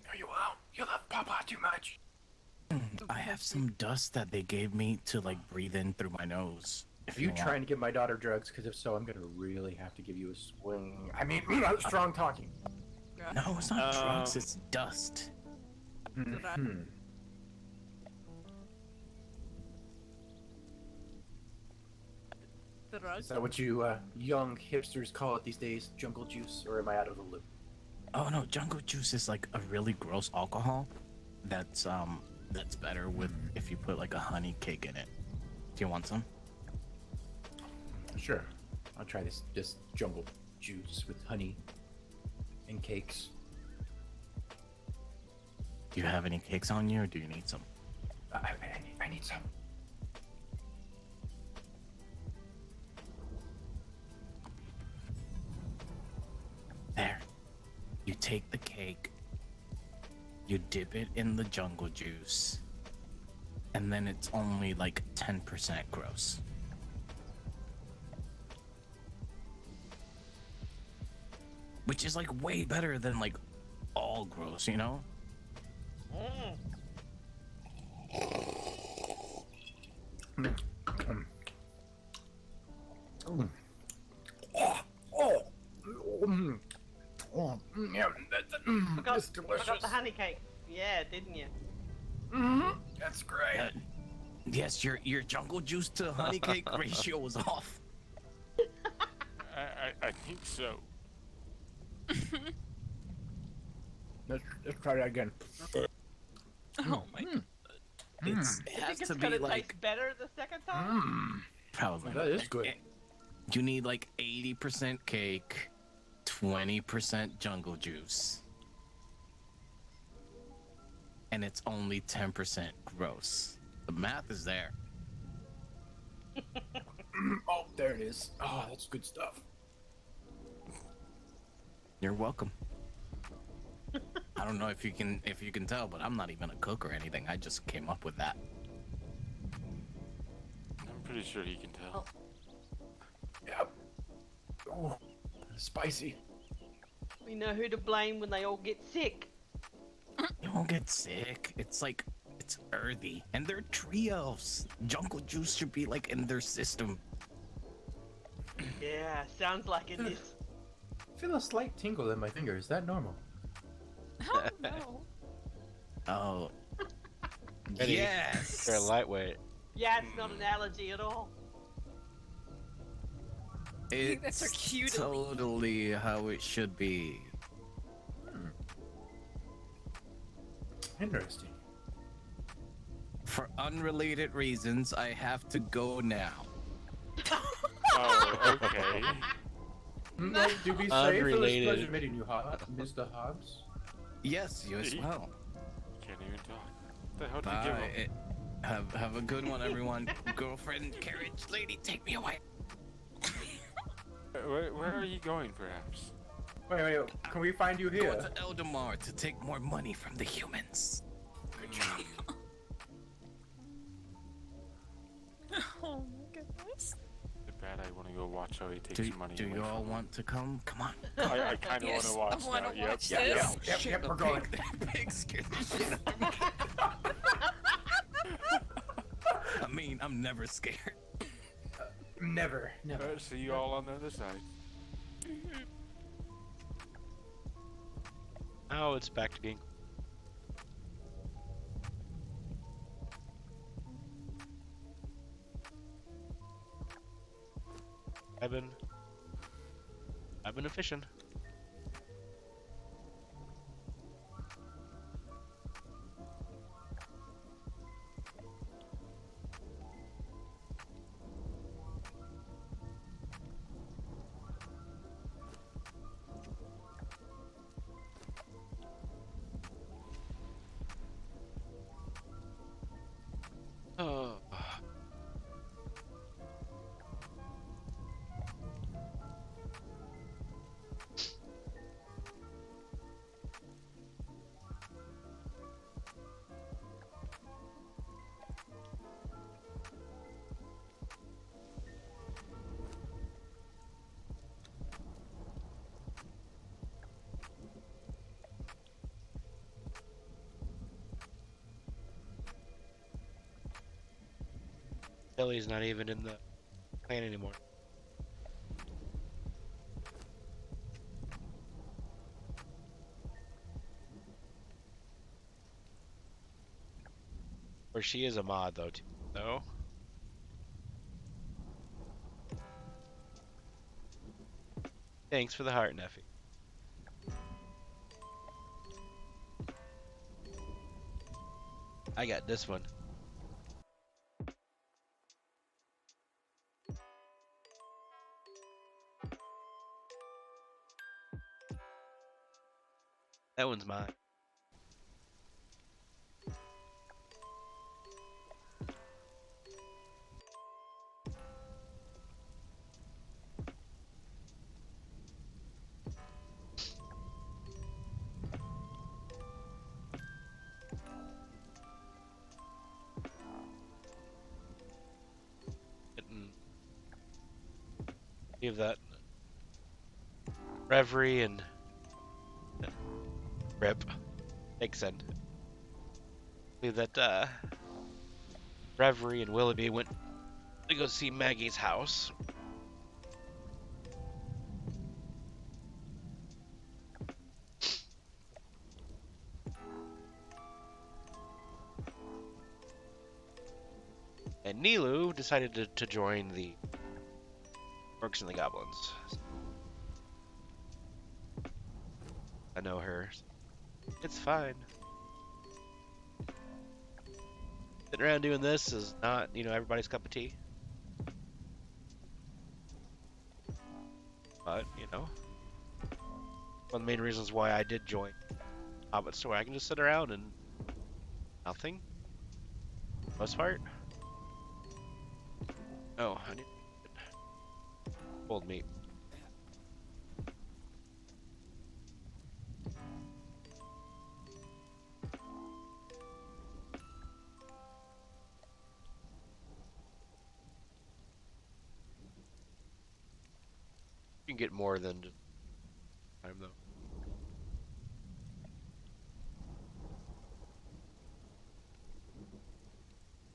No, you won't. You love Papa too much. I have some dust that they gave me to like breathe in through my nose. If Are you want. trying to give my daughter drugs? Because if so, I'm gonna really have to give you a swing. I mean, strong talking. No, it's not drugs, it's dust. Mhm. Is that what you young hipsters call it these days? Jungle juice? Or am I out of the loop? Oh no, jungle juice is like a really gross alcohol that's better with if you put like a honey cake in it. Do you want some? Sure. I'll try this jungle juice with honey and cakes. Do you have any cakes on you or do you need some? I need some. There. You take the cake, you dip it in the jungle juice, and then it's only like 10% gross. Which is like way better than like all gross, you know? Forgot, That's delicious. forgot the honey cake. Yeah, didn't you? That's great. Yes, your jungle juice to honey cake ratio was off. I think so. Let's try that again. Oh my god. It You has think to it's be gonna like taste better the second time? probably. That is good. You need like 80% cake, 20% jungle juice. And it's only 10% gross. The math is there. Oh, there it is. Oh, that's good stuff. You're welcome. I don't know if you can tell, but I'm not even a cook or anything. I just came up with that. I'm pretty sure he can tell. Yep. Oh, spicy. We know who to blame when they all get sick. You won't get sick. It's It's earthy, and they're tree elves. Jungle juice should be like in their system. Yeah, sounds like it is. I feel a slight tingle in my finger. Is that normal? Oh no. Oh. Ready? Yes. They're lightweight. Yeah, it's not an allergy at all. think that's It's our cue to totally how it should be. Interesting. For unrelated reasons, I have to go now. Oh, okay. Do be safe. It was a Unrelated. pleasure meeting you, Mr. Hobbs. Yes, you as well. Can't even talk. The hell did you give Bye. him? Have a good one, everyone. Girlfriend, carriage lady, take me away. Where are you going, perhaps? Wait. Can we find you Go here? to Eldamar to take more money from the humans. Good job. Oh my goodness. Too bad I want to go watch how he takes money. Do away you all from want to come? Come on. I kind of Yes, want I to watch wanna now. watch Yep. this. Yep, we're going. Pig scared the shit out of me. I mean, I'm never scared. Never. See you all on the other side. Oh, it's back to being. I've been fishing. Oh. Billy's not even in the plane anymore. Or she is a mod though, too. No? Thanks for the heart, Neffy. I got this one. That one's mine. Leave that Reverie and Rip. Makes sense. Leave that Reverie and Willoughby went to go see Maggie's house. And Nilu decided to join the Orcs and the Goblins. I know her. It's fine. Sitting around doing this is not, everybody's cup of tea. But, one of the main reasons why I did join Hobbit Store, I can just sit around and nothing. Most part. Oh, I need cold meat. You can get more than just time though.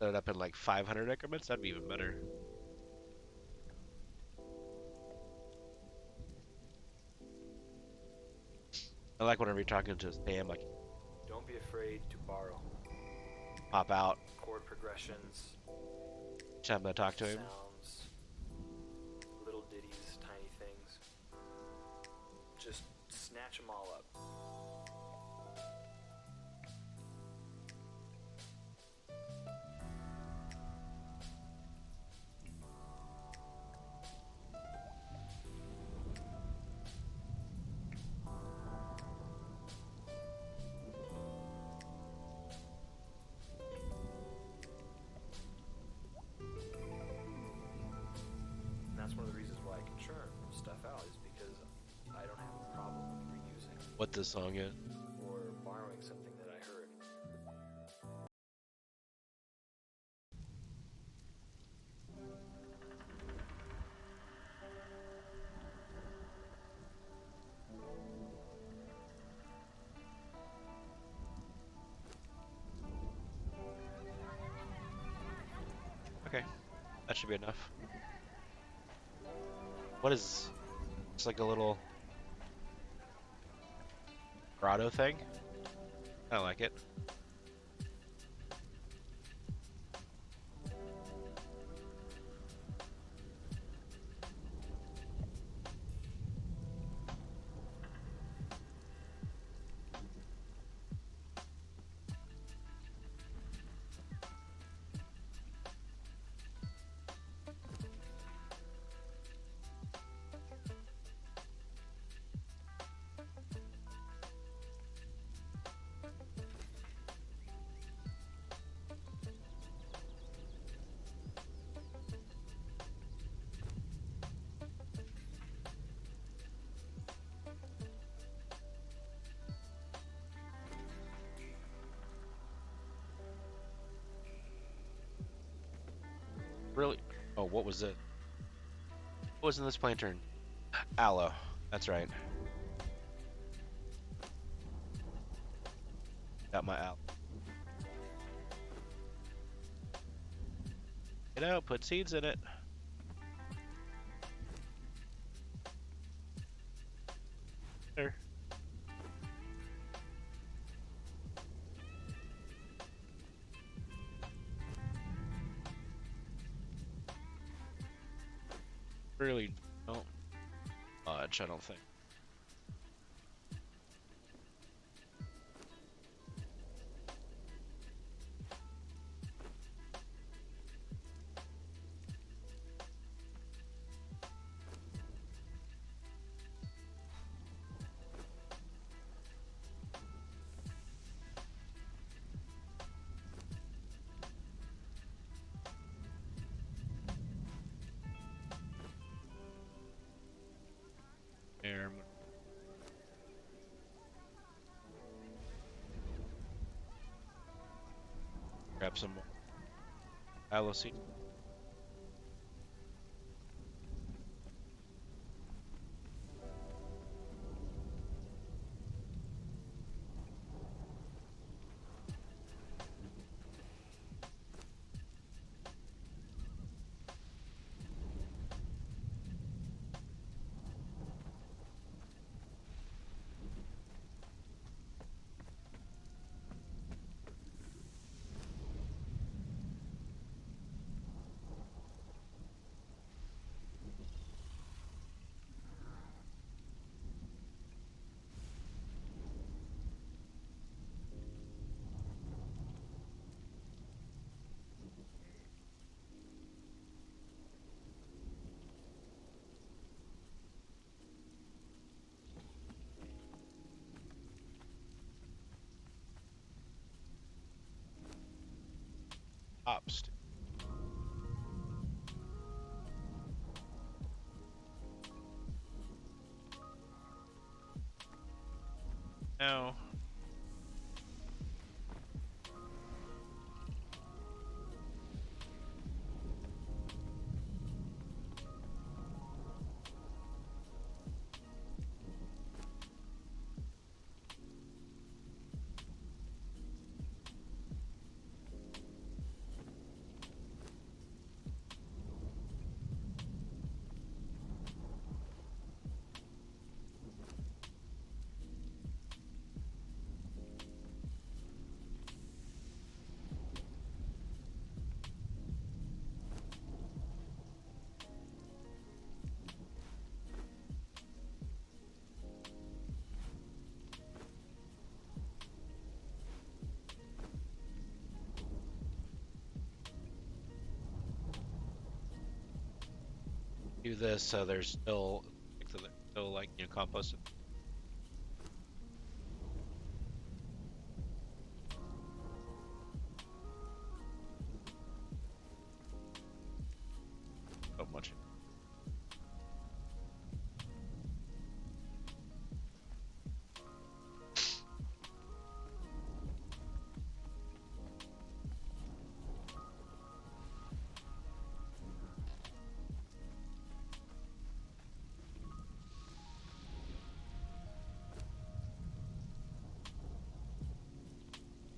set it up in like 500 increments, that'd be even better. I like whenever you're talking to Sam, like, Don't be afraid to borrow. pop out. Chord progressions. I'm gonna talk to him. Sounds. Little ditties, tiny things. Just snatch them all up. And that's one of the reasons why I can churn stuff out, is because I don't have a problem with reusing What this song is. or borrowing something that I heard. Okay, that should be enough. What is... It's like a little... grotto thing? I like it. Really? Oh, what was it? What was in this planter? Aloe. That's right. Got my aloe. Get out, put seeds in it. There. Really don't much, I don't think. Here, grab some more aloe seed. Ops. No. do this, so there's still like composted. So much.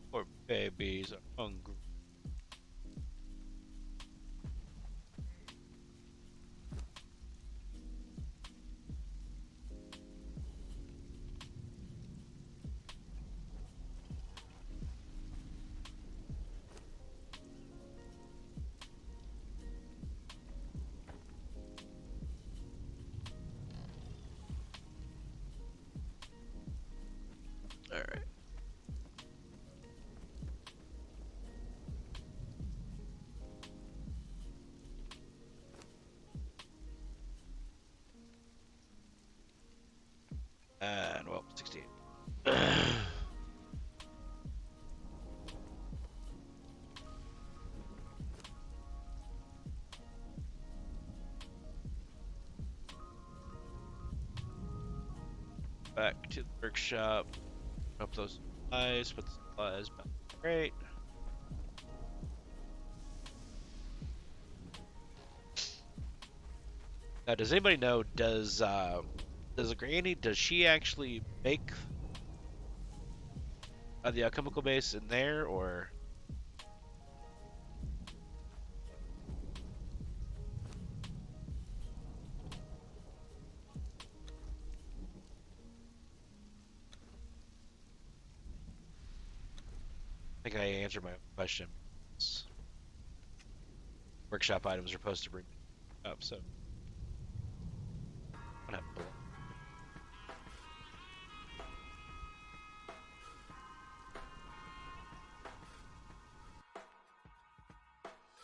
Poor babies are hungry. All right. And well, 16. Back to the workshop. Up those supplies. Put the supplies back. Great. Now, does anybody know? Does Granny? Does she actually make the alchemical base in there, or? I think I answered my own question. Workshop items are supposed to bring up, so.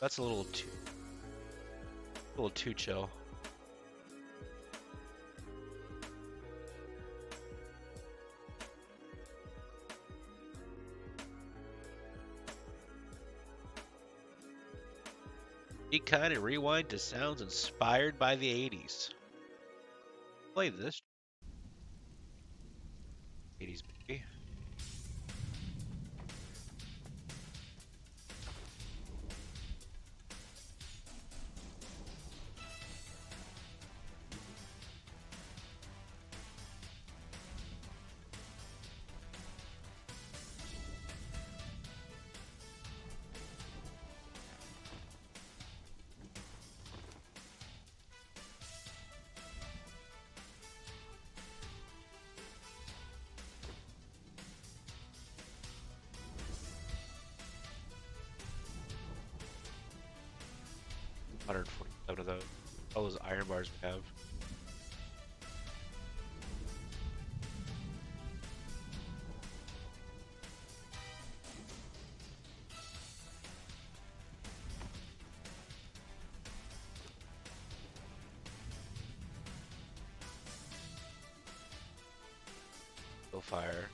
That's a little too chill. Be kind and rewind to sounds inspired by the 80s. Play this. 80s baby. $147 of those. All those iron bars we have. Fire.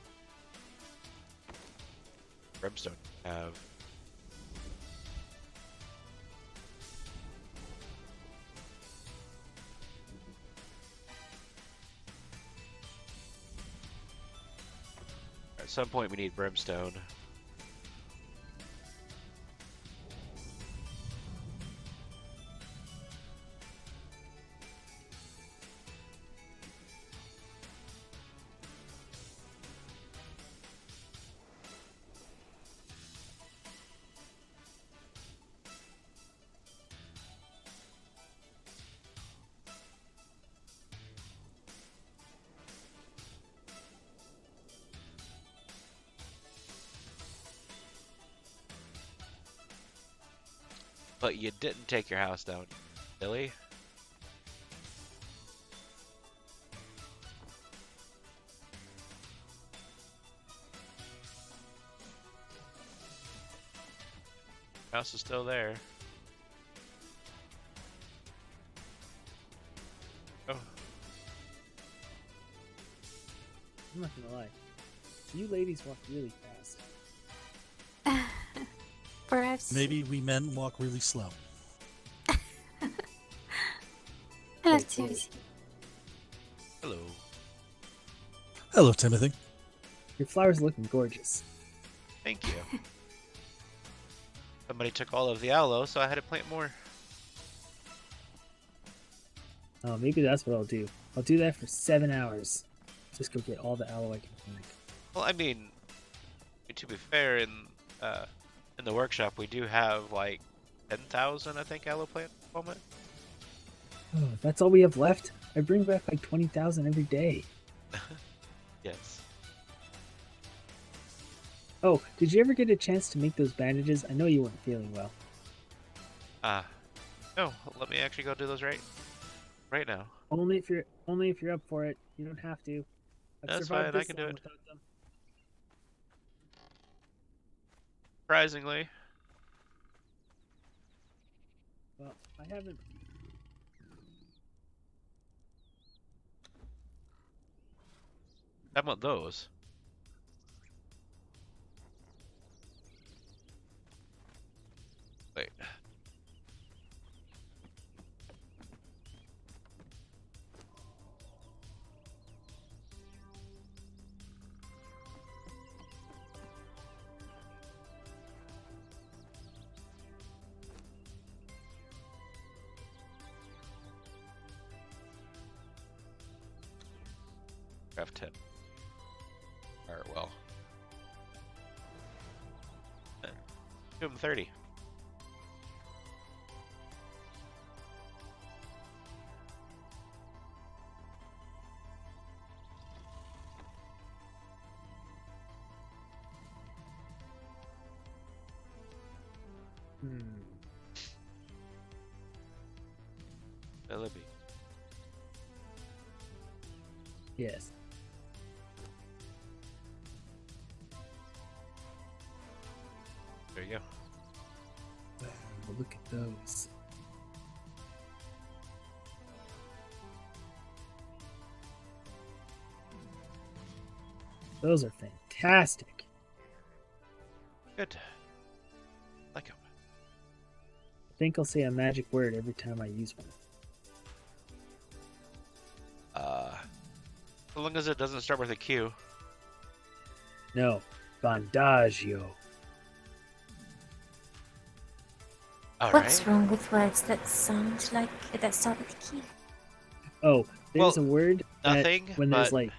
Brimstone have. At some point we need brimstone. But you didn't take your house down, Billy. House is still there. I'm not gonna lie. You ladies walk really fast. Perhaps. Maybe we men walk really slow. Hello, Timothy. Hello. Hello, Timothy. Your flowers are looking gorgeous. Thank you. Somebody took all of the aloe, so I had to plant more. Oh, maybe that's what I'll do. I'll do that for 7 hours. Just go get all the aloe I can find. Well, I mean, to be fair, in the workshop we do have like 10,000, I think, aloe plant at the moment. Oh, that's all we have left? I bring back like 20,000 every day. Yes. Oh, did you ever get a chance to make those bandages? I know you weren't feeling well. No, let me actually go do those right now. Only if you're up for it. You don't have to. I've That's survived fine, I this can do long it. without them. Surprisingly. Well, I haven't. I want those. Wait. Craft 10. Alright, well. Give him 30. Libby. Yes. There you go. Wow, look at those. Those are fantastic. Good. Like him. I think I'll say a magic word every time I use one. As long as it doesn't start with a Q. No, bandagio. What's wrong with words that sound like that start with a key? Oh, there's Well, a word that nothing, when there's but- like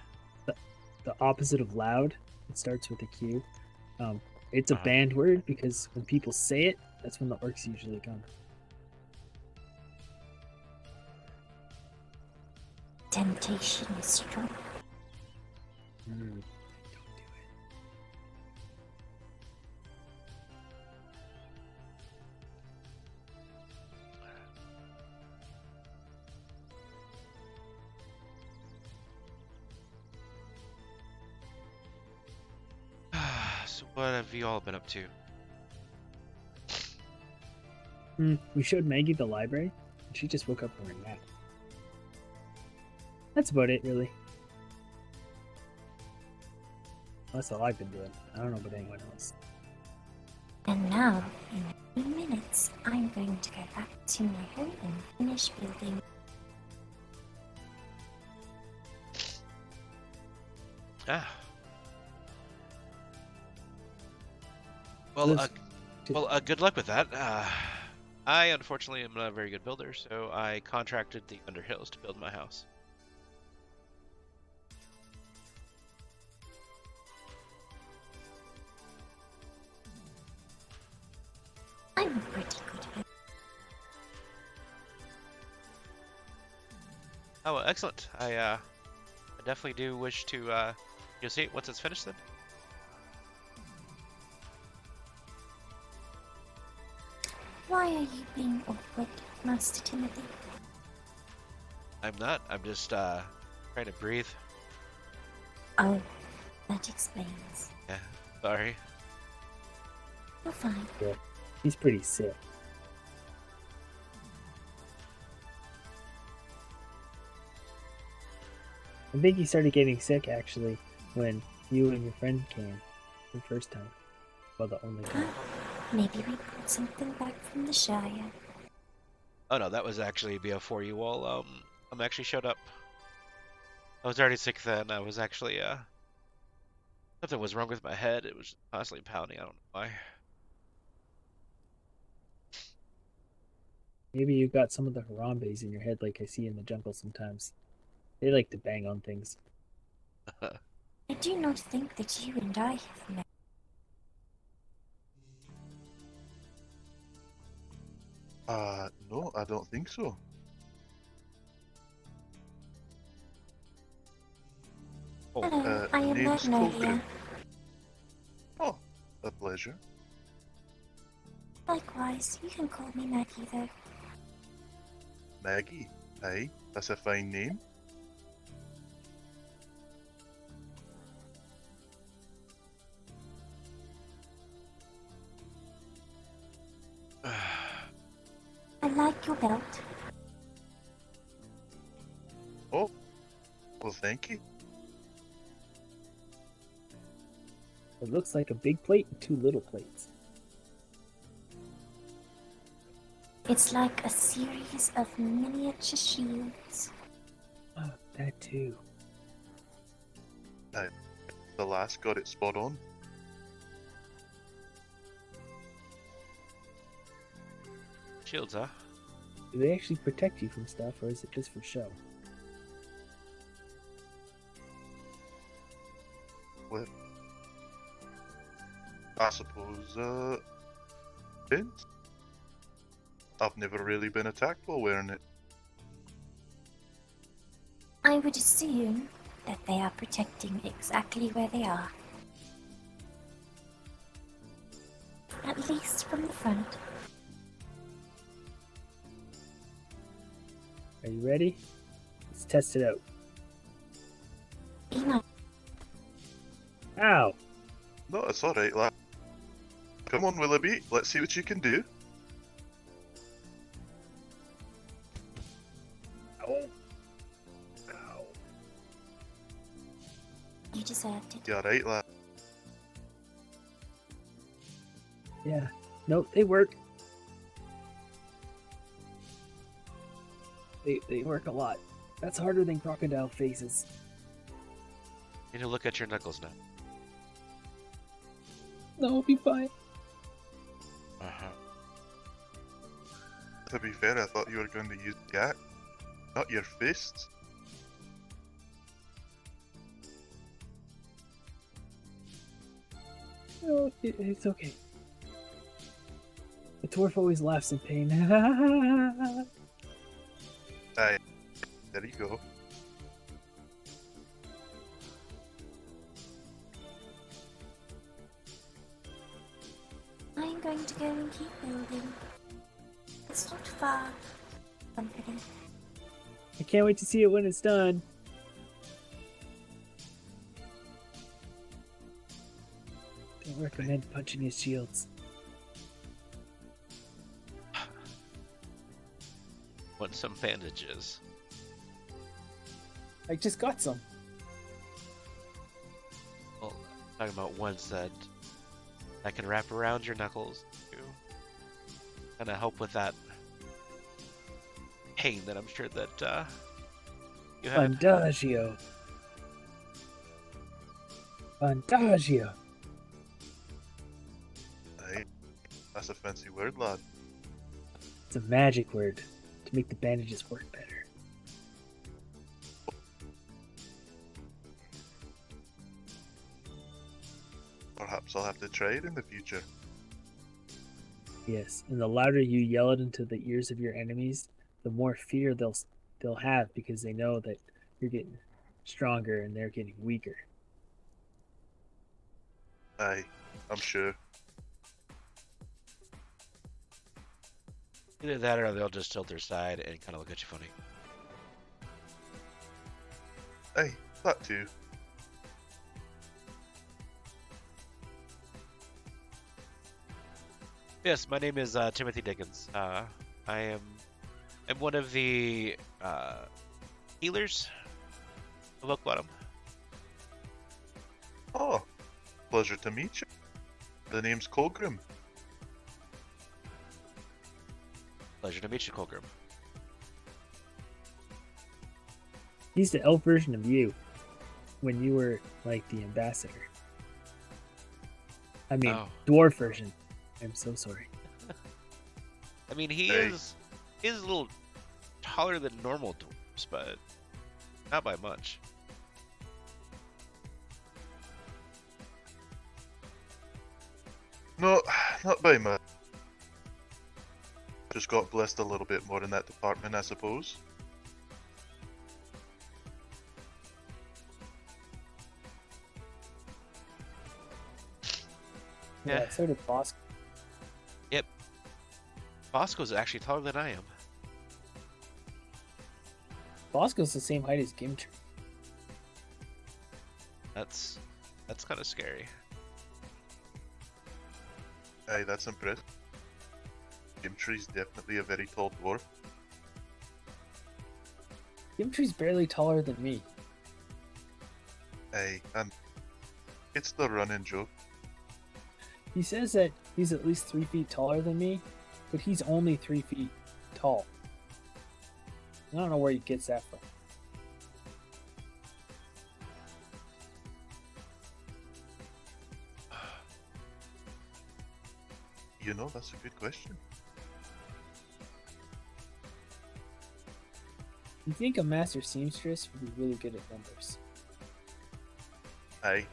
the opposite of loud, it starts with a Q. It's a banned word because when people say it, that's when the orcs usually come. Temptation is strong. So what have you all been up to? We showed Maggie the library, and she just woke up from her nap. That's about it, really. That's all I've been doing. I don't know about anyone else. And now, in a few minutes, I'm going to go back to my home and finish building. Well, good luck with that. I unfortunately am not a very good builder, so I contracted the Underhills to build my house. I'm pretty good at it. Oh, well, excellent. I definitely do wish to you'll see once it's finished then. Why are you being awkward, Master Timothy? I'm not. I'm just trying to breathe. Oh, that explains. Yeah, sorry. You're fine. Yeah, he's pretty sick. I think he started getting sick actually when you and your friend came the first time. Well, the only time. Maybe we brought something back from the Shire. Oh no, that was actually before you all actually showed up. I was already sick then. I was actually nothing was wrong with my head. It was just constantly pounding. I don't know why. Maybe you've got some of the Harambe's in your head like I see in the jungle sometimes. They like to bang on things. I do not think that you and I have met. No, I don't think so. Hello, I am name's Magnolia. Colgrim. Oh, a pleasure. Likewise, you can call me Maggie though. Maggie. Aye, that's a fine name. I like your belt. Oh, well, thank you. It looks like a big plate and two little plates. It's like a series of miniature shields. Oh, that too. Aye, the last got it spot on. Shields, huh? Do they actually protect you from stuff, or is it just for show? Well, I suppose, depends. I've never really been attacked while wearing it. I would assume that they are protecting exactly where they are. At least from the front. Are you ready? Let's test it out. Ema. Ow! No, it's alright, lad. Come on, Willoughby, let's see what you can do. Ow. Ow. You deserved it. You alright, lad? Yeah. Nope, they work. They work a lot. That's harder than crocodile faces. You need to look at your knuckles now. No, it'll be fine. Uh-huh. To be fair, I thought you were going to use the axe, not your fists. No, it's okay. The dwarf always laughs in pain. Aye, there you go. I'm going to go and keep building. It's not far. Comforting. I can't wait to see it when it's done. Don't recommend punching his shields. Want some bandages? I just got some. Well, talking about ones that can wrap around your knuckles to kind of help with that pain that I'm sure that you had. Bandagio. Bandagio. Aye, that's a fancy word, lad. It's a magic word to make the bandages work better. Perhaps I'll have to try it in the future. Yes, and the louder you yell it into the ears of your enemies, the more fear they'll have because they know that you're getting stronger and they're getting weaker. Aye, I'm sure. Either that or they'll just tilt their side and kind of look at you funny. Aye, that too. Yes, my name is Timothy Diggins. I'm one of the healers of OakBottom. Oh, pleasure to meet you. The name's Colgrim. Pleasure to meet you, Colgrim. He's the elf version of you when you were like the ambassador. I mean, dwarf version. I'm so sorry. I mean, he is a little taller than normal dwarves, but not by much. No, not by much. Just got blessed a little bit more in that department, I suppose. Yeah, so did Bosco. Yep. Bosco's actually taller than I am. Bosco's the same height as Gimtry. That's kind of scary. Aye, that's impressive. Gimtree's definitely a very tall dwarf. Gimtree's barely taller than me. Aye, and it's the running joke. He says that he's at least 3 feet taller than me, but he's only 3 feet tall. I don't know where he gets that from. You know, that's a good question. You think a master seamstress would be really good at numbers? Aye.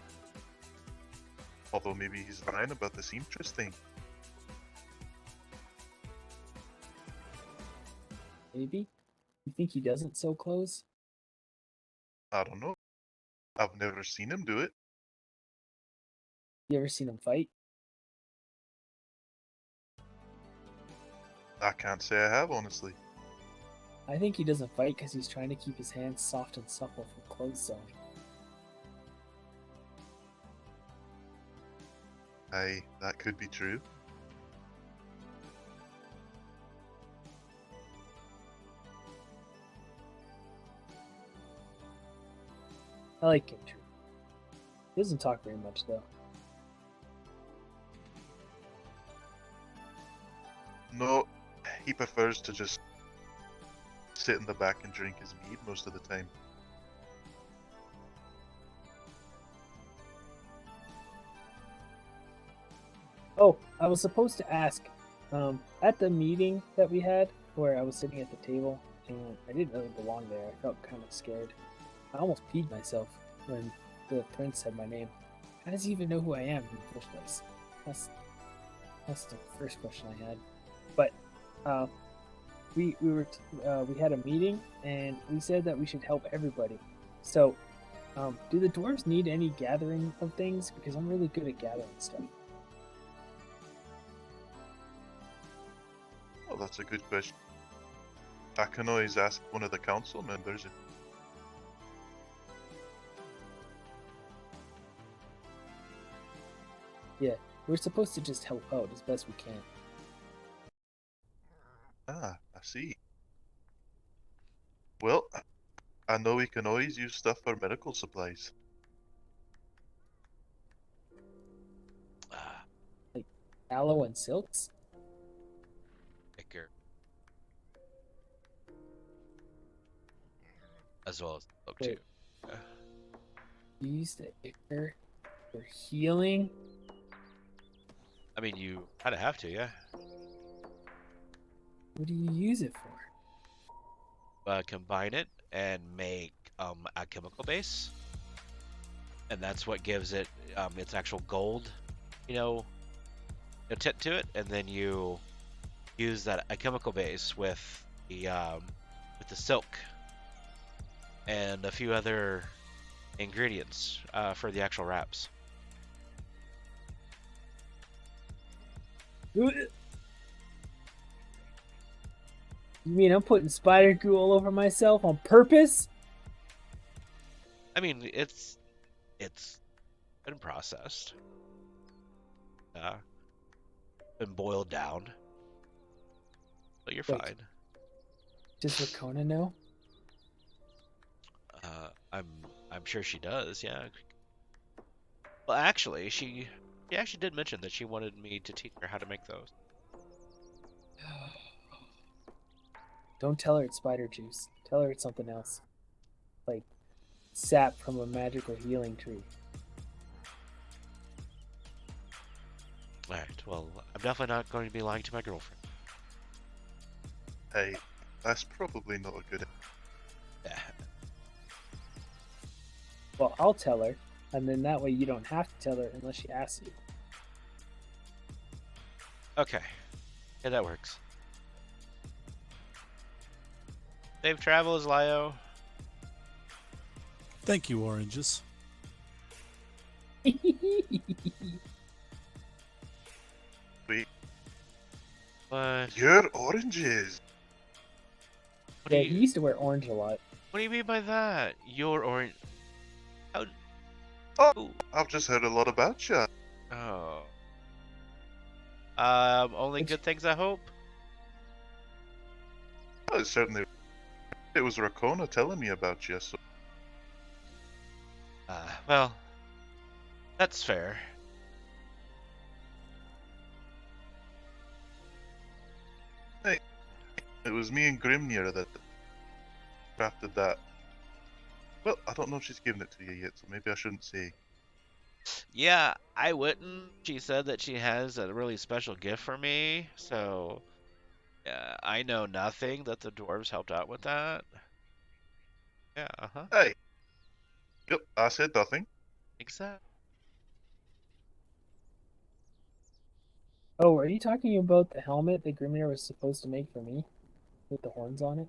Although maybe he's lying about the seamstress thing. Maybe? You think he doesn't sew clothes? I don't know. I've never seen him do it. You ever seen him fight? I can't say I have, honestly. I think he doesn't fight because he's trying to keep his hands soft and supple for clothes sewing. Aye, that could be true. I like him too. He doesn't talk very much though. No, he prefers to just sit in the back and drink his mead most of the time. Oh, I was supposed to ask, at the meeting that we had, where I was sitting at the table, and I didn't really belong there. I felt kind of scared. I almost peed myself when the prince said my name. How does he even know who I am in the first place? That's the first question I had. But we had a meeting, and we said that we should help everybody. So, do the dwarves need any gathering of things? Because I'm really good at gathering stuff. Oh, that's a good question. I can always ask one of the council members. Yeah, we're supposed to just help out as best we can. Ah, I see. Well, I know we can always use stuff for medical supplies. Like aloe and silks? Ichor. As well as oak too. Use the ichor for healing? I mean, you kind of have to, yeah. What do you use it for? Combine it and make a chemical base, and that's what gives it its actual gold, tint to it. And then you use a chemical base with the silk and a few other ingredients for the actual wraps. You mean I'm putting spider goo all over myself on purpose? I mean, it's been processed, been boiled down, so you're Wait. fine. Does Rakona know? I'm sure she does, yeah. Well, actually, she actually did mention that she wanted me to teach her how to make those. Don't tell her it's spider juice. Tell her it's something else. Like sap from a magical healing tree. Alright, well, I'm definitely not going to be lying to my girlfriend. Hey, that's probably not a good. Yeah. Well, I'll tell her, and then that way you don't have to tell her unless she asks you. Okay. Yeah, that works. Safe travels, Lio. Thank you, oranges. Wait. What? You're oranges. Yeah, he used to wear orange a lot. What do you mean by that? You're orange. How? Oh, I've just heard a lot about you. Oh. Only good things, I hope. Well, certainly. It was Rakona telling me about you, so. Well, that's fair. Hey, it was me and Grimnir that crafted that. Well, I don't know if she's given it to you yet, so maybe I shouldn't say. Yeah, I wouldn't. She said that she has a really special gift for me, so I know nothing that the dwarves helped out with that. Yeah, uh-huh. Hey. Yep, I said nothing. Exactly. Oh, are you talking about the helmet that Grimnir was supposed to make for me? With the horns on it?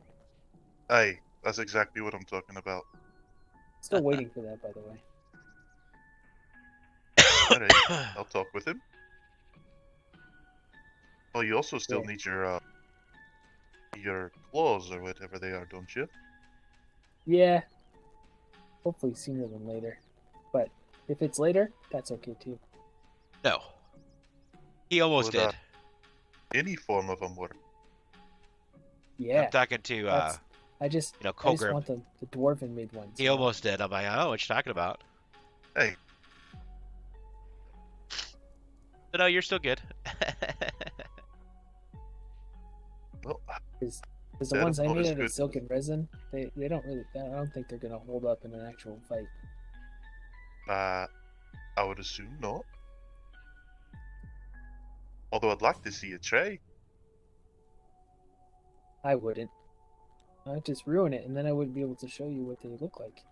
Hey, that's exactly what I'm talking about. Still waiting for that, by the way. Alright, I'll talk with him. Oh, you also still Yeah. need your claws or whatever they are, don't you? Yeah. Hopefully sooner than later. But if it's later, that's okay too. No. He almost Would, did. Any form of them work. Yeah. I'm talking to, I just Colgrim. want the dwarven made ones. He almost did. I'm like, I don't know what you're talking about. Hey. But no, you're still good. Well, because the ones I made out of silk and resin, they don't really. I don't think they're gonna hold up in an actual fight. I would assume not. Although I'd like to see a tray. I wouldn't. I'd just ruin it, and then I wouldn't be able to show you what they look like.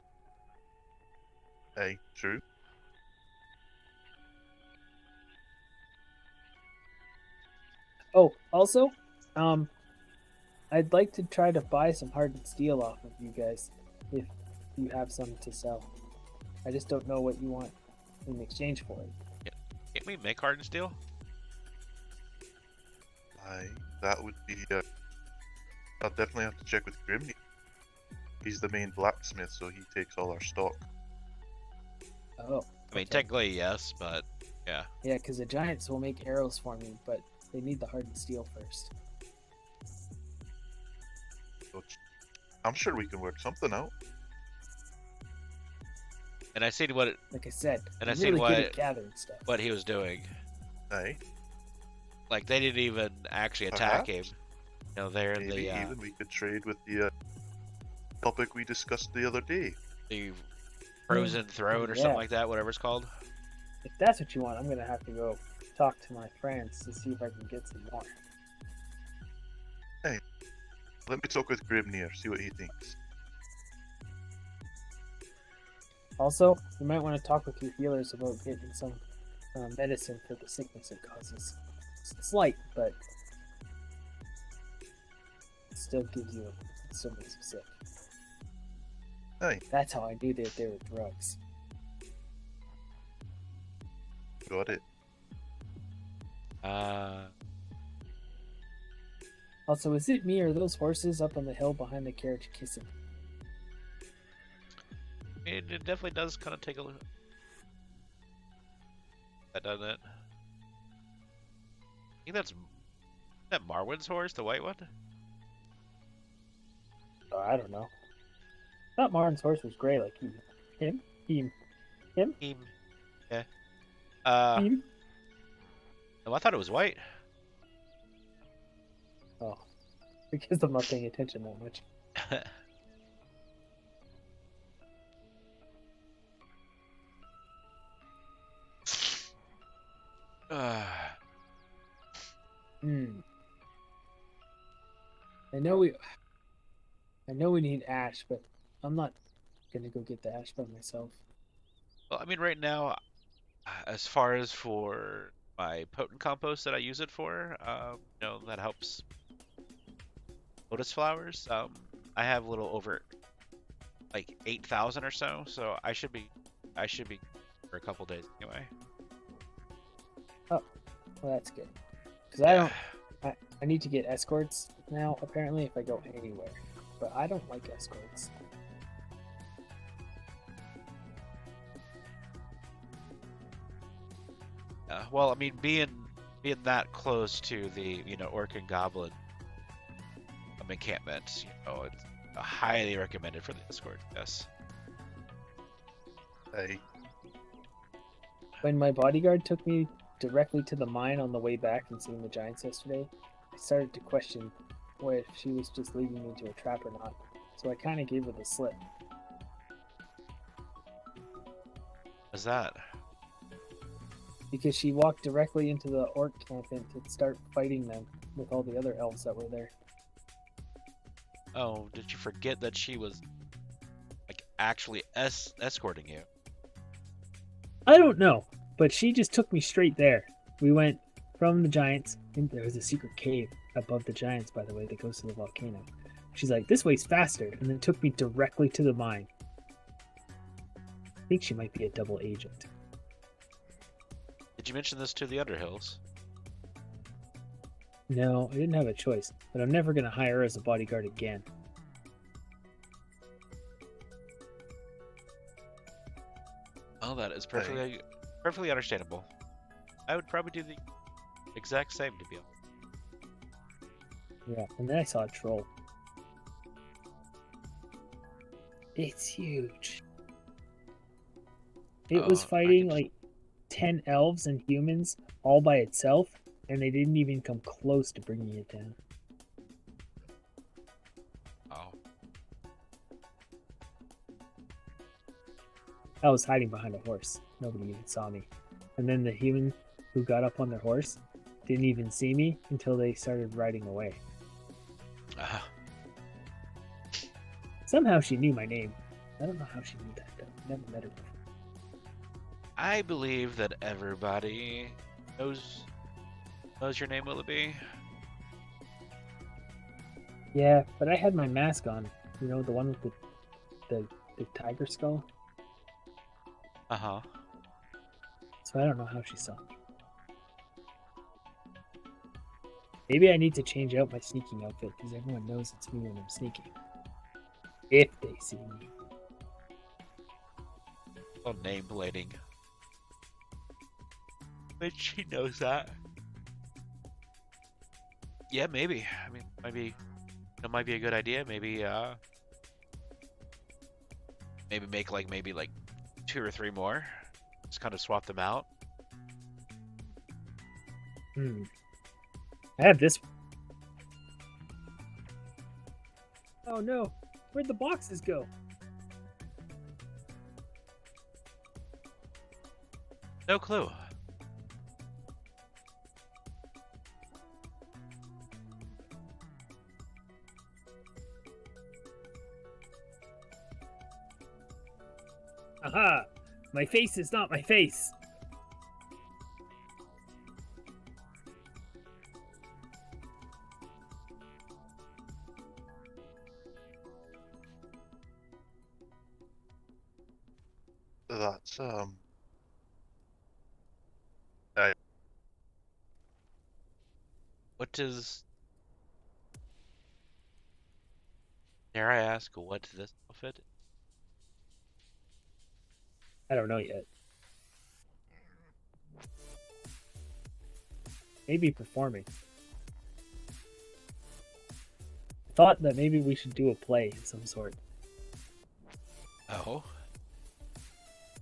Hey, true. Oh, also, I'd like to try to buy some hardened steel off of you guys, if you have some to sell. I just don't know what you want in exchange for it. Yeah. Can't we make hardened steel? That would be. I'll definitely have to check with Grimney. He's the main blacksmith, so he takes all our stock. Oh. I mean, technically yes, but yeah. Yeah, because the giants will make arrows for me, but they need the hardened steel first. I'm sure we can work something out. And I seen what. Like I said, and I I'm seen really good what at gathering stuff. What he was doing. Hey. Like they didn't even actually attack him. You know, they're in Maybe the. Even we could trade with the topic we discussed the other day. The frozen throne or something like that, whatever it's called. If that's what you want, I'm gonna have to go talk to my friends to see if I can get some more. Hey, let me talk with Grimnir, see what he thinks. Also, you might want to talk with your healers about getting some medicine for the sickness it causes. It's light, but it still gives you, it still makes you sick. Hey. That's how I knew that they were drugs. Got it. Also, is it me or those horses up on the hill behind the carriage kissing? It definitely does kind of take a look. That doesn't it? I think that's that Marwin's horse, the white one. Oh, I don't know. I thought Martin's horse was gray, like him. Yeah. Cream? Oh, I thought it was white. Oh, because I'm not paying attention that much. Hmm. I know we need ash, but I'm not gonna go get the ash by myself. Well, I mean, right now, as far as for my potent compost that I use it for, that helps lotus flowers. I have a little over like 8,000 or so, so I should be for a couple days anyway. Oh, well that's good. Because I need to get escorts now, apparently, if I go anywhere. But I don't like escorts. Well, I mean, being that close to the orc and goblin encampment, it's highly recommended for the escort. Yes. Hey. When my bodyguard took me directly to the mine on the way back and seeing the giants yesterday, I started to question if she was just leading me to a trap or not. So I kind of gave her the slip. What's that? Because she walked directly into the orc camp and to start fighting them with all the other elves that were there. Oh, did you forget that she was like actually escorting you? I don't know, but she just took me straight there. We went from the giants, and there was a secret cave above the giants, by the way, that goes to the volcano. She's like, this way's faster, and then took me directly to the mine. I think she might be a double agent. Did you mention this to the Underhills? No, I didn't have a choice, but I'm never going to hire her as a bodyguard again. Oh, that is perfectly understandable. I would probably do the exact same, to be honest. Yeah, and then I saw a troll. It's huge. It was fighting like 10 elves and humans all by itself, and they didn't even come close to bringing it down. Oh. I was hiding behind a horse. Nobody even saw me. And then the human who got up on their horse didn't even see me until they started riding away. Somehow she knew my name. I don't know how she knew that, though. Never met her before. I believe that everybody knows your name, Willoughby. Yeah, but I had my mask on. You know, the one with the tiger skull. Uh-huh. So I don't know how she saw me. Maybe I need to change out my sneaking outfit because everyone knows it's me when I'm sneaking. If they see me. Oh, name blading. But she knows that. Yeah, maybe. I mean, it might be a good idea. Maybe make like 2 or 3 more. Just kind of swap them out. I have this. Oh no, where'd the boxes go? No clue. Aha! My face is not my face! That's What does... Dare I ask, what's this outfit? I don't know yet. Maybe performing. I thought that maybe we should do a play of some sort. Oh?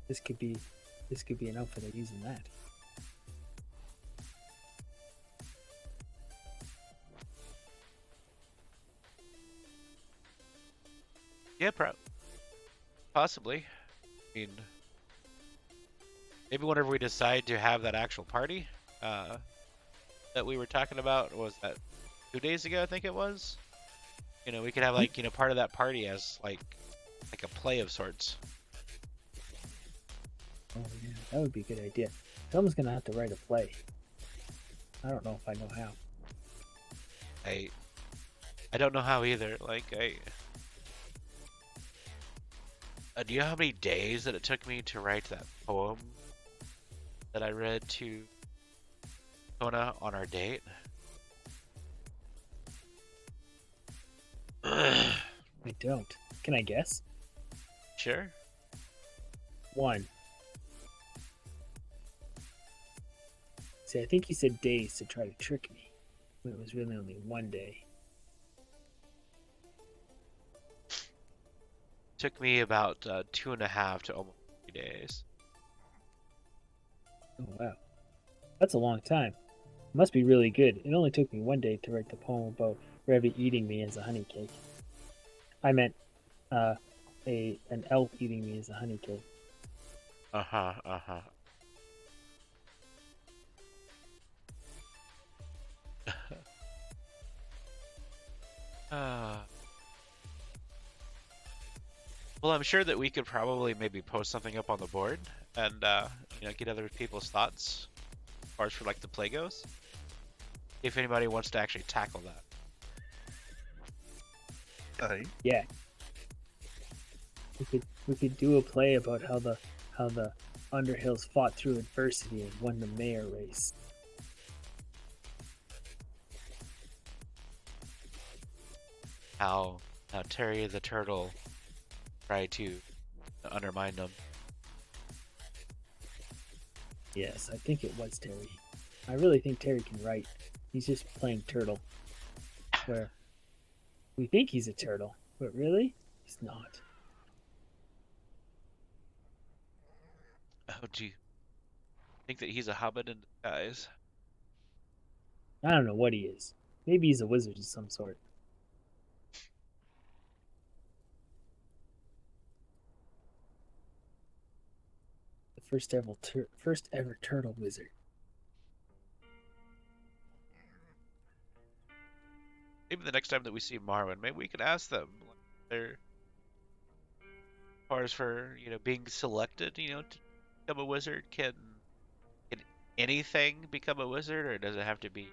This could be an outfit of using that. Yeah, possibly. I mean, maybe whenever we decide to have that actual party that we were talking about, was that 2 days ago? I think it was. You know, we could have like part of that party as like a play of sorts. Oh yeah, that would be a good idea. Someone's gonna have to write a play. I don't know if I know how. I don't know how either. Like do you know how many days that it took me to write that poem that I read to Kona on our date? I don't. Can I guess? Sure. 1. See, I think you said days to try to trick me, but it was really only 1 day. Took me about 2.5 to almost 3 days. Oh wow, that's a long time. It must be really good. It only took me 1 day to write the poem about Revy eating me as a honey cake. I meant an elf eating me as a honey cake. Well, I'm sure that we could probably maybe post something up on the board and get other people's thoughts as far as for like the play goes. If anybody wants to actually tackle that. Aye. Yeah. We could do a play about how the Underhills fought through adversity and won the mayor race. How Terry the Turtle tried to undermine them. Yes, I think it was Terry. I really think Terry can write. He's just playing turtle. Where we think he's a turtle, but really, he's not. Oh, do you think that he's a hobbit in disguise? I don't know what he is. Maybe he's a wizard of some sort. The first ever turtle wizard. Maybe the next time that we see Marwin, maybe we could ask them. As far as for being selected, to become a wizard, can anything become a wizard, or does it have to be?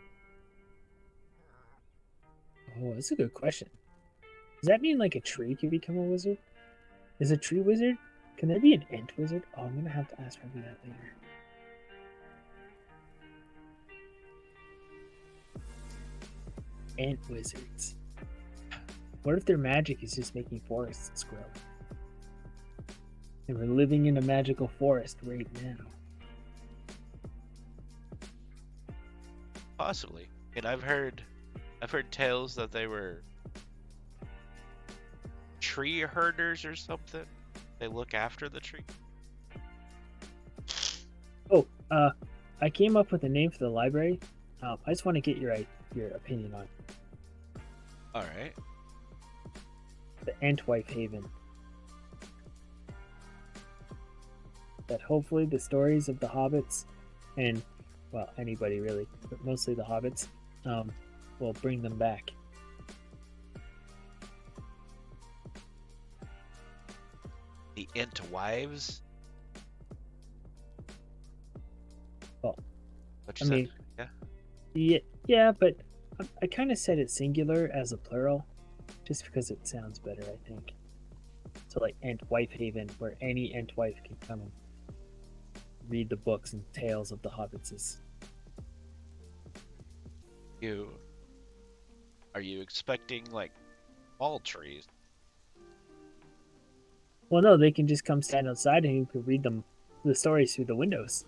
Oh, that's a good question. Does that mean like a tree can become a wizard? Is a tree wizard? Can there be an ant wizard? Oh, I'm gonna have to ask Ruby that later. Ant wizards. What if their magic is just making forests grow? And we're living in a magical forest right now. Possibly. And I've heard tales that they were tree herders or something. They look after the tree. Oh, I came up with a name for the library. I just want to get your opinion on it. All right. The Antwife Haven. That hopefully the stories of the hobbits and, well, anybody really, but mostly the hobbits, will bring them back. The Entwives? Well, what you said? Yeah, but I kind of said it singular as a plural, just because it sounds better, I think. So like Antwife Haven, where any Antwife can come and read the books and tales of the hobbits. Are you expecting like all trees? Well, no, they can just come stand outside and you can read them the stories through the windows.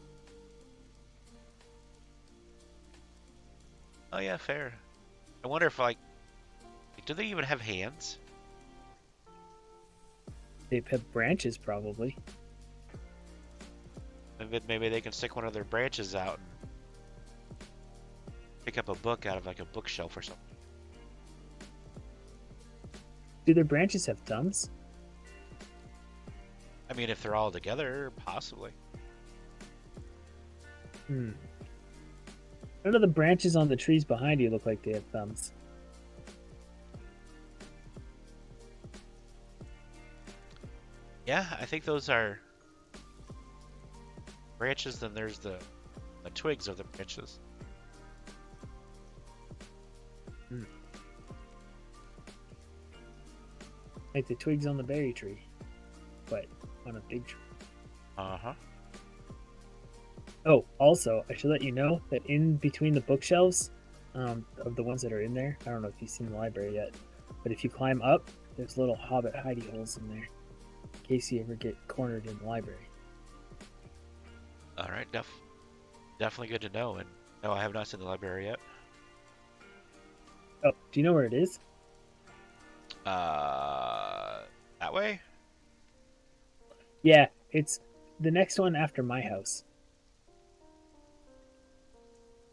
Oh yeah, fair. I wonder if like do they even have hands? They have branches, probably. Maybe they can stick one of their branches out and pick up a book out of like a bookshelf or something. Do their branches have thumbs? I mean, if they're all together, possibly. None of the branches on the trees behind you look like they have thumbs. Yeah, I think those are branches. Then there's the twigs of the branches. Like the twigs on the berry tree, but on a big tree. Uh-huh. Oh, also, I should let you know that in between the bookshelves, of the ones that are in there, I don't know if you've seen the library yet, but if you climb up, there's little hobbit hidey holes in there, in case you ever get cornered in the library. All right, definitely good to know. And no, I have not seen the library yet. Oh, do you know where it is? That way? Yeah, it's the next one after my house.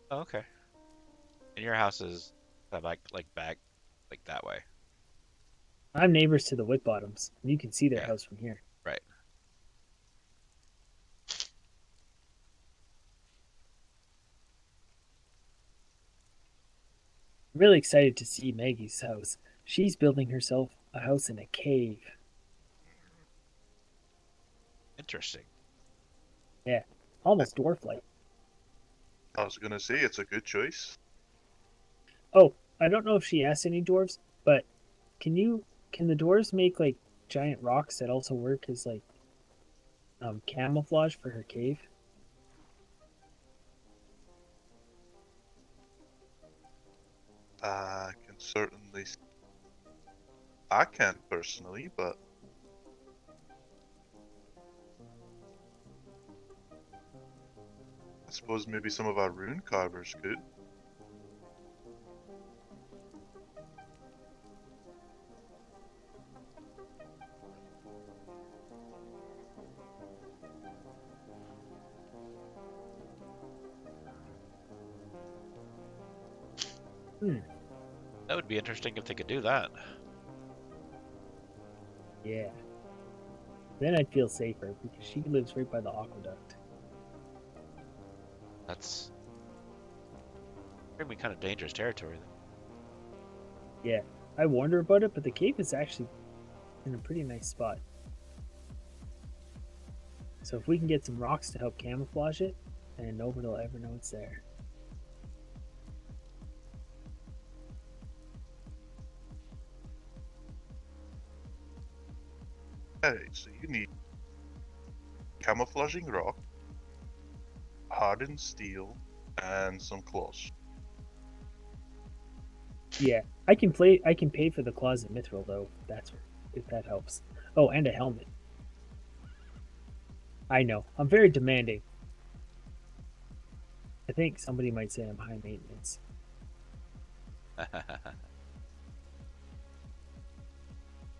Oh, okay. And your house is back like that way. I'm neighbors to the OakBottoms, and you can see their Yeah. house from here. Right. I'm really excited to see Maggie's house. She's building herself a house in a cave. Interesting. Yeah, almost dwarf-like. I was gonna say it's a good choice. Oh, I don't know if she asked any dwarves, but can the dwarves make like giant rocks that also work as like camouflage for her cave? I can certainly. I can't personally, but I suppose maybe some of our rune carvers could. That would be interesting if they could do that. Yeah. Then I'd feel safer because she lives right by the aqueduct. That's gonna be kind of dangerous territory. Yeah, I warned her about it, but the cave is actually in a pretty nice spot. So if we can get some rocks to help camouflage it, then nobody will ever know it's there. Alright, so you need camouflaging rock, hardened steel, and some claws. Yeah, I can pay for the claws and mithril though. If that helps. Oh, and a helmet. I know. I'm very demanding. I think somebody might say I'm high maintenance.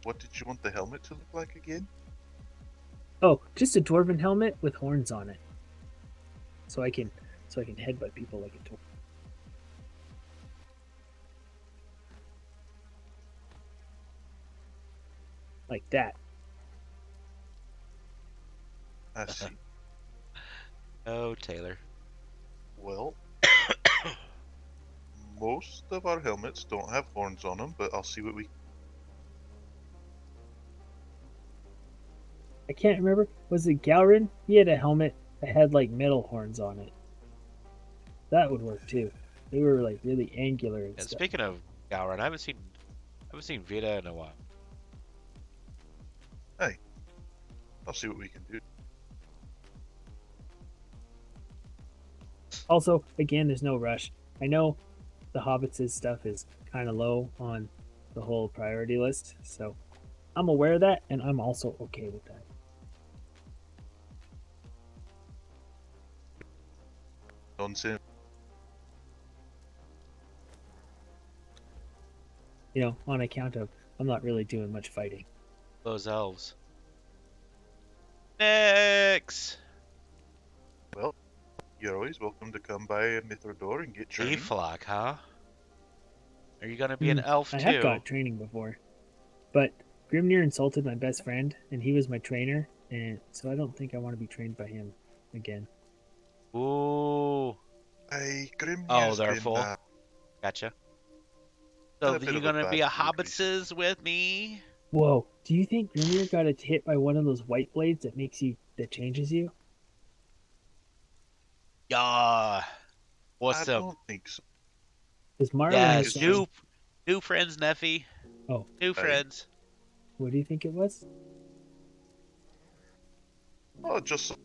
What did you want the helmet to look like again? Oh, just a dwarven helmet with horns on it. So I can headbutt people like a dwarf. Like that. I see. Oh, Taylor. Well, most of our helmets don't have horns on them, but I'll see what we. I can't remember. Was it Galrin? He had a helmet that had like metal horns on it. That would work too. They were like really angular and Yeah, stuff. speaking of Galran, I haven't seen Vita in a while. Hey, I'll see what we can do. Also, again, there's no rush. I know the Hobbits' stuff is kind of low on the whole priority list, so I'm aware of that, and I'm also okay with that. Nonsense. You know, on account of I'm not really doing much fighting. Those elves. Next. Well, you're always welcome to come by Mithrador and get training. E-Flock, huh? Are you gonna be an elf I too? have got training before, but Grimnir insulted my best friend, and he was my trainer, and so I don't think I want to be trained by him again. Ooh. Hey, Grimnir's Oh, they're been, full. Gotcha. So had a bit you're of a gonna bad be a feud hobbitses with me? Whoa! Do you think Grimnir got hit by one of those white blades that changes you? Yeah. I Awesome. don't think so. Because Marlon was Yes, saying, new friends, Neffy. Oh. New friends. What do you think it was? Oh, just some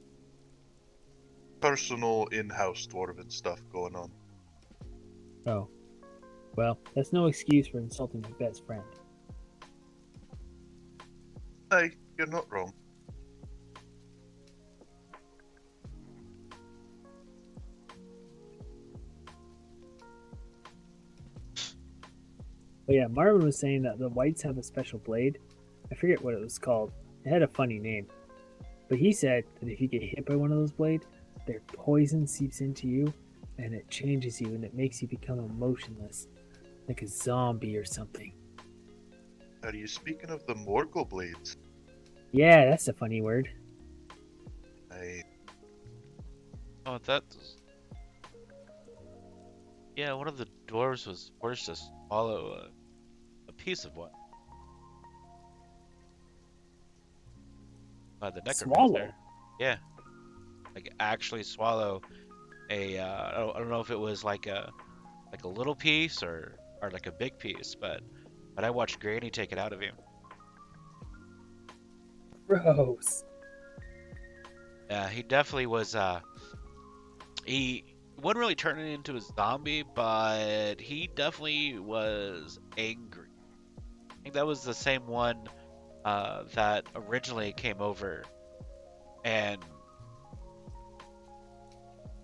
personal in-house dwarven stuff going on. Oh. Well, that's no excuse for insulting my best friend. Hey, you're not wrong. But yeah, Marvin was saying that the whites have a special blade. I forget what it was called. It had a funny name. But he said that if you get hit by one of those blades, their poison seeps into you and it changes you and it makes you become emotionless. Like a zombie or something. Are you speaking of the Morgul blades? Yeah, that's a funny word. Hey. Oh, that's... Yeah, one of the dwarves was forced to swallow a piece of one. By the necromancer. Swallow? Yeah. Like, actually swallow a, I don't know if it was like a little piece or like a big piece, but I watched Granny take it out of him. Gross. Yeah, he definitely was, he wasn't really turning into a zombie, but he definitely was angry. I think that was the same one that originally came over and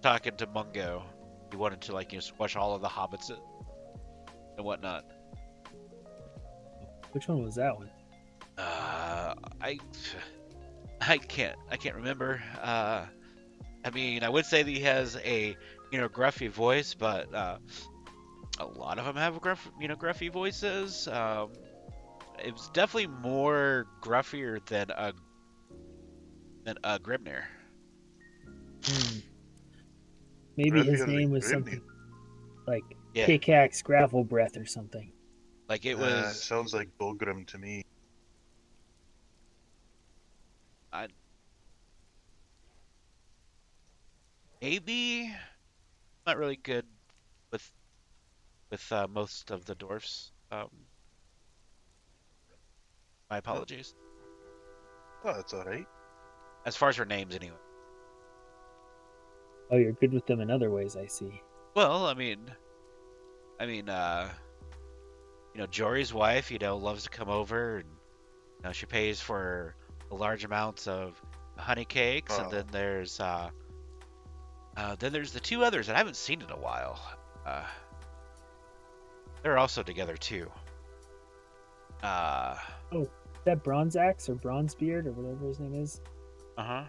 talking to Mungo. He wanted to, like, squash all of the hobbits and whatnot. Which one was that one? I can't remember. I mean, I would say that he has a gruffy voice, but a lot of them have gruffy voices. It was definitely more gruffier than Grimnir. Maybe his Gruffier than name was Grimnir. something like Yeah. Pickaxe Gravel Breath or something. Like it It was. sounds like Bulgrim to me. Maybe not really good with most of the dwarfs. My apologies. Oh, that's alright. As far as her names, anyway. Oh, you're good with them in other ways, I see. Well, I mean, Jory's wife, loves to come over, and she pays for large amounts of honey cakes, and then there's the two others that I haven't seen in a while. They're also together too. Oh, is that Bronze Axe or Bronze Beard or whatever his name is? Uh-huh.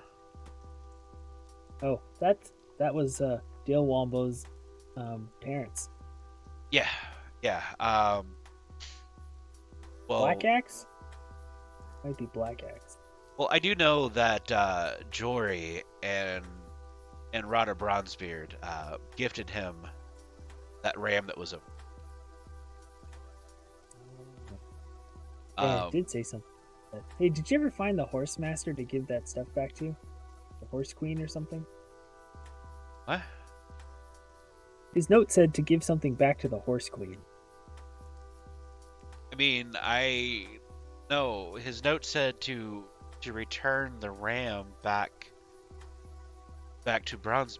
Oh, that was Dale Wombo's parents. Yeah. Well, Black Axe? Might be Black Axe. Well, I do know that Jory and Rada Bronzebeard gifted him that ram that was a. Yeah, it did say something. Hey, did you ever find the Horse Master to give that stuff back to? The Horse Queen or something? What? His note said to give something back to the Horse Queen. I mean, no. His note said to return the ram back to Bronzebeard.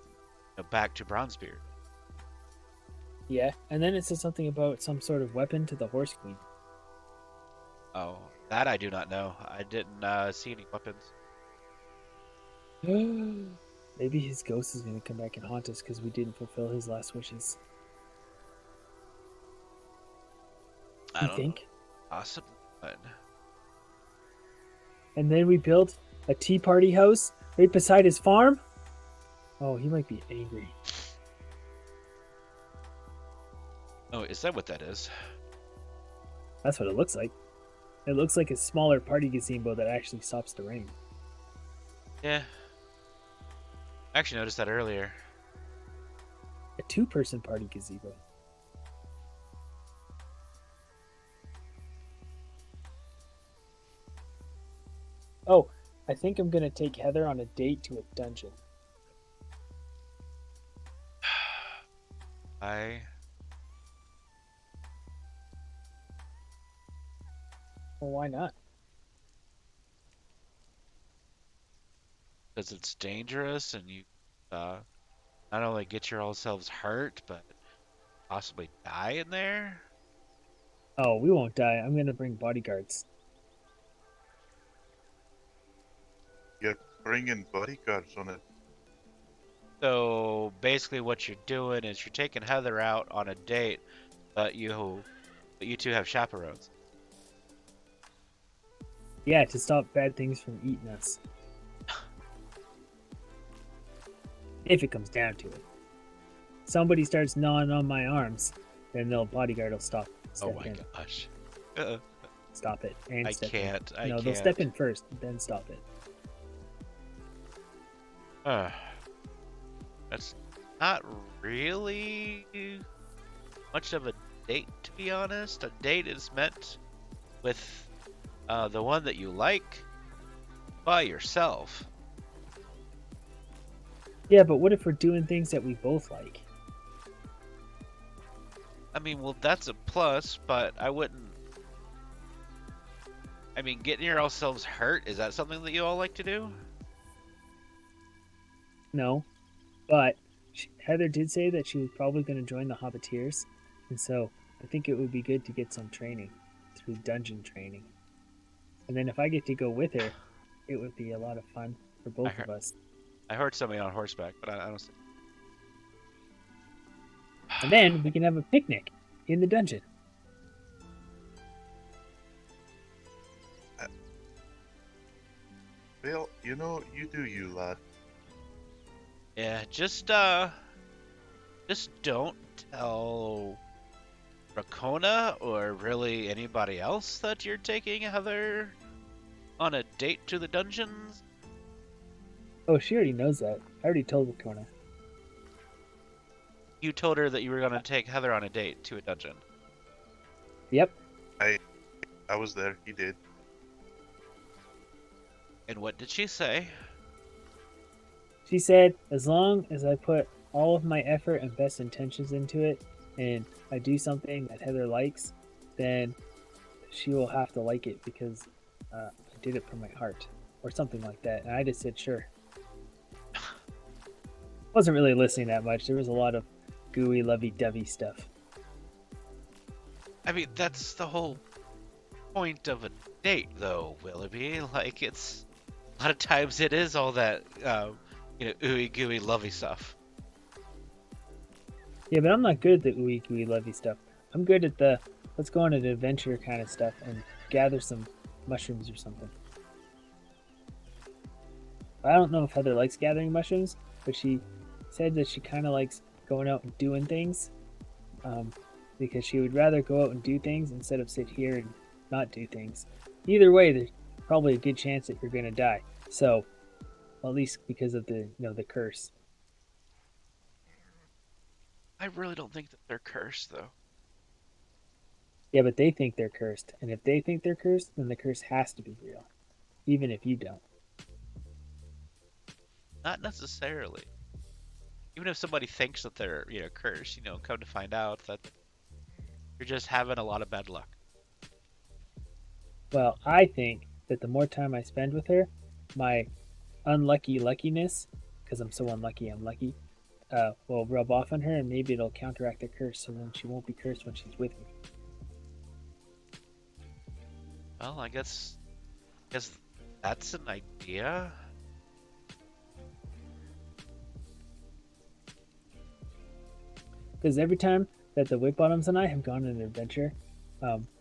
Yeah, and then it says something about some sort of weapon to the Horse Queen. Oh, that I do not know. I didn't see any weapons. Maybe his ghost is going to come back and haunt us because we didn't fulfill his last wishes. I don't think? know. Possibly, but... And then we built a tea party house right beside his farm? Oh, he might be angry. Oh, is that what that is? That's what it looks like. It looks like a smaller party gazebo that actually stops the rain. Yeah. I actually noticed that earlier. A 2-person party gazebo. Oh, I think I'm gonna take Heather on a date to a dungeon. I. Well, why not? Because it's dangerous and you not only get yourselves hurt, but possibly die in there. Oh, we won't die. I'm gonna bring bodyguards. You're bringing bodyguards on it. So basically, what you're doing is you're taking Heather out on a date, but you two have chaperones. Yeah, to stop bad things from eating us. If it comes down to it. Somebody starts gnawing on my arms, then the bodyguard will step in. Gosh. Stop it. And I step can't. in. No, they'll step in first, then stop it. That's not really much of a date, to be honest. A date is meant with the one that you like by yourself. Yeah, but what if we're doing things that we both like? I mean, well, that's a plus, but I wouldn't. I mean, getting yourselves hurt, is that something that you all like to do? No, but Heather did say that she was probably going to join the Hobbiteers, and so I think it would be good to get some training through dungeon training. And then if I get to go with her, it would be a lot of fun for both of us. I heard somebody on horseback, but I don't see. And then we can have a picnic in the dungeon. Well, you know, you do you, lad. Yeah, just don't tell Rakona or really anybody else that you're taking Heather on a date to the dungeons. Oh, she already knows that. I already told Rakona. You told her that you were going to take Heather on a date to a dungeon. Yep. I was there. He did. And what did she say? She said, as long as I put all of my effort and best intentions into it, and I do something that Heather likes, then she will have to like it because I did it from my heart, or something like that. And I just said, sure. Wasn't really listening that much. There was a lot of gooey, lovey-dovey stuff. I mean, that's the whole point of a date, though, Willoughby. Like, it's a lot of times it is all that, ooey gooey lovey stuff. Yeah, but I'm not good at the ooey gooey lovey stuff. I'm good at the let's go on an adventure kind of stuff and gather some mushrooms or something. I don't know if Heather likes gathering mushrooms, but she said that she kind of likes going out and doing things, because she would rather go out and do things instead of sit here and not do things. Either way, there's probably a good chance that you're going to die. So, at least because of the the curse. I really don't think that they're cursed, though. Yeah, but they think they're cursed, and if they think they're cursed, then the curse has to be real, even if you don't. Not necessarily. Even if somebody thinks that they're, cursed, come to find out that you're just having a lot of bad luck. Well, I think that the more time I spend with her, my unlucky luckiness, because I'm so unlucky I'm lucky, will rub off on her, and maybe it'll counteract the curse, so then she won't be cursed when she's with me. Well, I guess that's an idea. Because every time that the OakBottoms and I have gone on an adventure,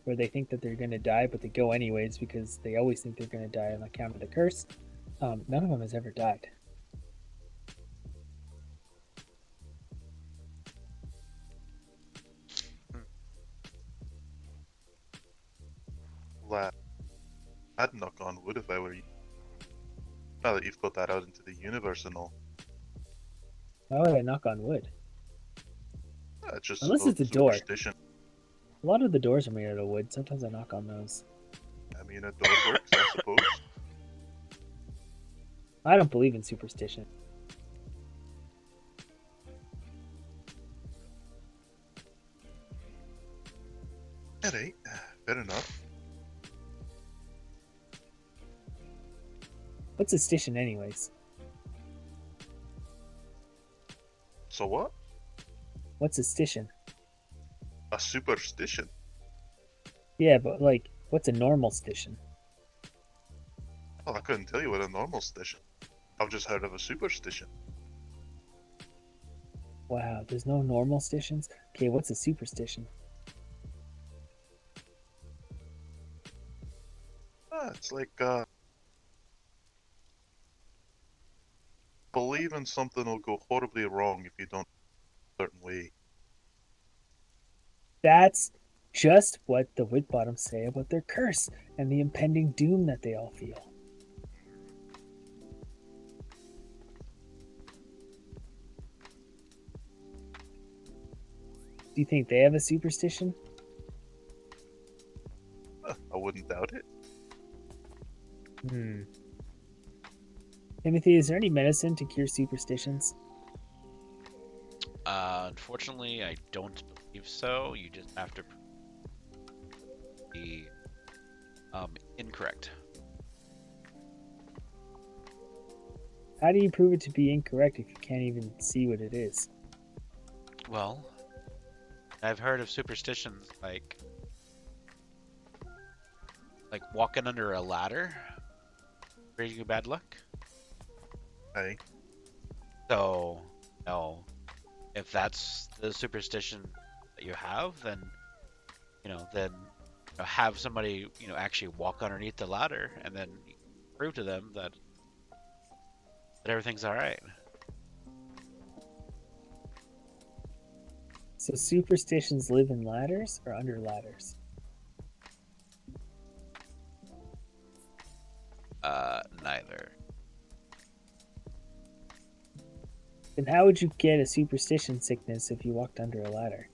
where they think that they're going to die, but they go anyways because they always think they're going to die on account of the curse, none of them has ever died. Lad, I'd knock on wood if I were you. Now that you've put that out into the universe and all. Why would I knock on wood? It's just Unless about it's a door. superstition. A lot of the doors are made out of wood. Sometimes I knock on those. I mean, a door works, I suppose. I don't believe in superstition. Alright, fair enough. What's a stition, anyways? So what? What's a stition? A superstition? Yeah, but like, what's a normal stition? Well, I couldn't tell you what a normal stition. I've just heard of a superstition. Wow, there's no normal stitions? Okay, what's a superstition? It's like, believing something will go horribly wrong if you don't a certain way. That's just what the OakBottoms say about their curse and the impending doom that they all feel. Do you think they have a superstition? I wouldn't doubt it. Timothy, is there any medicine to cure superstitions? Unfortunately, I don't believe so. You just have to be incorrect. How do you prove it to be incorrect if you can't even see what it is? Well, I've heard of superstitions like walking under a ladder, bringing you bad luck. Hey. So, no, if that's the superstition that you have, then have somebody actually walk underneath the ladder and then prove to them that everything's all right. So superstitions live in ladders or under ladders? Neither. Then how would you get a superstition sickness if you walked under a ladder?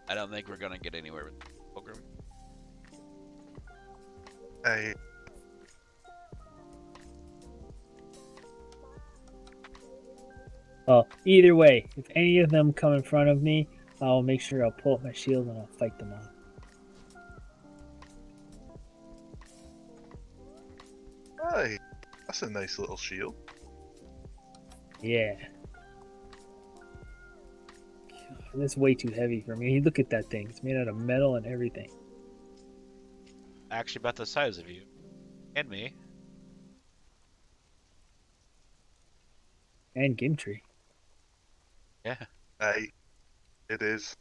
I don't think we're gonna get anywhere with the program. Hey. Well, either way, if any of them come in front of me, I'll make sure I'll pull up my shield and I'll fight them off. Hey, that's a nice little shield. Yeah. That's way too heavy for me. Look at that thing. It's made out of metal and everything. Actually, about the size of you and me. And Gimtree. Yeah. Hey, it is.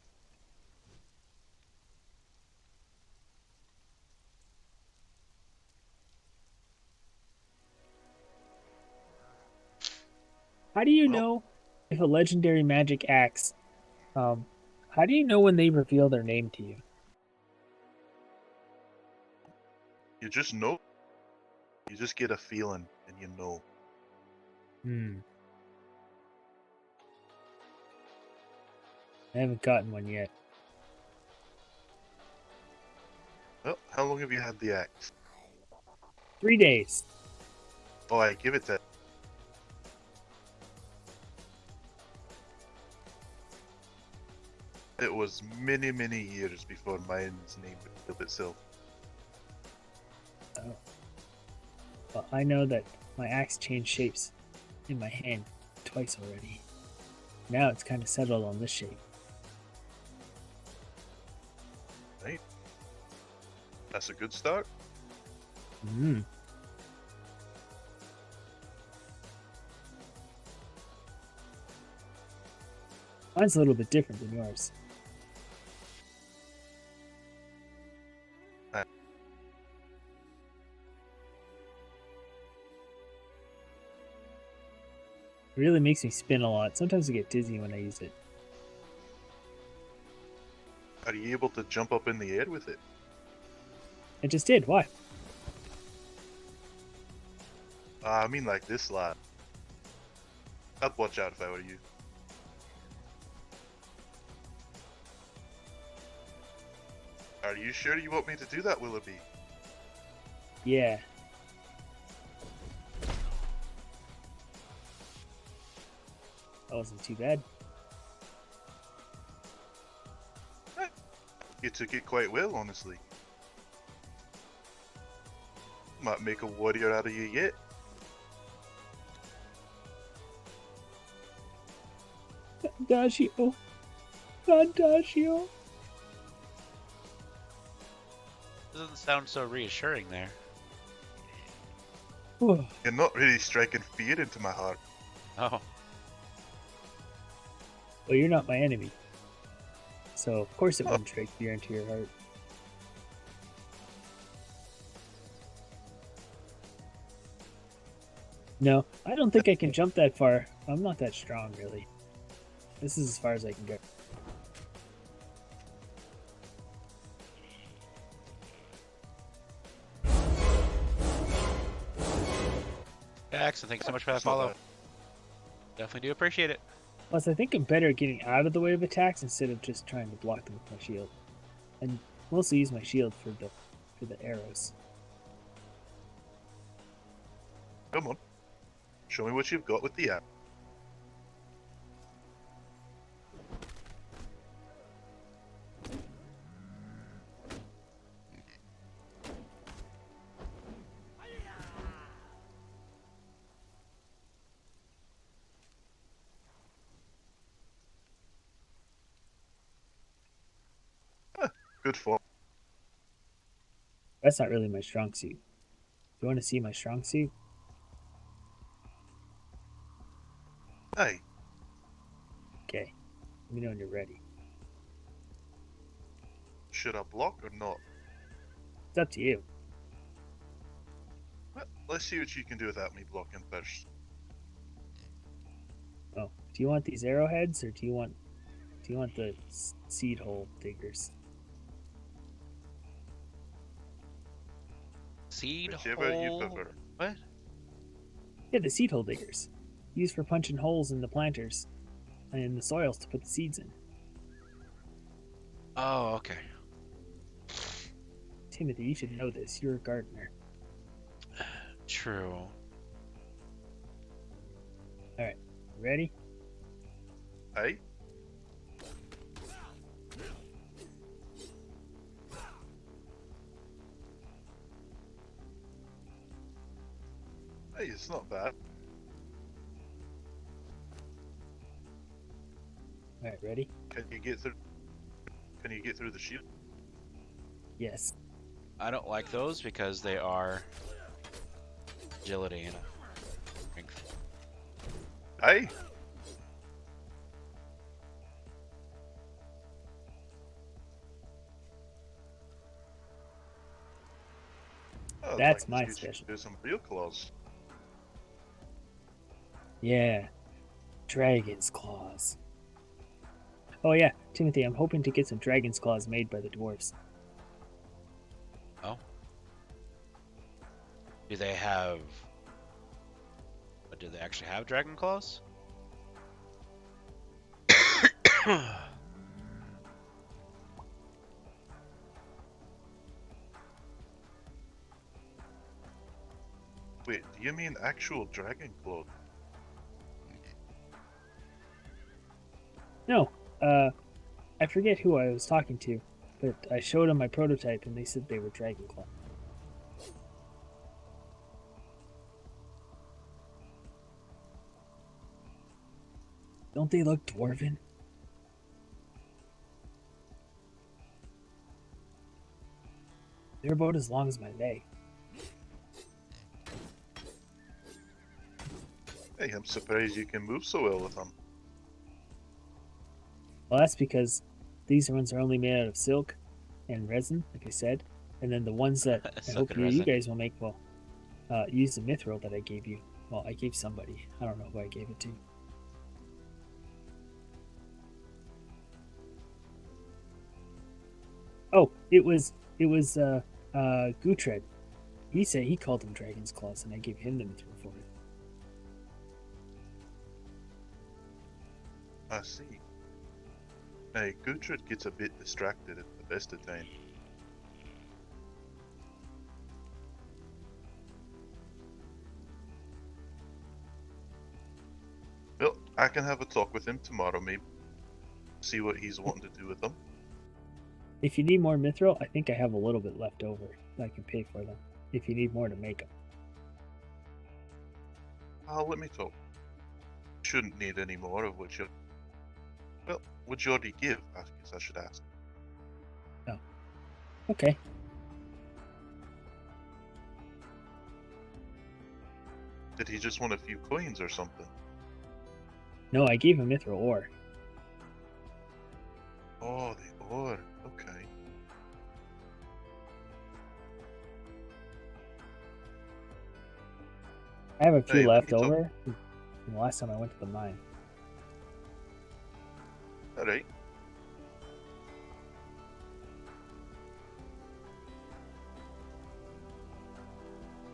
How do you know if a legendary magic axe, how do you know when they reveal their name to you? You just know. You just get a feeling and you know. I haven't gotten one yet. Well, how long have you had the axe? 3 days. Oh, I give it that. It was many, many years before mine's name revealed itself. Oh. Well, I know that my axe changed shapes in my hand twice already. Now it's kind of settled on this shape. Right. That's a good start. Mine's a little bit different than yours. It really makes me spin a lot. Sometimes I get dizzy when I use it. Are you able to jump up in the air with it? I just did. Why? I mean like this lad. I'd watch out if I were you. Are you sure you want me to do that, Willoughby? Yeah. That wasn't too bad. You took it quite well, honestly. Might make a warrior out of you yet. Adagio. Adagio. Doesn't sound so reassuring there. You're not really striking fear into my heart. Oh. Well, you're not my enemy. So, of course it wouldn't strike fear into your heart. No, I don't think I can jump that far. I'm not that strong, really. This is as far as I can go. Jackson, thanks so much for that follow. Definitely do appreciate it. Plus, I think I'm better at getting out of the way of attacks instead of just trying to block them with my shield. And mostly use my shield for the arrows. Come on. Show me what you've got with the app. Good form. That's not really my strong suit. Do you want to see my strong suit? Hey. Okay. Let me know when you're ready. Should I block or not? It's up to you. Well, let's see what you can do without me blocking first. Oh, do you want these arrowheads or do you want the seed hole diggers? Seed Whichever hole? you prefer. What? Yeah, the seed hole diggers. Used for punching holes in the planters and in the soils to put the seeds in. Oh, okay. Timothy, you should know this. You're a gardener. True. Alright, ready? Hey. Hey, it's not bad. Alright, ready? Can you get through? Can you get through the shield? Yes. I don't like those because they are agility and strength. Hey. Oh, That's like my you should special. do some real claws. Yeah. Dragon's claws. Oh yeah, Timothy, I'm hoping to get some dragon's claws made by the dwarves. Oh. Do they have... But do they actually have dragon claws? Wait, do you mean actual dragon claw? No, I forget who I was talking to, but I showed them my prototype and they said they were dragon claw. Don't they look dwarven? They're about as long as my leg. Hey, I'm surprised you can move so well with them. Well, that's because these ones are only made out of silk and resin, like I said, and then the ones that I hope you guys will make will use the mithril that I gave you. Well, I gave somebody. I don't know who I gave it to. Oh, it was Gutred. He said he called them dragon's claws, and I gave him the mithril for it. I see. Hey, Gutrid gets a bit distracted at the best of times. Well, I can have a talk with him tomorrow, maybe. See what he's wanting to do with them. If you need more mithril, I think I have a little bit left over that I can pay for them. If you need more to make them. Let me talk. Shouldn't need any more of what you... Well, would you already give? I guess I should ask. Oh. Okay. Did he just want a few coins or something? No, I gave him mithril ore. Oh, the ore. Okay. I have a few Hey, left over from the last time I went to the mine. Alright.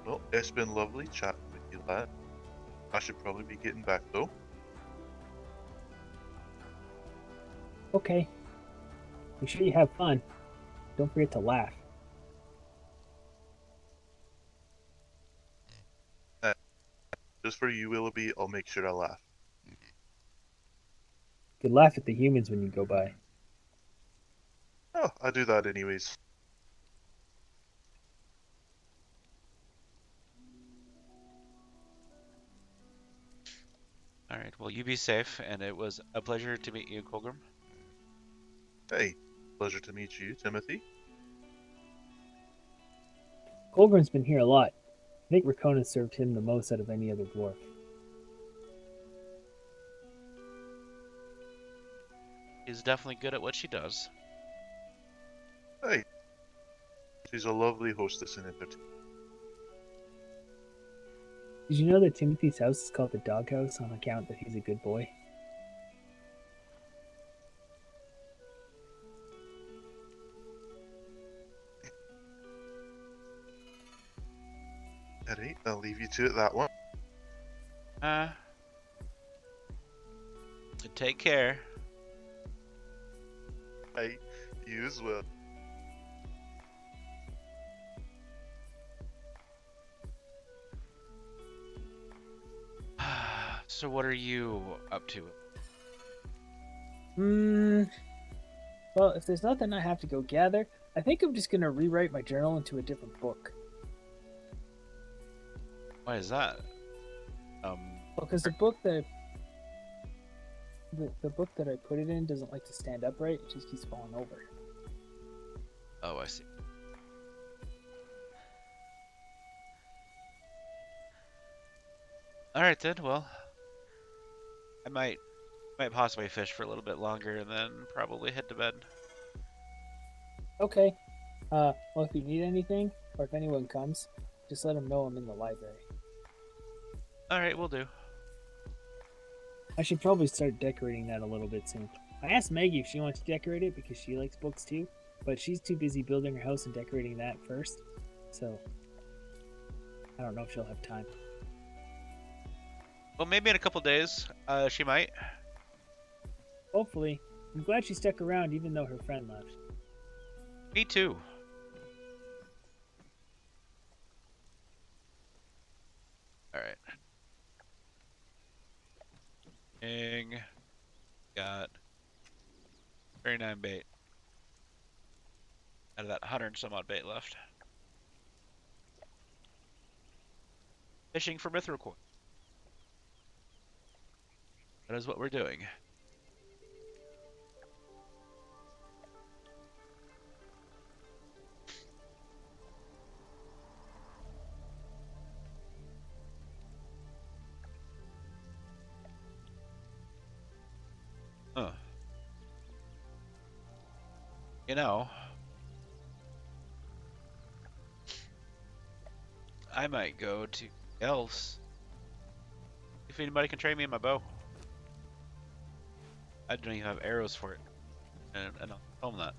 Well, it's been lovely chatting with you, lad. I should probably be getting back, though. Okay. Make sure you have fun. Don't forget to laugh. Just for you, Willoughby, I'll make sure I laugh. You could laugh at the humans when you go by. Oh, I do that anyways. Alright, well, you be safe, and it was a pleasure to meet you, Colgrim. Hey, pleasure to meet you, Timothy. Colgrim's been here a lot. I think Rakona served him the most out of any other dwarf. She's definitely good at what she does. Hey, she's a lovely hostess and entertainer. Did you know that Timothy's house is called the doghouse on account that he's a good boy? Alright, I'll leave you to it that one. Take care. Hey, you as well. So what are you up to? Well, if there's nothing I have to go gather, I think I'm just gonna rewrite my journal into a different book. Why is that? Because the book that the book that I put it in doesn't like to stand upright; it just keeps falling over. Oh, I see. Alright then, well, I might possibly fish for a little bit longer and then probably head to bed. Okay. Well, if you need anything, or if anyone comes, just let them know I'm in the library. Alright, we'll do. I should probably start decorating that a little bit soon. I asked Maggie if she wants to decorate it because she likes books too, but she's too busy building her house and decorating that first. So, I don't know if she'll have time. Well, maybe in a couple days, she might. Hopefully. I'm glad she stuck around even though her friend left. Me too. Alright. Got 39 bait. Out of that 100 and some odd bait left. Fishing for mithril core. That is what we're doing. Huh. You know, I might go to else if anybody can trade me my bow. I don't even have arrows for it, and I'll tell them that.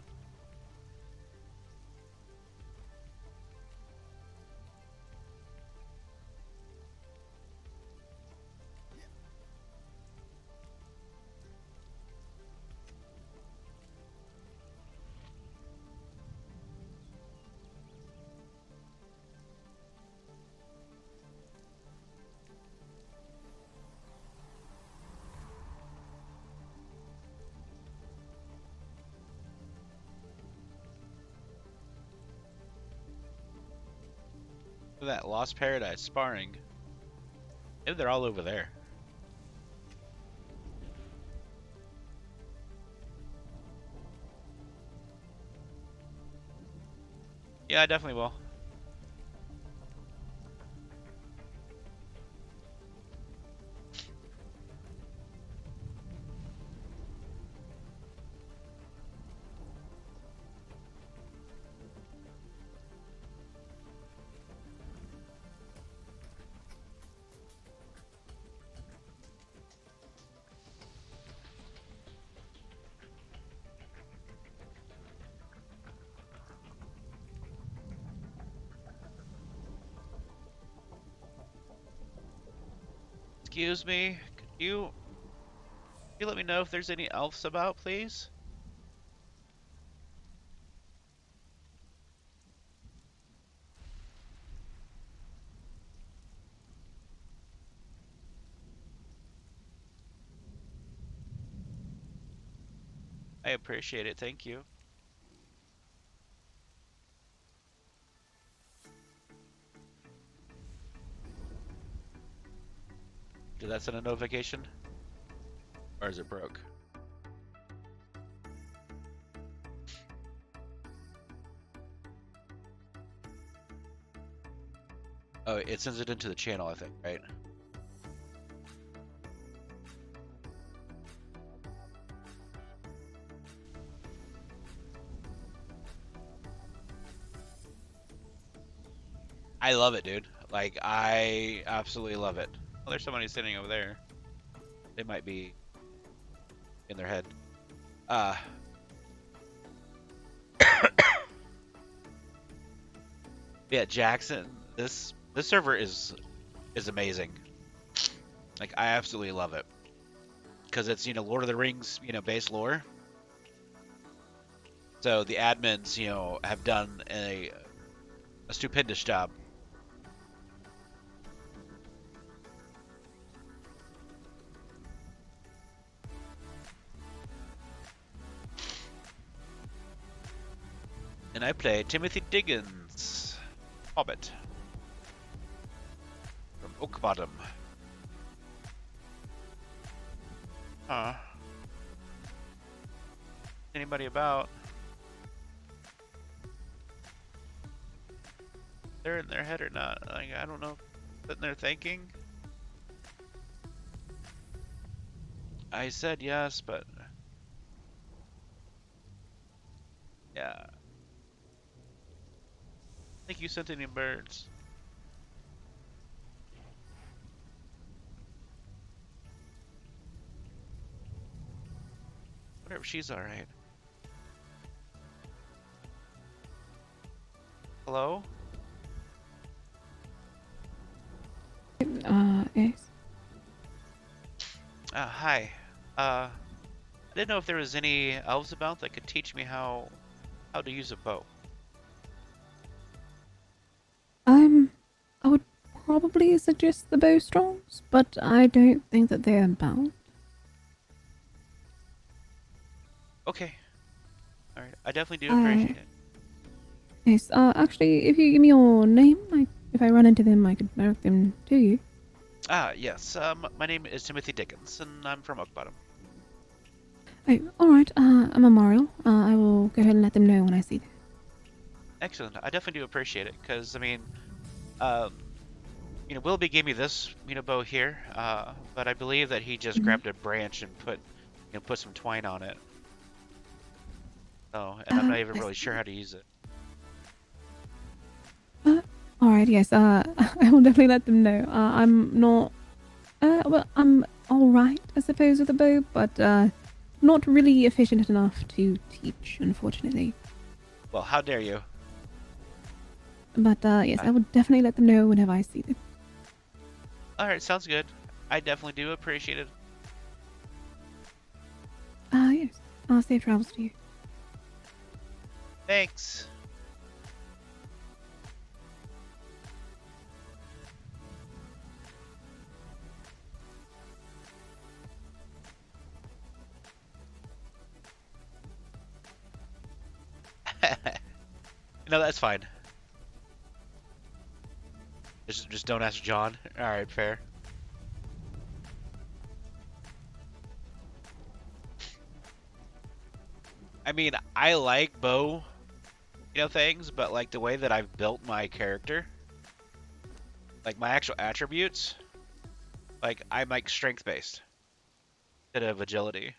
That Lost Paradise sparring. Maybe they're all over there. Yeah, I definitely will. Excuse me, could you let me know if there's any elves about, please? I appreciate it, thank you. Did that send a notification? Or is it broke? Oh, it sends it into the channel, I think, right? I love it, dude. Like, I absolutely love it. Oh, there's somebody sitting over there. They might be in their head. Yeah, Jackson, this server is amazing. Like, I absolutely love it. Because it's, Lord of the Rings, base lore. So the admins, have done a stupendous job. And I play Timothy Diggins, Hobbit, from OakBottom. Anybody about? They're in their head or not? Like, I don't know. Sitting there thinking. I said yes, but yeah. I think you sent any birds. Whatever, she's alright. Hello? Yes. Hi. I didn't know if there was any elves about that could teach me how to use a bow. I would probably suggest the bowstrongs, but I don't think that they're bound. Okay. Alright, I definitely do appreciate it. Yes, actually, if you give me your name, if I run into them, I could direct them to you. Yes. My name is Timothy Diggins, and I'm from OakBottom. Oh, alright, I'm a Memorial. I will go ahead and let them know when I see them. Excellent. I definitely do appreciate it, because, I mean, Willoughby gave me this, bow here, but I believe that he just grabbed a branch and put some twine on it. So, and I'm not even really sure how to use it. Alright, yes, I will definitely let them know. I'm not, well, I'm alright, I suppose, with a bow, but, not really efficient enough to teach, unfortunately. Well, how dare you? But, yes, I will definitely let them know whenever I see them. Alright, sounds good. I definitely do appreciate it. Yes. Safe travels to you. Thanks. No, that's fine. Just don't ask John. All right, fair. I mean, I like bow, things, but like the way that I've built my character, like my actual attributes, like I'm like strength based instead of agility.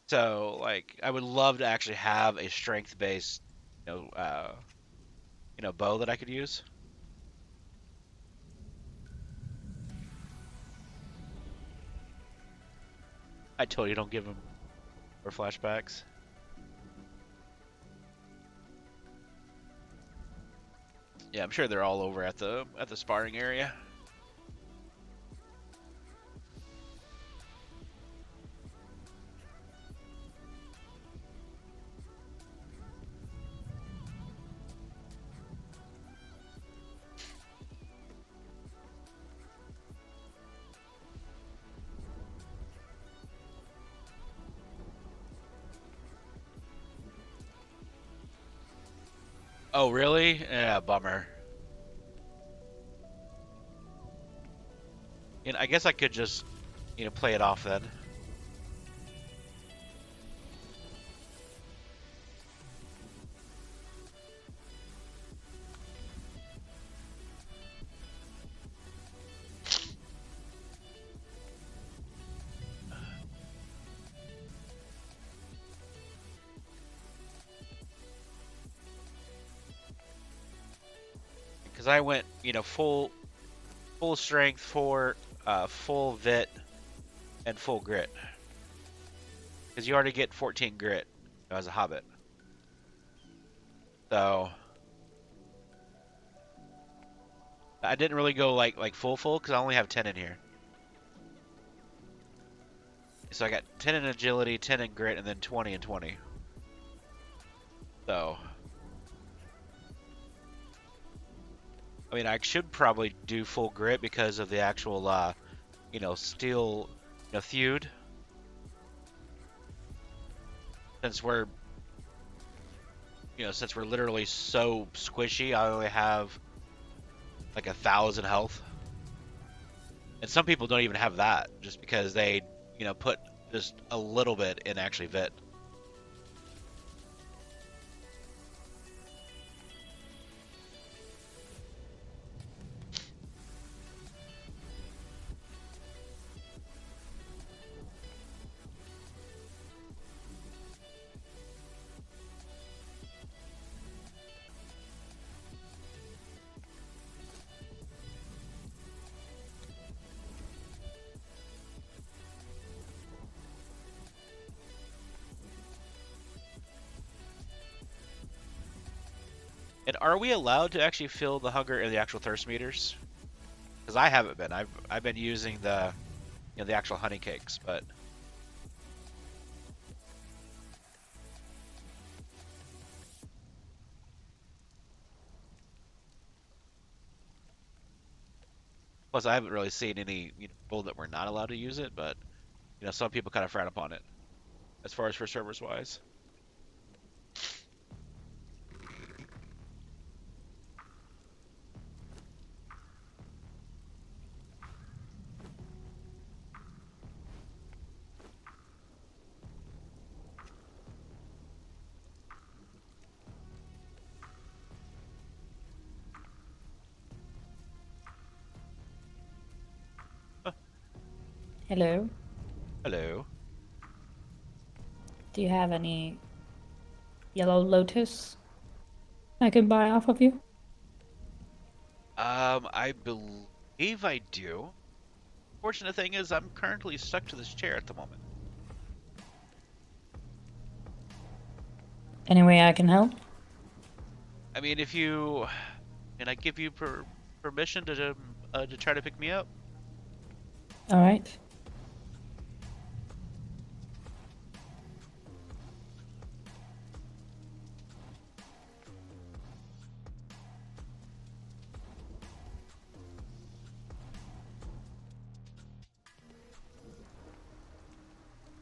So like I would love to actually have a strength based, bow that I could use. I totally don't give him more flashbacks. Yeah, I'm sure they're all over at the sparring area. Oh, really? Yeah, bummer. And I guess I could just, play it off then. Because I went, full strength for full vit and full grit. Because you already get 14 grit as a hobbit. So I didn't really go like full because I only have 10 in here. So I got 10 in agility, 10 in grit, and then 20 and 20. So I mean, I should probably do full grit because of the actual, steel, feud. Since we're literally so squishy, I only have like 1,000 health. And some people don't even have that, just because they, put just a little bit in actually vit. And are we allowed to actually fill the hunger in the actual thirst meters? Because I haven't been. I've been using the the actual honey cakes, but plus I haven't really seen any people that were not allowed to use it, but some people kind of frown upon it as far as for servers wise. Hello. Hello. Do you have any yellow lotus I can buy off of you? I believe I do. Fortunate thing is I'm currently stuck to this chair at the moment. Any way I can help? I mean, if you, can I give you permission to try to pick me up? All right.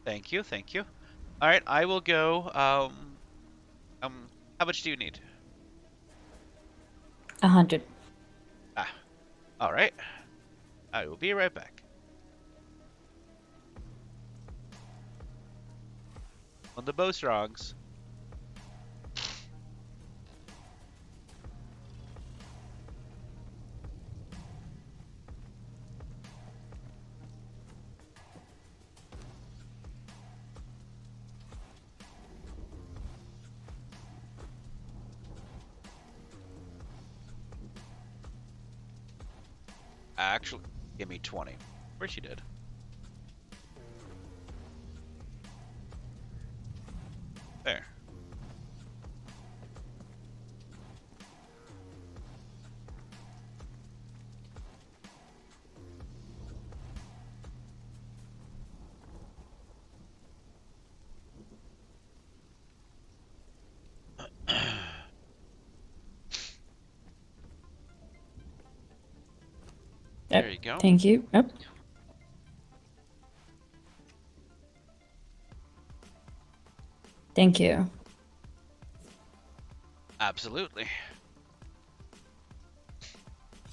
Thank you, thank you. All right, I will go. How much do you need? 100. All right. I will be right back. On the Bowstrongs. Actually, give me 20. Where she did. There. Yep. There you go. Thank you. Yep. Thank you. Absolutely.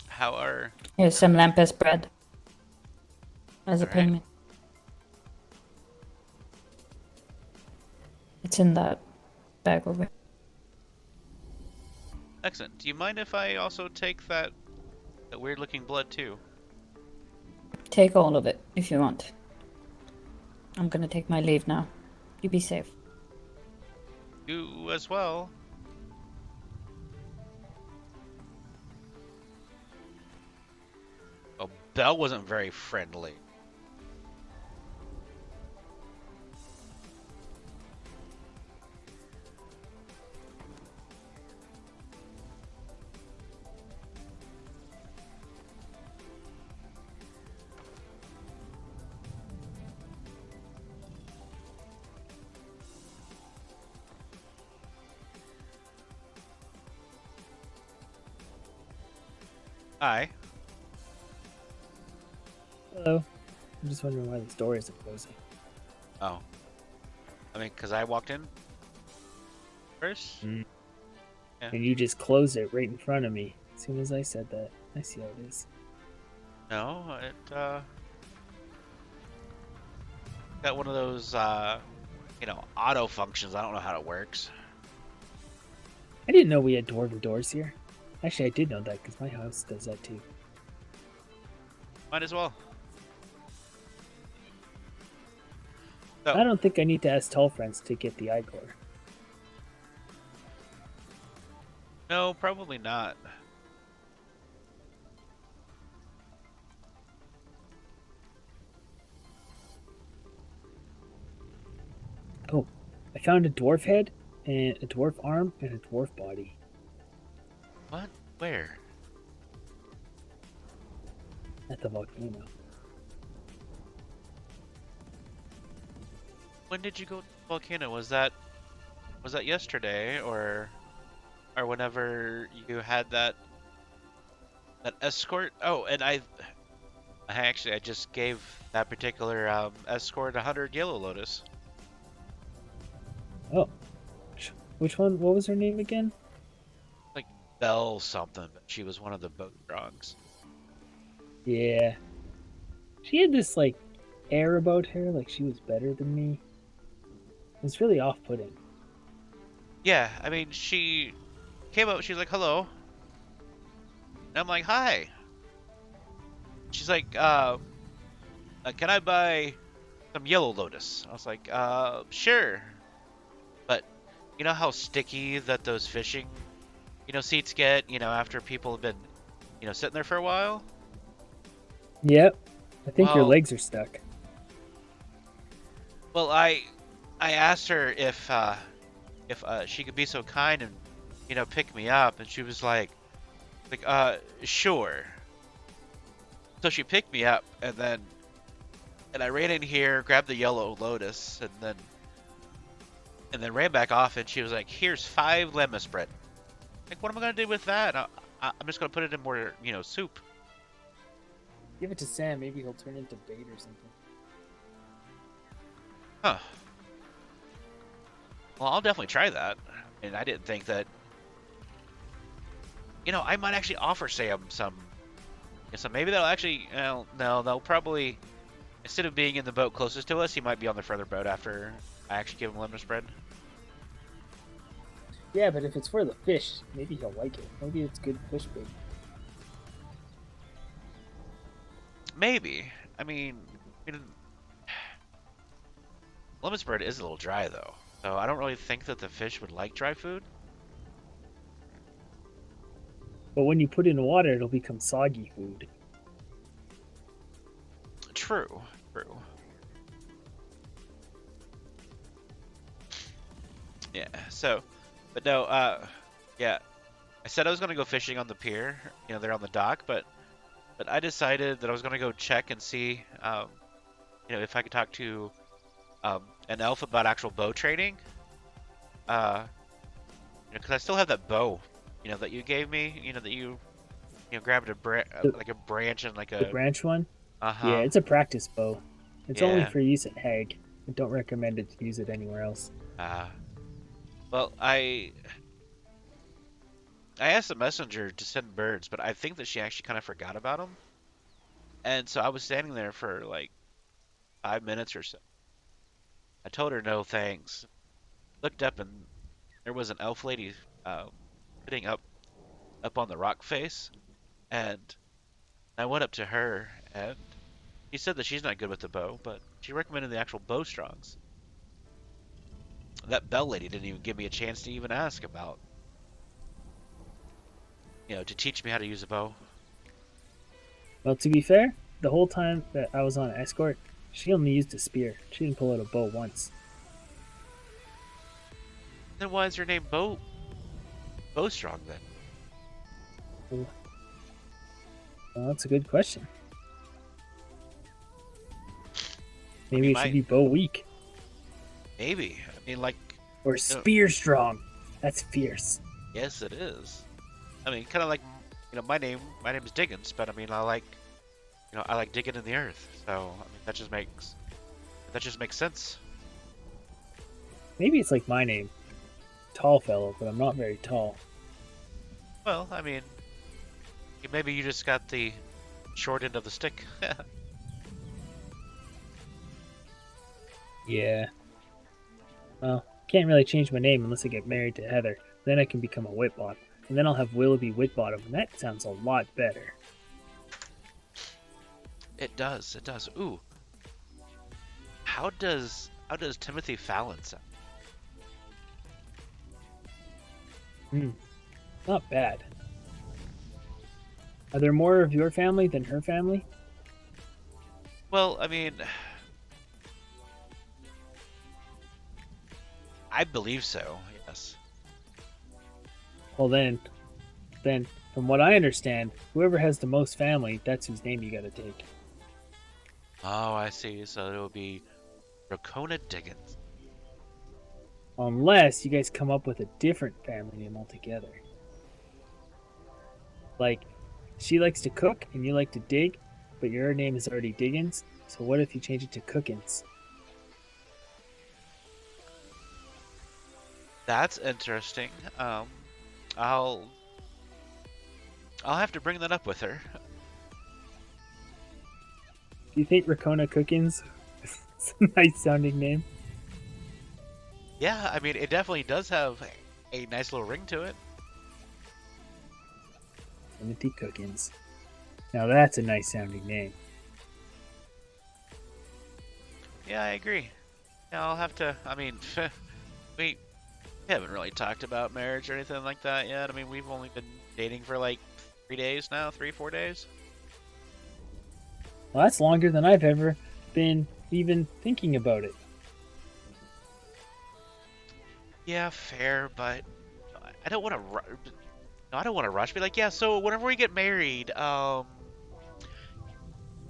How are... Here's some Lampest bread. As a All right. payment. It's in that bag over. Excellent. Do you mind if I also take that weird looking blood too? Take all of it if you want. I'm gonna take my leave now. You be safe. You as well. Oh, Belle wasn't very friendly. Hi. Hello. I'm just wondering why the door isn't closing. Oh. I mean, because I walked in first? Mm. Yeah. And you just closed it right in front of me as soon as I said that. I see how it is. No, it, got one of those, you know, auto functions. I don't know how it works. I didn't know we had dwarven doors here. Actually, I did know that because my house does that too. Might as well. So, I don't think I need to ask tall friends to get the Igor. no, probably not. Oh, I found a dwarf head and a dwarf arm and a dwarf body. What? Where? At the volcano. When did you go to the volcano? Was that yesterday or whenever you had that escort? Oh, and I just gave that particular escort 100 yellow lotus. Oh. Which one? What was her name again? Like Belle something, but she was one of the boat dogs. Yeah. She had this, like, air about her, like she was better than me. It's really off-putting. Yeah, I mean, she came up, she's like, hello. And I'm like, hi. She's like, can I buy some yellow lotus? I was like, sure. But you know how sticky that those fishing, seats get, after people have been, sitting there for a while? Yep. I think your Well- legs are stuck. Well, I asked her if she could be so kind and pick me up, and she was like sure. So she picked me up, and I ran in here, grabbed the yellow lotus, and then ran back off, and she was like, here's 5 lemon spread. Like, what am I gonna do with that? I'm just gonna put it in more soup. Give it to Sam, maybe he'll turn into bait or something. Huh. Well, I'll definitely try that. And I didn't think that... I might actually offer Sam some, So maybe that'll actually, no, they'll probably, instead of being in the boat closest to us, he might be on the further boat after I actually give him lemon spread. Yeah, but if it's for the fish, maybe he'll like it. Maybe it's good fish bait. Maybe. I mean, lemon spread is a little dry though, so I don't really think that the fish would like dry food. But when you put it in water, it'll become soggy food. True. Yeah, so, but no, yeah, I said I was gonna go fishing on the pier, they're on the dock, but I decided that I was gonna go check and see, if I could talk to, an elf about actual bow trading, because I still have that bow, that you gave me, that you grabbed like a branch and like The a branch one? Uh-huh. Yeah, it's a practice bow. It's only Yeah. for use at Hag. I don't recommend it to use it anywhere else. Well, I asked the messenger to send birds, but I think that she actually kind of forgot about them. And so I was standing there for like 5 minutes or so. I told her no thanks. Looked up and there was an elf lady sitting up on the rock face, and I went up to her and she said that she's not good with the bow, but she recommended the actual bow strongs. That bell lady didn't even give me a chance to even ask about, to teach me how to use a bow. Well, to be fair, the whole time that I was on escort, she only used a spear. She didn't pull out a bow once. Then why is her name Bowstrong then? Well, that's a good question. Maybe it should be bow weak. Maybe. I mean, like... Or spear strong. That's fierce. Yes, it is. I mean, kind of like, my name is Diggins, but I mean, I like digging in the earth. So, I mean, that just makes sense. Maybe it's like my name. Tall fellow, but I'm not very tall. Well, I mean, maybe you just got the short end of the stick. Yeah. Well, can't really change my name unless I get married to Heather. Then I can become a Whitbottom. And then I'll have Willoughby Whitbottom, and that sounds a lot better. It does. Ooh. How does Timothy Fallon sound? Not bad. Are there more of your family than her family? Well, I mean, I believe so, yes. Well then, from what I understand, whoever has the most family, that's whose name you gotta take. Oh, I see. So it'll be Racona Diggins. Unless you guys come up with a different family name altogether. Like, she likes to cook and you like to dig, but your name is already Diggins, so what if you change it to Cookins? That's interesting. I'll have to bring that up with her. Do you think Racona Cookins is a nice sounding name? Yeah, I mean, it definitely does have a nice little ring to it. Timothy Cookins. Now that's a nice sounding name. Yeah, I agree. Yeah, I'll have to. I mean, we haven't really talked about marriage or anything like that yet. I mean, we've only been dating for like 3 days now, 3-4 days. Well, that's longer than I've ever been even thinking about it. Yeah, fair, but I don't want to. I don't want to rush. Be like, yeah. So whenever we get married, do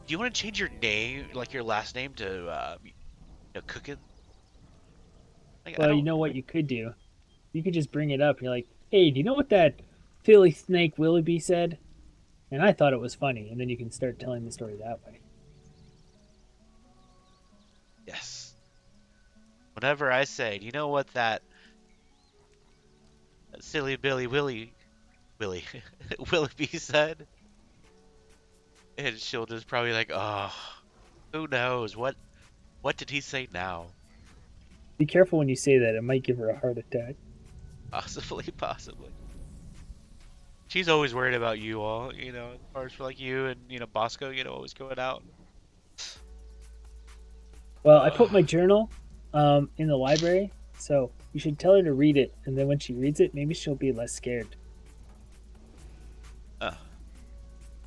you want to change your name, like your last name, to Cookin? Like, Well, you know what you could do? You could just bring it up. You're like, hey, do you know what that Philly snake Willoughby said? And I thought it was funny. And then you can start telling the story that way. Yes. Whenever I say, do you know what that silly Willoughby said? And she'll just probably like, oh, who knows? What did he say now? Be careful when you say that. It might give her a heart attack. Possibly. She's always worried about you all, as far as for like you and, Bosco, always going out. Well, I put my journal in the library, so you should tell her to read it, and then when she reads it, maybe she'll be less scared.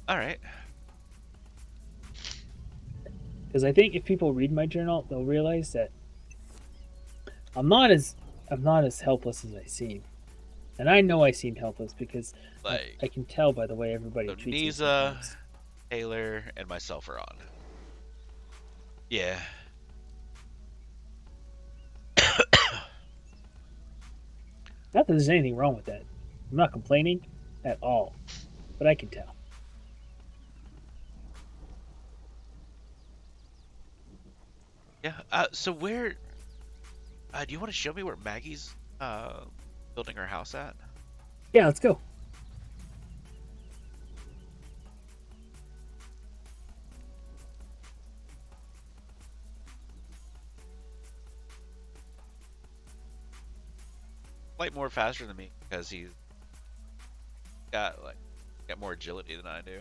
Alright. Because I think if people read my journal, they'll realize that I'm not as helpless as I seem. And I know I seem helpless because I can tell by the way everybody treats me. Nisa, Taylor, and myself are on. Yeah. Not that there's anything wrong with that. I'm not complaining at all. But I can tell. Yeah, so where... do you want to show me where Maggie's building her house at? Yeah, let's go. Light more faster than me because he's got more agility than I do.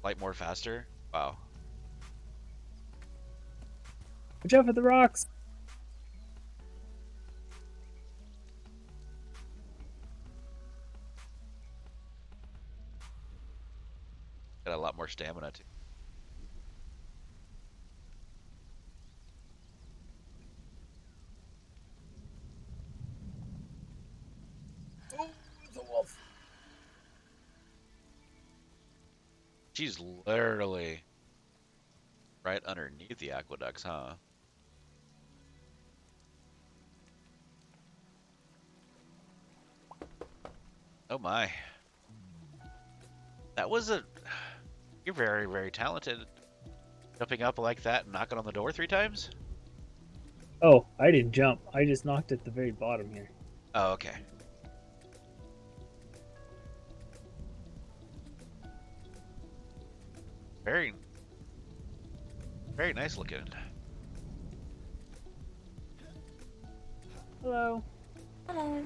Light more faster? Wow. Watch out for the rocks. Got a lot more stamina too. Oh, the wolf. She's literally right underneath the aqueducts, huh? Oh my. That was You're very, very talented. Jumping up like that and knocking on the door 3 times? Oh, I didn't jump. I just knocked at the very bottom here. Oh, okay. Very, very nice looking. Hello. Hello.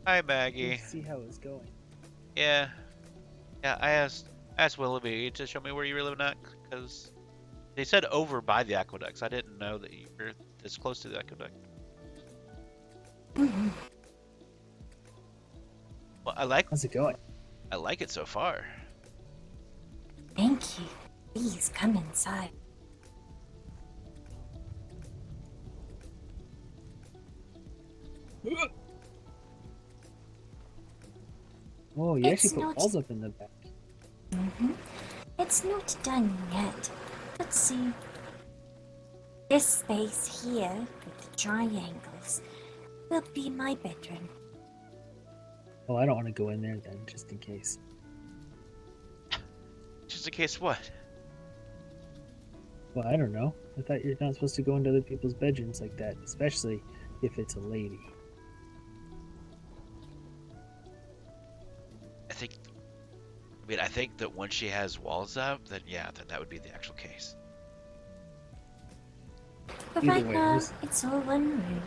Hi, Maggie. Let's see how it's going. Yeah. Yeah, I asked Willoughby to show me where you were living at, because they said over by the aqueducts. I didn't know that you were this close to the aqueduct. Mm-hmm. Well, How's it going? I like it so far. Thank you. Please come inside. Oh, you It's actually put not- balls up in the back. Mm-hmm. It's not done yet. Let's see. This space here with the triangles will be my bedroom. Oh, I don't want to go in there then, just in case. Just in case what? Well, I don't know. I thought you're not supposed to go into other people's bedrooms like that, especially if it's a lady. I think that once she has walls up, then yeah, then that would be the actual case. But Either right way, now, there's- it's all one room.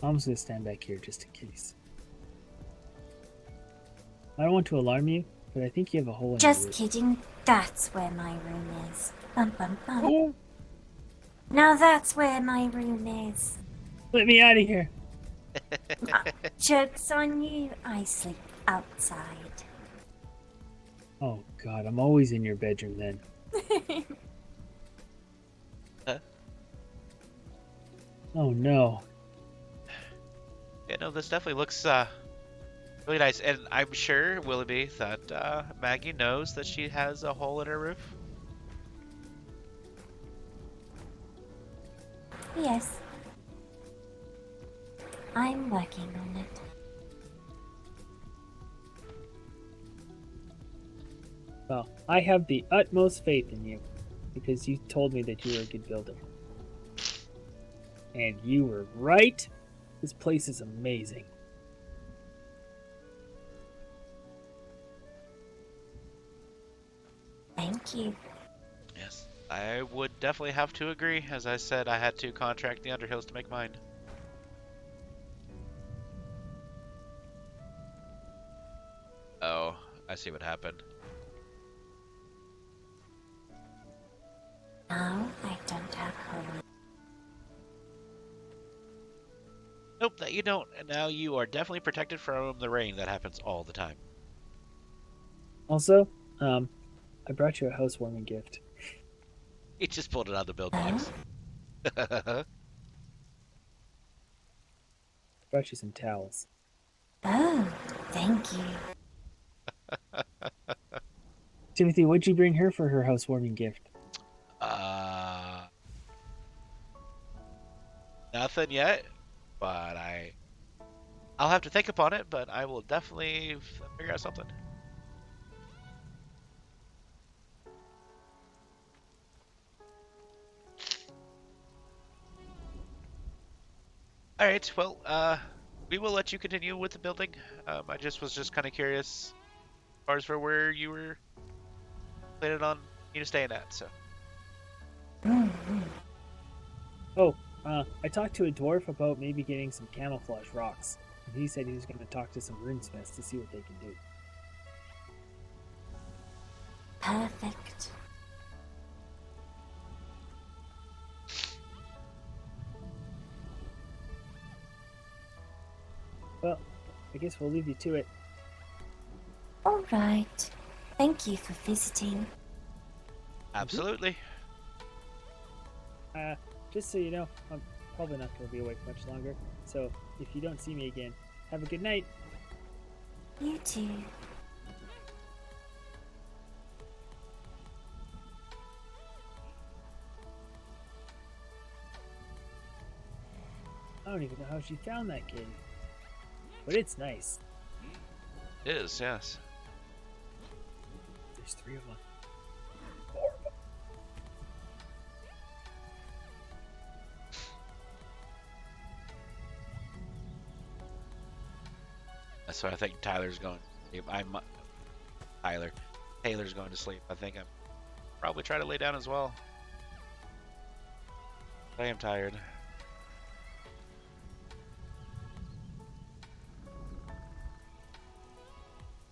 I'm just gonna stand back here just in case. I don't want to alarm you, but I think you have a hole in Just your roof. kidding. That's where my room is. Bum bum bum. Oh. Now that's where my room is. Let me out of here. Joke's on you. I sleep outside. Oh God, I'm always in your bedroom then. Oh no. Yeah, no, this definitely looks really nice, and I'm sure, Willoughby, that Maggie knows that she has a hole in her roof. Yes. I'm working on it. Well, I have the utmost faith in you, because you told me that you were a good builder. And you were right. This place is amazing. Thank you. Yes, I would definitely have to agree. As I said, I had to contract the Underhills to make mine. Oh, I see what happened. No, I don't have holy. Nope, that you don't. And now you are definitely protected from the rain. That happens all the time. Also, I brought you a housewarming gift. He just pulled it out of the build box. Brought you some towels. Oh, thank you. Timothy, what'd you bring her for her housewarming gift? Nothing yet, but I'll have to think upon it, but I will definitely figure out something. All right, well, we will let you continue with the building. I was just kind of curious as far as for where you were planning on staying at. So. Oh, I talked to a dwarf about maybe getting some camouflage rocks. And he said he was going to talk to some runesmiths to see what they can do. Perfect. Well, I guess we'll leave you to it. All right. Thank you for visiting. Absolutely. Just so you know, I'm probably not going to be awake much longer. So if you don't see me again, have a good night. You too. I don't even know how she found that cave. But it's nice. It is, yes. There's 3 of them. So I think Taylor's going to sleep. I think I'm probably try to lay down as well. I am tired.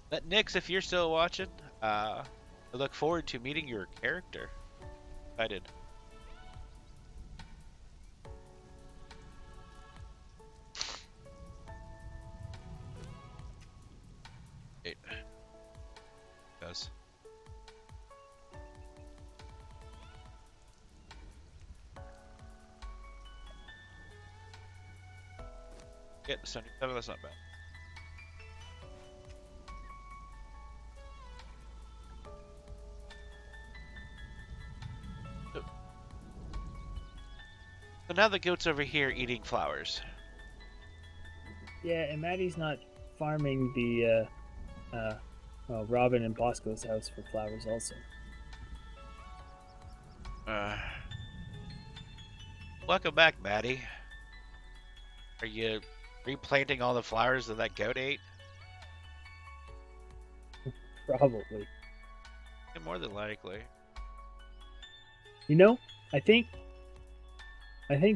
But Nix, if you're still watching, I look forward to meeting your character. Excited. It does. Get 77, that's not bad. So now the goat's over here eating flowers. Yeah, and Maddie's not farming the Robin and Bosco's house for flowers also. Welcome back, Maddie. Are you replanting all the flowers that goat ate? Probably. Yeah, more than likely. You know, I think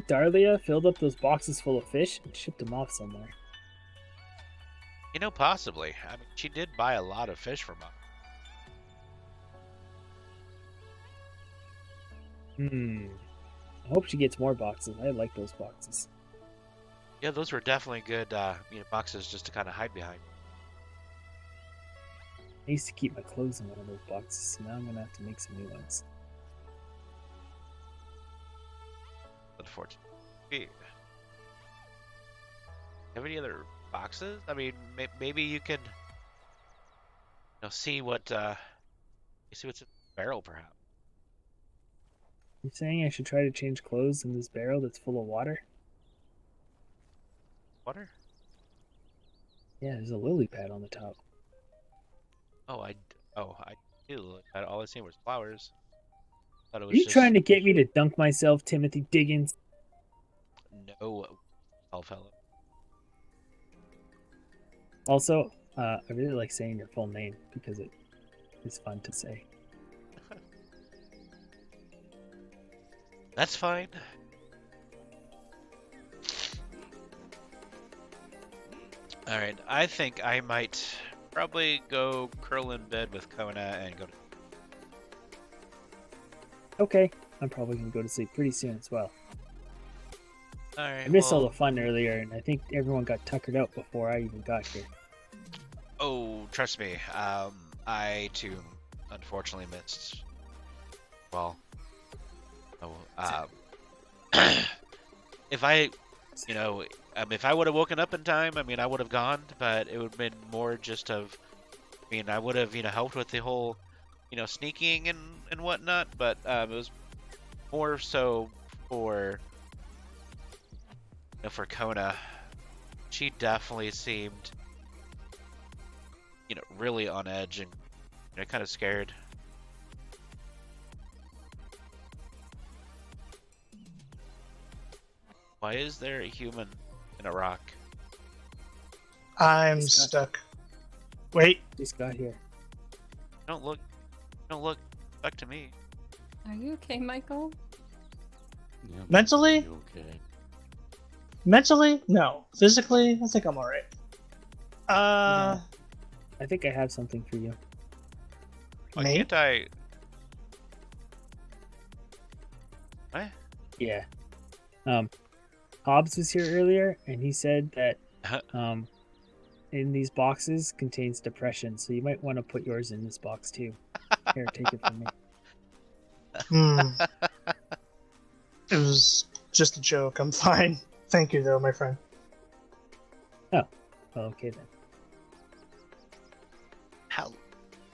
Darlia filled up those boxes full of fish and shipped them off somewhere. You know, possibly. I mean, she did buy a lot of fish from us. I hope she gets more boxes. I like those boxes. Yeah, those were definitely good boxes just to kind of hide behind. I used to keep my clothes in one of those boxes, so now I'm going to have to make some new ones. Unfortunately. Have any other boxes? I mean, maybe you can see what's in the barrel, perhaps. You're saying I should try to change clothes in this barrel that's full of water? Water? Yeah, there's a lily pad on the top. I do. All I seen was flowers. Thought it was Are you just... trying to get me to dunk myself, Timothy Diggins? No, tall fellow. Also, I really like saying your full name because it is fun to say. That's fine. Alright, I think I might probably go curl in bed with Kona and go to... Okay, I'm probably gonna go to sleep pretty soon as well. Alright, I missed all well... the fun earlier, and I think everyone got tuckered out before I even got here. Oh, trust me, I too, unfortunately missed... Well... if I... You know, if I would have woken up in time, I mean, I would have gone, but it would have been more just of... I mean, I would have, helped with the whole, sneaking and whatnot, but it was more so for... for Kona. She definitely seemed, really on edge and kind of scared. Why is there a human in a rock? I'm stuck. Wait. Just got here. Don't look back to me. Are you okay, Michael? Yeah, Mentally? you okay? Mentally? No. Physically? I think I'm alright. I think I have something for you. Why can't I... What? Yeah. Hobbs was here earlier, and he said that in these boxes contains depression, so you might want to put yours in this box too. Here, take it from me. It was just a joke. I'm fine. Thank you, though, my friend. Oh, well, okay then.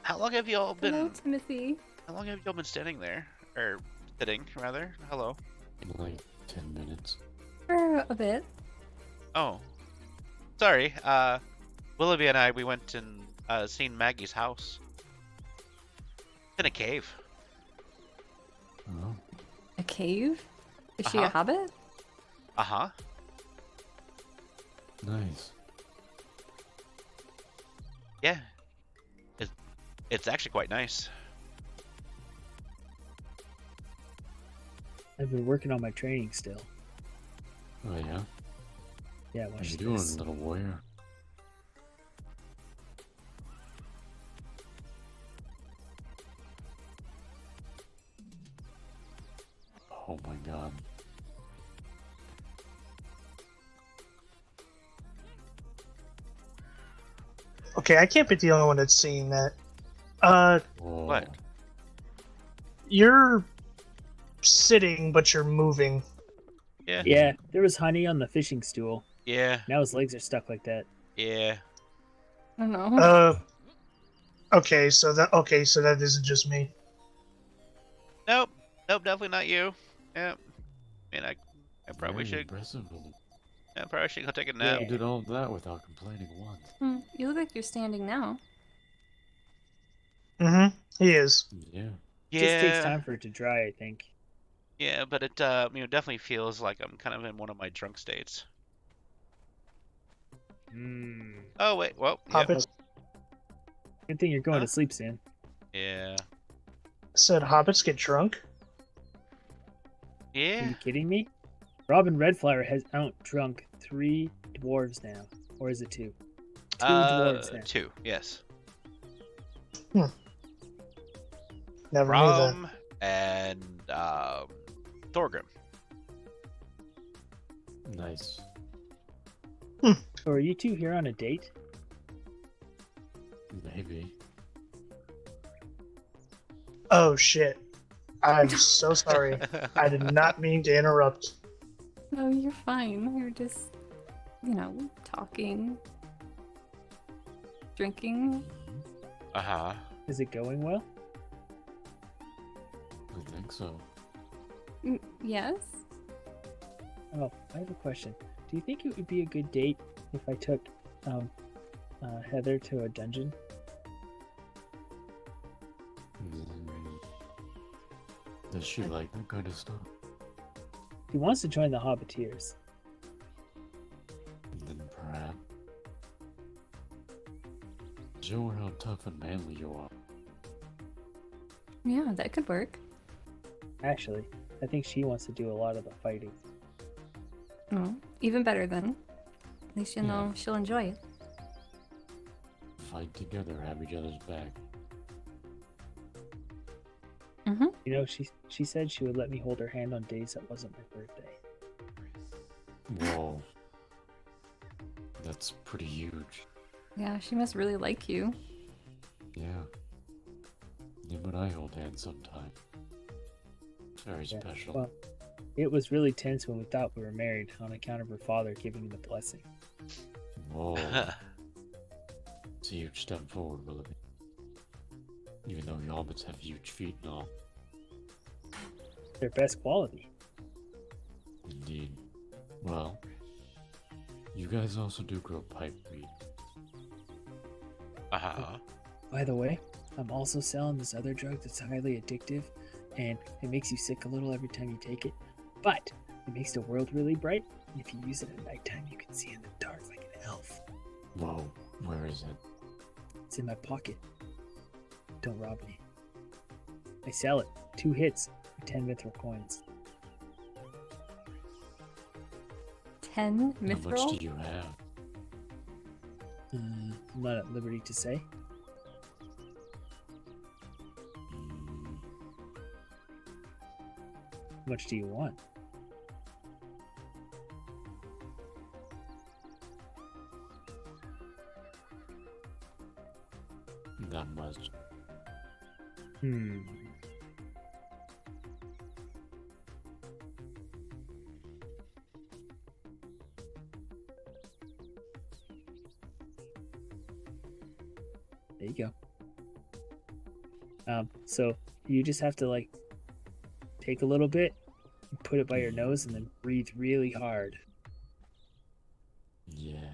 How long have you all been... Hello, Timothy. How long have you all been standing there? Or sitting, rather? Hello. Like 10 minutes. For a bit. Oh. Sorry, Willoughby and I, we went and seen Maggie's house. It's in a cave. Oh. A cave? Is she a hobbit? Uh-huh. Nice. Yeah. It's actually quite nice. I've been working on my training still. Oh yeah? Yeah, What watch you doing, this. little warrior? Oh my god. Okay, I can't be the only one that's seeing that. What? You're sitting, but you're moving. Yeah. Yeah, there was honey on the fishing stool. Yeah. Now his legs are stuck like that. Yeah. I don't know. Okay, so that isn't just me. Nope, definitely not you. Yeah. I mean, I probably Very should. impressive. I probably should go take a nap. You did all that without complaining once. You look like you're standing now. Mm-hmm. He is. Yeah. Yeah. Just takes time for it to dry, I think. Yeah, but it definitely feels like I'm kind of in one of my drunk states. Oh wait, well, yep. Hobbits Good thing you're going to sleep soon. Yeah. said hobbits get drunk? Are Yeah. you kidding me? Robin Redflower has out-drunk 3 dwarves now. Or is it 2? 2 dwarves now. 2, yes. Never knew that. Rom and Thorgrim. Nice. So are you 2 here on a date? Maybe. Oh shit. I'm so sorry. I did not mean to interrupt. No, you're fine. We were just, talking. Drinking. Uh-huh. Is it going well? I think so. Yes? Oh, I have a question. Do you think it would be a good date if I took Heather to a dungeon? Does she like that kind of stuff? He wants to join the Hobbiteers. Then perhaps. Show her how tough and manly you are. Yeah, that could work. Actually, I think she wants to do a lot of the fighting. Oh, even better then. At least you Yeah. know she'll enjoy it. Fight together, have each other's back. You know, she said she would let me hold her hand on days that wasn't my birthday. Whoa. That's pretty huge. Yeah, she must really like you. Yeah. Yeah, but I hold hands sometimes. It's very Yeah, special. well, it was really tense when we thought we were married on account of her father giving me the blessing. Whoa. It's a huge step forward, Willoughby. Even though the hobbits have huge feet and all. Their best quality. Indeed. Well, you guys also do grow pipeweed. By the way, I'm also selling this other drug that's highly addictive, and it makes you sick a little every time you take it, but it makes the world really bright, and if you use it at nighttime, you can see in the dark like an elf. Whoa, where is it? It's in my pocket. Don't rob me. I sell it. 2 hits for 10 mithril coins. 10 mithril? How much do you have? I'm not at liberty to say. How much do you want? That much. There you go. So you just have to like take a little bit, put it by your nose, and then breathe really hard. Yeah.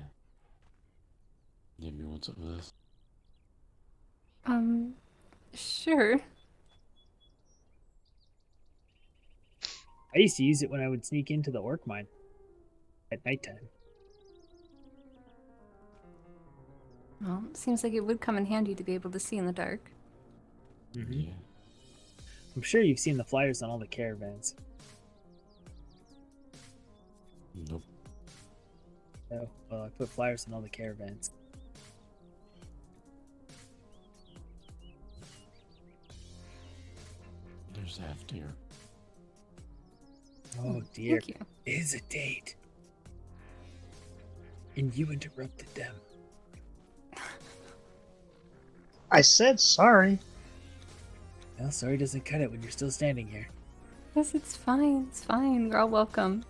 Give me one some of this. Sure. I used to use it when I would sneak into the orc mine at nighttime. Well, seems like it would come in handy to be able to see in the dark. Yeah. I'm sure you've seen the flyers on all the caravans. Nope. Oh, well, I put flyers on all the caravans. There's half deer. Oh dear. Thank you. It is a date. And you interrupted them. I said sorry. Well, sorry doesn't cut it when you're still standing here. Yes, it's fine. It's fine. You're all welcome.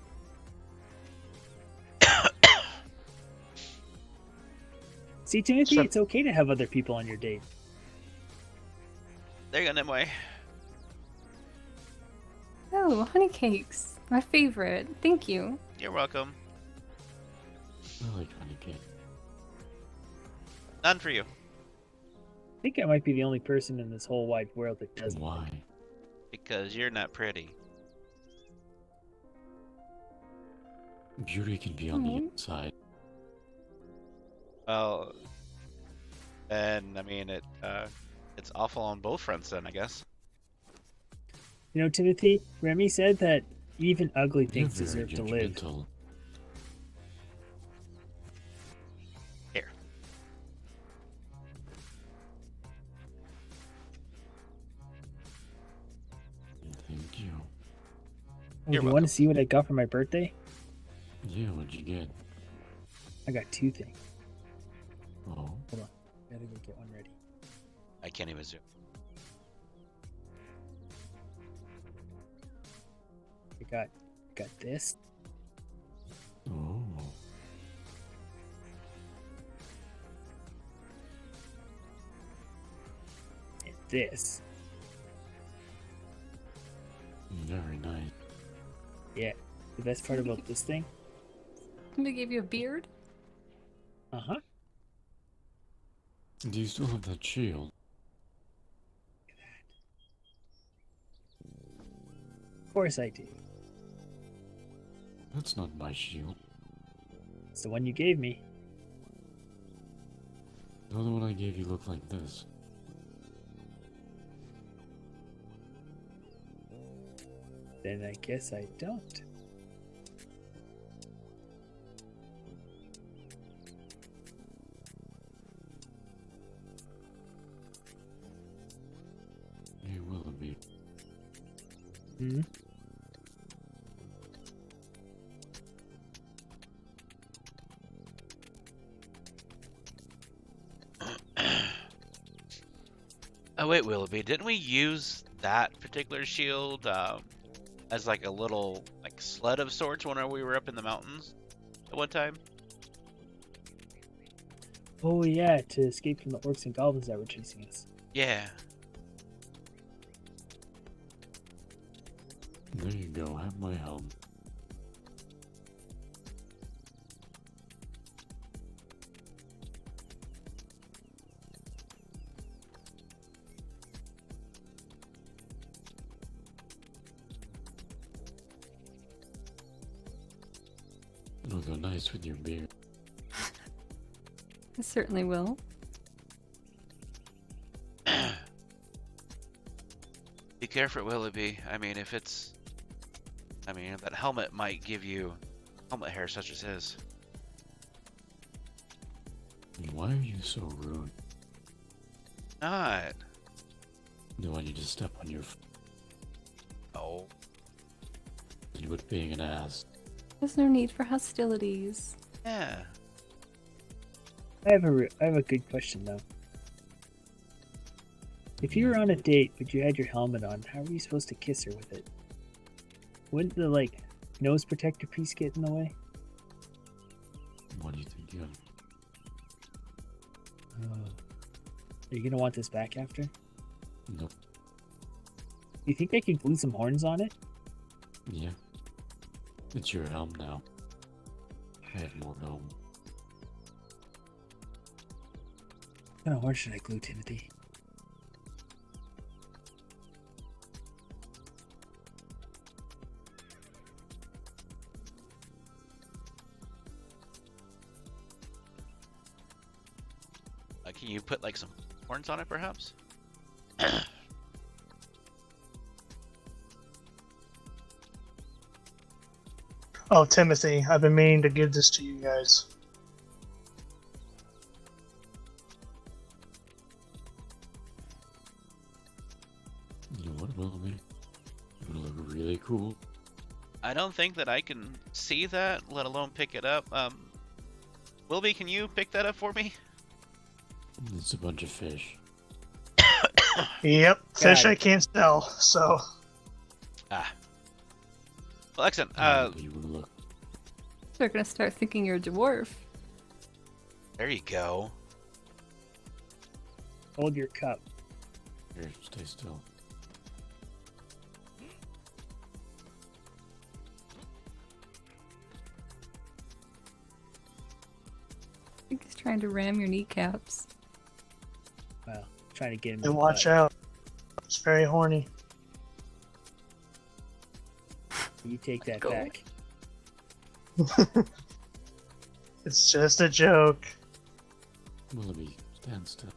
See, Timothy, it's okay to have other people on your date. There you go, Nimue. Oh, honey cakes. My favorite. Thank you. You're welcome. I like honey cake. None for you. I think I might be the only person in this whole wide world that doesn't. Why? Because you're not pretty. Beauty can be on the inside. Well, and I mean it's awful on both fronts then, I guess. You know, Timothy, Remy said that even ugly things You're very deserve to live. judgmental. Here. Thank you. Oh, do you want to see what I got for my birthday? Yeah, what'd you get? I got 2 things. Oh. Hold on. Gotta go get one ready. I can't even zoom. I got this. Oh. And this. Very nice. Yeah. The best part about this thing? Somebody gave you a beard? Uh-huh. Do you still have that shield? Of course I do. That's not my shield. It's the one you gave me. The other one I gave you looked like this. Then I guess I don't. Hey, Willoughby. Hmm? Oh wait, Willoughby, didn't we use that particular shield as like a little like sled of sorts when we were up in the mountains at one time? Oh yeah, to escape from the orcs and goblins that were chasing us. Yeah. There you go, have my helm. It'll go nice with your beard. It certainly will. Be careful, Willoughby. I mean, that helmet might give you helmet hair such as his. Why are you so rude? Not. Do I need to step on your Oh. You would being an ass. There's no need for hostilities. Yeah. I have a good question though. If you were on a date but you had your helmet on, how were you supposed to kiss her with it? Wouldn't the nose protector piece get in the way? What do you think you have? Are you gonna want this back after? Nope. You think I could glue some horns on it? Yeah. It's your helm now. I have more helm. What kind of horn should I glue, Timothy? Can you put like some horns on it, perhaps? Oh, Timothy, I've been meaning to give this to you guys. You know what, Willoughby? You look really cool. I don't think that I can see that, let alone pick it up. Willoughby, can you pick that up for me? It's a bunch of fish. Yep, fish I can't sell, so. Ah. Well, excellent. You look. They're gonna start thinking you're a dwarf. There you go. Hold your cup. Here, stay still. I think he's trying to ram your kneecaps. Well, trying to get him. And watch out. It's very horny. You take that Go. back. It's just a joke. Willoughby, stand still.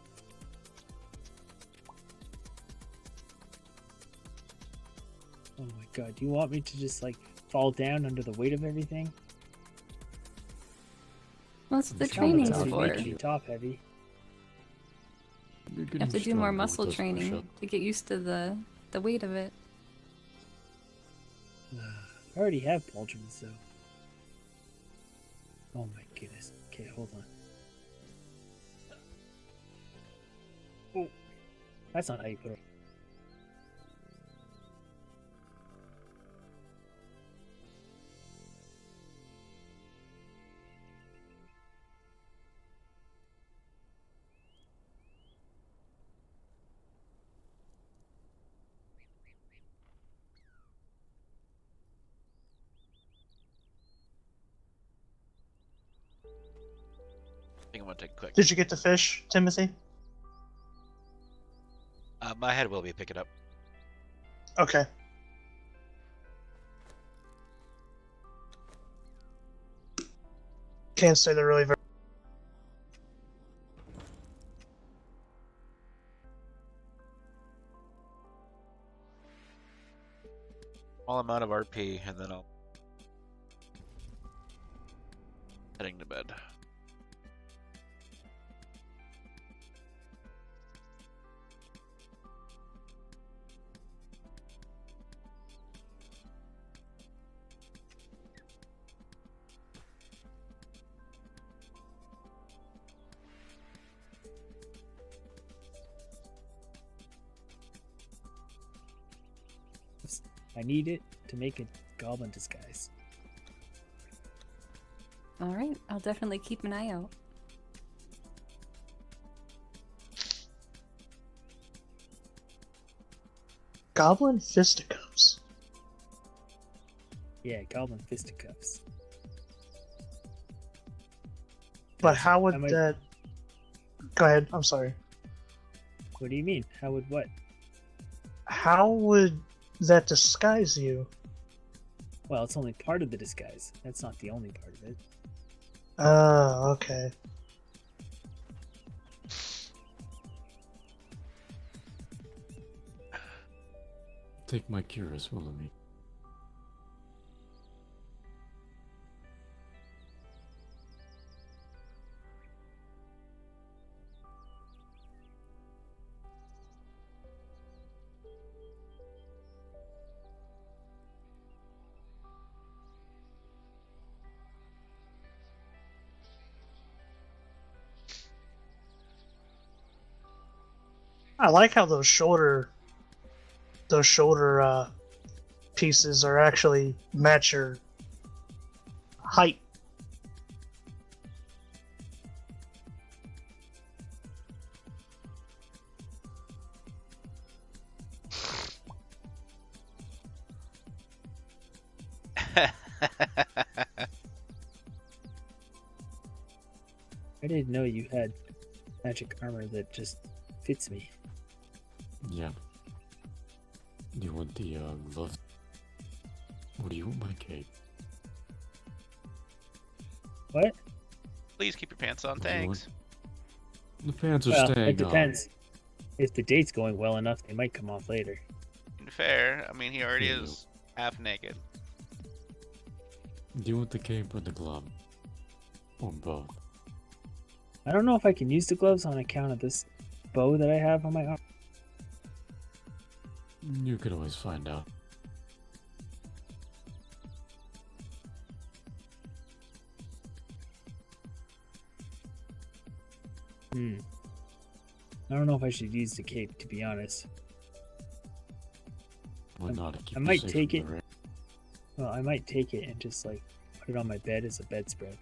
Oh my god, do you want me to just fall down under the weight of everything? What's the This training's helmet's for? already making me top heavy. You have to do more muscle training to get used to the weight of it. I already have pauldrons, though. Oh my goodness. Okay, hold on. Oh, that's not how you put it. I think I'm gonna take a quick. Did you get the fish, Timothy? My head will be pick it up. Okay. Can't say they're really very. While I'm out of RP, and then I'll heading to bed. I need it to make a goblin disguise. Alright, I'll definitely keep an eye out. Goblin fisticuffs. Yeah, goblin fisticuffs. But how would I might- that... Go ahead, I'm sorry. What do you mean? How would what? How would that disguise you? Well, it's only part of the disguise. That's not the only part of it. Oh, okay. Take my cure as well, me. I like how those shoulder pieces are actually match your height. I didn't know you had magic armor that just fits me. Yeah. You want the glove? Or do you want my cape? What? Please keep your pants on. What do you Thanks. The pants are Well, staying it depends. If the date's going well enough, they might come off later. Fair. I mean, he already Yeah. is half naked. Do you want the cape or the glove? Or both? I don't know if I can use the gloves on account of this bow that I have on my arm. You could always find out. I don't know if I should use the cape, to be honest. Why not? Keep I you might safe take from it. the rain. Well, I might take it and just like put it on my bed as a bedspread.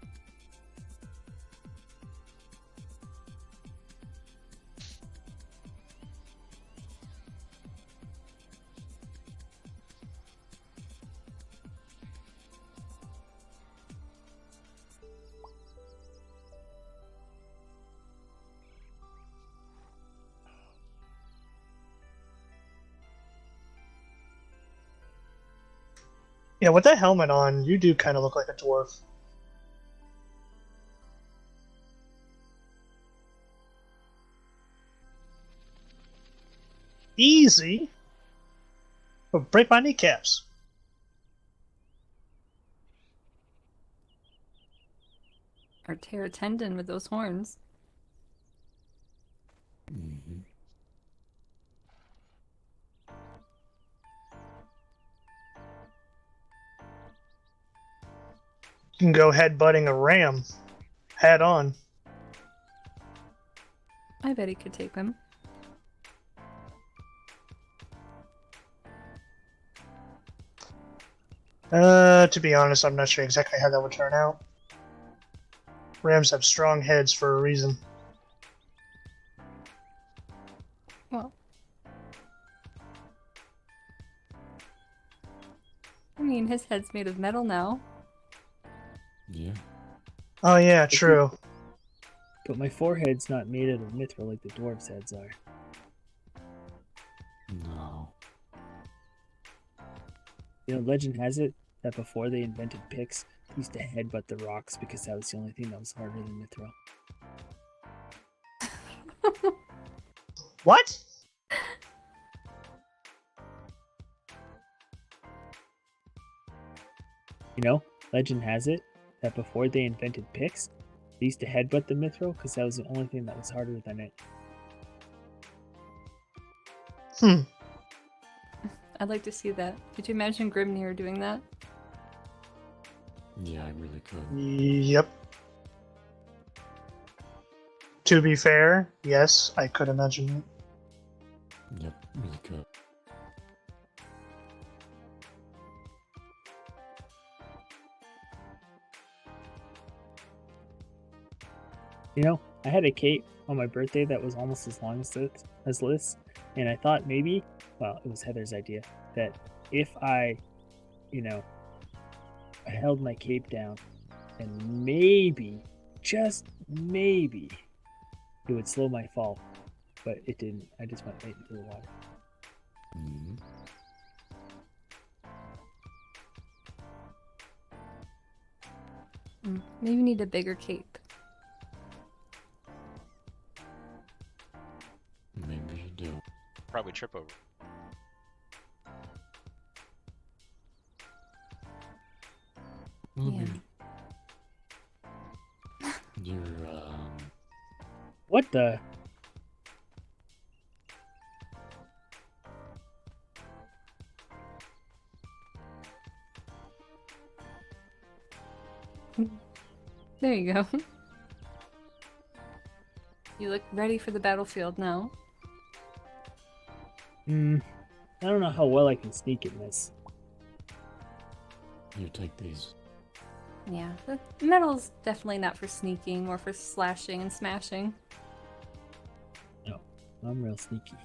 Yeah, with that helmet on, you do kind of look like a dwarf. Easy. But break my kneecaps. Or tear a tendon with those horns. Mm-hmm. You can go headbutting a ram. Head on. I bet he could take him. To be honest, I'm not sure exactly how that would turn out. Rams have strong heads for a reason. Well, I mean, his head's made of metal now. Yeah. Oh yeah, true. But my forehead's not made out of mithril like the dwarves' heads are. No. You know, legend has it that before they invented picks, they used to headbutt the rocks because that was the only thing that was harder than mithril. What? You know, legend has it that before they invented picks, they used to headbutt the mithril because that was the only thing that was harder than it. I'd like to see that. Could you imagine Grimnir doing that? Yeah, I really could. Yep. To be fair, yes, I could imagine it. Yep, really could. You know, I had a cape on my birthday that was almost as long as Liz, and I thought maybe, well, it was Heather's idea, that if I, you know, held my cape down and maybe, just maybe, it would slow my fall. But it didn't. I just went right into the water. Mm-hmm. Maybe you need a bigger cape. Maybe you do. Probably trip over. Well, Yeah. You're, What the? There you go. You look ready for the battlefield now. I don't know how well I can sneak in this. you take these. Yeah, the metal's definitely not for sneaking, more for slashing and smashing. No, I'm real sneaky.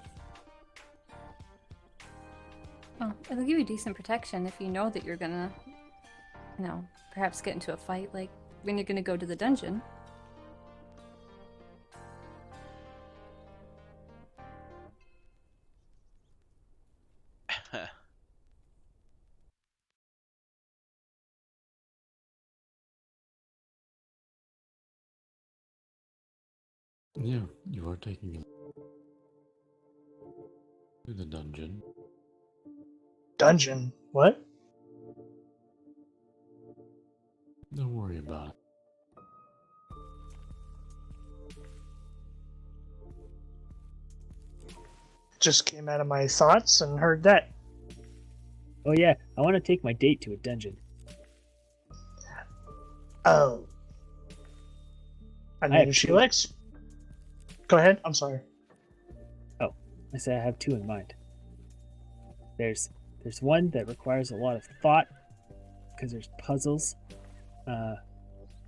Oh, it'll give you decent protection if you know that you're gonna, you know, perhaps get into a fight, like when you're gonna go to the dungeon. Yeah, you are taking it to the dungeon. Dungeon? What? Don't worry about it. Just came out of my thoughts and heard that. Oh yeah, I want to take my date to a dungeon. Oh. I mean, if she likes. Go ahead. I'm sorry. Oh, I said I have two in mind. There's one that requires a lot of thought because there's puzzles, and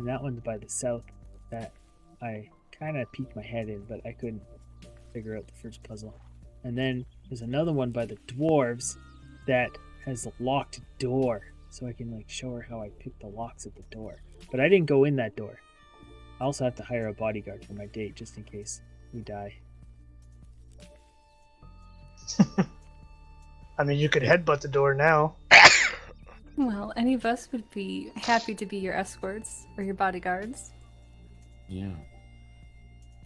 that one's by the south that I kind of peeked my head in, but I couldn't figure out the first puzzle. And then there's another one by the dwarves that has a locked door, so I can like show her how I pick the locks at the door. But I didn't go in that door. I also have to hire a bodyguard for my date just in case we die. I mean, you could headbutt the door now. Well, any of us would be happy to be your escorts or your bodyguards. Yeah.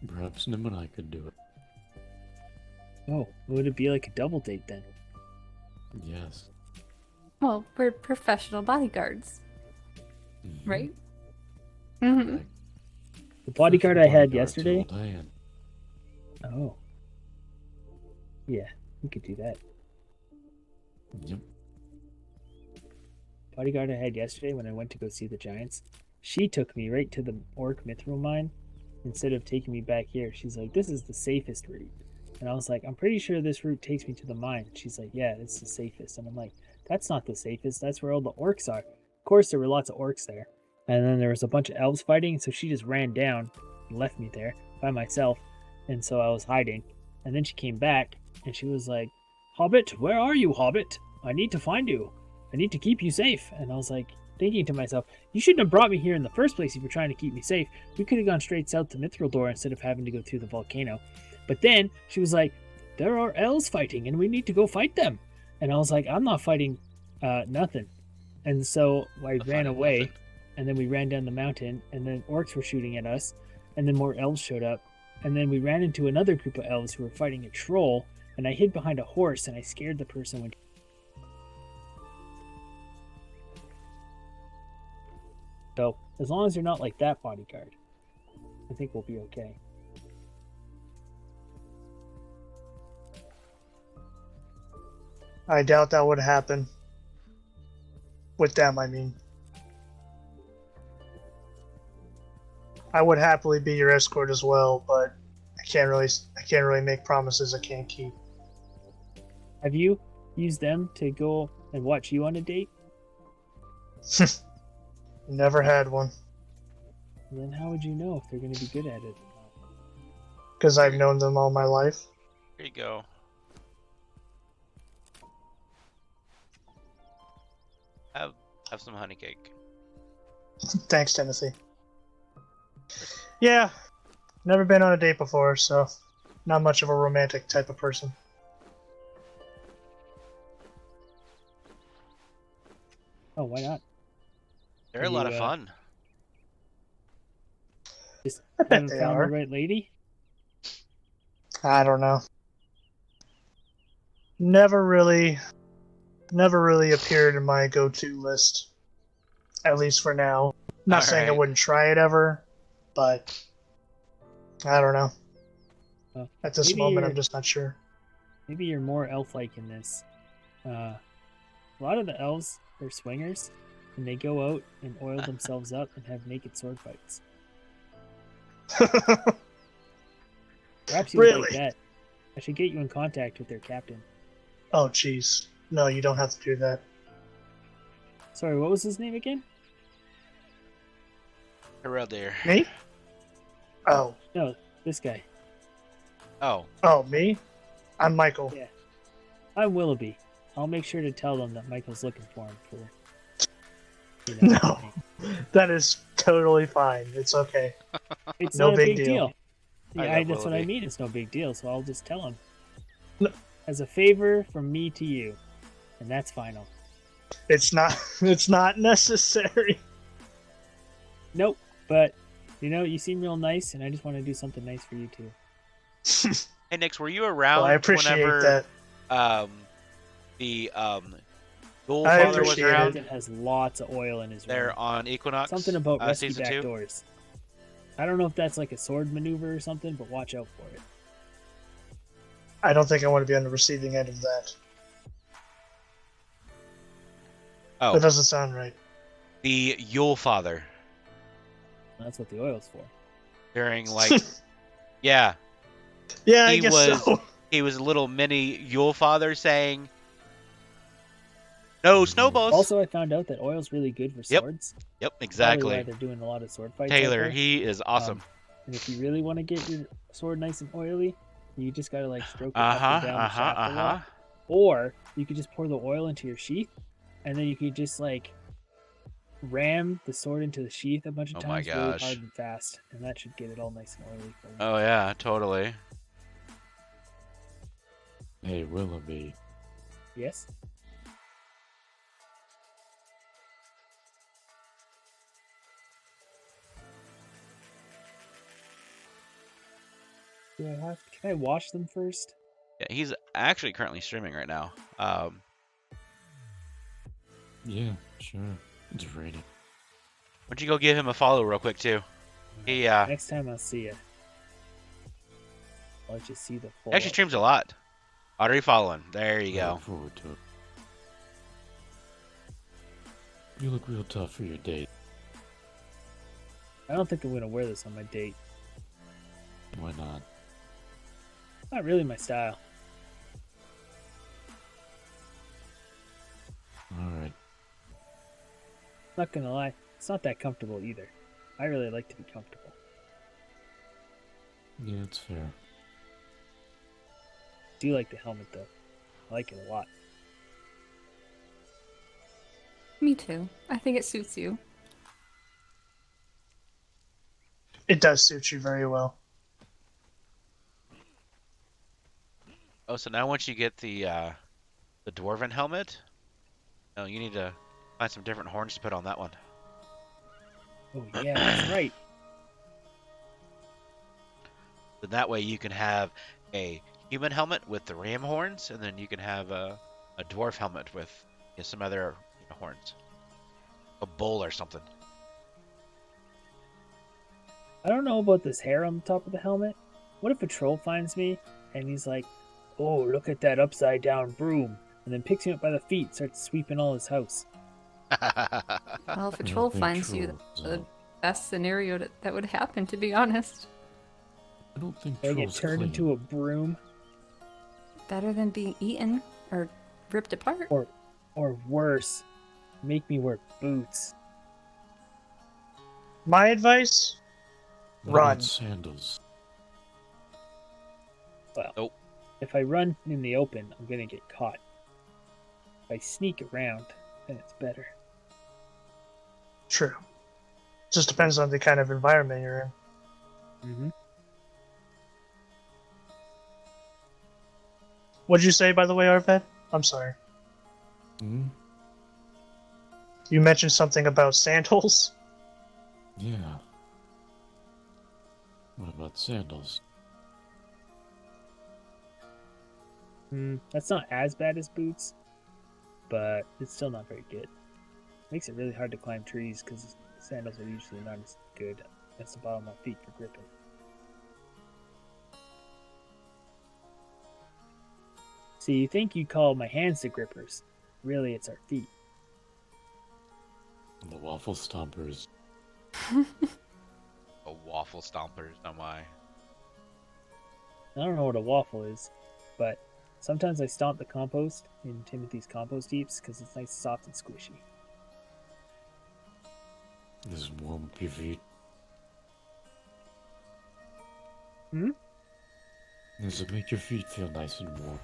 Perhaps Nim and I could do it. Oh, would it be like a double date then? Yes. Well, we're professional bodyguards, right? Mm-hmm. The bodyguard I had Bodyguards yesterday. all day and- Oh. Yeah, we could do that. Yep. Bodyguard I had yesterday when I went to go see the giants, she took me right to the orc mithril mine instead of taking me back here. She's like, this is the safest route. And I was like, I'm pretty sure this route takes me to the mine. She's like, yeah, it's the safest. And I'm like, that's not the safest. That's where all the orcs are. Of course, there were lots of orcs there. And then there was a bunch of elves fighting. So she just ran down and left me there by myself. And so I was hiding. And then she came back and she was like, Hobbit, where are you, Hobbit? I need to find you. I need to keep you safe. And I was like, thinking to myself, you shouldn't have brought me here in the first place if you're trying to keep me safe. We could have gone straight south to Mithril Door instead of having to go through the volcano. But then she was like, there are elves fighting and we need to go fight them. And I was like, I'm not fighting nothing. And so I ran away nothing. and then we ran down the mountain and then orcs were shooting at us and then more elves showed up. And then we ran into another group of elves who were fighting a troll and I hid behind a horse and I scared the person when So as long as you're not like that bodyguard, I think we'll be okay. I doubt that would happen. With them, I mean. I would happily be your escort as well, but I can't really make promises I can't keep. Have you used them to go and watch you on a date? Never had one. Then how would you know if they're going to be good at it? Because I've known them all my life. Here you go. Have some honey cake. Thanks, Timothy. Yeah, never been on a date before, so not much of a romantic type of person. Oh, why not? They're a lot of fun. Just I bet haven't they found are. the right lady? I don't know. Never really appeared in my go-to list. At least for now. Not saying I wouldn't try it ever, but I don't know. At this moment, I'm just not sure. Maybe you're more elf-like in this. A lot of the elves are swingers, and they go out and oil themselves up and have naked sword fights. Perhaps you would like that. I should get you in contact with their captain. Oh, jeez. No, you don't have to do that. Sorry, what was his name again? Hereldir. Me? Oh. No, this guy. Oh. Oh, me? I'm Michael. Yeah. I'm Willoughby. I'll make sure to tell them that Michael's looking for him for... You know, No. That is totally fine. It's okay. It's no not big a big deal. Yeah, that's what I Willoughby. mean. It's no big deal, so I'll just tell him. No. As a favor from me to you. And that's final. It's not necessary. Nope. But, you know, you seem real nice, and I just want to do something nice for you, too. Hey, Nix, were you around Well, I appreciate whenever that. The Ghoul Father was around? It has lots of oil in his room. There on Equinox. Something about rescue season back 2? doors. I don't know if that's like a sword maneuver or something, but watch out for it. I don't think I want to be on the receiving end of that. Oh. That doesn't sound right. The Yule Father. That's what the oil's for. During, like... yeah. Yeah, I guess so. He was a little mini Yule Father saying... No snowballs! Also, I found out that oil's really good for swords. Yep, Probably exactly. why they're doing a lot of sword fights. Taylor, out there. he is awesome. And if you really want to get your sword nice and oily, you just gotta like stroke it up and down the shaft a lot. Or you could just pour the oil into your sheath, and then you could just like ram the sword into the sheath a bunch of Oh my times really gosh. hard and fast, and that should get it all nice and oily for you. Oh yeah, totally. Hey, Willoughby. Yes? Can I wash them first? Yeah, he's actually currently streaming right now. Yeah, sure. It's raining. Why don't you go give him a follow real quick too? He Next time I'll see you. I'll let you see the full. actually streams a lot. Already following. There you go. Look forward to it. You look real tough for your date. I don't think I'm gonna wear this on my date. Why not? Not really my style. Alright. Not gonna lie, it's not that comfortable either. I really like to be comfortable. Yeah, it's fair. I do like the helmet though. I like it a lot. Me too. I think it suits you. It does suit you very well. Oh, so now once you get the dwarven helmet, no, you need to find some different horns to put on that one. Oh yeah, that's right. Then that way you can have a human helmet with the ram horns, and then you can have a dwarf helmet with some other horns, a bull or something. I don't know about this hair on the top of the helmet. What if a troll finds me and he's like, "Oh, look at that upside down broom," and then picks me up by the feet, starts sweeping all his house? Well, if a troll finds you, that's the best scenario that would happen, to be honest. I don't think I get trolls turned clean. into a broom. Better than being eaten or ripped apart. Or worse, make me wear boots. My advice: What about run. sandals? Well, if I run in the open, I'm gonna get caught. If I sneak around, then it's better. True. Just depends on the kind of environment you're in. Mm-hmm. What'd you say, by the way, Arved? I'm sorry. Hmm? You mentioned something about sandals? Yeah. What about sandals? That's not as bad as boots, but it's still not very good. Makes it really hard to climb trees because sandals are usually not as good as the bottom of my feet for gripping. See, you think you call my hands the grippers. Really, it's our feet. The waffle stompers. A waffle stompers, oh my. I don't know what a waffle is, but sometimes I stomp the compost in Timothy's compost heaps because it's nice, soft, and squishy. This is warm up your feet. Hmm? Does it make your feet feel nice and warm?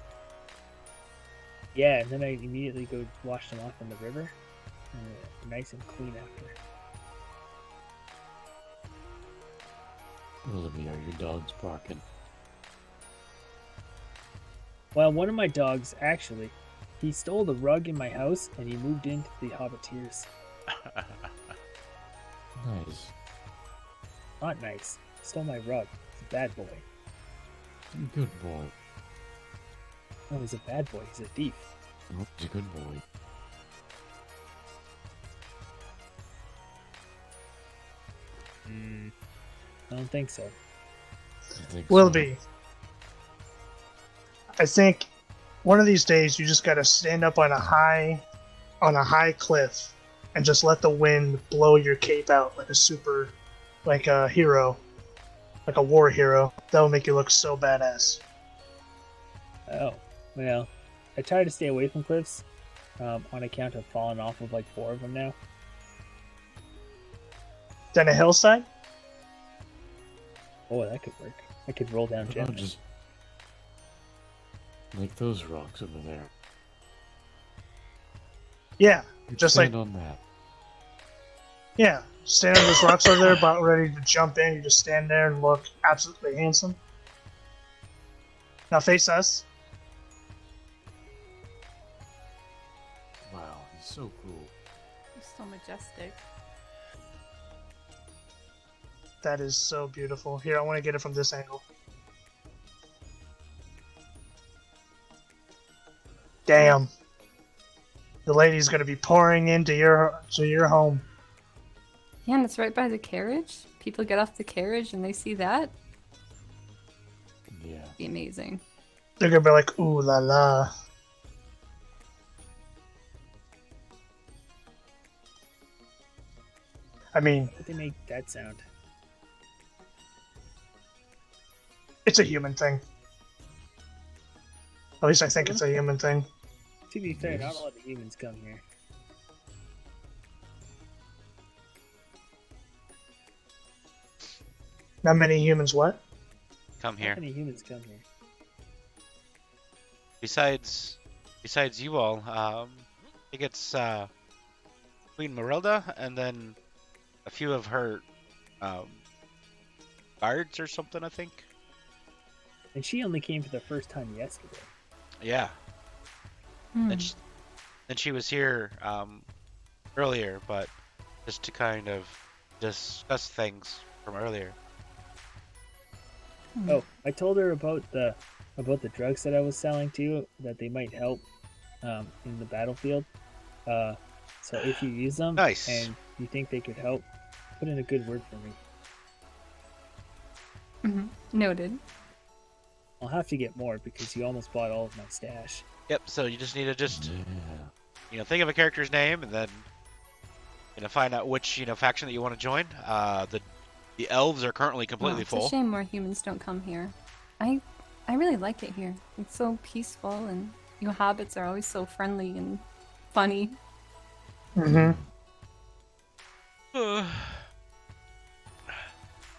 Yeah, and then I immediately go wash them off in the river. And they're nice and clean after. Willoughby, are your dogs barking? Well, one of my dogs, actually, he stole the rug in my house and he moved into the Hobbiteers. Nice. Not nice. He stole my rug. He's a bad boy. Good boy. No, he's a bad boy. He's a thief. Oh, he's a good boy. I don't think so. Willoughby. I think one of these days you just gotta stand up on a high cliff and just let the wind blow your cape out like a hero. Like a war hero. That'll make you look so badass. Oh, well, I try to stay away from cliffs on account of falling off of like 4 of them now. Then a hillside? Oh, that could work. I could roll down gently. Just like those rocks over there. Yeah, You just stand like on that. yeah, stand on those rocks over there, about ready to jump in. You just stand there and look absolutely handsome. Now face us. Wow, he's so cool. You're so majestic. That is so beautiful. Here, I want to get it from this angle. Damn. The lady's gonna be pouring into your home. Yeah, and it's right by the carriage. People get off the carriage and they see that. Yeah. It'd be amazing. They're gonna be like, ooh la la. I mean, How do they make that sound? it's a human thing. At least I think it's a human thing. To be fair, not a lot of humans come here. Not many humans what? Come here. Not many humans come here. Besides you all, I think it's Queen Marilda and then a few of her guards or something, I think. And she only came for the first time yesterday. Yeah. Then she was here earlier, but just to kind of discuss things from earlier. Oh, I told her about the drugs that I was selling to you, that they might help in the battlefield. So if you use them Nice. and you think they could help, put in a good word for me. Noted. I'll have to get more because you almost bought all of my stash. Yep. So you just need to think of a character's name and then find out which faction that you want to join. The elves are currently completely It's full. a shame more humans don't come here. I really like it here. It's so peaceful, and you hobbits are always so friendly and funny. Mm-hmm.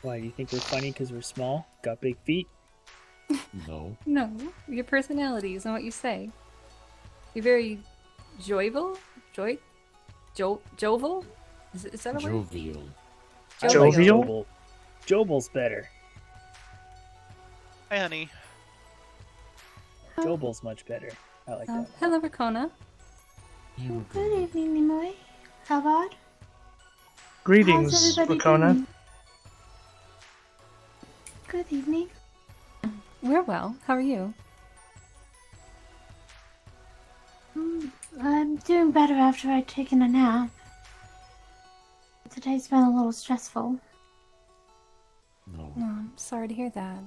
Why, do you think we're funny because we're small? Got big feet? No. No, your personalities and what you say. You're very jovial? Jovial? Is that a word? Jovial. Jovial? Jobal's better. Hi, honey. Jobal's much better. I like that. Hello, Rakona. Good evening, Nimoy. How about? Greetings, How's everybody Rakona. doing? Good evening. We're well. How are you? I'm doing better after I'd taken a nap. Today's been a little stressful. No. No, I'm sorry to hear that.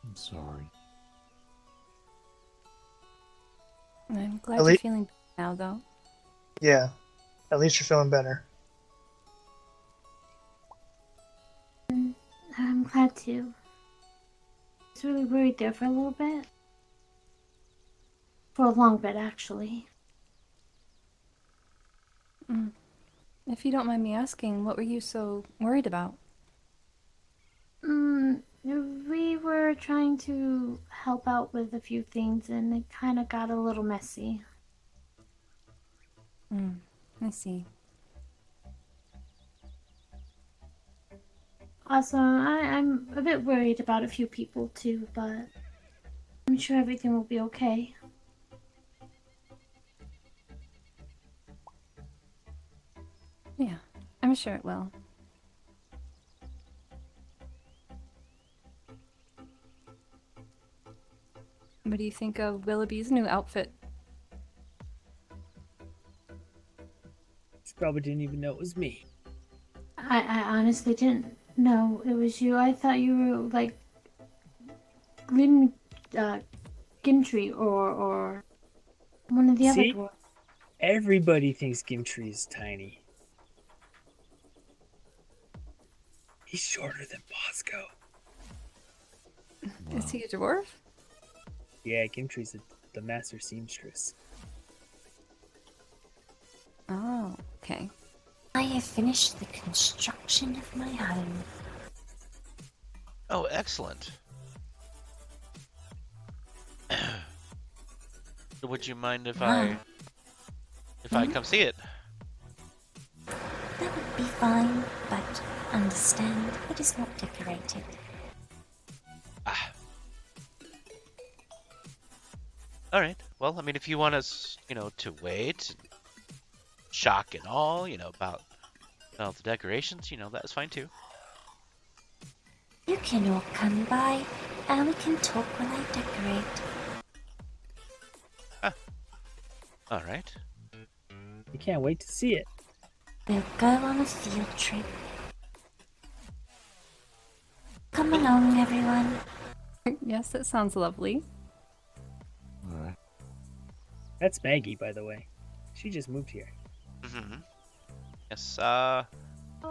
I'm sorry. I'm glad At you're lea- feeling better now, though. Yeah. At least you're feeling better. I'm glad to. I was really worried there for a little bit. For a long bit, actually. If you don't mind me asking, what were you so worried about? We were trying to help out with a few things, and it kind of got a little messy. I see. Also, I'm a bit worried about a few people too, but I'm sure everything will be okay. Yeah, I'm sure it will. What do you think of Willoughby's new outfit? She probably didn't even know it was me. I honestly didn't know it was you. I thought you were like Gimtree or one of the other See? dwarves. Everybody thinks Gimtree is tiny. He's shorter than Bosco. Is he a dwarf? Yeah, Gimtree's the master seamstress. Oh, okay. I have finished the construction of my home. Oh, excellent. Would you mind if I come see it? That would be fine, but understand it is not decorated. All right. Well, I mean, if you want us, to wait, shock and all, about all the decorations, that's fine too. You can all come by, and we can talk when I decorate. All right. You can't wait to see it. We'll go on a field trip. Come along, everyone. Yes, that sounds lovely. Alright. That's Maggie, by the way. She just moved here. Mm-hmm. Yes.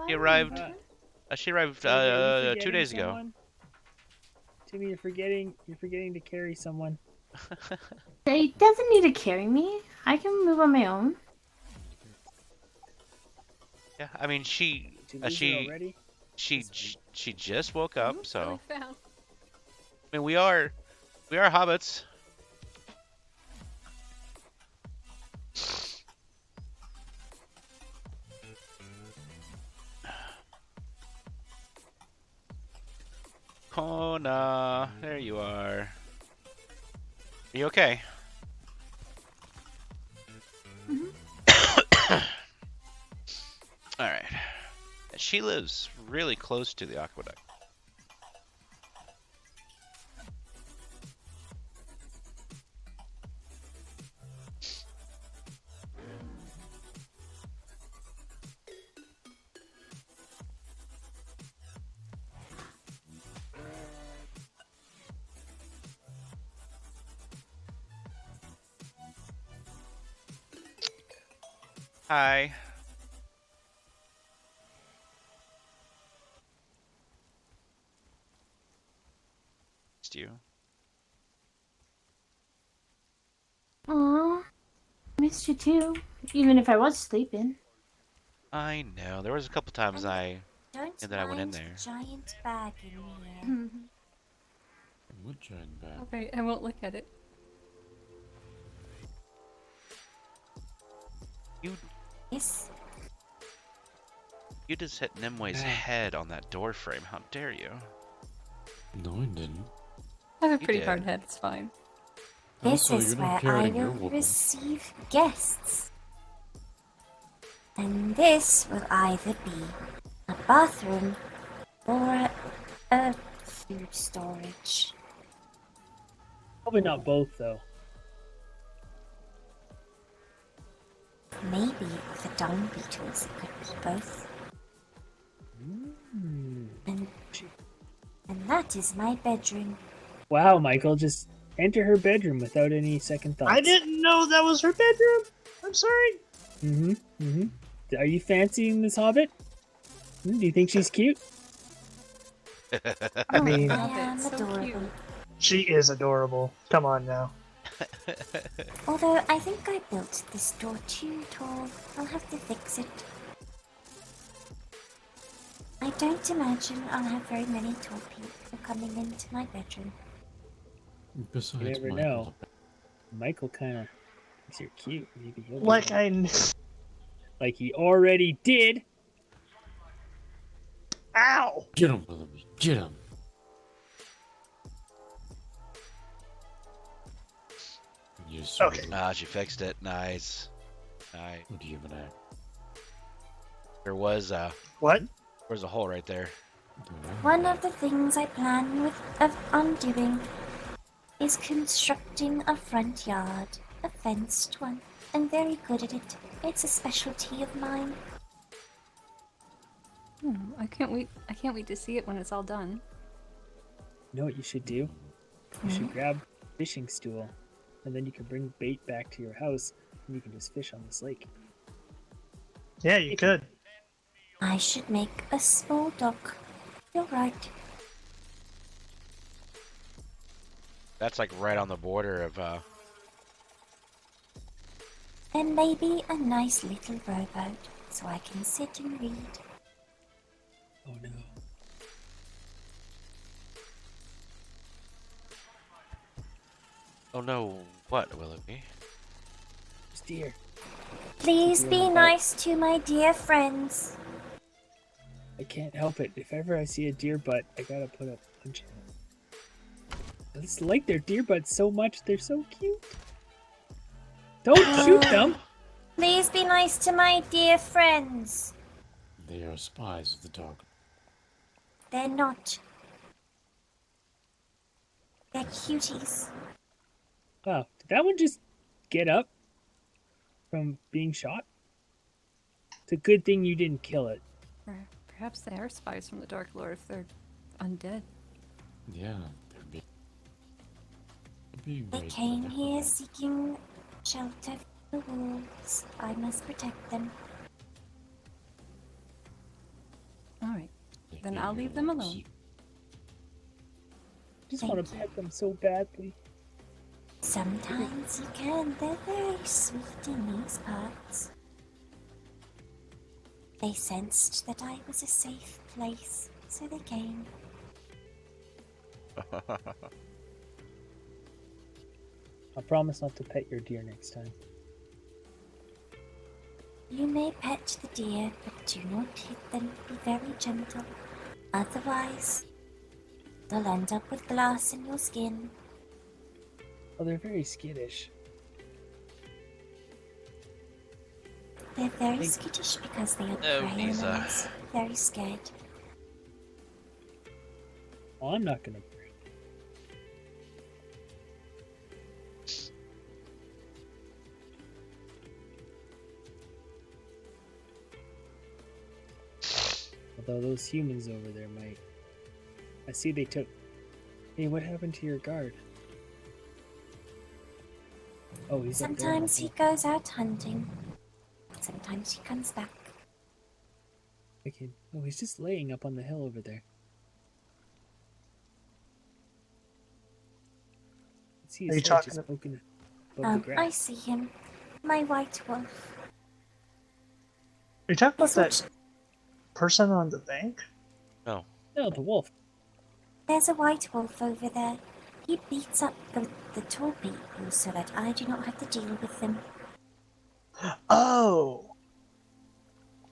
She arrived. She arrived Are you 2 days ago. someone? Timmy, you're forgetting to carry someone. He doesn't need to carry me. I can move on my own. Yeah. I mean, she already? she just woke up, so. Fast. I mean, we are hobbits. Kona, there you are. Are you okay? All right. She lives really close to the aqueduct. Hi. Missed you. Aw, missed you too. Even if I was sleeping. I know. There was a couple times I Don't and then I went in mind there. the giant bag in here. What giant bag? Okay, I won't look at it. You Yes. You just hit Nimwe's head on that door frame. How dare you? No, I didn't. I have a You pretty did. hard head, it's fine. This Also, is you're where not I carrying your will woman. receive guests. And this will either be a bathroom or a food storage. Probably not both, though. Maybe with the dung beetles it could be both. And that is my bedroom. Wow, Michael, just enter her bedroom without any second thoughts. I didn't know that was her bedroom. I'm sorry. Are you fancying this hobbit? Do you think she's cute? I mean, I am adorable. she is adorable. Come on now. Although I think I built this door too tall. I'll have to fix it. I don't imagine I'll have very many tall people coming into my bedroom. Besides, You never Michael, know. Michael kind of thinks you're cute. Maybe he'll. Like like he already did. Ow! Get him, Willoughby. Get him. Yes, sir. Okay. Ah, she fixed it. Nice. Nice. What do you have an act? There was What? There was a hole right there. One of the things I plan on doing is constructing a front yard, a fenced one. I'm very good at it. It's a specialty of mine. I can't wait. I can't wait to see it when it's all done. You know what you should do? You should grab a fishing stool, and then you can bring bait back to your house, and you can just fish on this lake. Yeah, you could. I should make a small dock. You're right. That's like right on the border of And maybe a nice little rowboat so I can sit and read. Oh no. Oh no, what will it be? It's deer. Please Deer be in the nice to my dear friends. I can't help it. If ever I see a deer butt, I gotta put a punch in it. I just like their deer butts so much. They're so cute. Don't shoot them. Please be nice to my dear friends. They are spies of the dog. They're not. They're cuties. Wow, did that one just get up from being shot? It's a good thing you didn't kill it. Or perhaps they are spies from the Dark Lord if they're undead. Yeah, they're being They raised came by the here seeking shelter from the wolves. I must protect them. Alright, then I'll leave them alone. Just want to pet them so badly. Sometimes you can. They're very sweet in these parts. They sensed that I was a safe place, so they came. I promise not to pet your deer next time. You may pet the deer, but do not hit them. Be very gentle. Otherwise, they'll end up with glass in your skin. Oh, they're very skittish. They're very skittish because they are prey animals. Very scared. Oh, I'm not gonna. Although those humans over there might. I see they took. Hey, what happened to your guard? Oh, he's up there. Sometimes he goes out hunting. sometimes he comes back. Okay. Oh, he's just laying up on the hill over there. See Are his you head talking just poking above the I grass. see him. My white wolf. Are you talking about He's that person on the bank? No. No, the wolf. There's a white wolf over there. He beats up the tall people so that I do not have to deal with them. Oh,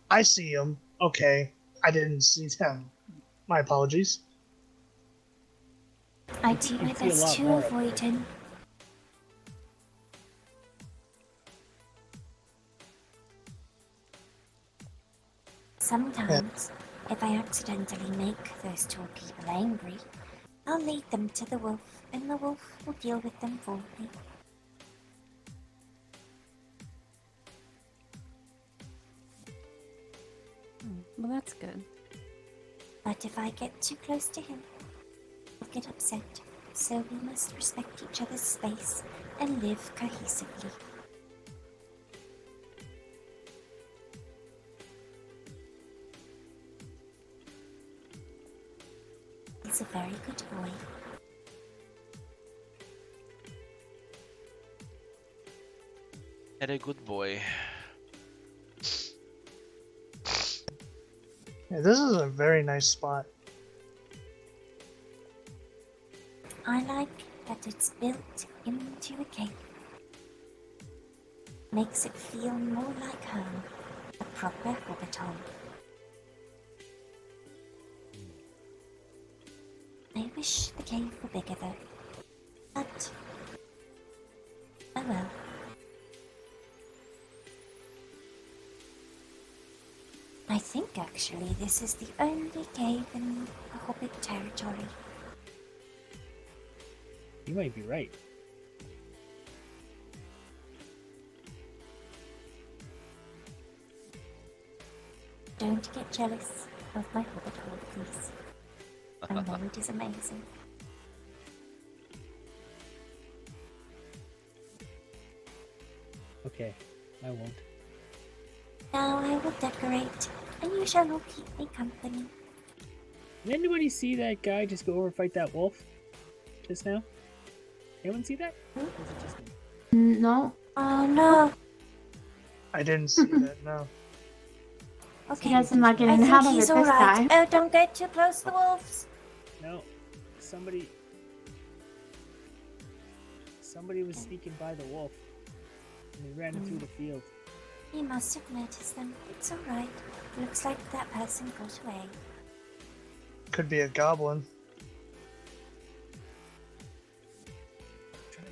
I see him. Okay, I didn't see him. My apologies. I do my best to avoid him. Sometimes, if I accidentally make those tall people angry, I'll lead them to the wolf, and the wolf will deal with them for me. Well, that's good. But if I get too close to him, he'll get upset. So we must respect each other's space and live cohesively. He's a very good boy. And a good boy. Yeah, this is a very nice spot. I like that it's built into a cave. Makes it feel more like home, a proper OakBottom. I wish the cave were bigger though. But, oh well. I think actually this is the only cave in the Hobbit territory. You might be right. Don't get jealous of my Hobbit hole, please. I know it is amazing. Okay, I won't. Now I will decorate, and you shall all keep me company. Did anybody see that guy just go over and fight that wolf just now? Anyone see that? Or was it just me? No. Oh no. I didn't see that, no. Okay. You guys are not getting I the think hell of he's it this alright. time. Oh, don't get too close to the wolves. No. Somebody was sneaking by the wolf. And they ran him through the field. He must have noticed them. It's alright. Looks like that person got away. Could be a goblin.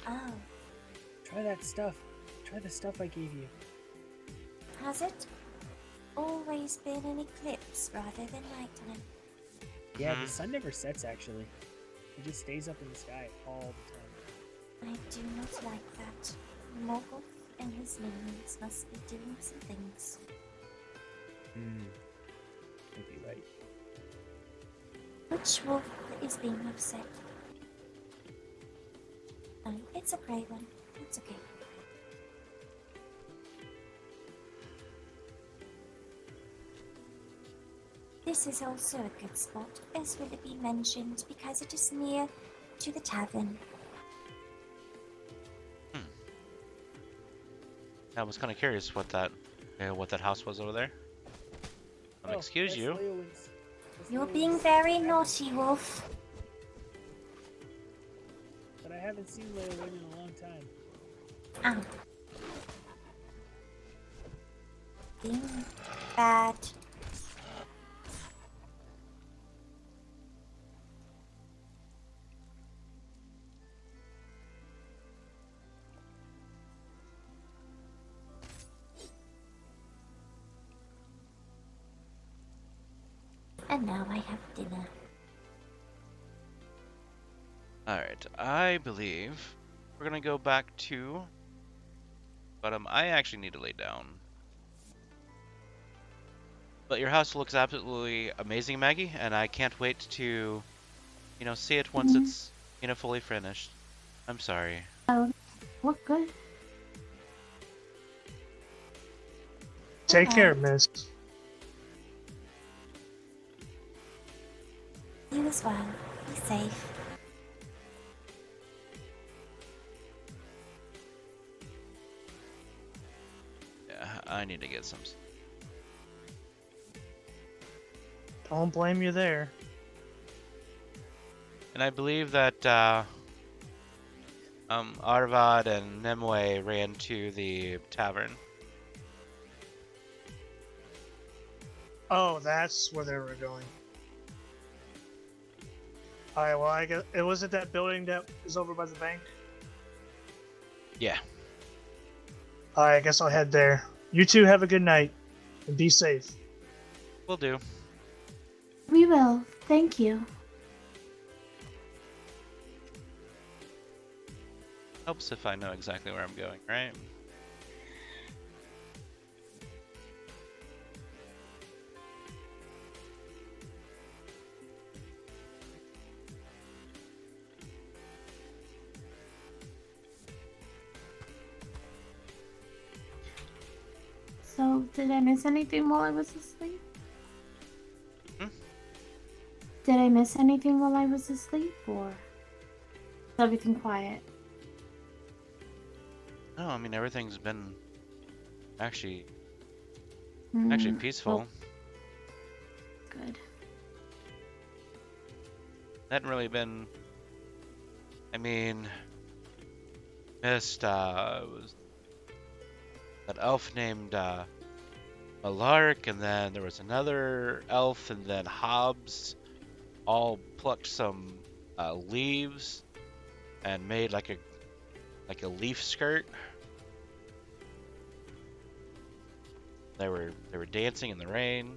Oh, Try that stuff. Try the stuff I gave you. has it always been an eclipse rather than nighttime? Yeah, the sun never sets actually. It just stays up in the sky all the time. I do not like that. Morgoth and his minions must be doing some things. You'd be right. Which wolf is being upset? Oh, it's a grey one. It's okay. This is also a good spot, as will it be mentioned, because it is near to the tavern. I was kind of curious what that house was over there. Excuse you. You're being very naughty, Wolf. But I haven't seen Leowin in a long time. Ah. Being bad. And now I have dinner. Alright, I believe we're gonna go back to... But I actually need to lay down. But your house looks absolutely amazing, Maggie, and I can't wait to, see it once it's, fully finished. I'm sorry. Oh, what good? Take care, Alright. miss. You as well. Be safe. Yeah, I need to get some. Don't blame you there. And I believe that Arvad and Nemue ran to the tavern. Oh, that's where they were going. Alright, well, I guess it was at that building that is over by the bank. Yeah. Alright, I guess I'll head there. You two have a good night and be safe. Will do. We will. Thank you. Helps if I know exactly where I'm going, right? So, did I miss anything while I was asleep? Did I miss anything while I was asleep, or is everything quiet? No, I mean everything's been actually Hmm, peaceful. Good. Hadn't really been. I mean, missed was that elf named Alark, and then there was another elf, and then Hobbs all plucked some leaves and made like a leaf skirt. They were dancing in the rain.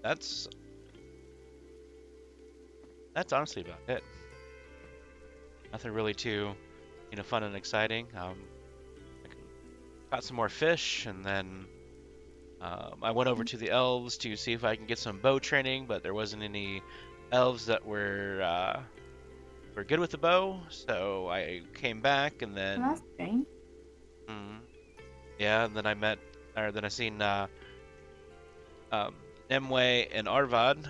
That's honestly about it. Nothing really too, fun and exciting. I caught some more fish, and then I went over to the elves to see if I can get some bow training, but there wasn't any elves that were good with the bow, so I came back, and then Well, that's strange. yeah, and then I seen Nimue and Arvad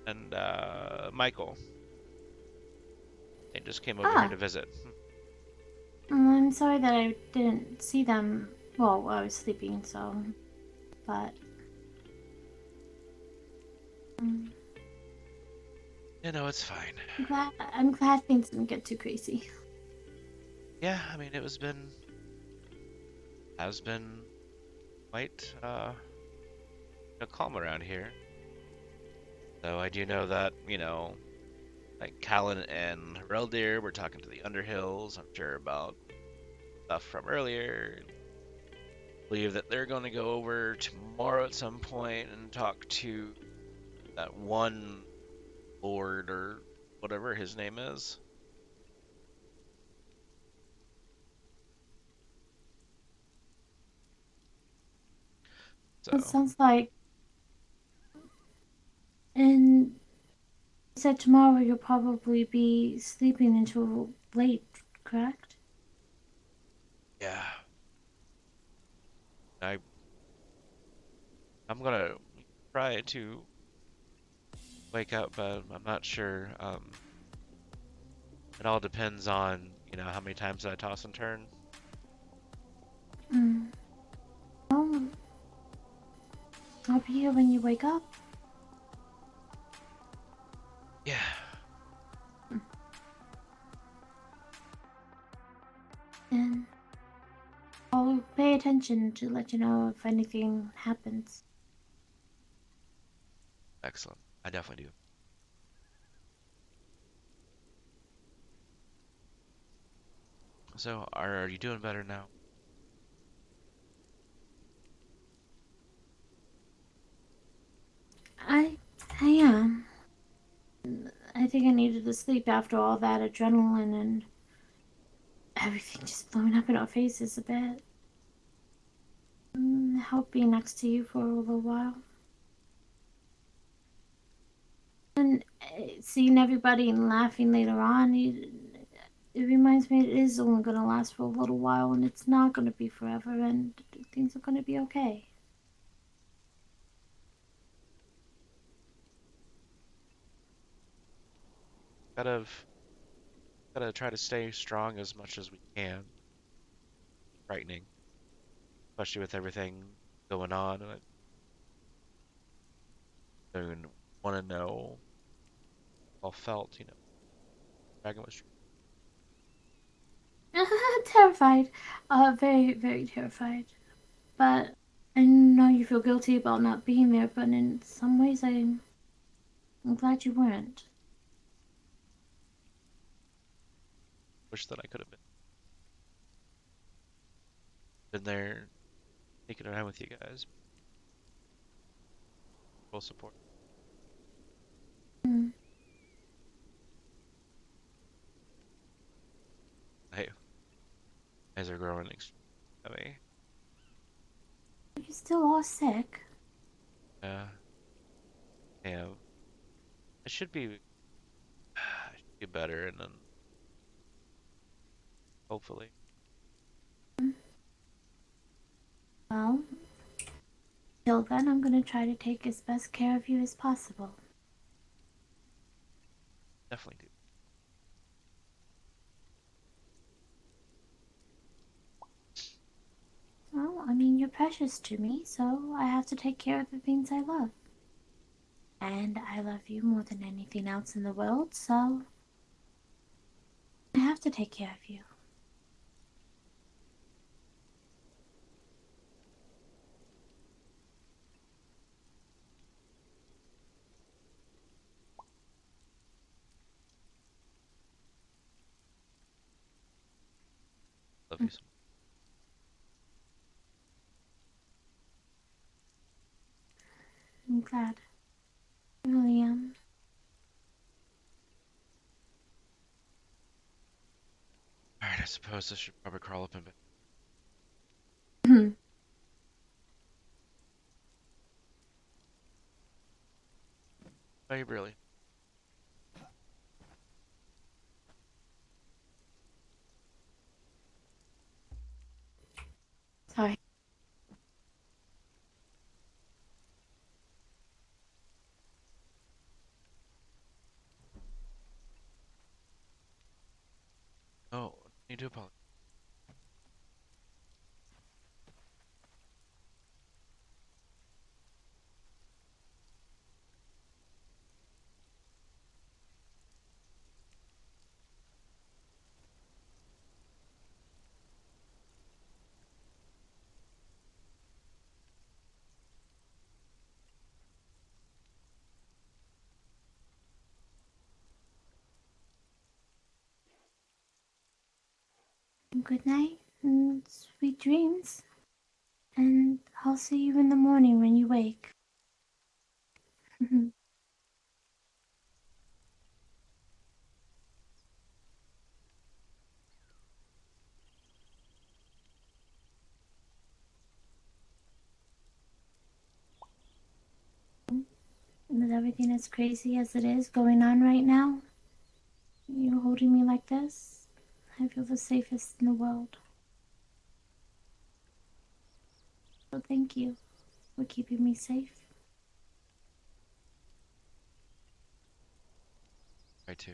and Michael. They just came over here to visit. I'm sorry that I didn't see them. Well, I was sleeping, so. But. It's fine. I'm glad things didn't get too crazy. Yeah, I mean, has been quite calm around here. So I do know that, like Callan and Reldir were talking to the Underhills, I'm sure, about stuff from earlier. I believe that they're going to go over tomorrow at some point and talk to that one lord or whatever his name is. So. It sounds like. And you said tomorrow you'll probably be sleeping until late, correct? Yeah. I'm gonna try to wake up, but I'm not sure. It all depends on, how many times I toss and turn. Well, I'll be here when you wake up. Yeah. And I'll pay attention to let you know if anything happens. Excellent. I definitely do. So, are you doing better now? I am. I think I needed to sleep after all that adrenaline and everything just blowing up in our faces a bit. I'll be next to you for a little while. And seeing everybody and laughing later on, it reminds me it is only going to last for a little while and it's not going to be forever and things are going to be okay. Gotta try to stay strong as much as we can. Frightening, especially with everything going on. And I don't want to know how I felt, Dragon was. Terrified. Very, very terrified. But I know you feel guilty about not being there, but in some ways I'm glad you weren't. Wish that I could have been there, taking it out with you guys. Full support. Mm. Hey, guys are growing extremely heavy. You still all sick. Yeah. I should be better, and then hopefully. Well, till then I'm gonna try to take as best care of you as possible. Definitely do. Well, I mean, you're precious to me, so I have to take care of the things I love. And I love you more than anything else in the world, so I have to take care of you. Love you so much. I'm glad. I really am. Alright, I suppose I should probably crawl up in bed. Bye, really. Sorry. Oh, I need to apologize. Good night and sweet dreams. And I'll see you in the morning when you wake. With everything as crazy as it is going on right now, you holding me like this, I feel the safest in the world. So thank you for keeping me safe. I too.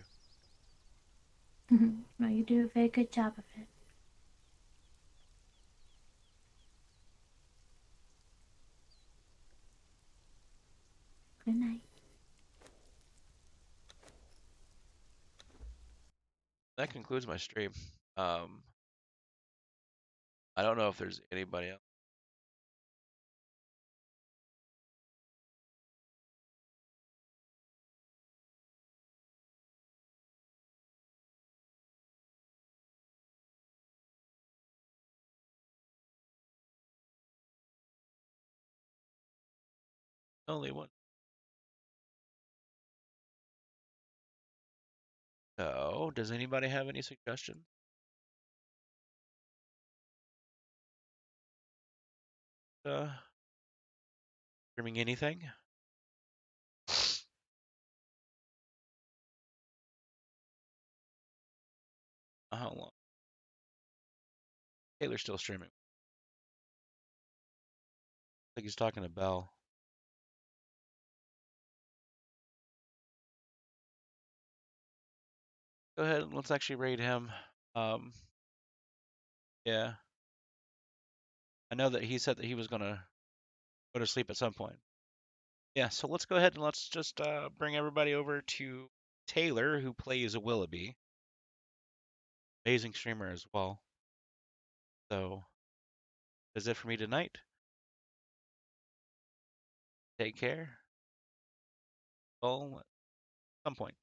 Well, you do a very good job of it. Good night. That concludes my stream. I don't know if there's anybody else. Only one. So, does anybody have any suggestions? Streaming anything? How long? Taylor's still streaming. I think he's talking to Bell. Go ahead and let's actually raid him. Yeah. I know that he said that he was gonna go to sleep at some point. Yeah, so let's go ahead and let's just bring everybody over to Taylor, who plays a Willoughby. Amazing streamer as well. So that's it for me tonight. Take care. Well, at some point.